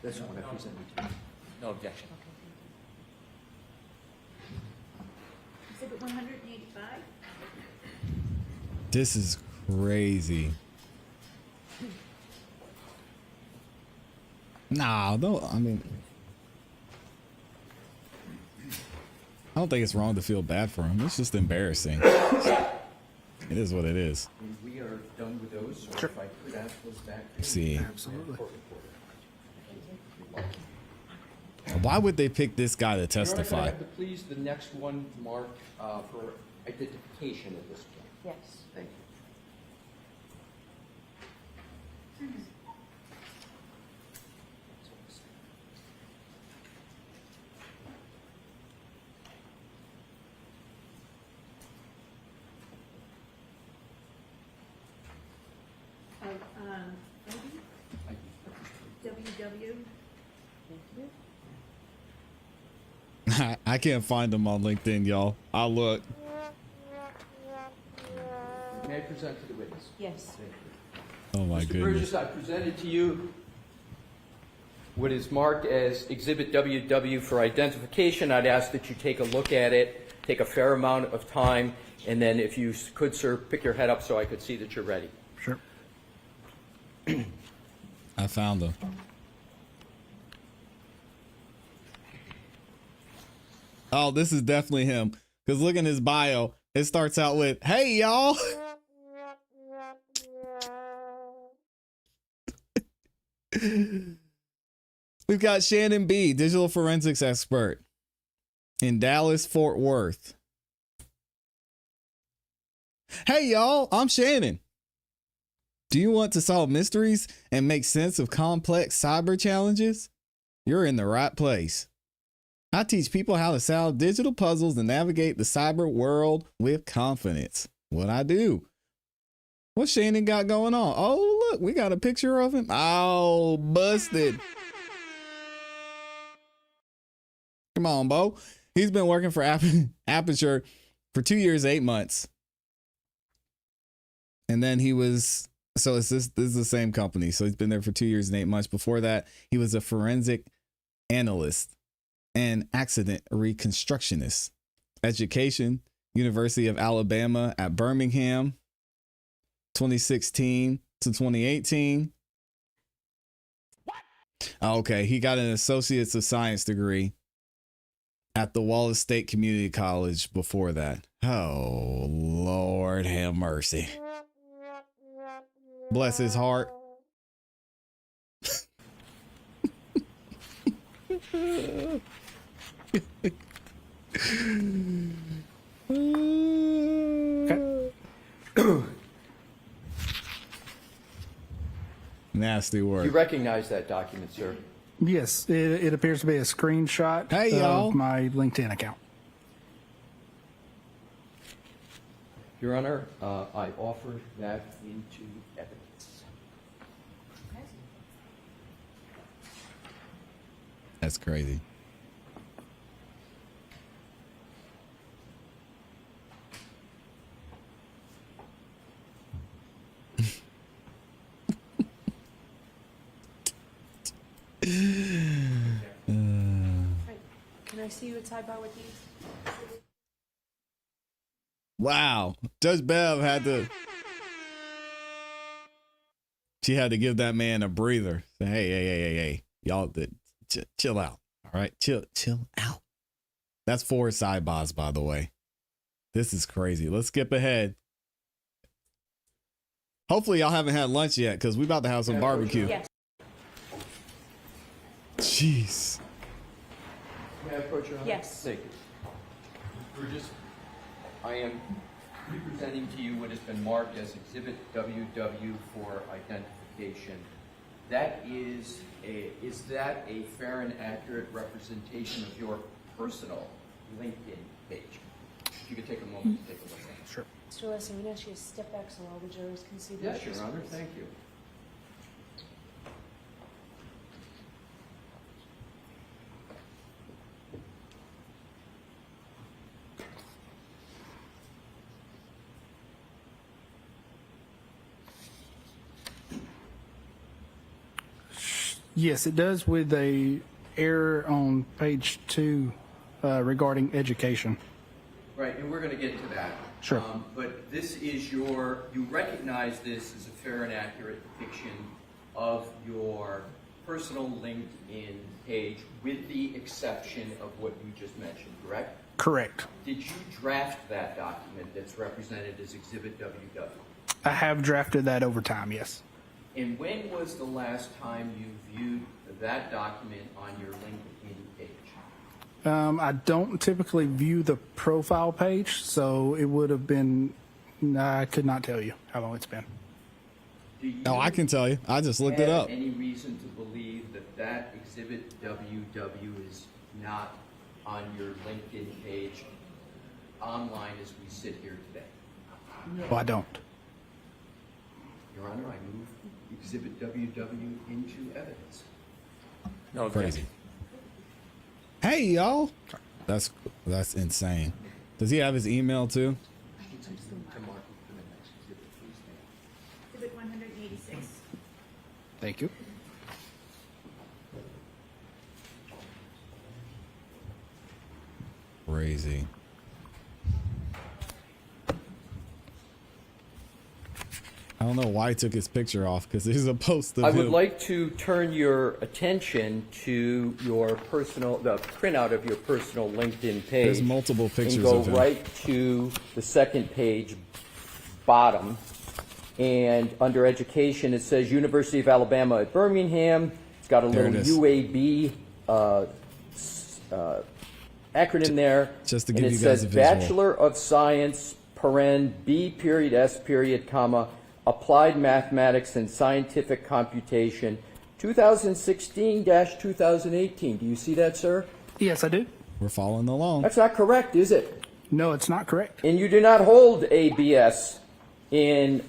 this one I presented to you. No objection. Exhibit 185. This is crazy. Nah, no, I mean, I don't think it's wrong to feel bad for him. It's just embarrassing. It is what it is. And we are done with those, so if I could ask those back. Let's see. Absolutely. Why would they pick this guy to Your Honor, could I testify? have please the next one marked for identification at this point? Yes. Thank you. WWW. I can't find him on LinkedIn, y'all. I'll look. May I present to the witness? Yes. Thank you. Oh my Mr. goodness. Burgess, I presented to you what is marked as Exhibit WW for identification. I'd ask that you take a look at it, take a fair amount of time, and then if you could, sir, pick your head up so I could see that you're ready. Sure. I found him. Oh, this is definitely him. Because look in his bio. It starts out with, "Hey, y'all." We've got Shannon B., digital forensics expert in Dallas, Fort Worth. "Hey, y'all, I'm Shannon. Do you want to solve mysteries and make sense of complex cyber challenges? You're in the right place. I teach people how to solve digital puzzles and navigate the cyber world with confidence." What I do. What Shannon got going on? Oh, look, we got a picture of him. Oh, busted. Come on, Bo. He's been working for Aperture for 2 years, 8 months. And then he was, so this is the same company. So he's been there for 2 years and 8 months. Before that, he was a forensic analyst and accident reconstructionist. Education, University of Alabama at Birmingham, 2016 to 2018. Okay, he got an Associates of Science degree at the Wallace State Community College before that. Oh, Lord have mercy. Bless his heart. Nasty work. You recognize that document, sir? Yes, it appears to be a screenshot Hey, y'all. of my LinkedIn account. Your Honor, I offer that into evidence. That's crazy. Can I see you at sidebar with these? Wow. Judge Bev she had to give that man a breather. Say, hey. Y'all chill out. All right. Chill out. That's 4 sidebars, by the way. This is crazy. Let's skip ahead. Hopefully y'all haven't had lunch yet, because we about to have some barbecue. Yes. Jeez. May I approach your Honor? Yes. Thank you. Burgess, I am presenting to you what has been marked as Exhibit WW for identification. Is that a fair and accurate representation of your personal LinkedIn page? If you could take a moment to take a look at it. Sure. Mr. Alessi, I'm going to ask you to step back so all the jurors can see the Yes, pictures, Your Honor, please. thank you. Yes, it does, with a error on page 2 regarding education. Right, and we're going to get to that. Sure. But this is you recognize this as a fair and accurate depiction of your personal LinkedIn page, with the exception of what you just mentioned, correct? Correct. Did you draft that document that's represented as Exhibit WW? I have drafted that over time, yes. And when was the last time you viewed that document on your LinkedIn page? I don't typically view the profile page, so it would have been, I could not tell you how long it's been. Oh, I can tell you. I just looked it up. Any reason to believe that Exhibit WW is not on your LinkedIn page online as we sit here today? Well, I don't. Your Honor, I move Exhibit WW into evidence. No, Crazy. Hey, y'all. That's insane. Does he have his email too? Exhibit 186. Thank you. Crazy. I don't know why he took his picture off because there's a post of I him. would like to turn your attention to your personal, the printout of your personal LinkedIn page. There's multiple pictures and go of him. right to the second page, bottom, and under education it says University of Alabama at Birmingham. It's got a There little it is. UAB acronym there. Just to and give it you guys says a visual. Bachelor of Science, paren, B period, S period, comma, Applied Mathematics and Scientific Computation, 2016-2018. Do you see that, sir? Yes, I do. We're following along. That's not correct, is it? No, it's not correct. And you do not hold a BS in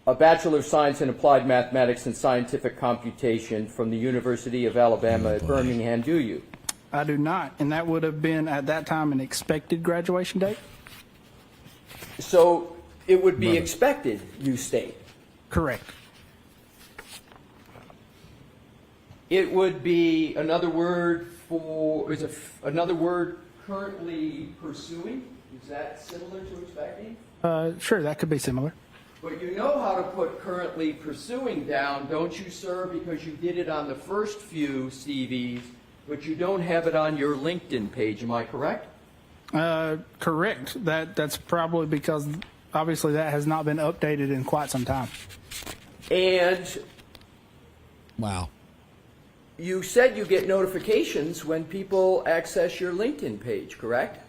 a Bachelor of Science in Applied Mathematics and Scientific Computation from the University of Alabama at Birmingham, do you? I do not. And that would have been, at that time, an expected graduation date? So it would be expected, you state. Correct. It would be another word for, is it another word currently pursuing? Is that similar to expecting? Sure, that could be similar. But you know how to put currently pursuing down, don't you, sir? Because you did it on the first few CVs, but you don't have it on your LinkedIn page. Am I correct? Correct. That's probably because obviously that has not been updated in quite some time. And wow, you said you get notifications when people access your LinkedIn page, correct?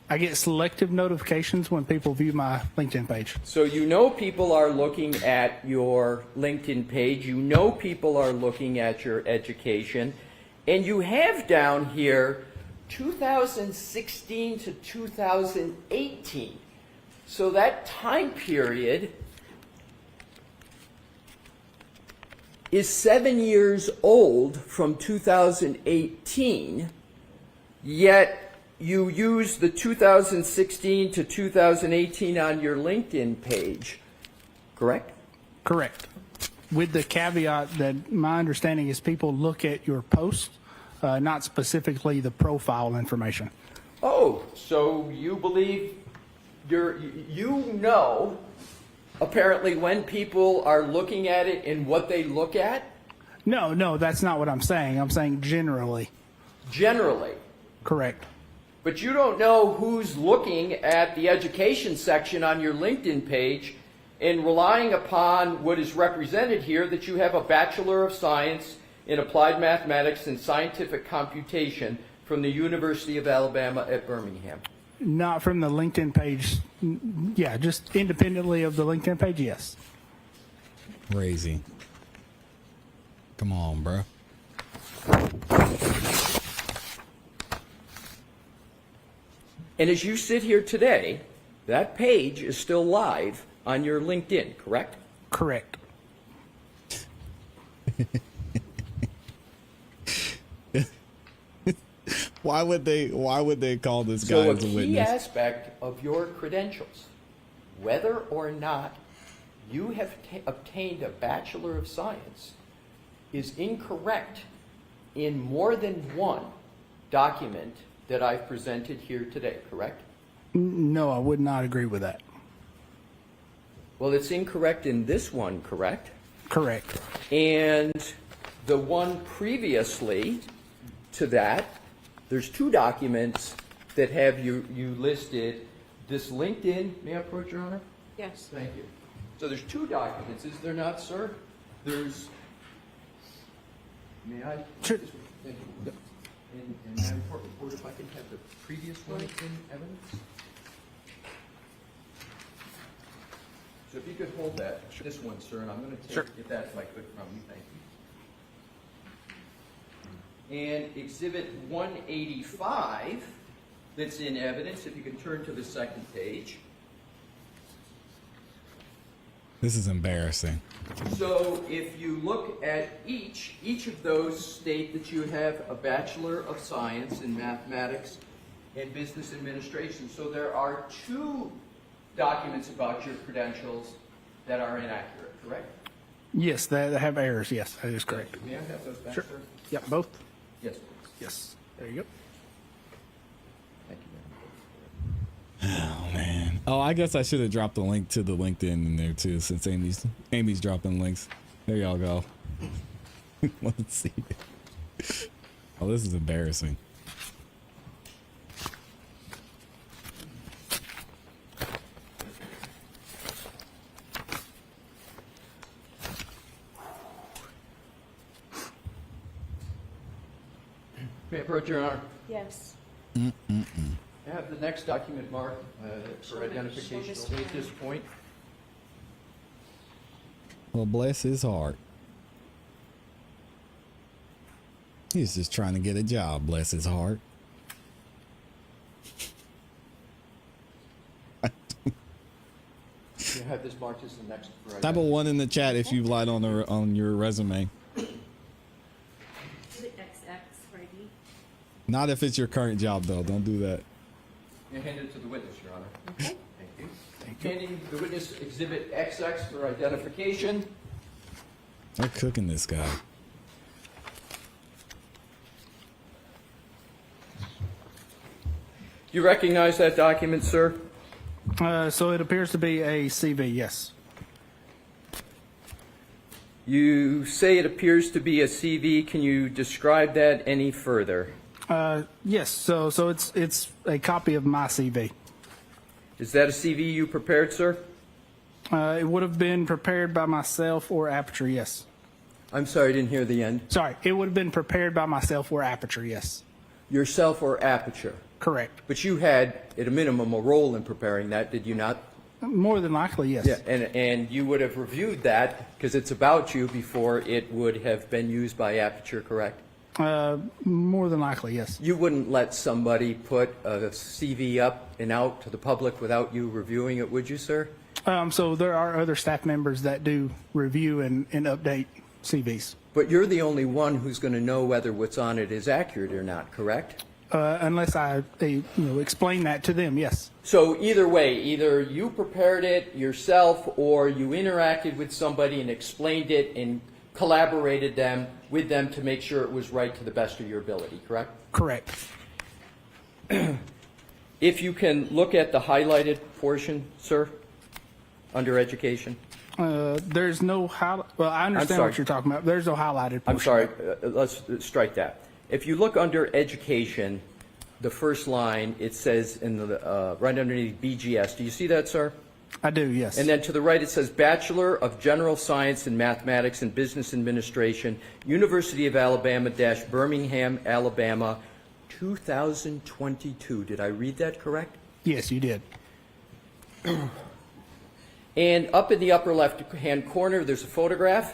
I get selective notifications when people view my LinkedIn page. So you know people are looking at your LinkedIn page, you know people are looking at your education, and you have down here 2016 to 2018. So that time period is 7 years old from 2018, yet you use the 2016 to 2018 on your LinkedIn page, correct? Correct. With the caveat that my understanding is people look at your posts, not specifically the profile information. Oh, so you believe you know apparently when people are looking at it and what they look at? No, that's not what I'm saying. I'm saying generally. Generally. Correct. But you don't know who's looking at the education section on your LinkedIn page and relying upon what is represented here, that you have a Bachelor of Science in Applied Mathematics and Scientific Computation from the University of Alabama at Birmingham. Not from the LinkedIn page. Yeah, just independently of the LinkedIn page, yes. Crazy. Come on, bro. And as you sit here today, that page is still live on your LinkedIn, correct? Correct. Why would they call this guy So a as a key witness? aspect of your credentials, whether or not you have obtained a Bachelor of Science, is incorrect in more than one document that I've presented here today, correct? No, I would not agree with that. Well, it's incorrect in this one, correct? Correct. And the one previously to that, there's two documents that have you listed. This LinkedIn, may I approach, Your Honor? Yes. Thank you. So there's two documents, is there not, sir? There's, may I? Sure. In my report, if I can have the previous one in evidence? So if you could hold that, this one, sir, and I'm going to take, if that, if I could, from you, thank you. And Exhibit 185 that's in evidence, if you can turn to the second page. This is embarrassing. So if you look at each of those state that you have a Bachelor of Science in Mathematics and Business Administration. So there are 2 documents about your credentials that are inaccurate, correct? Yes, they have errors. Yes, that is correct. May I have those back, Sure. sir? Yep, both. Yes, please. Yes. There you go. Thank you, ma'am. Oh man. Oh, I guess I should have dropped the link to the LinkedIn in there too, since Amy's dropping links. There y'all go. Let's see. Oh, this is embarrassing. May I approach, Your Honor? Yes. I have the next document marked for identification only at this point. Well, bless his heart. He's just trying to get a job, bless his heart. You have this marked as the next for Type a 1 in the chat if you've lied on your resume. Is it XX for ID? Not if it's your current job, though. Don't do that. You hand it to the witness, Your Honor. Okay. Thank you. Handing the witness exhibit XX for identification. They're cooking this guy. You recognize that document, sir? So it appears to be a CV, yes. You say it appears to be a CV. Can you describe that any further? Yes, so it's a copy of my CV. Is that a CV you prepared, sir? It would have been prepared by myself or Aperture, yes. I'm sorry, I didn't hear the end. Sorry, it would have been prepared by myself or Aperture, yes. Yourself or Aperture? Correct. But you had, at a minimum, a role in preparing that, did you not? More than likely, yes. Yeah, and you would have reviewed that, because it's about you, before it would have been used by Aperture, correct? More than likely, yes. You wouldn't let somebody put a CV up and out to the public without you reviewing it, would you, sir? So there are other staff members that do review and update CVs. But you're the only one who's going to know whether what's on it is accurate or not, correct? Unless I explain that to them, yes. So either way, either you prepared it yourself or you interacted with somebody and explained it and collaborated with them to make sure it was right to the best of your ability, correct? Correct. If you can look at the highlighted portion, sir, under education. There's no well, I understand what you're talking about. There's no highlighted portion. I'm sorry, let's strike that. If you look under education, the first line, it says in the right underneath BGS. Do you see that, sir? I do, yes. And then to the right, it says Bachelor of General Science in Mathematics and Business Administration, University of Alabama - Birmingham, Alabama, 2022. Did I read that correct? Yes, you did. And up in the upper left-hand corner, there's a photograph.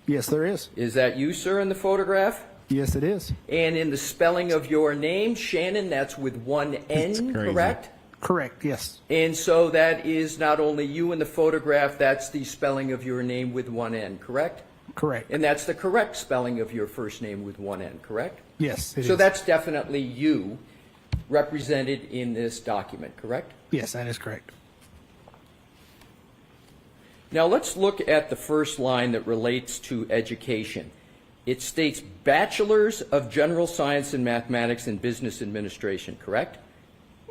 Yes, there is. Is that you, sir, in the photograph? Yes, it is. And in the spelling of your name, Shanon, that's with one N, correct? Correct, yes. And so that is not only you in the photograph, that's the spelling of your name with one N, correct? Correct. And that's the correct spelling of your first name with one N, correct? Yes, it is. So that's definitely you represented in this document, correct? Yes, that is correct. Now let's look at the first line that relates to education. It states Bachelors of General Science in Mathematics and Business Administration, correct?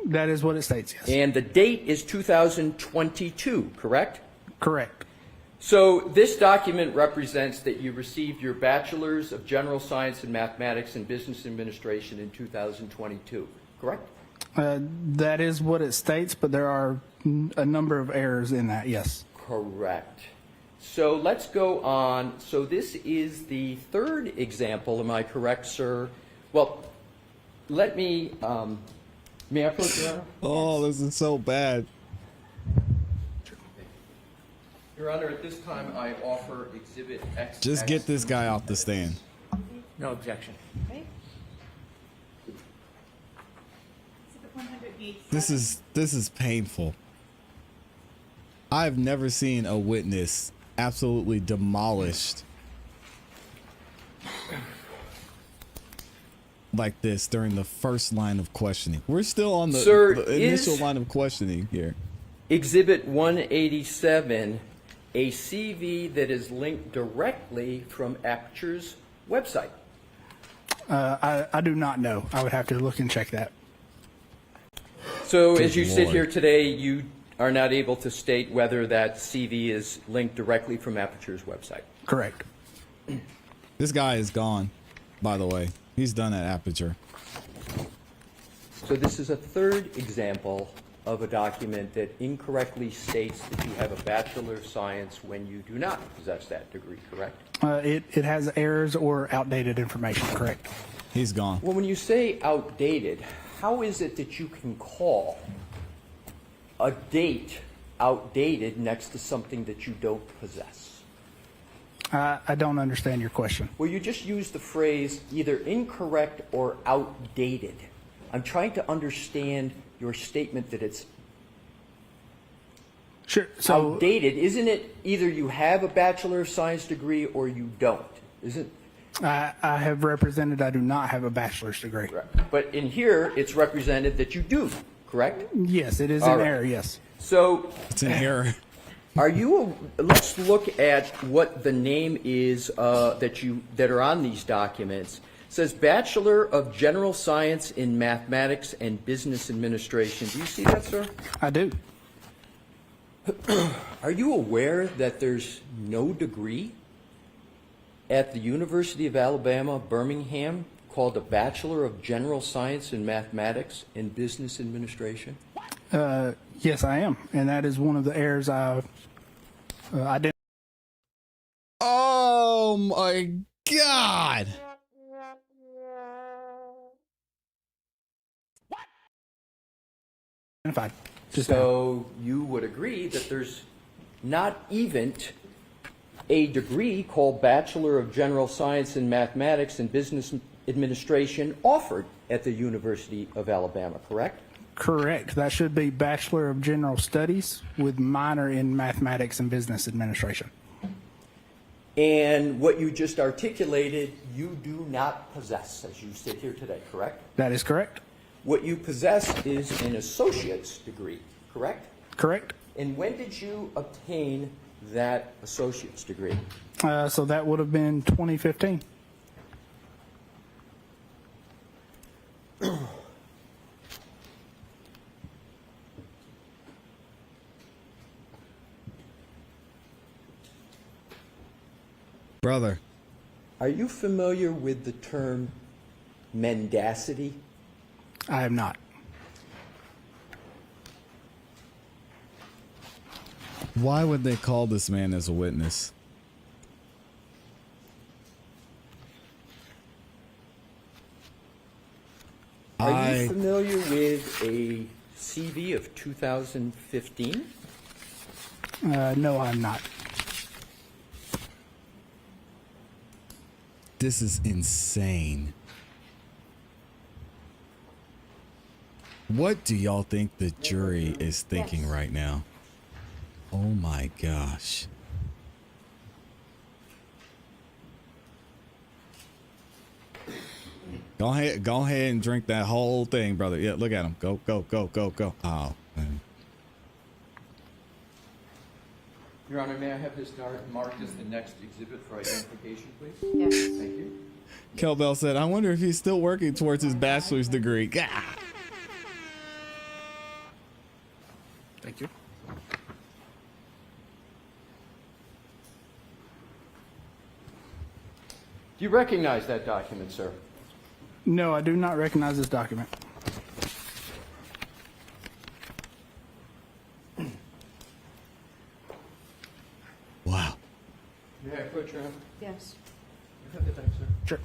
That is what it states, yes. And the date is 2022, correct? Correct. So this document represents that you received your Bachelor's of General Science in Mathematics and Business Administration in 2022, correct? That is what it states, but there are a number of errors in that, yes. Correct. So let's go on. So this is the third example, am I correct, sir? Well, let me, may I approach Your Honor? Oh, this is so bad. Your Honor, at this time I offer Exhibit X. Just get this guy off the stand. No objection. Okay. This is painful. I've never seen a witness absolutely demolished like this during the first line of questioning. We're still on the initial line of questioning here. Exhibit 187, a CV that is linked directly from Aperture's website. I do not know. I would have to look and check that. So Good as you sit Lord. here today, you are not able to state whether that CV is linked directly from Aperture's website. Correct. This guy is gone, by the way. He's done at Aperture. So this is a third example of a document that incorrectly states that you have a Bachelor of Science when you do not possess that degree, correct? It has errors or outdated information, correct? He's gone. Well, when you say outdated, how is it that you can call a date outdated next to something that you don't possess? I don't understand your question. Well, you just used the phrase either incorrect or outdated. I'm trying to understand your statement that it's outdated. Isn't it either you have a Bachelor of Science degree or you don't? Isn't? I have represented I do not have a bachelor's degree. Right. But in here, it's represented that you do, correct? Yes, it is All an right. error, yes. So it's an error. Let's look at what the name is that are on these documents. It says Bachelor of General Science in Mathematics and Business Administration. Do you see that, sir? I do. Are you aware that there's no degree at the University of Alabama, Birmingham, called a Bachelor of General Science in Mathematics and Business Administration? Yes, I am, and that is one of the errors I didn't. Oh my God! Identified. So you would agree that there's not even a degree called Bachelor of General Science in Mathematics and Business Administration offered at the University of Alabama, correct? Correct. That should be Bachelor of General Studies with minor in Mathematics and Business Administration. And what you just articulated, you do not possess as you sit here today, correct? That is correct. What you possess is an associate's degree, correct? Correct. And when did you obtain that associate's degree? So that would have been 2015. Brother. Are you familiar with the term mendacity? I am not. Why would they call this man as a witness? Are you familiar with a CV of 2015? No, I'm not. This is insane. What do y'all think the jury is thinking right now? Oh my gosh. Go ahead and drink that whole thing, brother. Yeah, look at him. Go. Oh, man. Your Honor, may I have this marked as the next exhibit for identification, please? Yes. Thank you. Kelbell said, I wonder if he's still working towards his bachelor's degree. Gah! Thank you. Do you recognize that document, sir? No, I do not recognize this document. Wow. May I approach, Your Honor? Yes. You have the time, sir. Sure.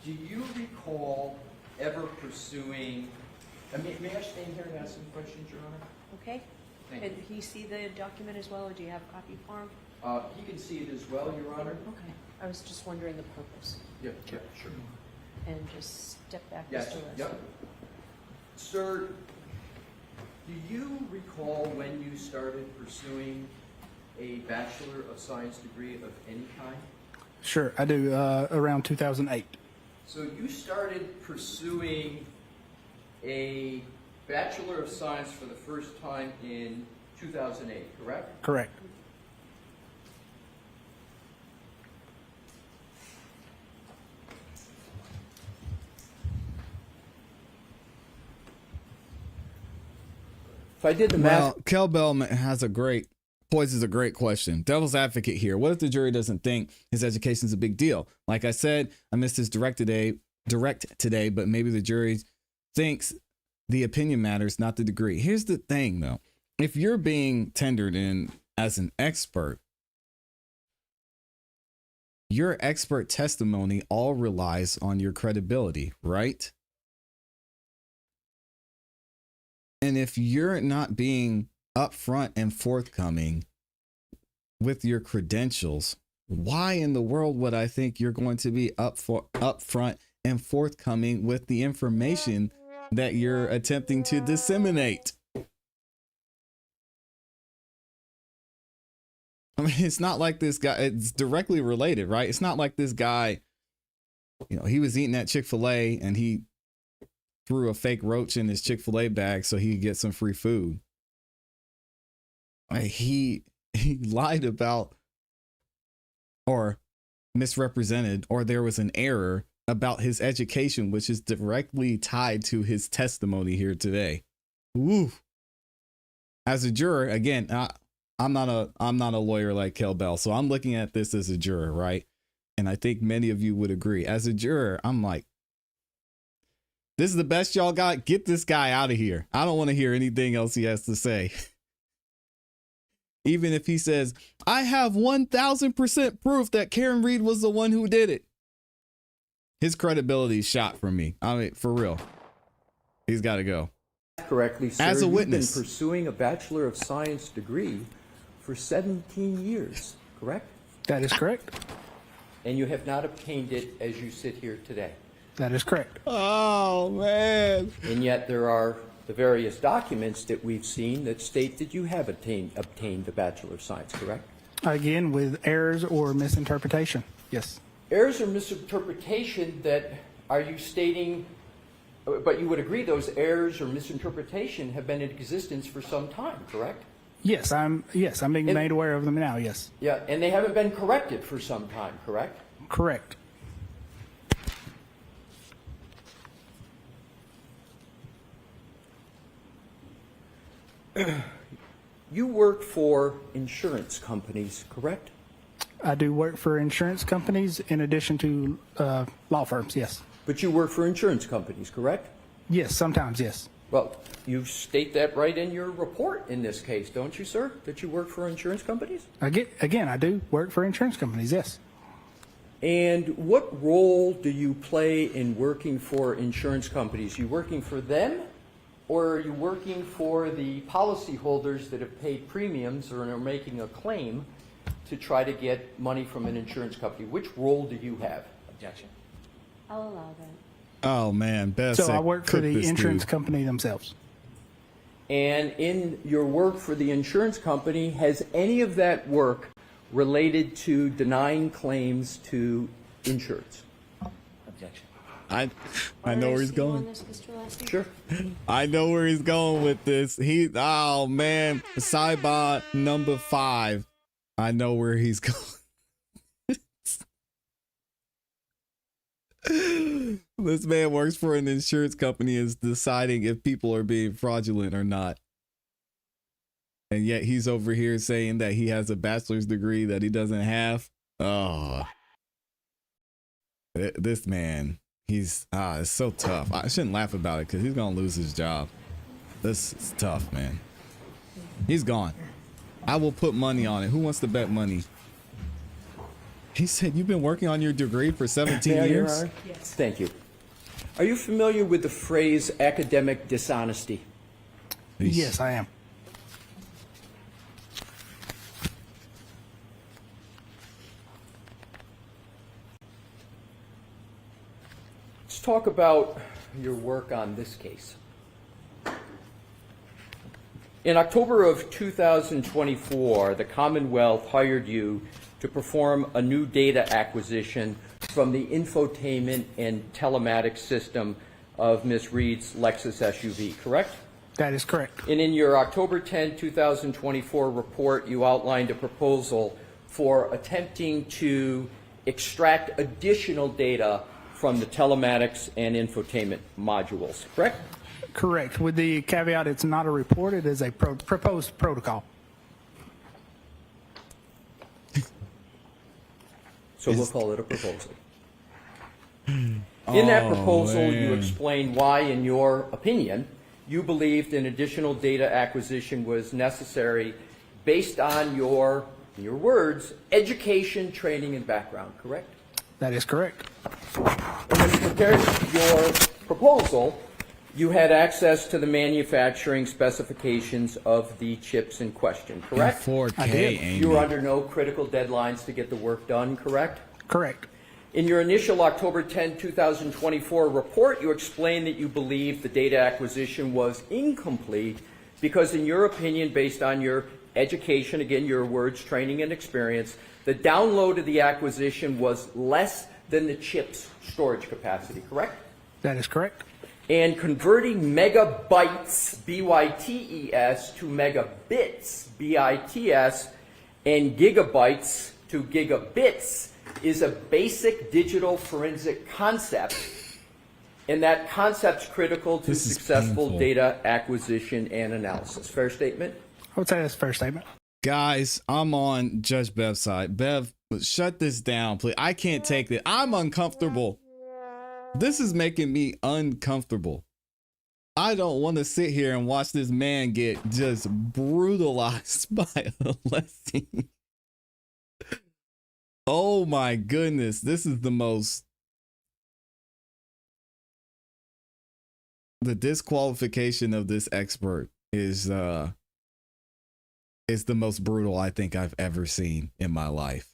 Do you recall ever pursuing... may I stand here and ask some questions, Your Honor? Okay. Thank Can you. he see the document as well, or do you have a copy for him? He can see it as well, Your Honor. Okay. I was just wondering the purpose. Yeah, sure. And just step back Yes, just a little. yep. Sir, do you recall when you started pursuing a Bachelor of Science degree of any kind? Sure, I do, around 2008. So you started pursuing a Bachelor of Science for the first time in 2008, correct? Correct. If I did the math. Well, Kel Bell poses a great question. Devil's advocate here. What if the jury doesn't think his education is a big deal? Like I said, I missed his direct today, but maybe the jury thinks the opinion matters, not the degree. Here's the thing, though. If you're being tendered in as an expert, your expert testimony all relies on your credibility, right? And if you're not being upfront and forthcoming with your credentials, why in the world would I think you're going to be upfront and forthcoming with the information that you're attempting to disseminate? I mean, it's not like this guy, it's directly related, right? It's not like this guy, he was eating at Chick-fil-A and he threw a fake roach in his Chick-fil-A bag so he could get some free food. He lied about or misrepresented, or there was an error about his education, which is directly tied to his testimony here today. Woo. As a juror, again, I'm not a lawyer like Kel Bell, so I'm looking at this as a juror, right? And I think many of you would agree. As a juror, I'm like, this is the best y'all got. Get this guy out of here. I don't want to hear anything else he has to say. Even if he says, I have 1000% proof that Karen Reed was the one who did it. His credibility is shot from me. I mean, for real. He's got to go. Correctly, sir. As a witness. You've been pursuing a Bachelor of Science degree for 17 years, correct? That is correct. And you have not obtained it as you sit here today. That is correct. Oh, man. And yet there are the various documents that we've seen that state that you have obtained the Bachelor of Science, correct? Again, with errors or misinterpretation. Yes. Errors or misinterpretation that are you stating, but you would agree those errors or misinterpretation have been in existence for some time, correct? Yes, I'm being made aware of them now, yes. Yeah, and they haven't been corrected for some time, correct? Correct. You work for insurance companies, correct? I do work for insurance companies in addition to law firms, yes. But you work for insurance companies, correct? Yes, sometimes, yes. Well, you state that right in your report in this case, don't you, sir? That you work for insurance companies? Again, I do work for insurance companies, yes. And what role do you play in working for insurance companies? You working for them, or are you working for the policyholders that have paid premiums or are making a claim to try to get money from an insurance company? Which role do you have? Objection. I'll allow that. Oh, man. So I work for the insurance company themselves. And in your work for the insurance company, has any of that work related to denying claims to insurance? Objection. I know where he's going. Sure. I know where he's going with this. Oh man, sidebar number 5. I know where he's going. This man works for an insurance company and is deciding if people are being fraudulent or not. And yet he's over here saying that he has a bachelor's degree that he doesn't have. Oh, this man. It's so tough. I shouldn't laugh about it because he's going to lose his job. This is tough, man. He's gone. I will put money on it. Who wants to bet money? He said, you've been working on your degree for 17 May I, Your years? Honor? Yes. Thank you. Are you familiar with the phrase academic dishonesty? Yes, I am. Let's talk about your work on this case. In October of 2024, the Commonwealth hired you to perform a new data acquisition from the infotainment and telematics system of Ms. Reed's Lexus SUV, correct? That is correct. And in your October 10, 2024 report, you outlined a proposal for attempting to extract additional data from the telematics and infotainment modules, correct? Correct. With the caveat, it's not a report, it is a proposed protocol. So we'll call it a proposal. In that proposal, you explain why, in your opinion, you believed an additional data acquisition was necessary based on your, in your words, education, training, and background, correct? That is correct. And when you prepared your proposal, you had access to the manufacturing specifications of the chips in question, correct? In 4K, I did. Amy. You were under no critical deadlines to get the work done, correct? Correct. In your initial October 10, 2024 report, you explained that you believed the data acquisition was incomplete because, in your opinion, based on your education, again, your words, training, and experience, the download of the acquisition was less than the chip's storage capacity, correct? That is correct. And converting megabytes, B-Y-T-E-S, to megabits, B-I-T-S, and gigabytes to gigabits is a basic digital forensic concept, and that concept's critical to successful data acquisition and analysis. Fair statement? I would say that's a fair statement. Guys, I'm on Judge Bev's side. Bev, shut this down, please. I can't take it. I'm uncomfortable. This is making me uncomfortable. I don't want to sit here and watch this man get just brutalized by Alessi. Oh my goodness. This is the most... The disqualification of this expert is the most brutal I think I've ever seen in my life.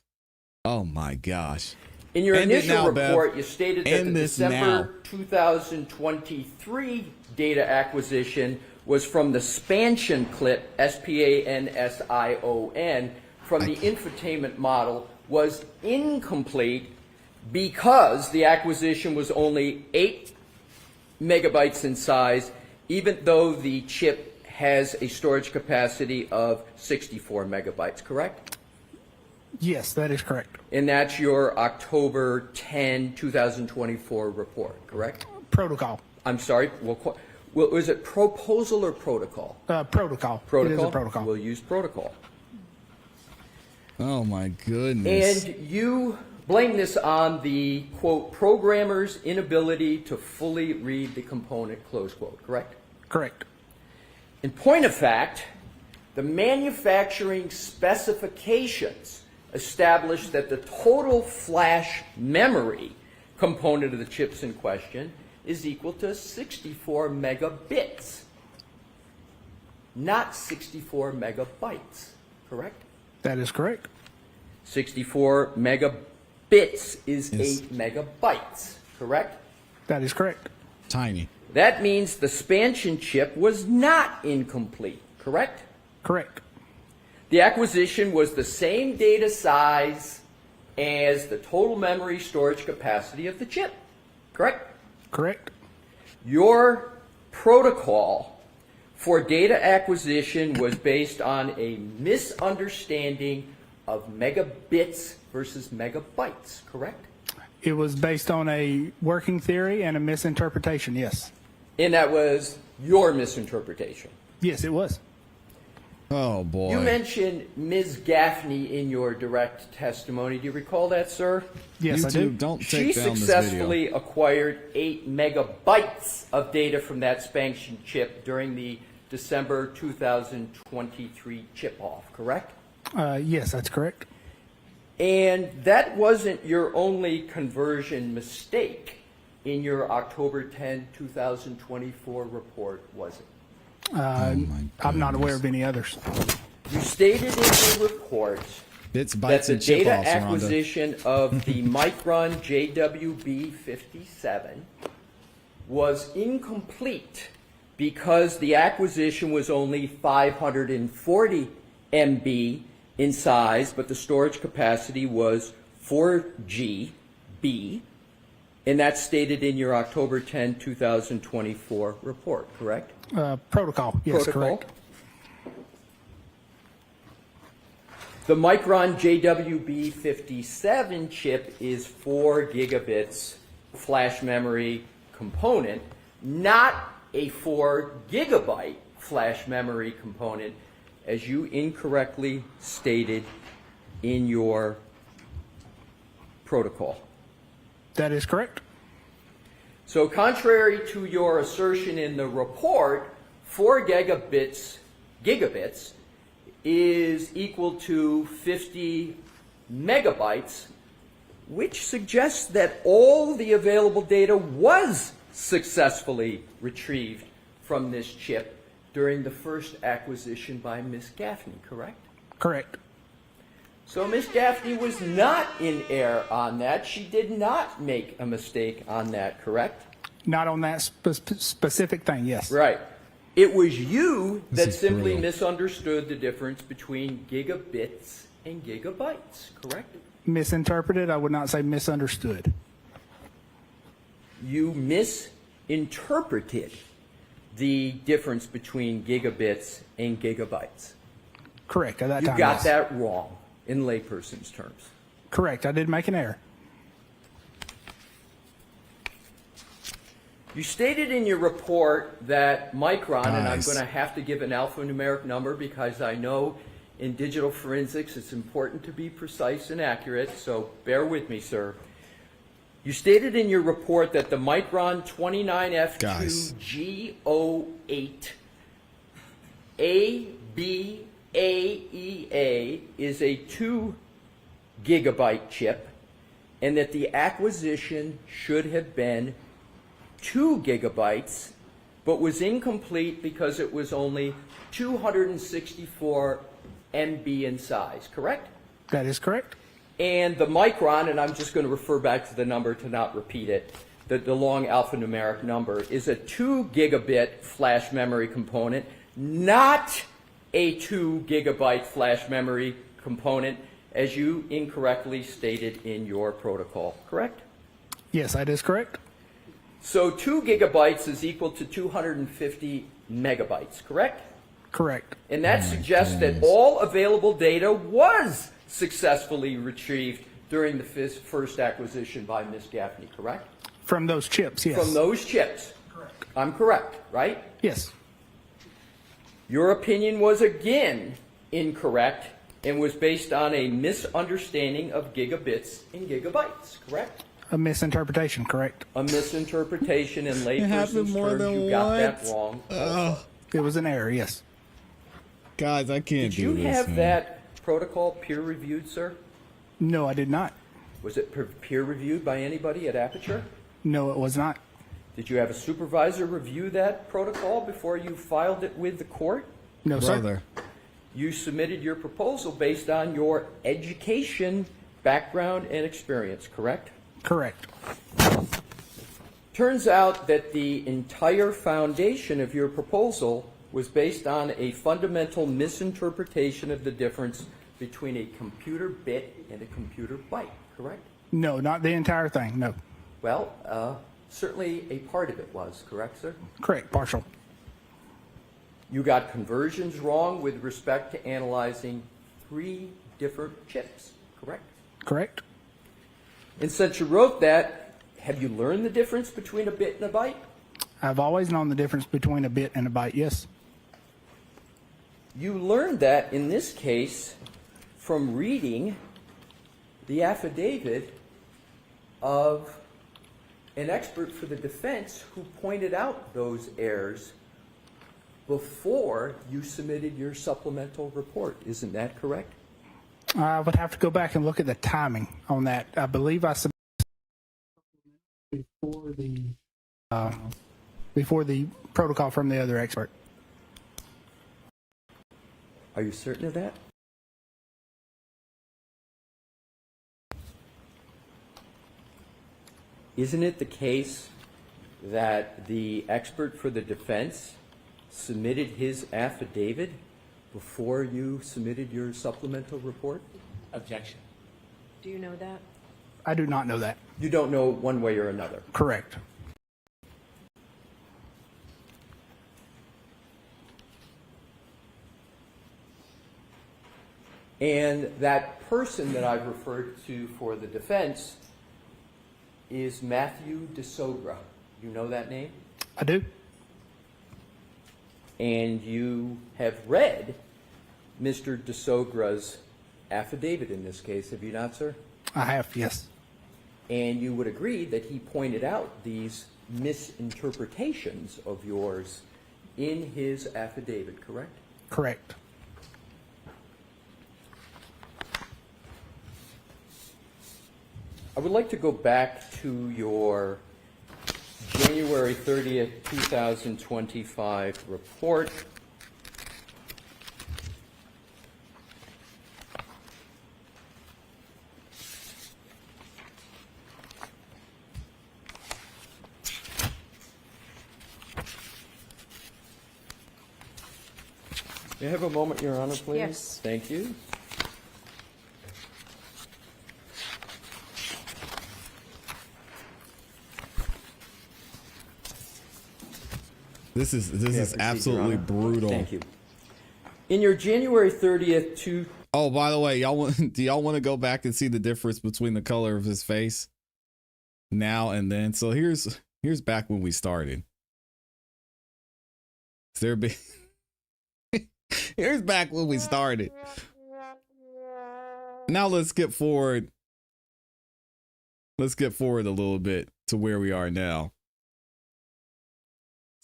Oh my gosh. In your initial report, Bev. you stated that the December 2023 data acquisition was from the Spansion clip, S-P-A-N-S-I-O-N, from the infotainment model was incomplete because the acquisition was only 8 megabytes in size, even though the chip has a storage capacity of 64 megabytes, correct? Yes, that is correct. And that's your October 10, 2024 report, correct? Protocol. I'm sorry, well, was it proposal or protocol? Protocol. Protocol? It is a protocol. We'll use protocol. Oh my goodness. And you blame this on the, quote, programmer's inability to fully read the component, close quote, correct? Correct. In point of fact, the manufacturing specifications established that the total flash memory component of the chips in question is equal to 64 megabits, not 64 megabytes, correct? That is correct. 64 megabits is 8 megabytes, correct? That is correct. Tiny. That means the Spansion chip was not incomplete, correct? Correct. The acquisition was the same data size as the total memory storage capacity of the chip, correct? Correct. Your protocol for data acquisition was based on a misunderstanding of megabits versus megabytes, correct? It was based on a working theory and a misinterpretation, yes. And that was your misinterpretation. Yes, it was. Oh boy. You mentioned Ms. Gaffney in your direct testimony. Do you recall that, sir? Yes, I do. Don't She take down this successfully video. acquired 8 megabytes of data from that Spansion chip during the December 2023 chip-off, correct? Yes, that's correct. And that wasn't your only conversion mistake in your October 10, 2024 report, was it? I'm not aware of any others. You stated in your report Bits, that bytes, the and chip data offs, Rhonda. acquisition of the Micron JWB57 was incomplete because the acquisition was only 540 MB in size, but the storage capacity was 4 GB, and that's stated in your October 10, 2024 report, correct? Protocol, yes, Protocol. correct. The Micron JWB57 chip is 4 gigabits flash memory component, not a 4 gigabyte flash memory component, as you incorrectly stated in your protocol. That is correct. So contrary to your assertion in the report, 4 gigabits is equal to 50 megabytes, which suggests that all the available data was successfully retrieved from this chip during the first acquisition by Ms. Gaffney, correct? Correct. So Ms. Gaffney was not in error on that. She did not make a mistake on that, correct? Not on that specific thing, yes. Right. It was you that is simply brutal. misunderstood the difference between gigabits and gigabytes, correct? Misinterpreted, I would not say misunderstood. You misinterpreted the difference between gigabits and gigabytes. Correct, at that You time, got yes. that wrong in layperson's terms. Correct, I did make an error. You stated in your report that Micron, and I'm Nice. going to have to give an alphanumeric number because I know in digital forensics it's important to be precise and accurate, so bear with me, sir. You stated in your report that the Micron 29F2G08 ABAEA is a 2 gigabyte chip, and that the acquisition should have been 2 gigabytes, but was incomplete because it was only 264 MB in size, correct? That is correct. And the Micron, and I'm just going to refer back to the number to not repeat it, the long alphanumeric number, is a 2 gigabit flash memory component, not a 2 gigabyte flash memory component, as you incorrectly stated in your protocol, correct? Yes, that is correct. So 2 gigabytes is equal to 250 megabytes, correct? Correct. And that suggests that all available data was successfully retrieved during the first acquisition by Ms. Gaffney, correct? From those chips, yes. From those chips. Correct. I'm correct, right? Yes. Your opinion was again incorrect and was based on a misunderstanding of gigabits and gigabytes, correct? A misinterpretation, correct. A misinterpretation in happened layperson's more terms. than You got that once. wrong. It was an error, yes. Guys, I can't Did do you this. have man. that protocol peer reviewed, sir? No, I did not. Was it peer reviewed by anybody at Aperture? No, it was not. Did you have a supervisor review that protocol before you filed it with the court? No, sir. Brother. You submitted your proposal based on your education, background, and experience, correct? Correct. Turns out that the entire foundation of your proposal was based on a fundamental misinterpretation of the difference between a computer bit and a computer byte, correct? No, not the entire thing, no. Well, certainly a part of it was, correct, sir? Correct, partial. You got conversions wrong with respect to analyzing 3 different chips, correct? Correct. And since you wrote that, have you learned the difference between a bit and a byte? I've always known the difference between a bit and a byte, yes. You learned that, in this case, from reading the affidavit of an expert for the defense who pointed out those errors before you submitted your supplemental report. Isn't that correct? I would have to go back and look at the timing on that. I believe I submitted before the protocol from the other expert. Are you certain of that? Isn't it the case that the expert for the defense submitted his affidavit before you submitted your supplemental report? Objection. Do you know that? I do not know that. You don't know one way or another. Correct. And that person that I've referred to for the defense is Matthew DeSogra. You know that name? I do. And you have read Mr. DeSogra's affidavit in this case, have you not, sir? I have, yes. And you would agree that he pointed out these misinterpretations of yours in his affidavit, correct? Correct. I would like to go back to your January 30th, 2025 report. May I have a moment, Your Honor, please? Yes. Thank you. This is absolutely brutal. Thank you. In your January 30th, Oh, by the way, do y'all want to go back and see the difference between the color of his face now and then? So here's back when we started. Here's back when we started. Now let's skip forward. Let's skip forward a little bit to where we are now.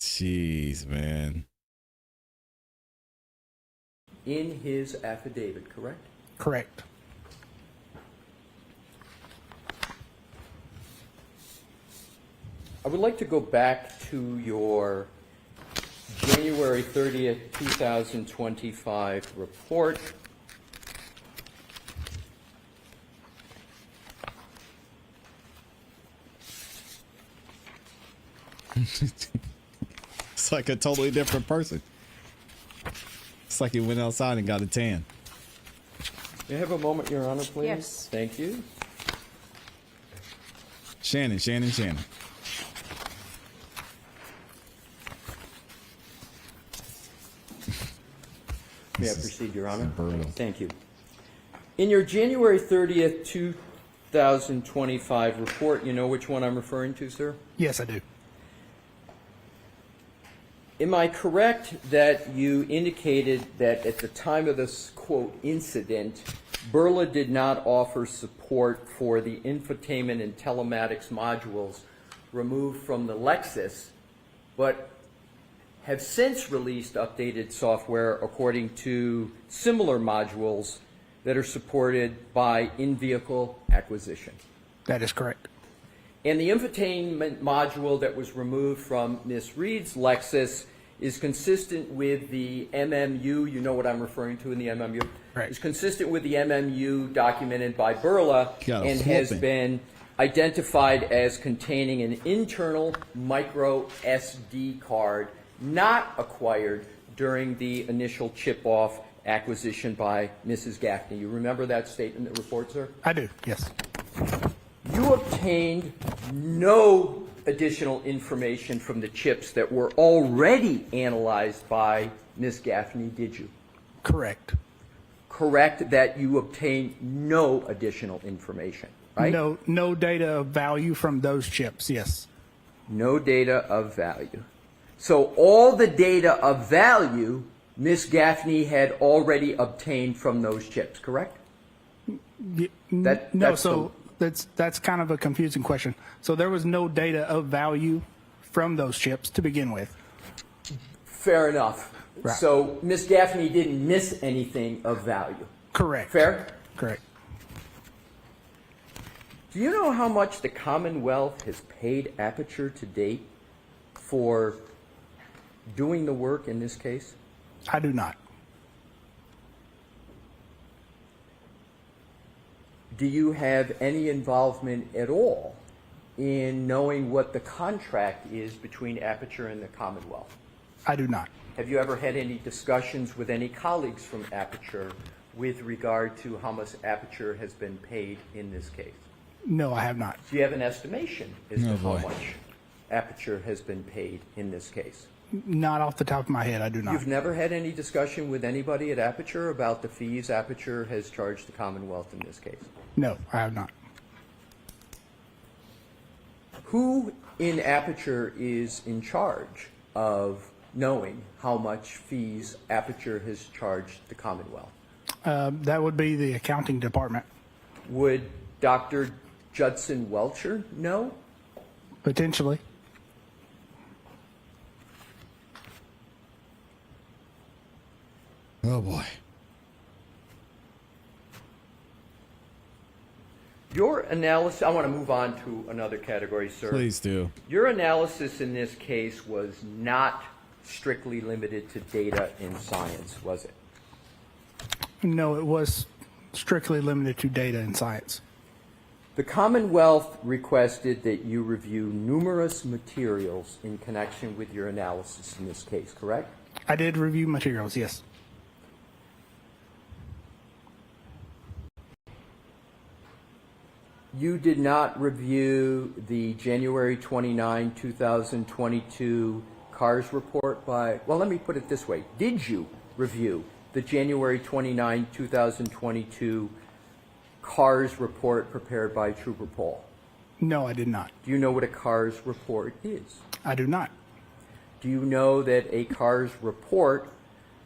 Jeez, man. in his affidavit, correct? Correct. I would like to go back to your January 30th, 2025 report. It's like a totally different person. It's like he went outside and got a tan. May I have a moment, Your Honor, please? Yes. Thank you. Shanon. May I proceed, Your Honor? Thank you. In your January 30th, 2025 report, you know which one I'm referring to, sir? Yes, I do. Am I correct that you indicated that at the time of this, quote, incident, Burla did not offer support for the infotainment and telematics modules removed from the Lexus, but have since released updated software according to similar modules that are supported by in-vehicle acquisition? That is correct. And the infotainment module that was removed from Ms. Reed's Lexus is consistent with the MMU, you know what I'm referring to in the MMU? Right. It's consistent with the MMU documented by Burla and has been identified as containing an internal micro SD card not acquired during the initial chip-off acquisition by Mrs. Gaffney. You remember that statement in the report, sir? I do, yes. You obtained no additional information from the chips that were already analyzed by Ms. Gaffney, did you? Correct. Correct that you obtained no additional information, right? No data of value from those chips, yes. No data of value. So all the data of value Ms. Gaffney had already obtained from those chips, correct? That's kind of a confusing question. So there was no data of value from those chips to begin with. Fair enough. Right. So Ms. Gaffney didn't miss anything of value. Correct. Fair? Correct. Do you know how much the Commonwealth has paid Aperture to date for doing the work in this case? I do not. Do you have any involvement at all in knowing what the contract is between Aperture and the Commonwealth? I do not. Have you ever had any discussions with any colleagues from Aperture with regard to how much Aperture has been paid in this case? No, I have not. Do you have an estimation as to how boy. much Aperture has been paid in this case? Not off the top of my head, I do not. You've never had any discussion with anybody at Aperture about the fees Aperture has charged the Commonwealth in this case? No, I have not. Who in Aperture is in charge of knowing how much fees Aperture has charged the Commonwealth? That would be the accounting department. Would Dr. Judson Welcher know? Potentially. Oh boy. Your analysis, I want to move on to another category, sir. Please do. Your analysis in this case was not strictly limited to data in science, was it? No, it was strictly limited to data and science. The Commonwealth requested that you review numerous materials in connection with your analysis in this case, correct? I did review materials, yes. You did not review the January 29, 2022 CARS report by, well, let me put it this way. Did you review the January 29, 2022 CARS report prepared by Trooper Paul? No, I did not. Do you know what a CARS report is? I do not. Do you know that a CARS report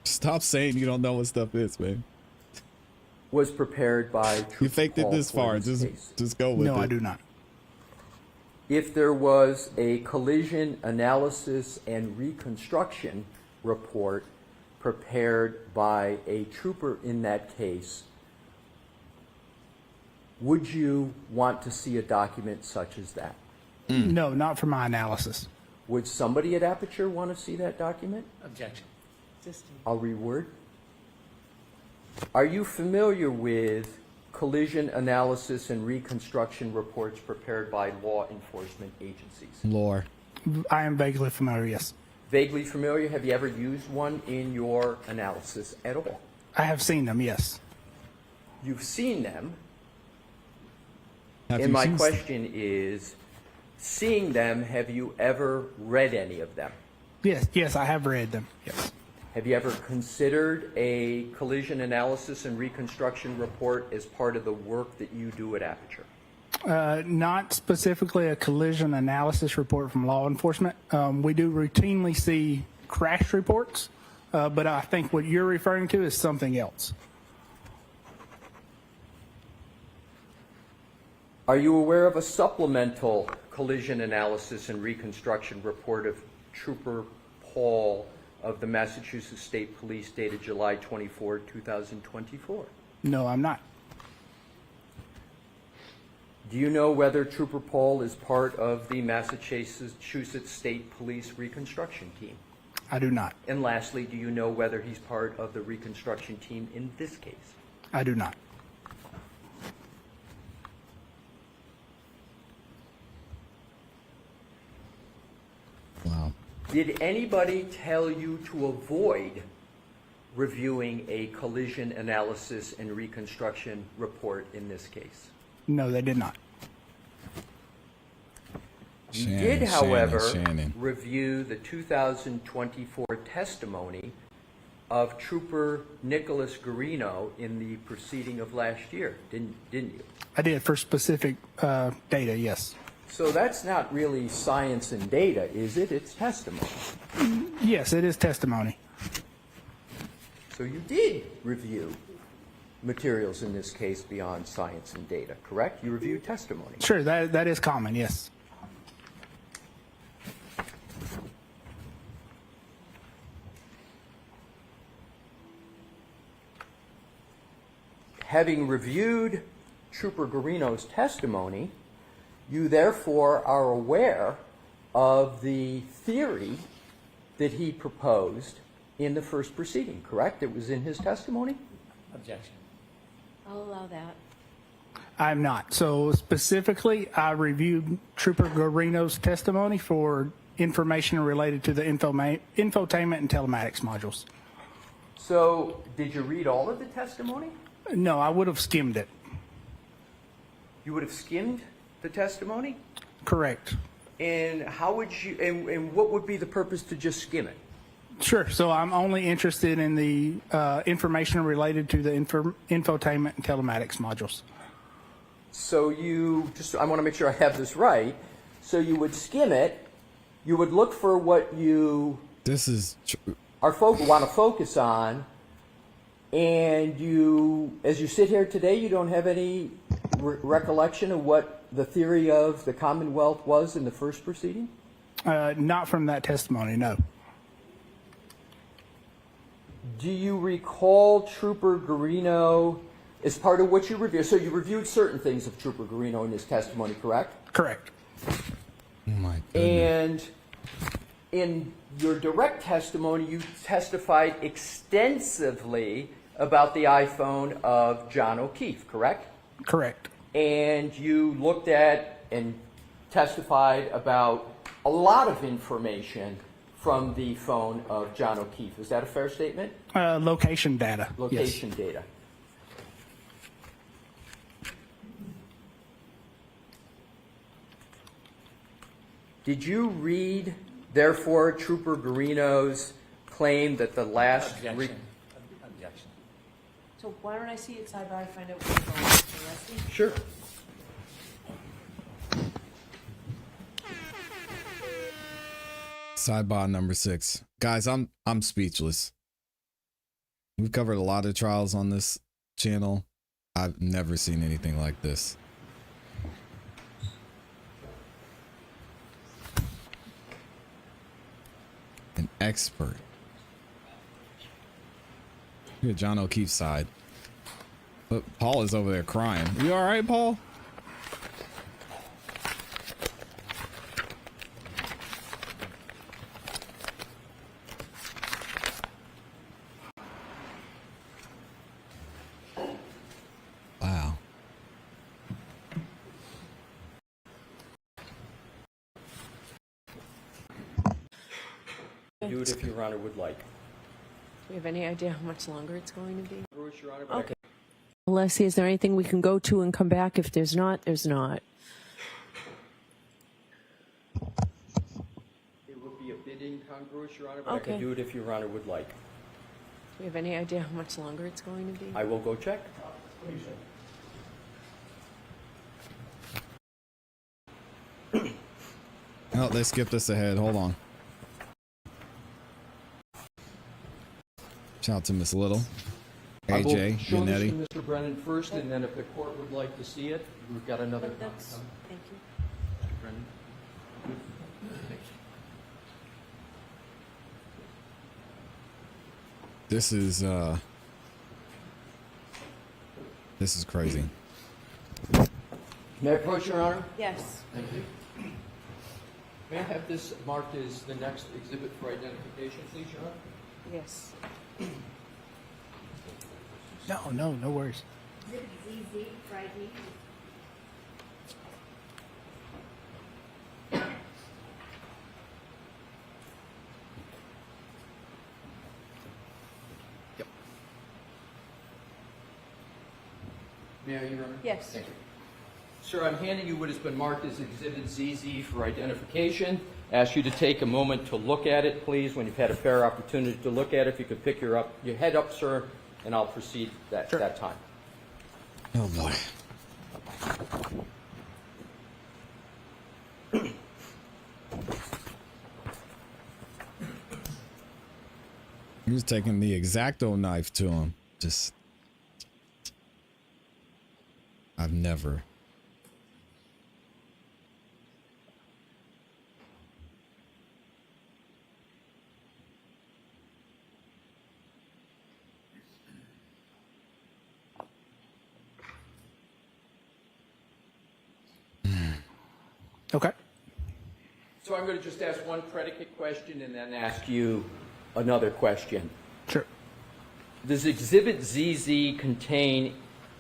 Stop saying you don't know what stuff is, man. was prepared by Trooper You faked it Paul this for far. this Just case? just go with it. No, I do not. If there was a collision analysis and reconstruction report prepared by a trooper in that case, would you want to see a document such as that? No, not for my analysis. Would somebody at Aperture want to see that document? Objection. I'll reword. Are you familiar with collision analysis and reconstruction reports prepared by law enforcement agencies? Lore. I am vaguely familiar, yes. Vaguely familiar? Have you ever used one in your analysis at all? I have seen them, yes. You've seen them. Have And you my seen question is, seeing them, have you ever read any of them? Yes, I have read them, yes. Have you ever considered a collision analysis and reconstruction report as part of the work that you do at Aperture? Not specifically a collision analysis report from law enforcement. We do routinely see crash reports, but I think what you're referring to is something else. Are you aware of a supplemental collision analysis and reconstruction report of Trooper Paul of the Massachusetts State Police dated July 24, 2024? No, I'm not. Do you know whether Trooper Paul is part of the Massachusetts State Police reconstruction team? I do not. And lastly, do you know whether he's part of the reconstruction team in this case? I do not. Wow. Did anybody tell you to avoid reviewing a collision analysis and reconstruction report in this case? No, they did not. You did, however, Shannon. review the 2024 testimony of Trooper Nicholas Garino in the proceeding of last year, didn't you? I did for specific data, yes. So that's not really science and data, is it? It's testimony. Yes, it is testimony. So you did review materials in this case beyond science and data, correct? You reviewed testimony. Sure, that is common, yes. Having reviewed Trooper Garino's testimony, you therefore are aware of the theory that he proposed in the first proceeding, correct? It was in his testimony? Objection. I'll allow that. I'm not. So specifically, I reviewed Trooper Garino's testimony for information related to the infotainment and telematics modules. So, did you read all of the testimony? No, I would have skimmed it. You would have skimmed the testimony? Correct. And how would you, and what would be the purpose to just skim it? Sure. So I'm only interested in the information related to the infotainment and telematics modules. So you, just, I want to make sure I have this right. So you would skim it, you would look for what you want to focus on, and you, as you sit here today, you don't have any recollection of what the theory of the Commonwealth was in the first proceeding? Not from that testimony, no. Do you recall Trooper Garino as part of what you reviewed? So you reviewed certain things of Trooper Garino in his testimony, correct? Correct. Oh my goodness. And in your direct testimony, you testified extensively about the iPhone of John O'Keefe, correct? Correct. And you looked at and testified about a lot of information from the phone of John O'Keefe. Is that a fair statement? Location data. Location data. Did you read, therefore, Trooper Garino's claim that the last... Objection. So why don't I see it side by and find out what's going on, Mr. Alessi? Sure. Sidebar number 6. Guys, I'm speechless. We've covered a lot of trials on this channel. I've never seen anything like this. An expert. Look at John O'Keefe's side. But Paul is over there crying. You all right, Paul? Wow. Do it if Your Honor would like. Do we have any idea how much longer it's going to be? Your Honor, but Okay. Alessi, is there anything we can go to and come back? If there's not, there's not. it would be a bit incongruous, Your Honor, but I Okay. can do it if Your Honor would like. Do we have any idea how much longer it's going to be? I will go check. Oh, they skipped us ahead. Hold on. Shout out to Miss Little. I will AJ, show this to Yannetti. Mr. Brennan first, and then if the court would like to see it, we've got another. That's, thank you. Mr. Brennan. This is crazy. May I approach, Your Honor? Yes. Thank you. May I have this marked as the next exhibit for identification, please, Your Honor? Yes. No worries. Exhibit ZZ, Friday. May I, Your Honor? Yes. Thank you. Sir, I'm handing you what has been marked as Exhibit ZZ for identification. Ask you to take a moment to look at it, please. When you've had a fair opportunity to look at it, if you could pick your head up, sir, and I'll proceed that time. Oh boy. He was taking the X-Acto knife to him. Just, I've never. Okay. So I'm going to just ask one predicate question and then ask you another question. Sure. Does Exhibit ZZ contain,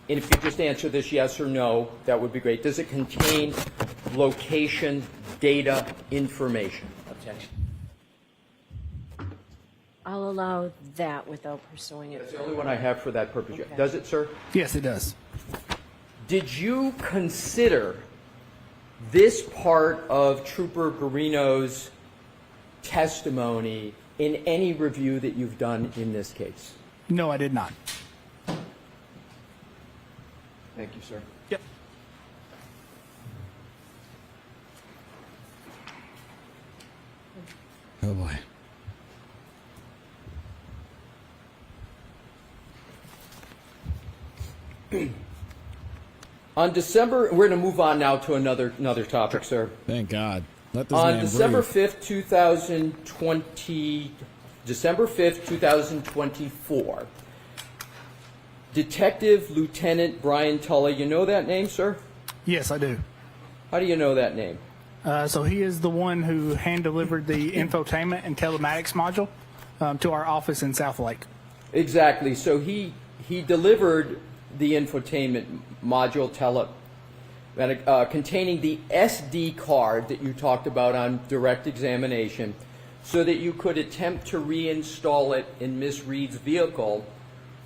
and if you just answer this yes or no, that would be great. Does it contain location data information? objection. I'll allow that without pursuing it. That's the only one I have for that purpose. Okay. Does it, sir? Yes, it does. Did you consider this part of Trooper Garino's testimony in any review that you've done in this case? No, I did not. Thank you, sir. Yep. Oh boy. On December, we're going to move on now to another topic, sir. Thank God. Let this On man December breathe. 5th, 2024, Detective Lieutenant Brian Tully, you know that name, sir? Yes, I do. How do you know that name? So he is the one who hand-delivered the infotainment and telematics module to our office in South Lake. Exactly. So he delivered the infotainment module containing the SD card that you talked about on direct examination so that you could attempt to reinstall it in Miss Reed's vehicle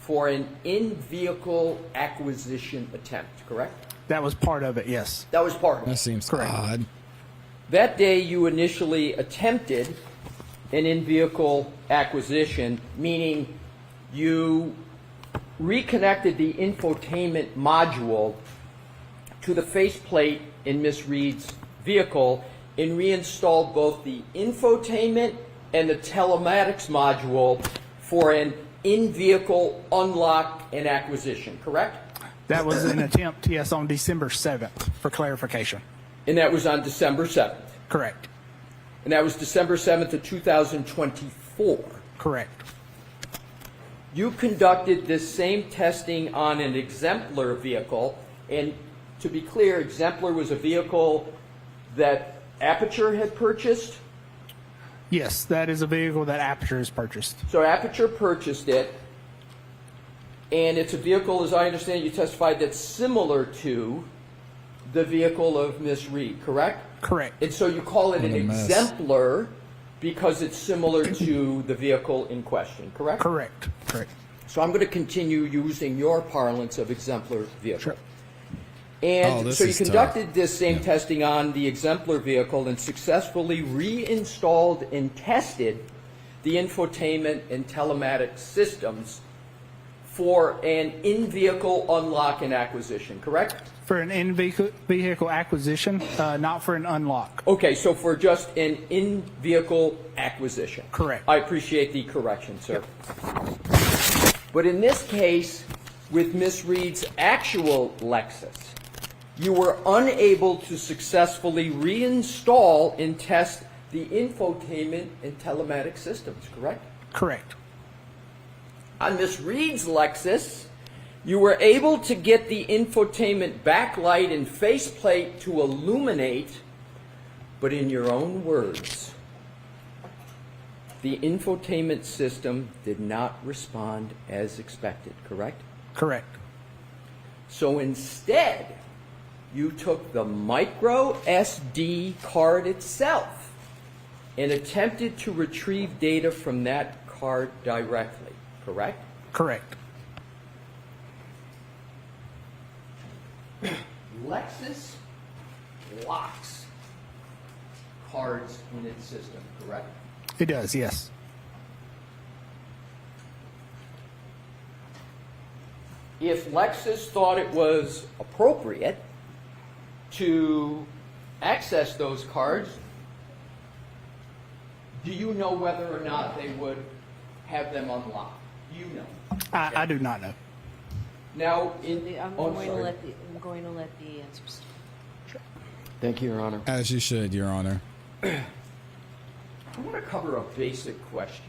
for an in-vehicle acquisition attempt, correct? That was part of it, yes. That was part of it. That seems Correct. odd. That day you initially attempted an in-vehicle acquisition, meaning you reconnected the infotainment module to the faceplate in Miss Reed's vehicle and reinstalled both the infotainment and the telematics module for an in-vehicle unlock and acquisition, correct? That was an attempt, yes, on December 7th, for clarification. And that was on December 7th. Correct. And that was December 7th of 2024. Correct. You conducted this same testing on an exemplar vehicle, and to be clear, exemplar was a vehicle that Aperture had purchased. Yes, that is a vehicle that Aperture has purchased. So Aperture purchased it, and it's a vehicle, as I understand, you testified, that's similar to the vehicle of Miss Reed, correct? Correct. And so you call it What an a mess. exemplar because it's similar to the vehicle in question, correct? Correct. Correct. So I'm going to continue using your parlance of exemplar vehicle. Sure. And this so you is conducted tough. this same testing on the exemplar vehicle and successfully reinstalled and tested the infotainment and telematics systems for an in-vehicle unlock and acquisition, correct? For an in-vehicle acquisition, not for an unlock. Okay, so for just an in-vehicle acquisition. Correct. I appreciate the correction, sir. But in this case, with Miss Reed's actual Lexus, you were unable to successfully reinstall and test the infotainment and telematics systems, correct? Correct. On Miss Reed's Lexus, you were able to get the infotainment backlight and faceplate to illuminate, but in your own words, the infotainment system did not respond as expected, correct? Correct. So instead, you took the micro SD card itself and attempted to retrieve data from that card directly, correct? Correct. Lexus locks cards in its system, correct? It does, yes. If Lexus thought it was appropriate to access those cards, do you know whether or not they would have them unlocked? Do you know? I do not know. Now, I'm going to let the answers. Thank you, Your Honor. As you should, Your Honor. I want to cover a basic question.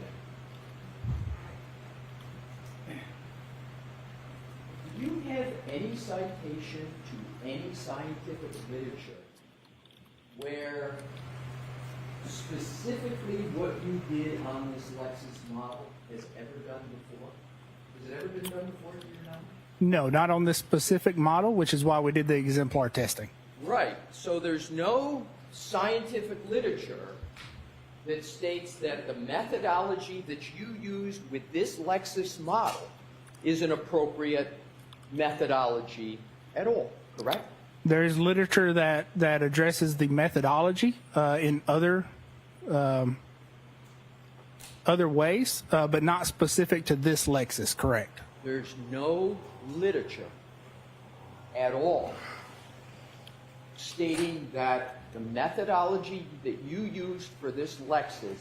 Do you have any citation to any scientific literature where specifically what you did on this Lexus model has ever done before? Has it ever been done before, do you know? No, not on this specific model, which is why we did the exemplar testing. Right. So there's no scientific literature that states that the methodology that you used with this Lexus model is an appropriate methodology at all, correct? There is literature that addresses the methodology in other ways, but not specific to this Lexus, correct? There's no literature at all stating that the methodology that you used for this Lexus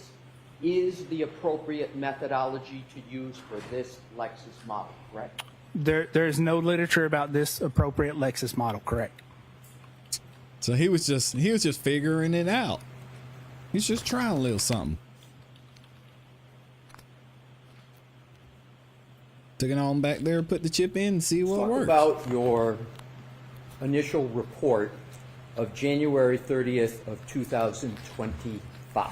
is the appropriate methodology to use for this Lexus model, correct? There is no literature about this appropriate Lexus model, correct? So he was just figuring it out. He's just trying a little something. Took it on back there, put the chip in, and see what works. Talk about your initial report of January 30th of 2025.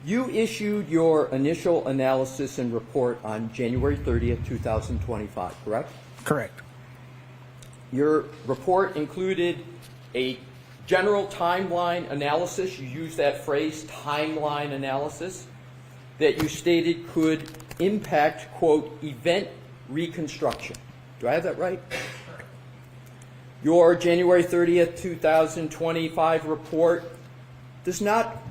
You issued your initial analysis and report on January 30th, 2025, correct? Correct. Your report included a general timeline analysis. You used that phrase, timeline analysis, that you stated could impact, quote, event reconstruction. Do I have that right? Your January 30th, 2025 report does not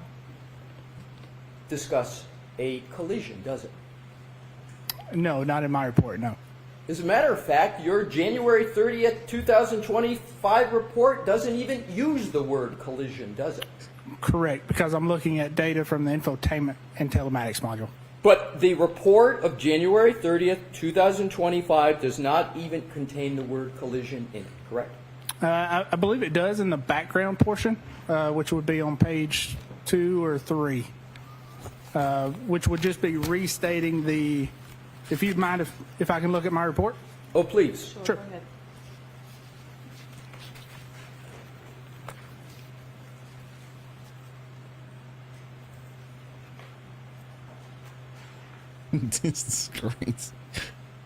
discuss a collision, does it? No, not in my report, no. As a matter of fact, your January 30th, 2025 report doesn't even use the word collision, does it? Correct, because I'm looking at data from the infotainment and telematics module. But the report of January 30th, 2025 does not even contain the word collision in it, correct? I believe it does in the background portion, which would be on page 2 or 3, which would just be restating the, if you'd mind if I can look at my report? Oh, please. Sure. Go ahead. This screens.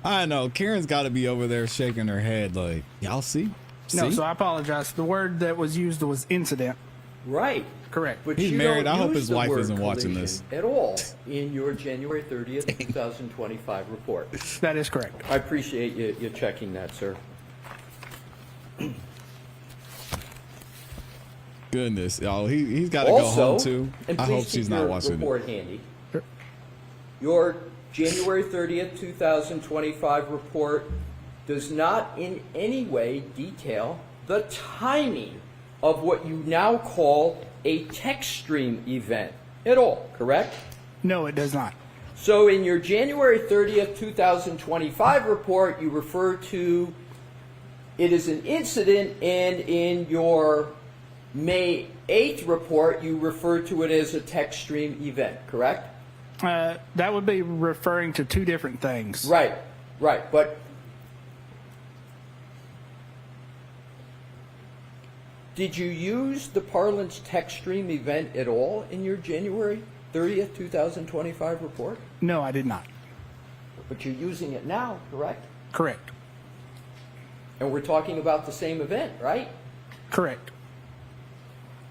I know Karen's got to be over there shaking her head like, y'all see? No, so I apologize. The word that was used was incident. Right. Correct. But He's you married. don't I hope use his the wife word isn't watching collision this. at all in your January 30th, 2025 report. That is correct. I appreciate you checking that, sir. Goodness, y'all, he's got to go home too. And I please hope keep she's not your watching report it. handy. Your January 30th, 2025 report does not in any way detail the timing of what you now call a text stream event at all, correct? No, it does not. So in your January 30th, 2025 report, you refer to it as an incident, and in your May 8th report, you refer to it as a text stream event, correct? That would be referring to two different things. Right, right. But did you use the parlance text stream event at all in your January 30th, 2025 report? No, I did not. But you're using it now, correct? Correct. And we're talking about the same event, right? Correct.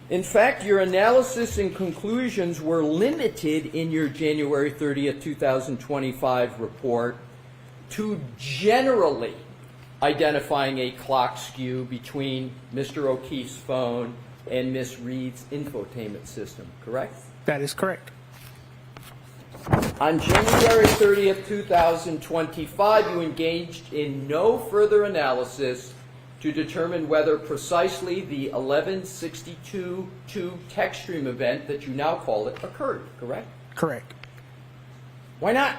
In fact, your analysis and conclusions were limited in your January 30th, 2025 report to generally identifying a clock skew between Mr. O'Keefe's phone and Miss Reed's infotainment system, correct? That is correct. On January 30th, 2025, you engaged in no further analysis to determine whether precisely the 1162-2 text stream event that you now call it occurred, correct? Correct. Why not?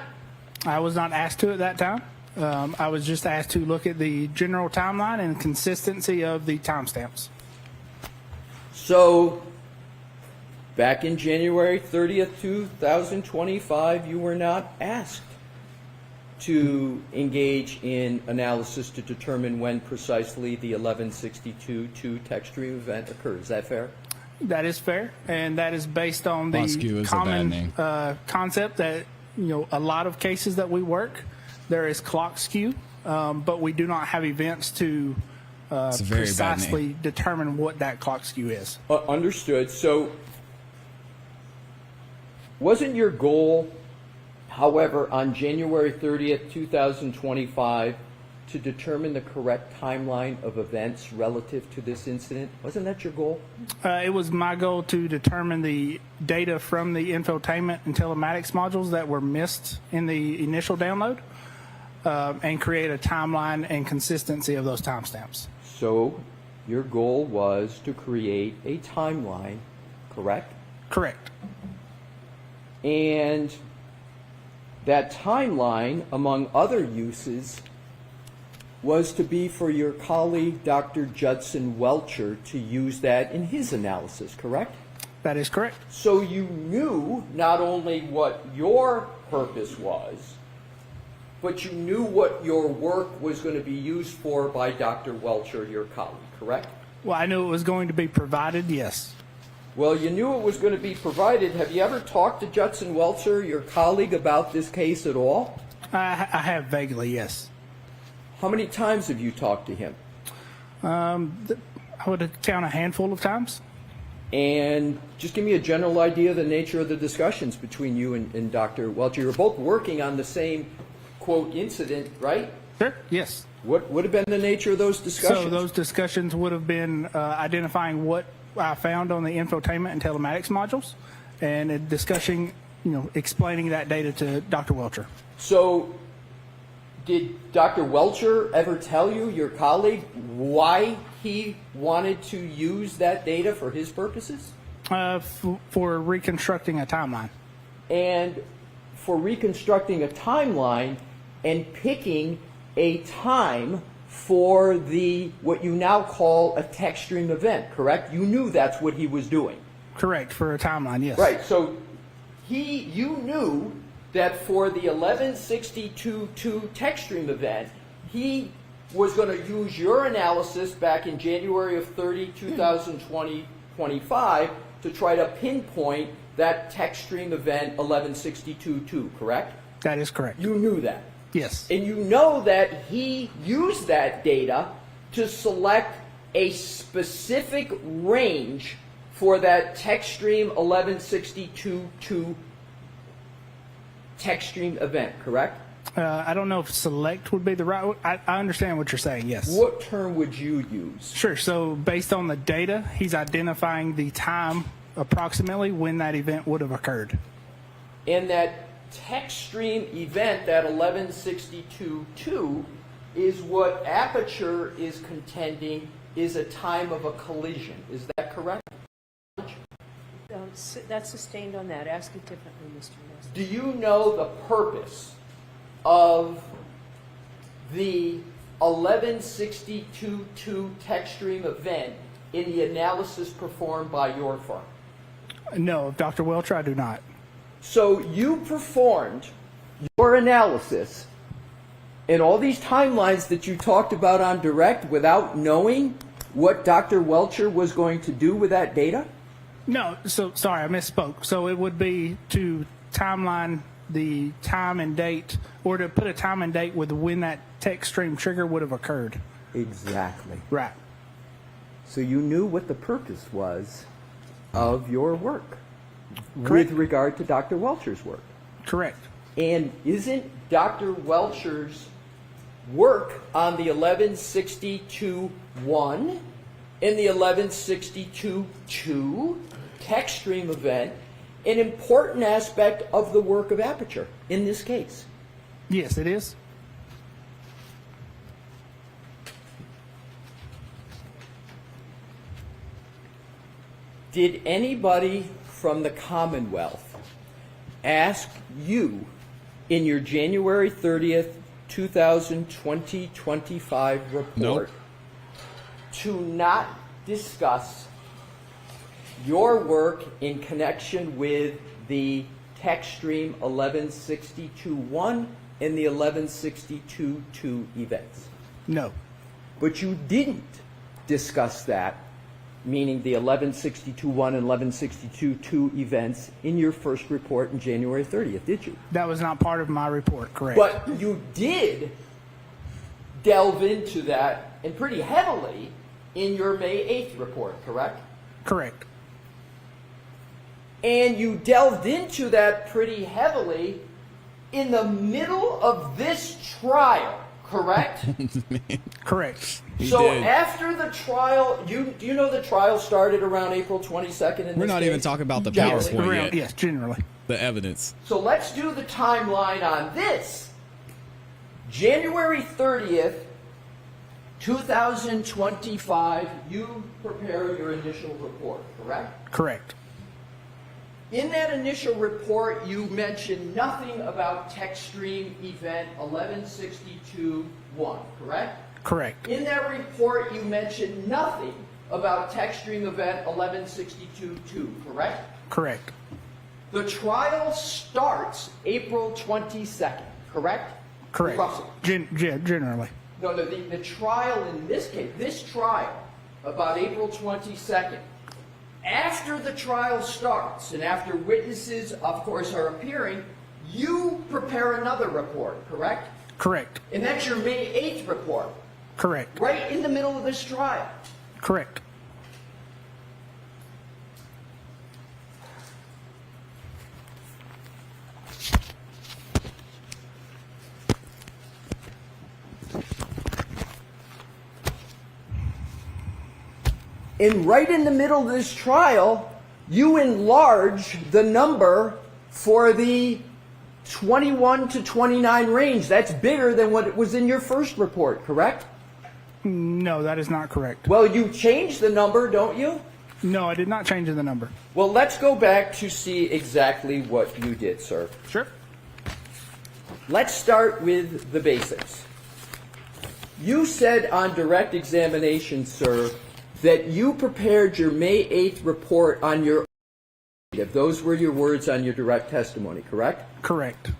I was not asked to at that time. I was just asked to look at the general timeline and consistency of the timestamps. So, back in January 30th, 2025, you were not asked to engage in analysis to determine when precisely the 1162-2 text stream event occurred. Is that fair? That is fair, and that is based on the common concept that, you know, a lot of cases that we work, there is clock skew, but we do not have events to precisely determine what that clock skew is. Understood. So Wasn't your goal, however, on January 30th, 2025, to determine the correct timeline of events relative to this incident? Wasn't that your goal? It was my goal to determine the data from the infotainment and telematics modules that were missed in the initial download and create a timeline and consistency of those timestamps. So your goal was to create a timeline, correct? Correct. And that timeline, among other uses, was to be for your colleague, Dr. Judson Welcher, to use that in his analysis, correct? That is correct. So you knew not only what your purpose was, but you knew what your work was going to be used for by Dr. Welcher, your colleague, correct? Well, I knew it was going to be provided, yes. Well, you knew it was going to be provided. Have you ever talked to Judson Welcher, your colleague, about this case at all? I have vaguely, yes. How many times have you talked to him? I would count a handful of times. And just give me a general idea of the nature of the discussions between you and Dr. Welcher. You're both working on the same, quote, incident, right? Sure, yes. What would have been the nature of those discussions? So those discussions would have been identifying what I found on the infotainment and telematics modules and discussing, explaining that data to Dr. Welcher. So did Dr. Welcher ever tell you, your colleague, why he wanted to use that data for his purposes? For reconstructing a timeline. And for reconstructing a timeline and picking a time for what you now call a tech stream event, correct? You knew that's what he was doing. Correct, for a timeline, yes. Right, so you knew that for the 1162.2 tech stream event, he was going to use your analysis back in January of 2025 to try to pinpoint that tech stream event 1162.2, correct? That is correct. You knew that. Yes. And you know that he used that data to select a specific range for that tech stream 1162.2 tech stream event, correct? I don't know if select would be the right. I understand what you're saying, yes. What term would you use? Sure. So based on the data, he's identifying the time approximately when that event would have occurred. And that tech stream event, that 1162.2, is what Aperture is contending is a time of a collision. Is that correct? That's sustained on that. Ask it differently, Mr. Ness. Do you know the purpose of the 1162.2 tech stream event in the analysis performed by your firm? No, Dr. Welcher, I do not. So you performed your analysis and all these timelines that you talked about on direct without knowing what Dr. Welcher was going to do with that data? No, so sorry, I misspoke. So it would be to timeline the time and date, or to put a time and date with when that tech stream trigger would have occurred. Exactly. Right. So you knew what the purpose was of your work. Correct. With regard to Dr. Welcher's work. Correct. And isn't Dr. Welcher's work on the 1162.1 and the 1162.2 tech stream event an important aspect of the work of Aperture in this case? Yes, it is. Did anybody from the Commonwealth ask you in your January 30th, 2025 report to not discuss your work in connection with the tech stream 1162.1 and the 1162.2 events? No. But you didn't discuss that, meaning the 1162.1 and 1162.2 events, in your first report in January 30th, did you? That was not part of my report, correct. But you did delve into that, and pretty heavily, in your May 8th report, correct? Correct. and you delved into that pretty heavily in the middle of this trial, correct? Correct. So after the trial, do you know the trial started around April 22nd? We're not even talking about the PowerPoint yet. Yes, generally. The evidence. So let's do the timeline on this. January 30th, 2025, you prepare your initial report, correct? Correct. In that initial report, you mentioned nothing about TechStream event 1162.1, correct? Correct. In that report, you mentioned nothing about TechStream event 1162.2, correct? Correct. The trial starts April 22nd, correct? Correct. Roughly. Generally. No, the trial in this case, this trial, about April 22nd, after the trial starts and after witnesses, of course, are appearing, you prepare another report, correct? Correct. And that's your May 8th report, Correct. right in the middle of this trial. Correct. And right in the middle of this trial, you enlarge the number for the 21 to 29 range. That's bigger than what was in your first report, correct? No, that is not correct. Well, you changed the number, don't you? No, I did not change the number. Well, let's go back to see exactly what you did, sir. Sure. Let's start with the basics. You said on direct examination, sir, that you prepared your May 8th report on your own. Those were your words on your direct testimony, correct? Correct.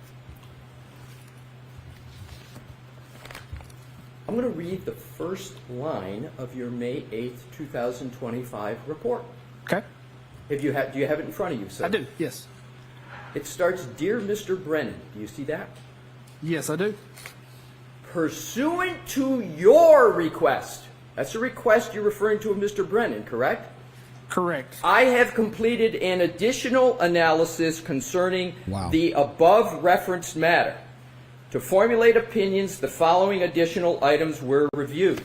I'm going to read the first line of your May 8th, 2025 report. Okay. Do you have it in front of you, sir? I do, yes. It starts, Dear Mr. Brennan. Do you see that? Yes, I do. Pursuant to your request. That's a request you're referring to of Mr. Brennan, correct? Correct. I have completed an additional analysis concerning the above referenced matter. To formulate opinions, the following additional items were reviewed.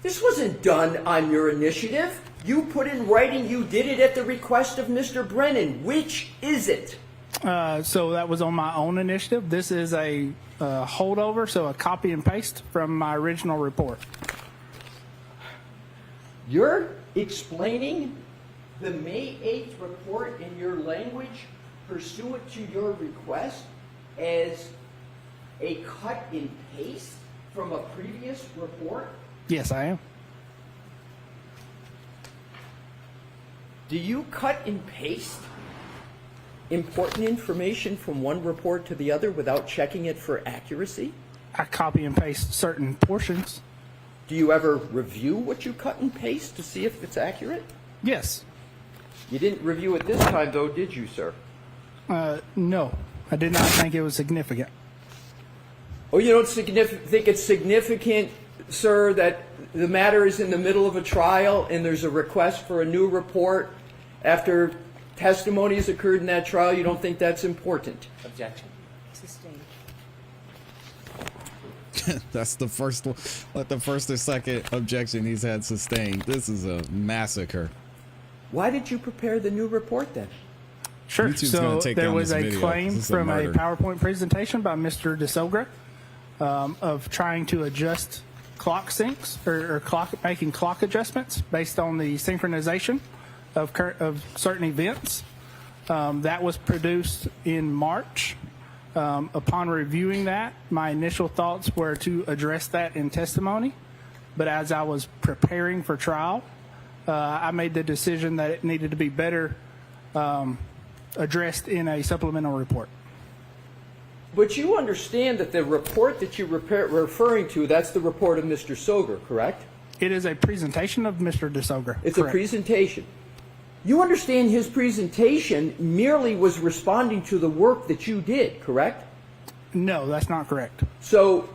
This wasn't done on your initiative. You put in writing you did it at the request of Mr. Brennan. Which is it? So that was on my own initiative. This is a holdover, so a copy and paste from my original report. You're explaining the May 8th report in your language pursuant to your request as a cut and paste from a previous report? Yes, I am. Do you cut and paste important information from one report to the other without checking it for accuracy? I copy and paste certain portions. Do you ever review what you cut and paste to see if it's accurate? Yes. You didn't review it this time, though, did you, sir? No. I did not think it was significant. Oh, you don't think it's significant, sir, that the matter is in the middle of a trial and there's a request for a new report after testimony has occurred in that trial? You don't think that's important? Objection. Sustained. That's the first one. Like the first or second objection he's had sustained. This is a massacre. Why did you prepare the new report then? Sure. YouTube's So gonna take there down was this a video. claim This is from a murder. PowerPoint presentation by Mr. DeSogra of trying to adjust clock syncs or making clock adjustments based on the synchronization of certain events. That was produced in March. Upon reviewing that, my initial thoughts were to address that in testimony. But as I was preparing for trial, I made the decision that it needed to be better addressed in a supplemental report. But you understand that the report that you're referring to, that's the report of Mr. Soger, correct? It is a presentation of Mr. DeSogra. It's correct. a presentation. You understand his presentation merely was responding to the work that you did, correct? No, that's not correct. So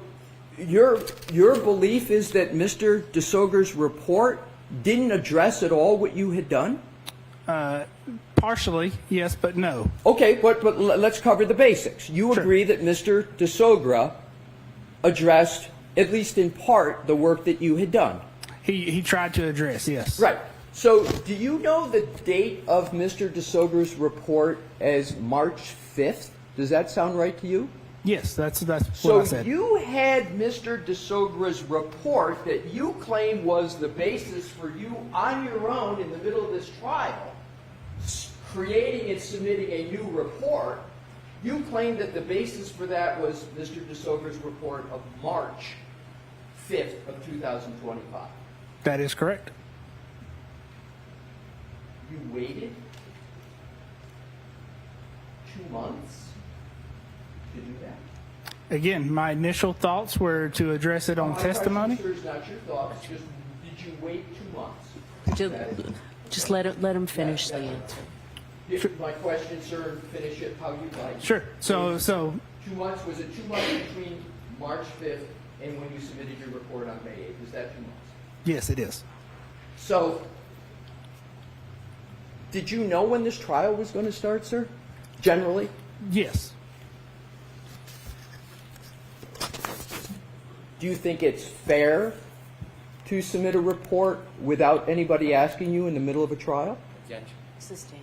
your belief is that Mr. DeSoger's report didn't address at all what you had done? Part Partially, yes, but no. Okay, but let's cover the basics. You agree that Mr. DeSogra addressed, at least in part, the work that you had done? He tried to address, yes. Right. So do you know the date of Mr. DeSogra's report as March 5th? Does that sound right to you? Yes, that's what I So said. you had Mr. DeSogra's report that you claim was the basis for you on your own in the middle of this trial, creating and submitting a new report. You claim that the basis for that was Mr. DeSogra's report of March 5th of 2025. That is correct. You waited 2 months to do that? Again, my initial thoughts were to address it on testimony. My question, sir, is not your thoughts. Just, did you wait 2 months? Just let him finish the answer. My question, sir, finish it how you like. Sure. So 2 months, was it 2 months between March 5th and when you submitted your report on May 8th? Is that 2 months? yes, it is. So, did you know when this trial was going to start, sir? Generally? Yes. Do you think it's fair to submit a report without anybody asking you in the middle of a trial? Objection. Sustained.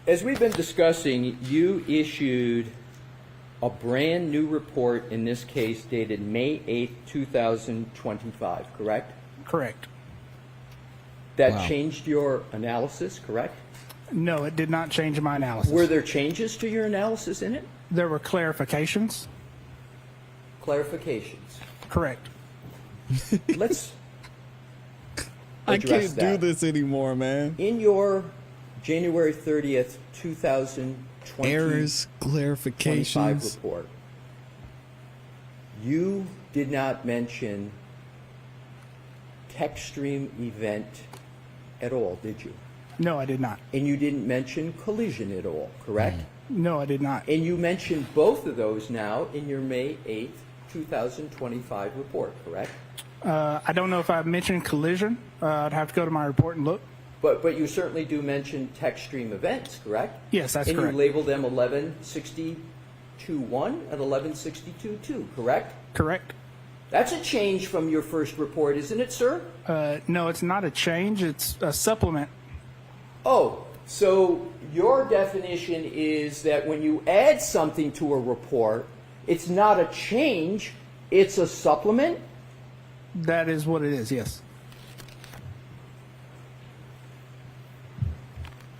As we've been discussing, you issued a brand new report in this case dated May 8th, 2025, correct? Correct. That Wow. changed your analysis, correct? No, it did not change my analysis. Were there changes to your analysis in it? There were clarifications. Clarifications. Correct. Let's I address can't that. do this anymore, man. In your January 30th, 2025 Errors, clarifications. report, you did not mention TechStream event at all, did you? No, I did not. And you didn't mention collision at all, correct? No, I did not. And you mentioned both of those now in your May 8th, 2025 report, correct? I don't know if I mentioned collision. I'd have to go to my report and look. But you certainly do mention TechStream events, correct? Yes, that's and correct. And you labeled them 1162.1 and 1162.2, correct? Correct. That's a change from your first report, isn't it, sir? No, it's not a change. It's a supplement. Oh, so your definition is that when you add something to a report, it's not a change, it's a supplement? That is what it is, yes.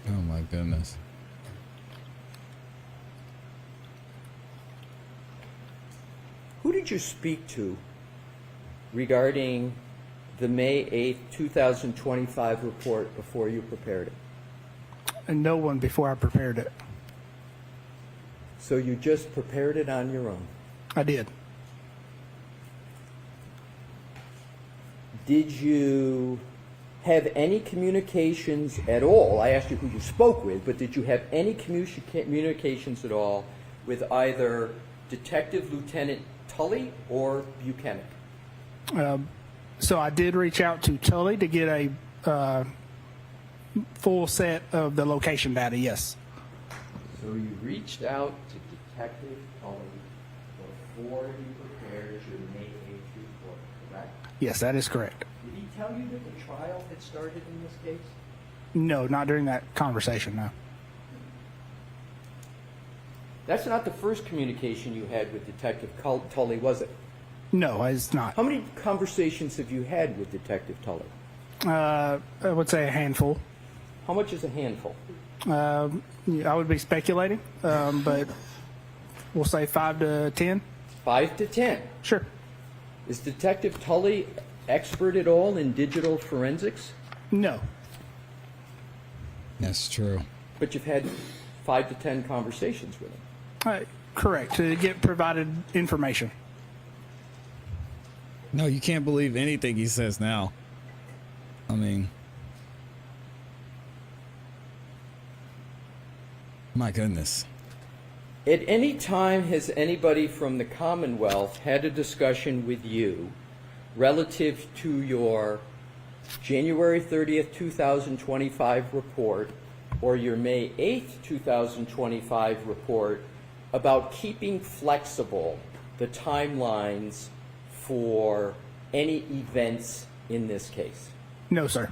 Oh my goodness. Who did you speak to regarding the May 8th, 2025 report before you prepared it? And no one before I prepared it. So you just prepared it on your own? I did. Did you have any communications at all? I asked you who you spoke with, but did you have any communications at all with either Detective Lieutenant Tully or Buchanan? So I did reach out to Tully to get a full set of the location data, yes. So you reached out to Detective Tully before you prepared your May 8th report, correct? Yes, that is correct. Did he tell you that the trial had started in this case? No, not during that conversation, no. That's not the first communication you had with Detective Tully, was it? No, it's not. How many conversations have you had with Detective Tully? I would say a handful. How much is a handful? I would be speculating, but we'll say 5 to 10. 5 to 10? Sure. Is Detective Tully expert at all in digital forensics? No. That's true. But you've had 5 to 10 conversations with him. Correct, to get provided information. No, you can't believe anything he says now. I mean, My goodness. At any time, has anybody from the Commonwealth had a discussion with you relative to your January 30th, 2025 report or your May 8th, 2025 report about keeping flexible the timelines for any events in this case? No, sir.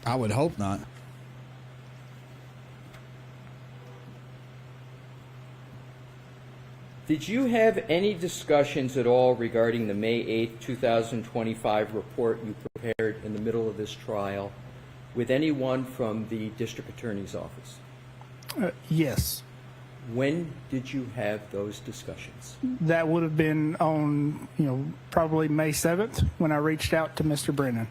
I would hope not. Did you have any discussions at all regarding the May 8th, 2025 report you prepared in the middle of this trial with anyone from the district attorney's office? Yes. When did you have those discussions? That would have been on, probably May 7th when I reached out to Mr. Brennan.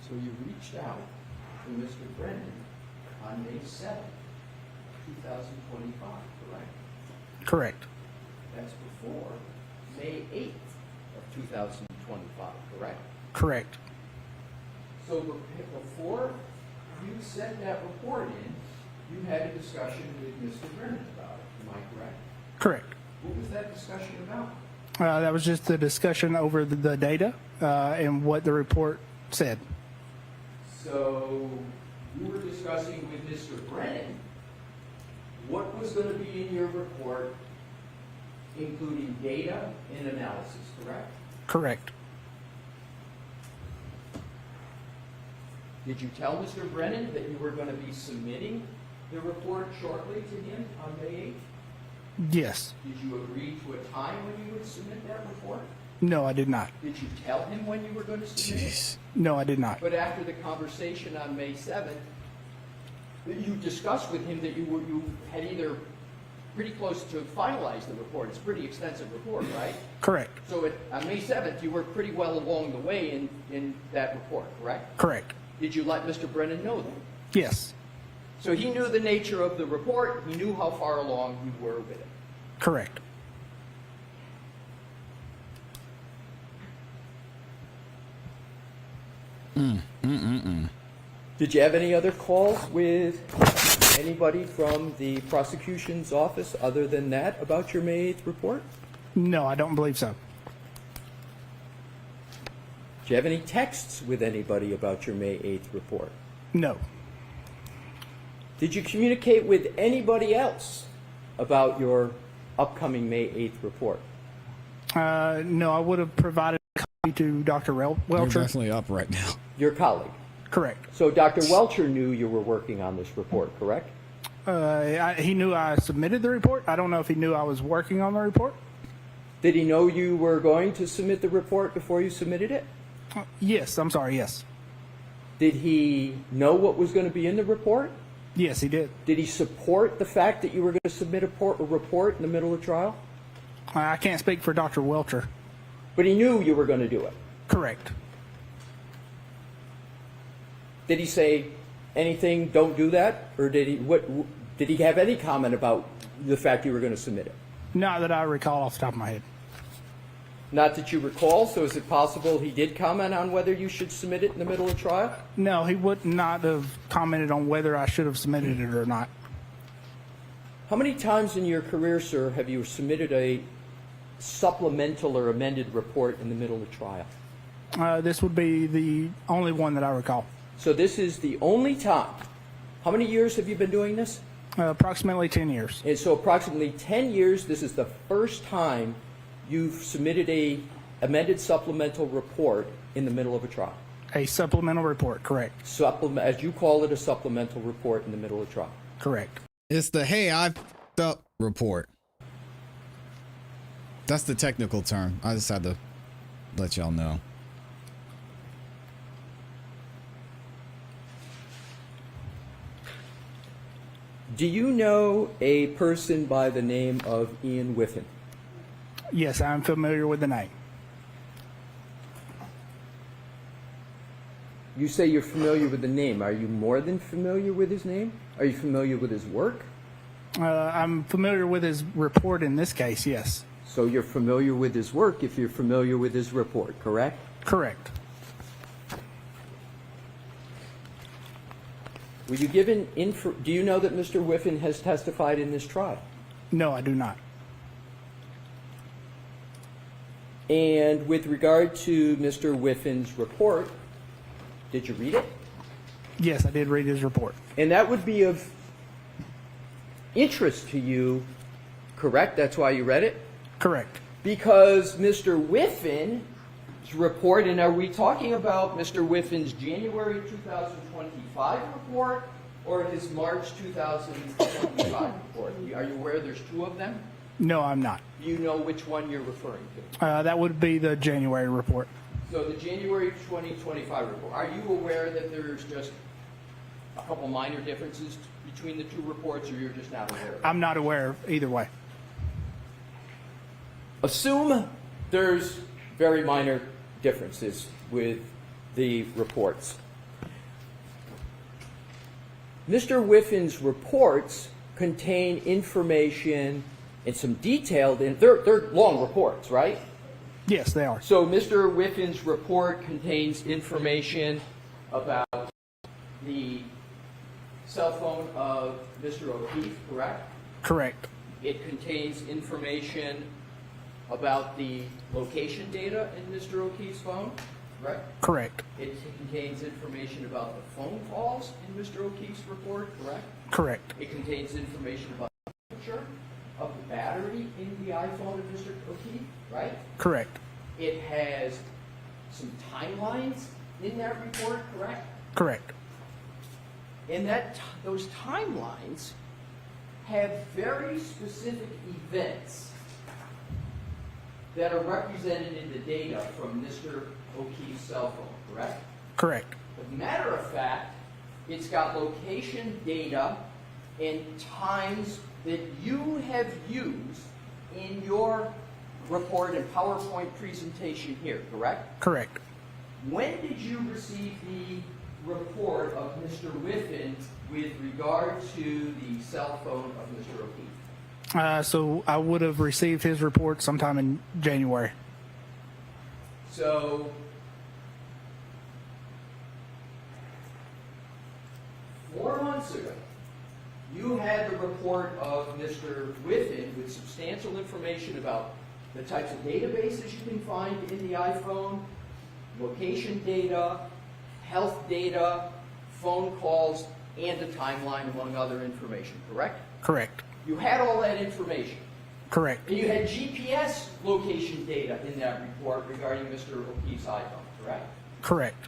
So you reached out to Mr. Brennan on May 7th, 2025, correct? Correct. That's before May 8th of 2025, correct? Correct. So before you sent that report in, you had a discussion with Mr. Brennan about it, am I correct? Correct. What was that discussion about? That was just a discussion over the data and what the report said. So you were discussing with Mr. Brennan what was going to be in your report, including data and analysis, correct? Correct. Did you tell Mr. Brennan that you were going to be submitting the report shortly to him on May 8th? Yes. Did you agree to a time when you would submit that report? No, I did not. Did you tell him when you were going to submit it? No, I did not. But after the conversation on May 7th, you discussed with him that you had either pretty close to finalize the report. It's a pretty extensive report, right? Correct. So on May 7th, you were pretty well along the way in that report, correct? Correct. Did you let Mr. Brennan know that? Yes. So he knew the nature of the report. He knew how far along you were with it. Correct. Did you have any other calls with anybody from the prosecution's office other than that about your May 8th report? No, I don't believe so. Did you have any texts with anybody about your May 8th report? No. Did you communicate with anybody else about your upcoming May 8th report? No, I would have provided a copy to Dr. You're Welcher. definitely up right now. Your colleague? Correct. So Dr. Welcher knew you were working on this report, correct? He knew I submitted the report. I don't know if he knew I was working on the report. Did he know you were going to submit the report before you submitted it? Yes, I'm sorry, yes. Did he know what was going to be in the report? Yes, he did. Did he support the fact that you were going to submit a report in the middle of trial? I can't speak for Dr. Welcher. But he knew you were going to do it? Correct. Did he say anything, don't do that? Or did he have any comment about the fact you were going to submit it? Not that I recall off the top of my head. Not that you recall, so is it possible he did comment on whether you should submit it in the middle of trial? No, he would not have commented on whether I should have submitted it or not. How many times in your career, sir, have you submitted a supplemental or amended report in the middle of trial? This would be the only one that I recall. So this is the only time. How many years have you been doing this? Approximately 10 years. And so approximately 10 years, this is the first time you've submitted a amended supplemental report in the middle of a trial. A supplemental report, correct. As you call it, a supplemental report in the middle of trial. Correct. It's the hey, I've up report. That's the technical term. I just had to let y'all know. Do you know a person by the name of Ian Whiffen? Yes, I'm familiar with the name. You say you're familiar with the name. Are you more than familiar with his name? Are you familiar with his work? I'm familiar with his report in this case, yes. So you're familiar with his work if you're familiar with his report, correct? Correct. Were you given do you know that Mr. Whiffen has testified in this trial? No, I do not. And with regard to Mr. Whiffen's report, did you read it? Yes, I did read his report. And that would be of interest to you, correct? That's why you read it? Correct. Because Mr. Whiffen's report, and are we talking about Mr. Whiffen's January 2025 report or his March 2025 report? Are you aware there's two of them? No, I'm not. Do you know which one you're referring to? That would be the January report. So the January 2025 report, are you aware that there's just a couple minor differences between the two reports, or you're just not aware of it? I'm not aware of either way. Assume there's very minor differences with the reports. Mr. Whiffen's reports contain information and some detailed, they're long reports, right? Yes, they are. So Mr. Whiffen's report contains information about the cell phone of Mr. O'Keefe, correct? Correct. It contains information about the location data in Mr. O'Keefe's phone, correct? Correct. It contains information about the phone calls in Mr. O'Keefe's report, correct? Correct. It contains information about the temperature of the battery in the iPhone of Mr. O'Keefe, right? Correct. It has some timelines in that report, correct? Correct. And those timelines have very specific events that are represented in the data from Mr. O'Keefe's cell phone, correct? Correct. As a matter of fact, it's got location data and times that you have used in your report and PowerPoint presentation here, correct? Correct. When did you receive the report of Mr. Whiffen with regard to the cell phone of Mr. O'Keefe? So I would have received his report sometime in January. So 4 months ago, you had the report of Mr. Whiffen with substantial information about the types of databases you can find in the iPhone, location data, health data, phone calls, and a timeline, among other information, correct? Correct. You had all that information. Correct. And you had GPS location data in that report regarding Mr. O'Keefe's iPhone, correct? Correct.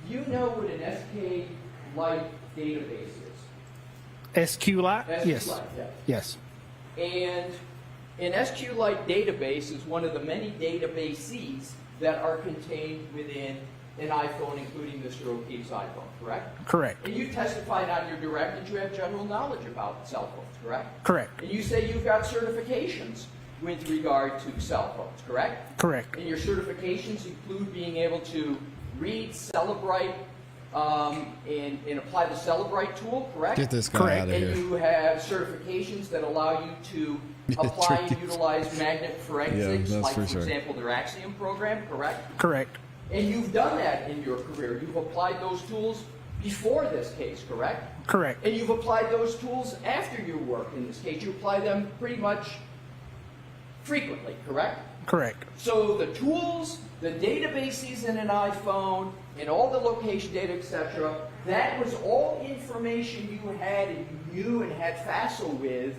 You know what an SQLite database is? SQLite? Yes. SQLite, yeah. Yes. And an SQLite database is one of the many databases that are contained within an iPhone, including Mr. O'Keefe's iPhone, correct? Correct. And you testified on your direct that you have general knowledge about cell phones, correct? Correct. And you say you've got certifications with regard to cell phones, correct? Correct. And your certifications include being able to read, Celebrite, and apply the Celebrite tool, correct? Get this guy out of here. And you have certifications that allow you to apply and utilize magnet forensics, that's like, for for sure. example, their Axiom program, correct? Correct. And you've done that in your career. You've applied those tools before this case, correct? Correct. And you've applied those tools after your work in this case. You apply them pretty much frequently, correct? Correct. So the tools, the databases in an iPhone, and all the location data, etc., that was all information you had and you knew and had FASL with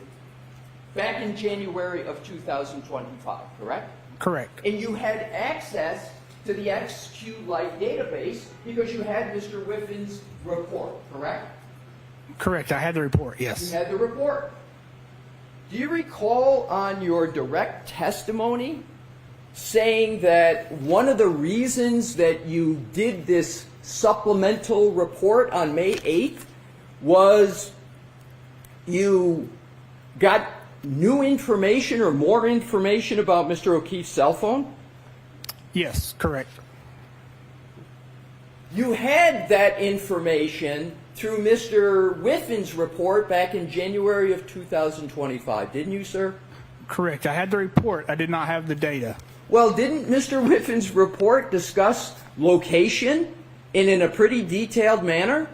back in January of 2025, correct? Correct. And you had access to the SQLite database because you had Mr. Whiffen's report, correct? Correct. I had the report, yes. You had the report. Do you recall on your direct testimony saying that one of the reasons that you did this supplemental report on May 8th was you got new information or more information about Mr. O'Keefe's cell phone? Yes, correct. You had that information through Mr. Whiffen's report back in January of 2025, didn't you, sir? Correct. I had the report. I did not have the data. Well, didn't Mr. Whiffin's report discuss location in a pretty detailed manner?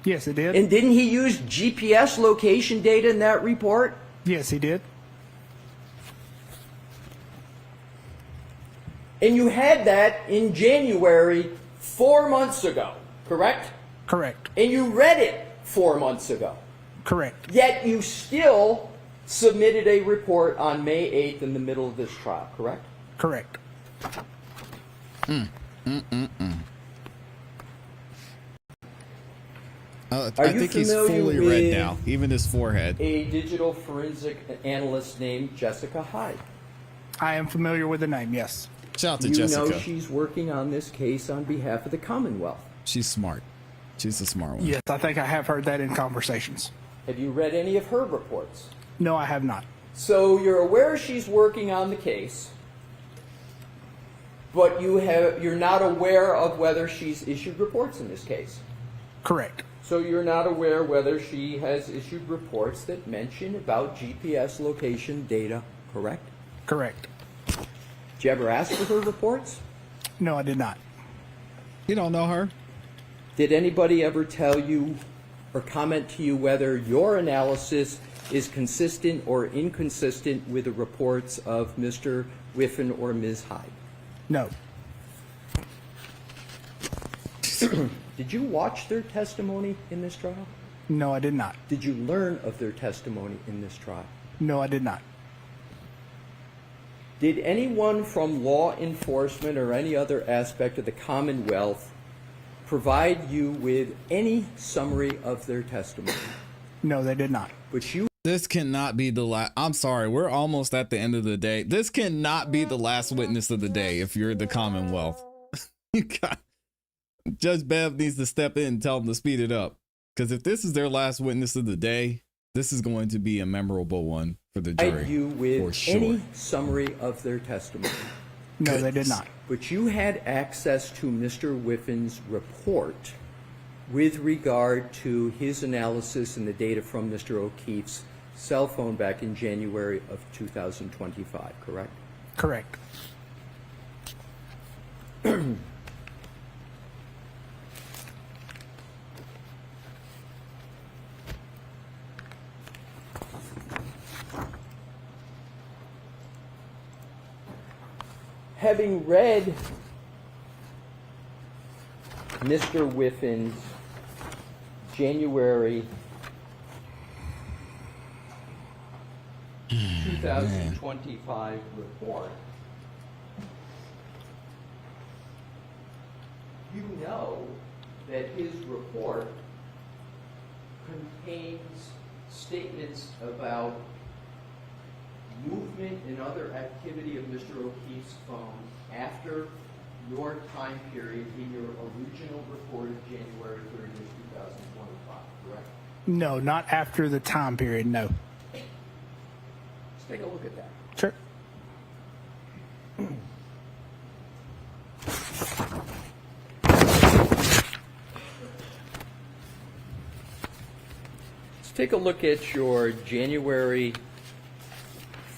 Yes, it did. And didn't he use GPS location data in that report? Yes, he did. And you had that in January 4 months ago, correct? Correct. And you read it 4 months ago. Correct. Yet you still submitted a report on May 8th in the middle of this trial, correct? Correct. I think he's fully red now, even his forehead. A digital forensic analyst named Jessica Hyde. I am familiar with the name, yes. Shout out to You Jessica. know she's working on this case on behalf of the Commonwealth. She's smart. She's a smart one. Yes, I think I have heard that in conversations. Have you read any of her reports? No, I have not. So you're aware she's working on the case, but you're not aware of whether she's issued reports in this case. Correct. So you're not aware whether she has issued reports that mention about GPS location data, correct? Correct. Did you ever ask for her reports? No, I did not. You don't know her? Did anybody ever tell you or comment to you whether your analysis is consistent or inconsistent with the reports of Mr. Whiffen or Ms. Hyde? No. Did you watch their testimony in this trial? No, I did not. Did you learn of their testimony in this trial? No, I did not. Did anyone from law enforcement or any other aspect of the Commonwealth provide you with any summary of their testimony? No, they did not. But you... This cannot be the last. I'm sorry. We're almost at the end of the day. This cannot be the last witness of the day if you're the Commonwealth. You got... Judge Bev needs to step in and tell them to speed it up. Because if this is their last witness of the day, this is going to be a memorable one for the jury. Provide you with for sure. any summary of their testimony? No, they did not. But you had access to Mr. Whiffen's report with regard to his analysis and the data from Mr. O'Keefe's cell phone back in January of 2025, correct? Correct. Having read Mr. Whiffen's January 2025 report, you know that his report contains statements about movement and other activity of Mr. O'Keefe's phone after your time period in your original report of January 30th, 2025, correct? No, not after the time period, no. Let's take a look at that. Sure. Let's take a look at your January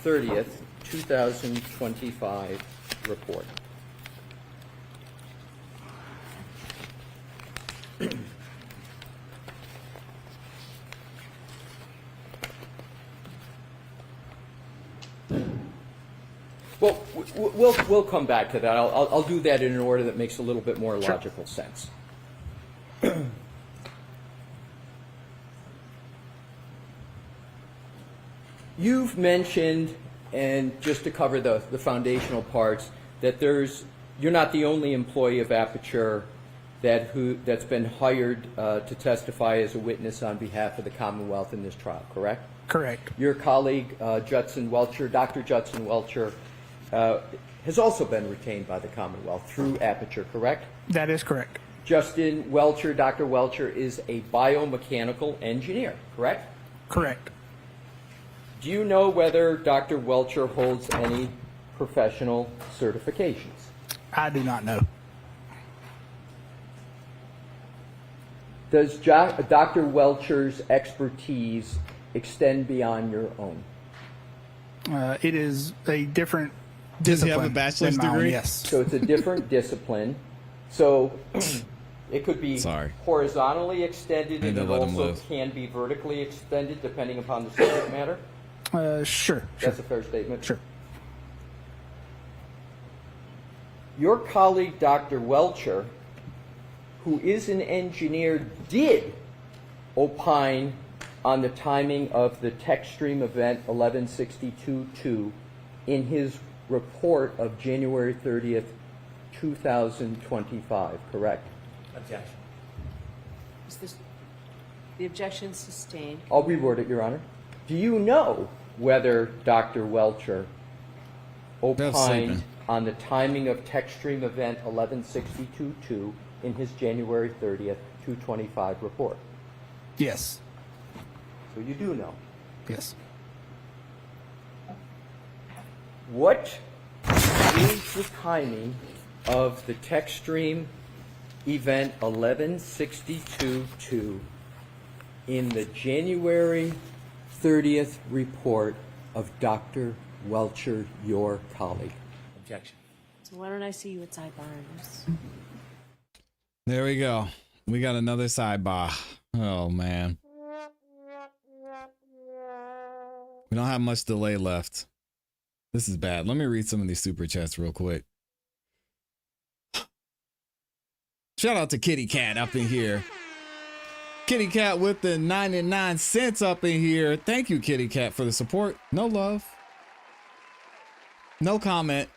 30th, 2025 report. Well, we'll come back to that. I'll do that in an order that makes a little bit more logical sense. You've mentioned, and just to cover the foundational parts, that you're not the only employee of Aperture that's been hired to testify as a witness on behalf of the Commonwealth in this trial, correct? Correct. Your colleague, Judson Welcher, Dr. Judson Welcher, has also been retained by the Commonwealth through Aperture, correct? That is correct. Justin Welcher, Dr. Welcher, is a biomechanical engineer, correct? Correct. Do you know whether Dr. Welcher holds any professional certifications? I do not know. Does Dr. Welcher's expertise extend beyond your own? It is a different Does he have a discipline bachelor's than my own, degree? Yes. So it's a different discipline. So it could be horizontally extended, and it let him also live. can be vertically extended depending upon the subject matter. Sure. That's a fair statement. Sure. Your colleague, Dr. Welcher, who is an engineer, did opine on the timing of the tech stream event 1162-2 in his report of January 30th, 2025, correct? Objection. Is this, the objection sustained? I'll reword it, Your Honor. Do you know whether Dr. Welcher opined sleeping. on the timing of tech stream event 1162-2 in his January 30th, 225 report? Yes. So you do know. Yes. What is the timing of the tech stream event 1162-2 in the January 30th report of Dr. Welcher, your colleague? Objection. So why don't I see you at sidebar on this? There we go. We got another sidebar. Oh, man. We don't have much delay left. This is bad. Let me read some of these super chats real quick. Shout out to Kitty Cat up in here. Kitty Cat with the 99 cents up in here. Thank you, Kitty Cat, for the support. No love. No comment.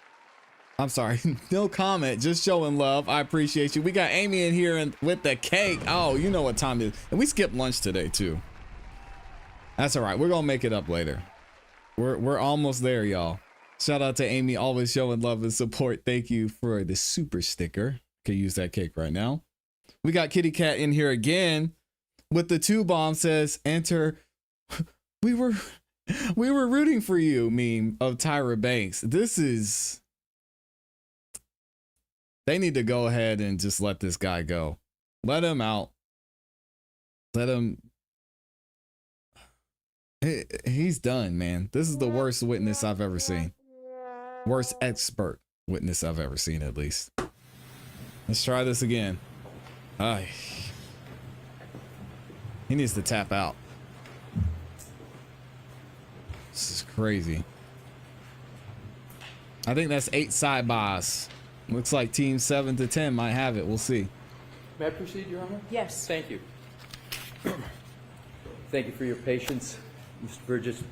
I'm sorry. No comment. Just showing love. I appreciate you. We got Amy in here and with the cake. Oh, you know what time it is. And we skipped lunch today, too. That's all right. We're going to make it up later. We're almost there, y'all. Shout out to Amy, always showing love and support. Thank you for the super sticker. Could use that cake right now. We got Kitty Cat in here again with the 2 bomb says, enter. We were rooting for you meme of Tyra Banks. This is, they need to go ahead and just let this guy go. Let him out. Let him. He's done, man. This is the worst witness I've ever seen. Worst expert witness I've ever seen, at least. Let's try this again. He needs to tap out. This is crazy. I think that's 8 sidebars. Looks like team 7 to 10 might have it. We'll see. May I proceed, Your Honor? Yes. Thank you. Thank you for your patience, Mr. Burgess.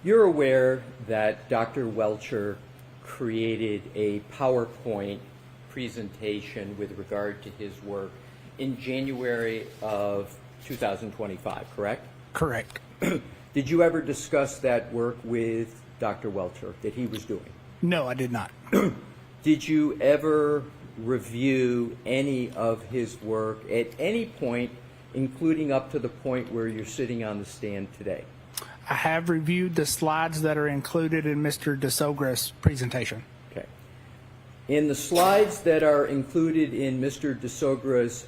You're aware that Dr. Welcher created a PowerPoint presentation with regard to his work in January of 2025, correct? Correct. Did you ever discuss that work with Dr. Welcher that he was doing? No, I did not. Did you ever review any of his work at any point, including up to the point where you're sitting on the stand today? I have reviewed the slides that are included in Mr. DeSogra's presentation. Okay. In the slides that are included in Mr. DeSogra's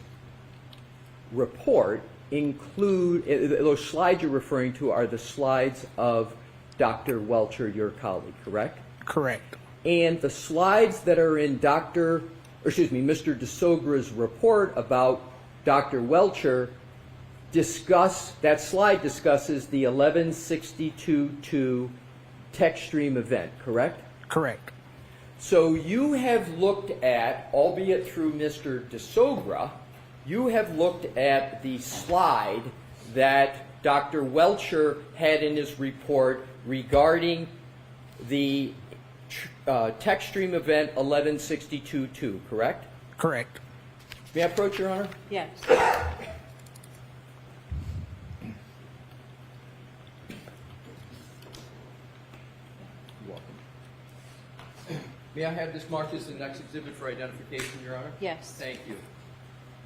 report, those slides you're referring to are the slides of Dr. Welcher, your colleague, correct? Correct. And the slides that are in Mr. DeSogra's report about Dr. Welcher that slide discusses the 1162-2 tech stream event, correct? Correct. So you have looked at, albeit through Mr. DeSogra, you have looked at the slide that Dr. Welcher had in his report regarding the tech stream event 1162-2, correct? Correct. May I approach, Your Honor? Yes. May I have this marked as the next exhibit for identification, Your Honor? Yes. Thank you.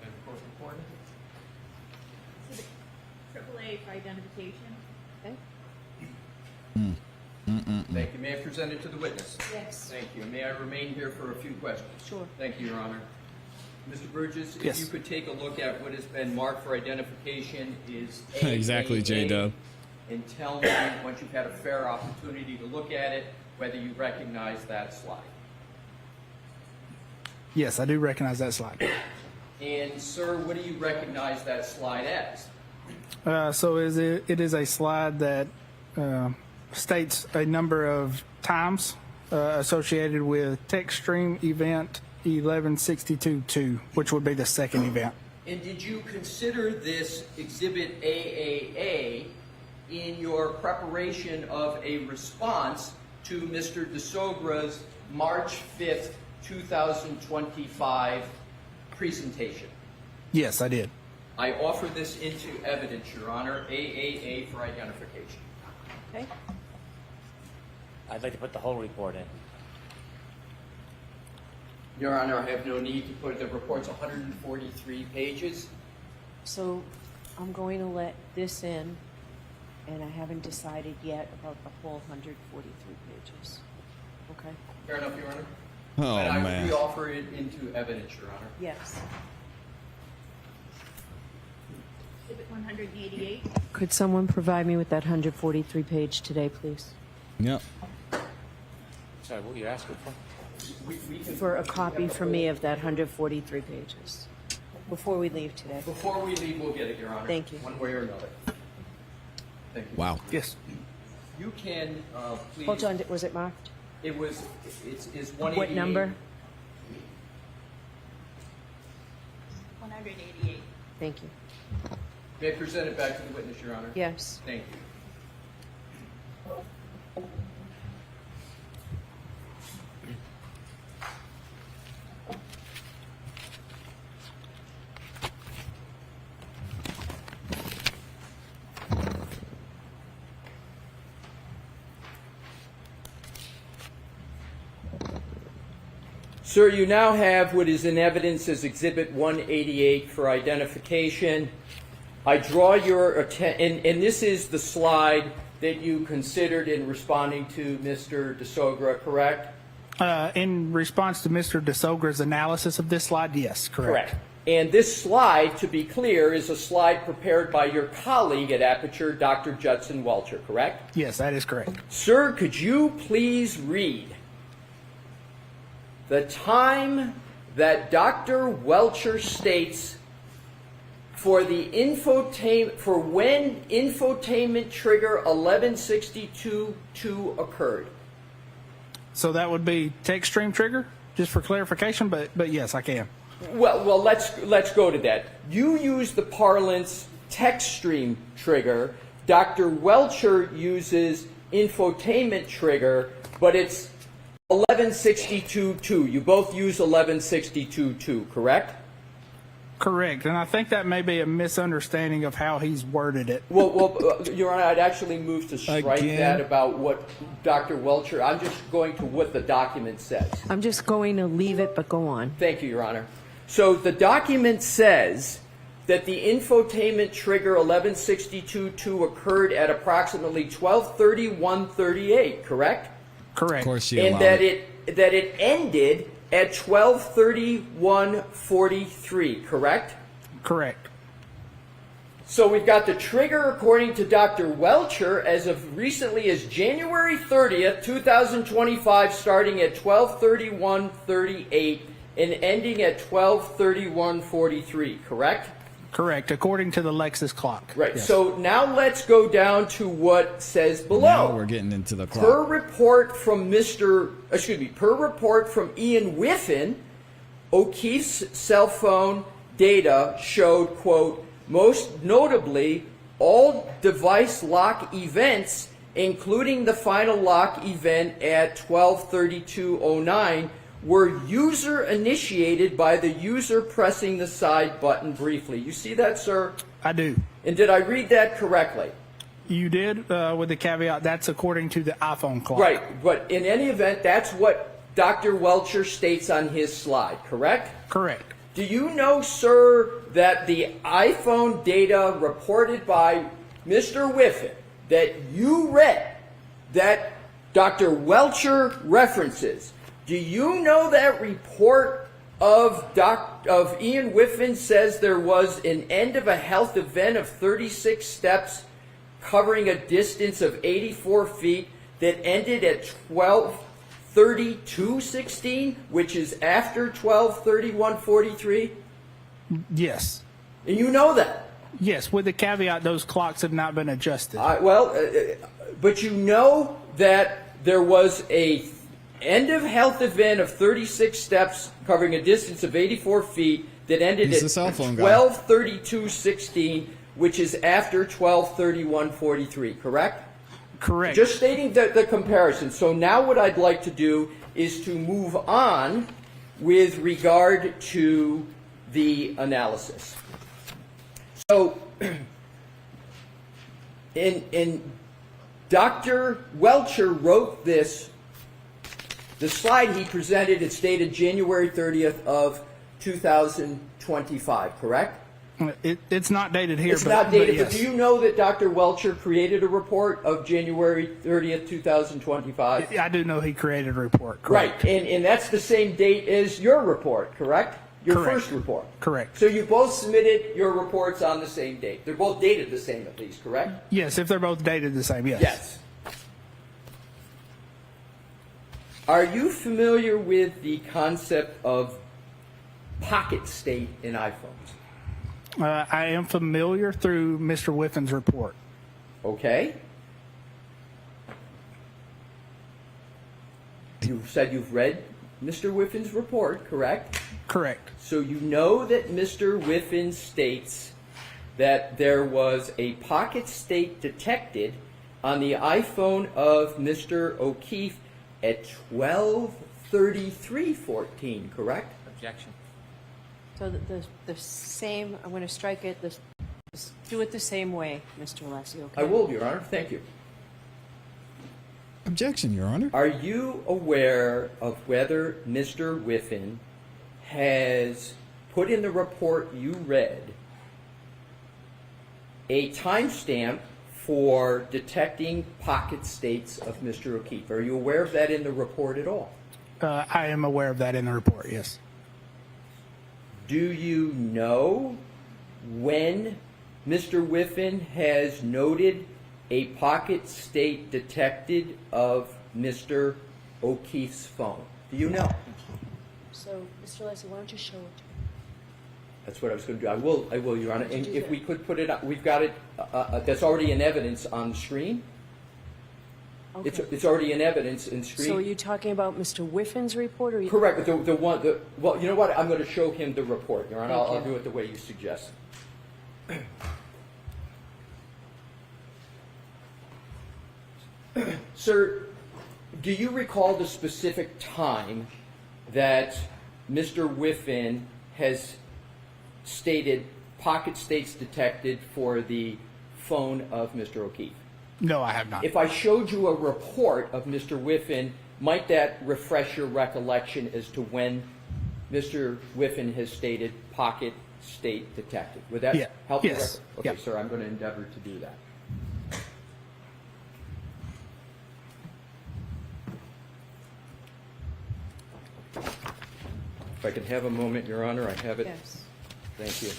And of course, important. AAA for identification. Okay. Thank you. May I present it to the witness? Yes. Thank you. May I remain here for a few questions? Sure. Thank you, Your Honor. Mr. Burgess, if Yes. you could take a look at what has been marked for identification is Exactly, AAA, J-Dub. and tell me, once you've had a fair opportunity to look at it, whether you recognize that slide. Yes, I do recognize that slide. And, sir, what do you recognize that slide as? So it is a slide that states a number of times associated with text stream event 1162-2, which would be the second event. And did you consider this Exhibit AAA in your preparation of a response to Mr. DeSogra's March 5th, 2025 presentation? Yes, I did. I offer this into evidence, Your Honor, AAA for identification. Okay. I'd like to put the whole report in. Your Honor, I have no need to put the report's 143 pages. So I'm going to let this in, and I haven't decided yet about the whole 143 pages. Okay? Fair enough, Your Honor. Oh, but I man. will offer it into evidence, Your Honor. Yes. Exhibit 188. Could someone provide me with that 143 page today, please? Yep. Sorry, what were you asking for? For a copy for me of that 143 pages before we leave today. Before we leave, we'll get it, Your Honor. Thank you. One way or another. Thank you. Wow. Yes. You can, please. Hold on, was it marked? It was, it's 188. What number? 188. Thank you. May I present it back to the witness, Your Honor? Yes. Thank you. Sir, you now have what is in evidence as Exhibit 188 for identification. I draw your attention, and this is the slide that you considered in responding to Mr. DeSogra, correct? In response to Mr. DeSogra's analysis of this slide, yes, correct. And this slide, to be clear, is a slide prepared by your colleague at Aperture, Dr. Judson Welcher, correct? Yes, that is correct. Sir, could you please read the time that Dr. Welcher states for the when infotainment trigger 1162-2 occurred? So that would be text stream trigger, just for clarification, but yes, I can. Well, let's go to that. You use the parlance text stream trigger. Dr. Welcher uses infotainment trigger, but it's 1162-2. You both use 1162-2, correct? Correct, and I think that may be a misunderstanding of how he's worded it. Well, Your Honor, I'd actually move to strike Again? that about what Dr. Welcher. I'm just going to what the document says. I'm just going to leave it, but go on. Thank you, Your Honor. So the document says that the infotainment trigger 1162-2 occurred at approximately 12:31:38, correct? Correct. Of course, she And allowed that it. it ended at 12:31:43, correct? Correct. So we've got the trigger, according to Dr. Welcher, as of recently as January 30th, 2025, starting at 12:31:38 and ending at 12:31:43, correct? Correct, according to the Lexus clock. Right. Yes. So now let's go down to what says below. Now we're getting into the clock. Per report from Ian Whiffen, O'Keefe's cell phone data showed, quote, most notably, all device lock events, including the final lock event at 12:32:09, were user initiated by the user pressing the side button briefly. You see that, sir? I do. And did I read that correctly? You did, with the caveat that's according to the iPhone clock. Right, but in any event, that's what Dr. Welcher states on his slide, correct? Correct. Do you know, sir, that the iPhone data reported by Mr. Whiffen that you read, that Dr. Welcher references, do you know that report of Ian Whiffen says there was an end of a health event of 36 steps covering a distance of 84 feet that ended at 12:32:16, which is after 12:31:43? Yes. And you know that? Yes, with the caveat those clocks have not been adjusted. But you know that there was a end of health event of 36 steps covering a distance of 84 feet that ended He's at a cell phone guy. 12:32:16, which is after 12:31:43, correct? Correct. Just stating the comparison. So now what I'd like to do is to move on with regard to the analysis. So, in Dr. Welcher wrote this, the slide he presented, it stated January 30th of 2025, correct? It's not dated here. It's not dated, yes. but do you know that Dr. Welcher created a report of January 30th, 2025? I do know he created a report. Correct. Right, and that's the same date as your report, correct? Your first report. Correct. So you both submitted your reports on the same date. They're both dated the same at least, correct? Yes, if they're both dated the same, yes. Yes. Are you familiar with the concept of pocket state in iPhones? I am familiar through Mr. Whiffin's report. Okay. You said you've read Mr. Whiffin's report, correct? Correct. So you know that Mr. Whiffin states that there was a pocket state detected on the iPhone of Mr. O'Keefe at 12:33:14, correct? Objection. So the same, I'm going to strike it, just do it the same way, Mr. Alessi, okay? I will, Your Honor. Thank you. Objection, Your Honor. Are you aware of whether Mr. Whiffin has put in the report you read a timestamp for detecting pocket states of Mr. O'Keefe? Are you aware of that in the report at all? I am aware of that in the report, yes. Do you know when Mr. Whiffin has noted a pocket state detected of Mr. O'Keefe's phone? Do you know? So, Mr. Alessi, why don't you show it to me? That's what I was going to do. I will, Your Honor. And do if that? we could put it up, we've got it, that's already in evidence on the screen. Okay. It's already in evidence in screen. So are you talking about Mr. Whiffin's report? Or Correct. But well, you know what? I'm going to show him the report, Your Honor. Thank I'll you. do it the way you suggest. Sir, do you recall the specific time that Mr. Whiffin has stated pocket states detected for the phone of Mr. O'Keefe? No, I have not. If I showed you a report of Mr. Whiffin, might that refresh your recollection as to when Mr. Whiffin has stated pocket state detected? Would that help your Yes. record? Okay, sir, I'm going to endeavor to do that. If I could have a moment, Your Honor, I have it. Yes. Thank you.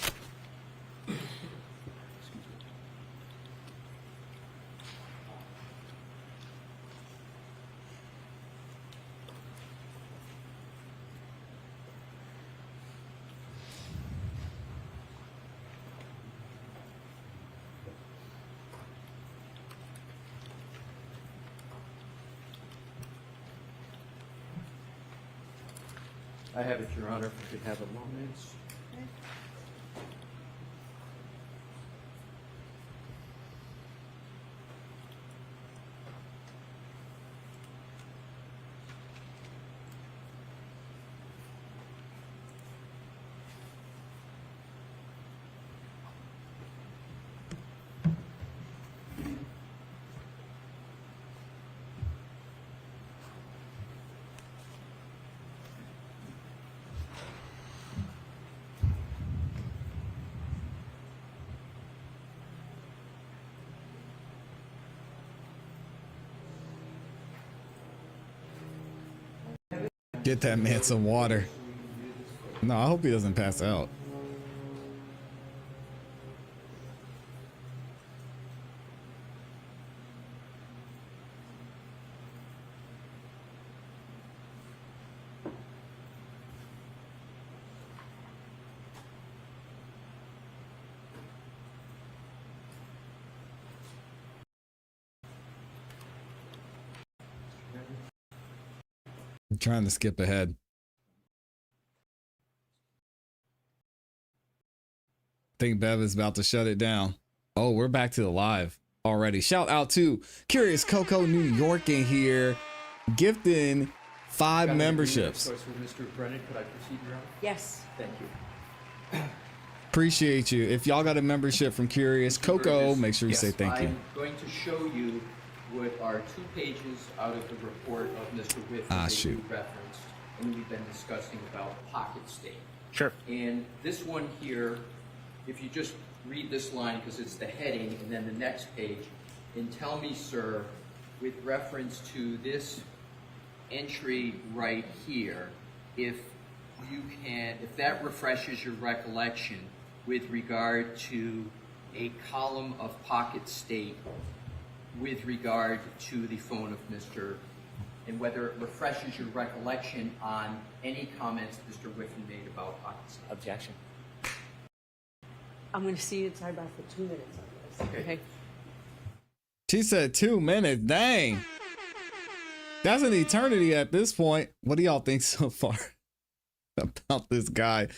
I have it, Your Honor, if I could have a moment. Get that man some water. No, I hope he doesn't pass out. I'm trying to skip ahead. Think Bev is about to shut it down. Oh, we're back to the live already. Shout out to Curious Coco New York in here, gifting 5 memberships. With Mr. Brennan, could I proceed, Your Honor? Yes. Thank you. Appreciate you. If y'all got a membership from Curious Coco, Burgess, make sure you yes, say thank you. I'm going to show you what are 2 pages out of the report of Mr. Whiffen that shoot. you referenced, and we've been discussing about pocket state. Sure. And this one here, if you just read this line because it's the heading, and then the next page, and tell me, sir, with reference to this entry right here, if that refreshes your recollection with regard to a column of pocket state with regard to the phone of Mr. and whether it refreshes your recollection on any comments Mr. Whiffen made about pocket state. Objection. I'm going to see you at sidebar for 2 minutes on this. Okay. She said 2 minutes. Dang. That's an eternity at this point. What do y'all think so far about this guy?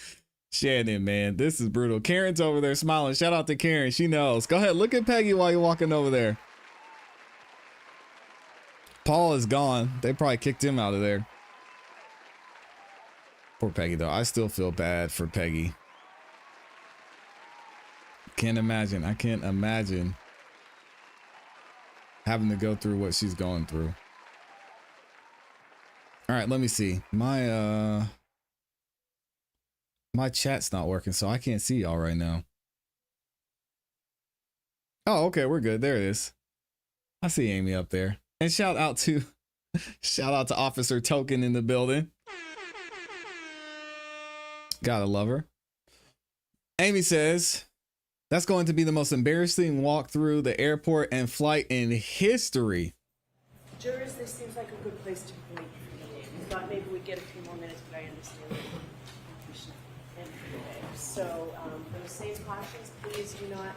Shannon, man, this is brutal. Karen's over there smiling. Shout out to Karen. She knows. Go ahead. Look at Peggy while you're walking over there. Paul is gone. They probably kicked him out of there. Poor Peggy, though. I still feel bad for Peggy. Can't imagine. I can't imagine having to go through what she's going through. All right, let me see. My chat's not working, so I can't see y'all right now. Oh, okay, we're good. There it is. I see Amy up there. And shout out to Officer Token in the building. Gotta love her. Amy says, that's going to be the most embarrassing walk through the airport and flight in history. Jurors, this seems like a good place to point. We thought maybe we'd get a few more minutes, but I understand that we should end for today. So, for the same cautions, please do not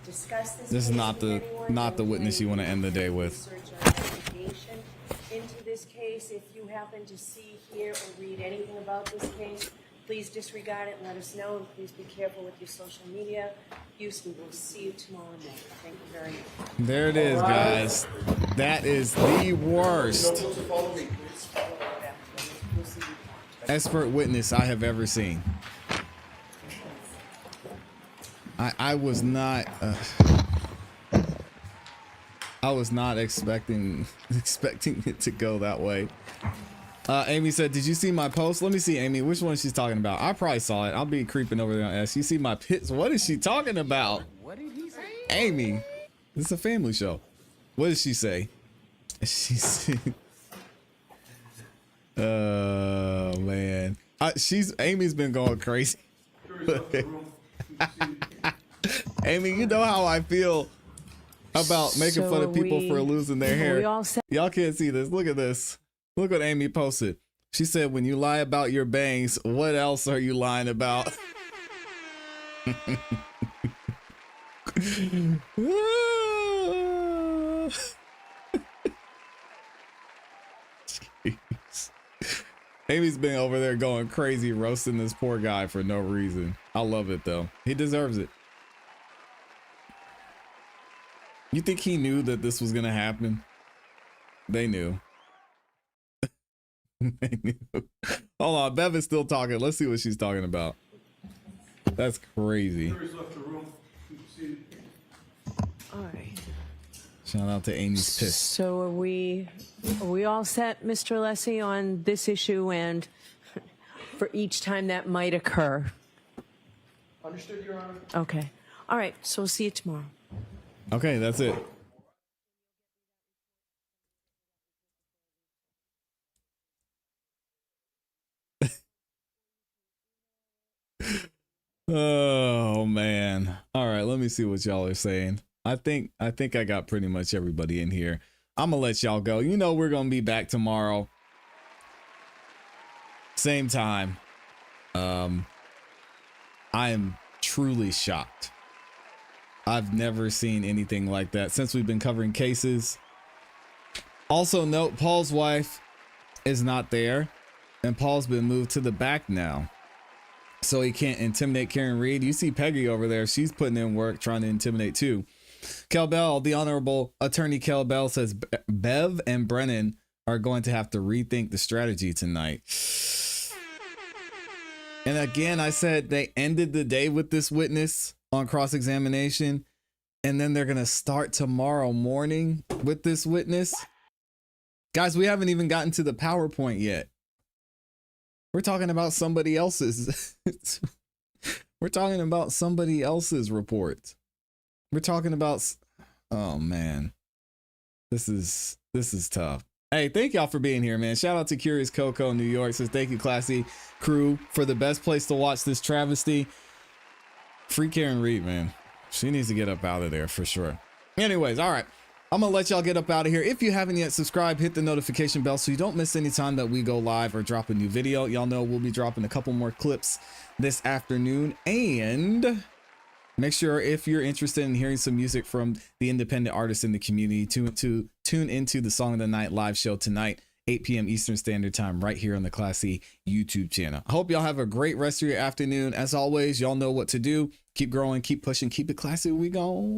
discuss this. This is case not with the anyone. witness you want to end the day with. Research our investigation into this case. If you happen to see, hear, or read anything about this case, please disregard it and let us know. And please be careful with your social media use. We will see you tomorrow night. Thank you very much. There it is, guys. That is the worst expert witness I have ever seen. I was not expecting it to go that way. Amy said, did you see my post? Let me see, Amy, which one she's talking about. I probably saw it. I'll be creeping over there on S. You see my pits? What is she talking about? What did he say? Amy, this is a family show. What did she say? She said, oh man, Amy's been going crazy. Amy, you know how I feel about making fun of people for losing their hair. Y'all can't see this. Look at this. Look what Amy posted. She said, when you lie about your bangs, what else are you lying about? Jeez. Amy's been over there going crazy, roasting this poor guy for no reason. I love it though. He deserves it. You think he knew that this was gonna happen? They knew. They knew. Hold on, Bev is still talking. Let's see what she's talking about. That's crazy. All right. Shout out to Amy's piss. So are we all set, Mr. Alessi, on this issue and for each time that might occur? Understood, Your Honor. Okay. All right. So we'll see you tomorrow. Okay, that's it. Oh man. All right, let me see what y'all are saying. I think I got pretty much everybody in here. I'm gonna let y'all go. You know we're gonna be back tomorrow. Same time. I am truly shocked. I've never seen anything like that since we've been covering cases. Also note, Paul's wife is not there, and Paul's been moved to the back now, so he can't intimidate Karen Reed. You see Peggy over there. She's putting in work trying to intimidate too. Kel Bell, the Honorable Attorney Kel Bell, says Bev and Brennan are going to have to rethink the strategy tonight. And again, I said they ended the day with this witness on cross-examination, and then they're going to start tomorrow morning with this witness. Guys, we haven't even gotten to the PowerPoint yet. We're talking about somebody else's. We're talking about somebody else's report. We're talking about, oh man, this is tough. Hey, thank y'all for being here, man. Shout out to Curious Coco, New York. Says thank you, ClassE crew, for the best place to watch this travesty. Free Karen Reed, man. She needs to get up out of there for sure. Anyways, all right. I'm going to let y'all get up out of here. If you haven't yet subscribed, hit the notification bell so you don't miss any time that we go live or drop a new video. Y'all know we'll be dropping a couple more clips this afternoon. And make sure, if you're interested in hearing some music from the independent artists in the community, tune into the Song of the Night live show tonight, 8 p.m. Eastern Standard Time, right here on the ClassE YouTube channel. I hope y'all have a great rest of your afternoon. As always, y'all know what to do. Keep growing, keep pushing, keep it classy. We go.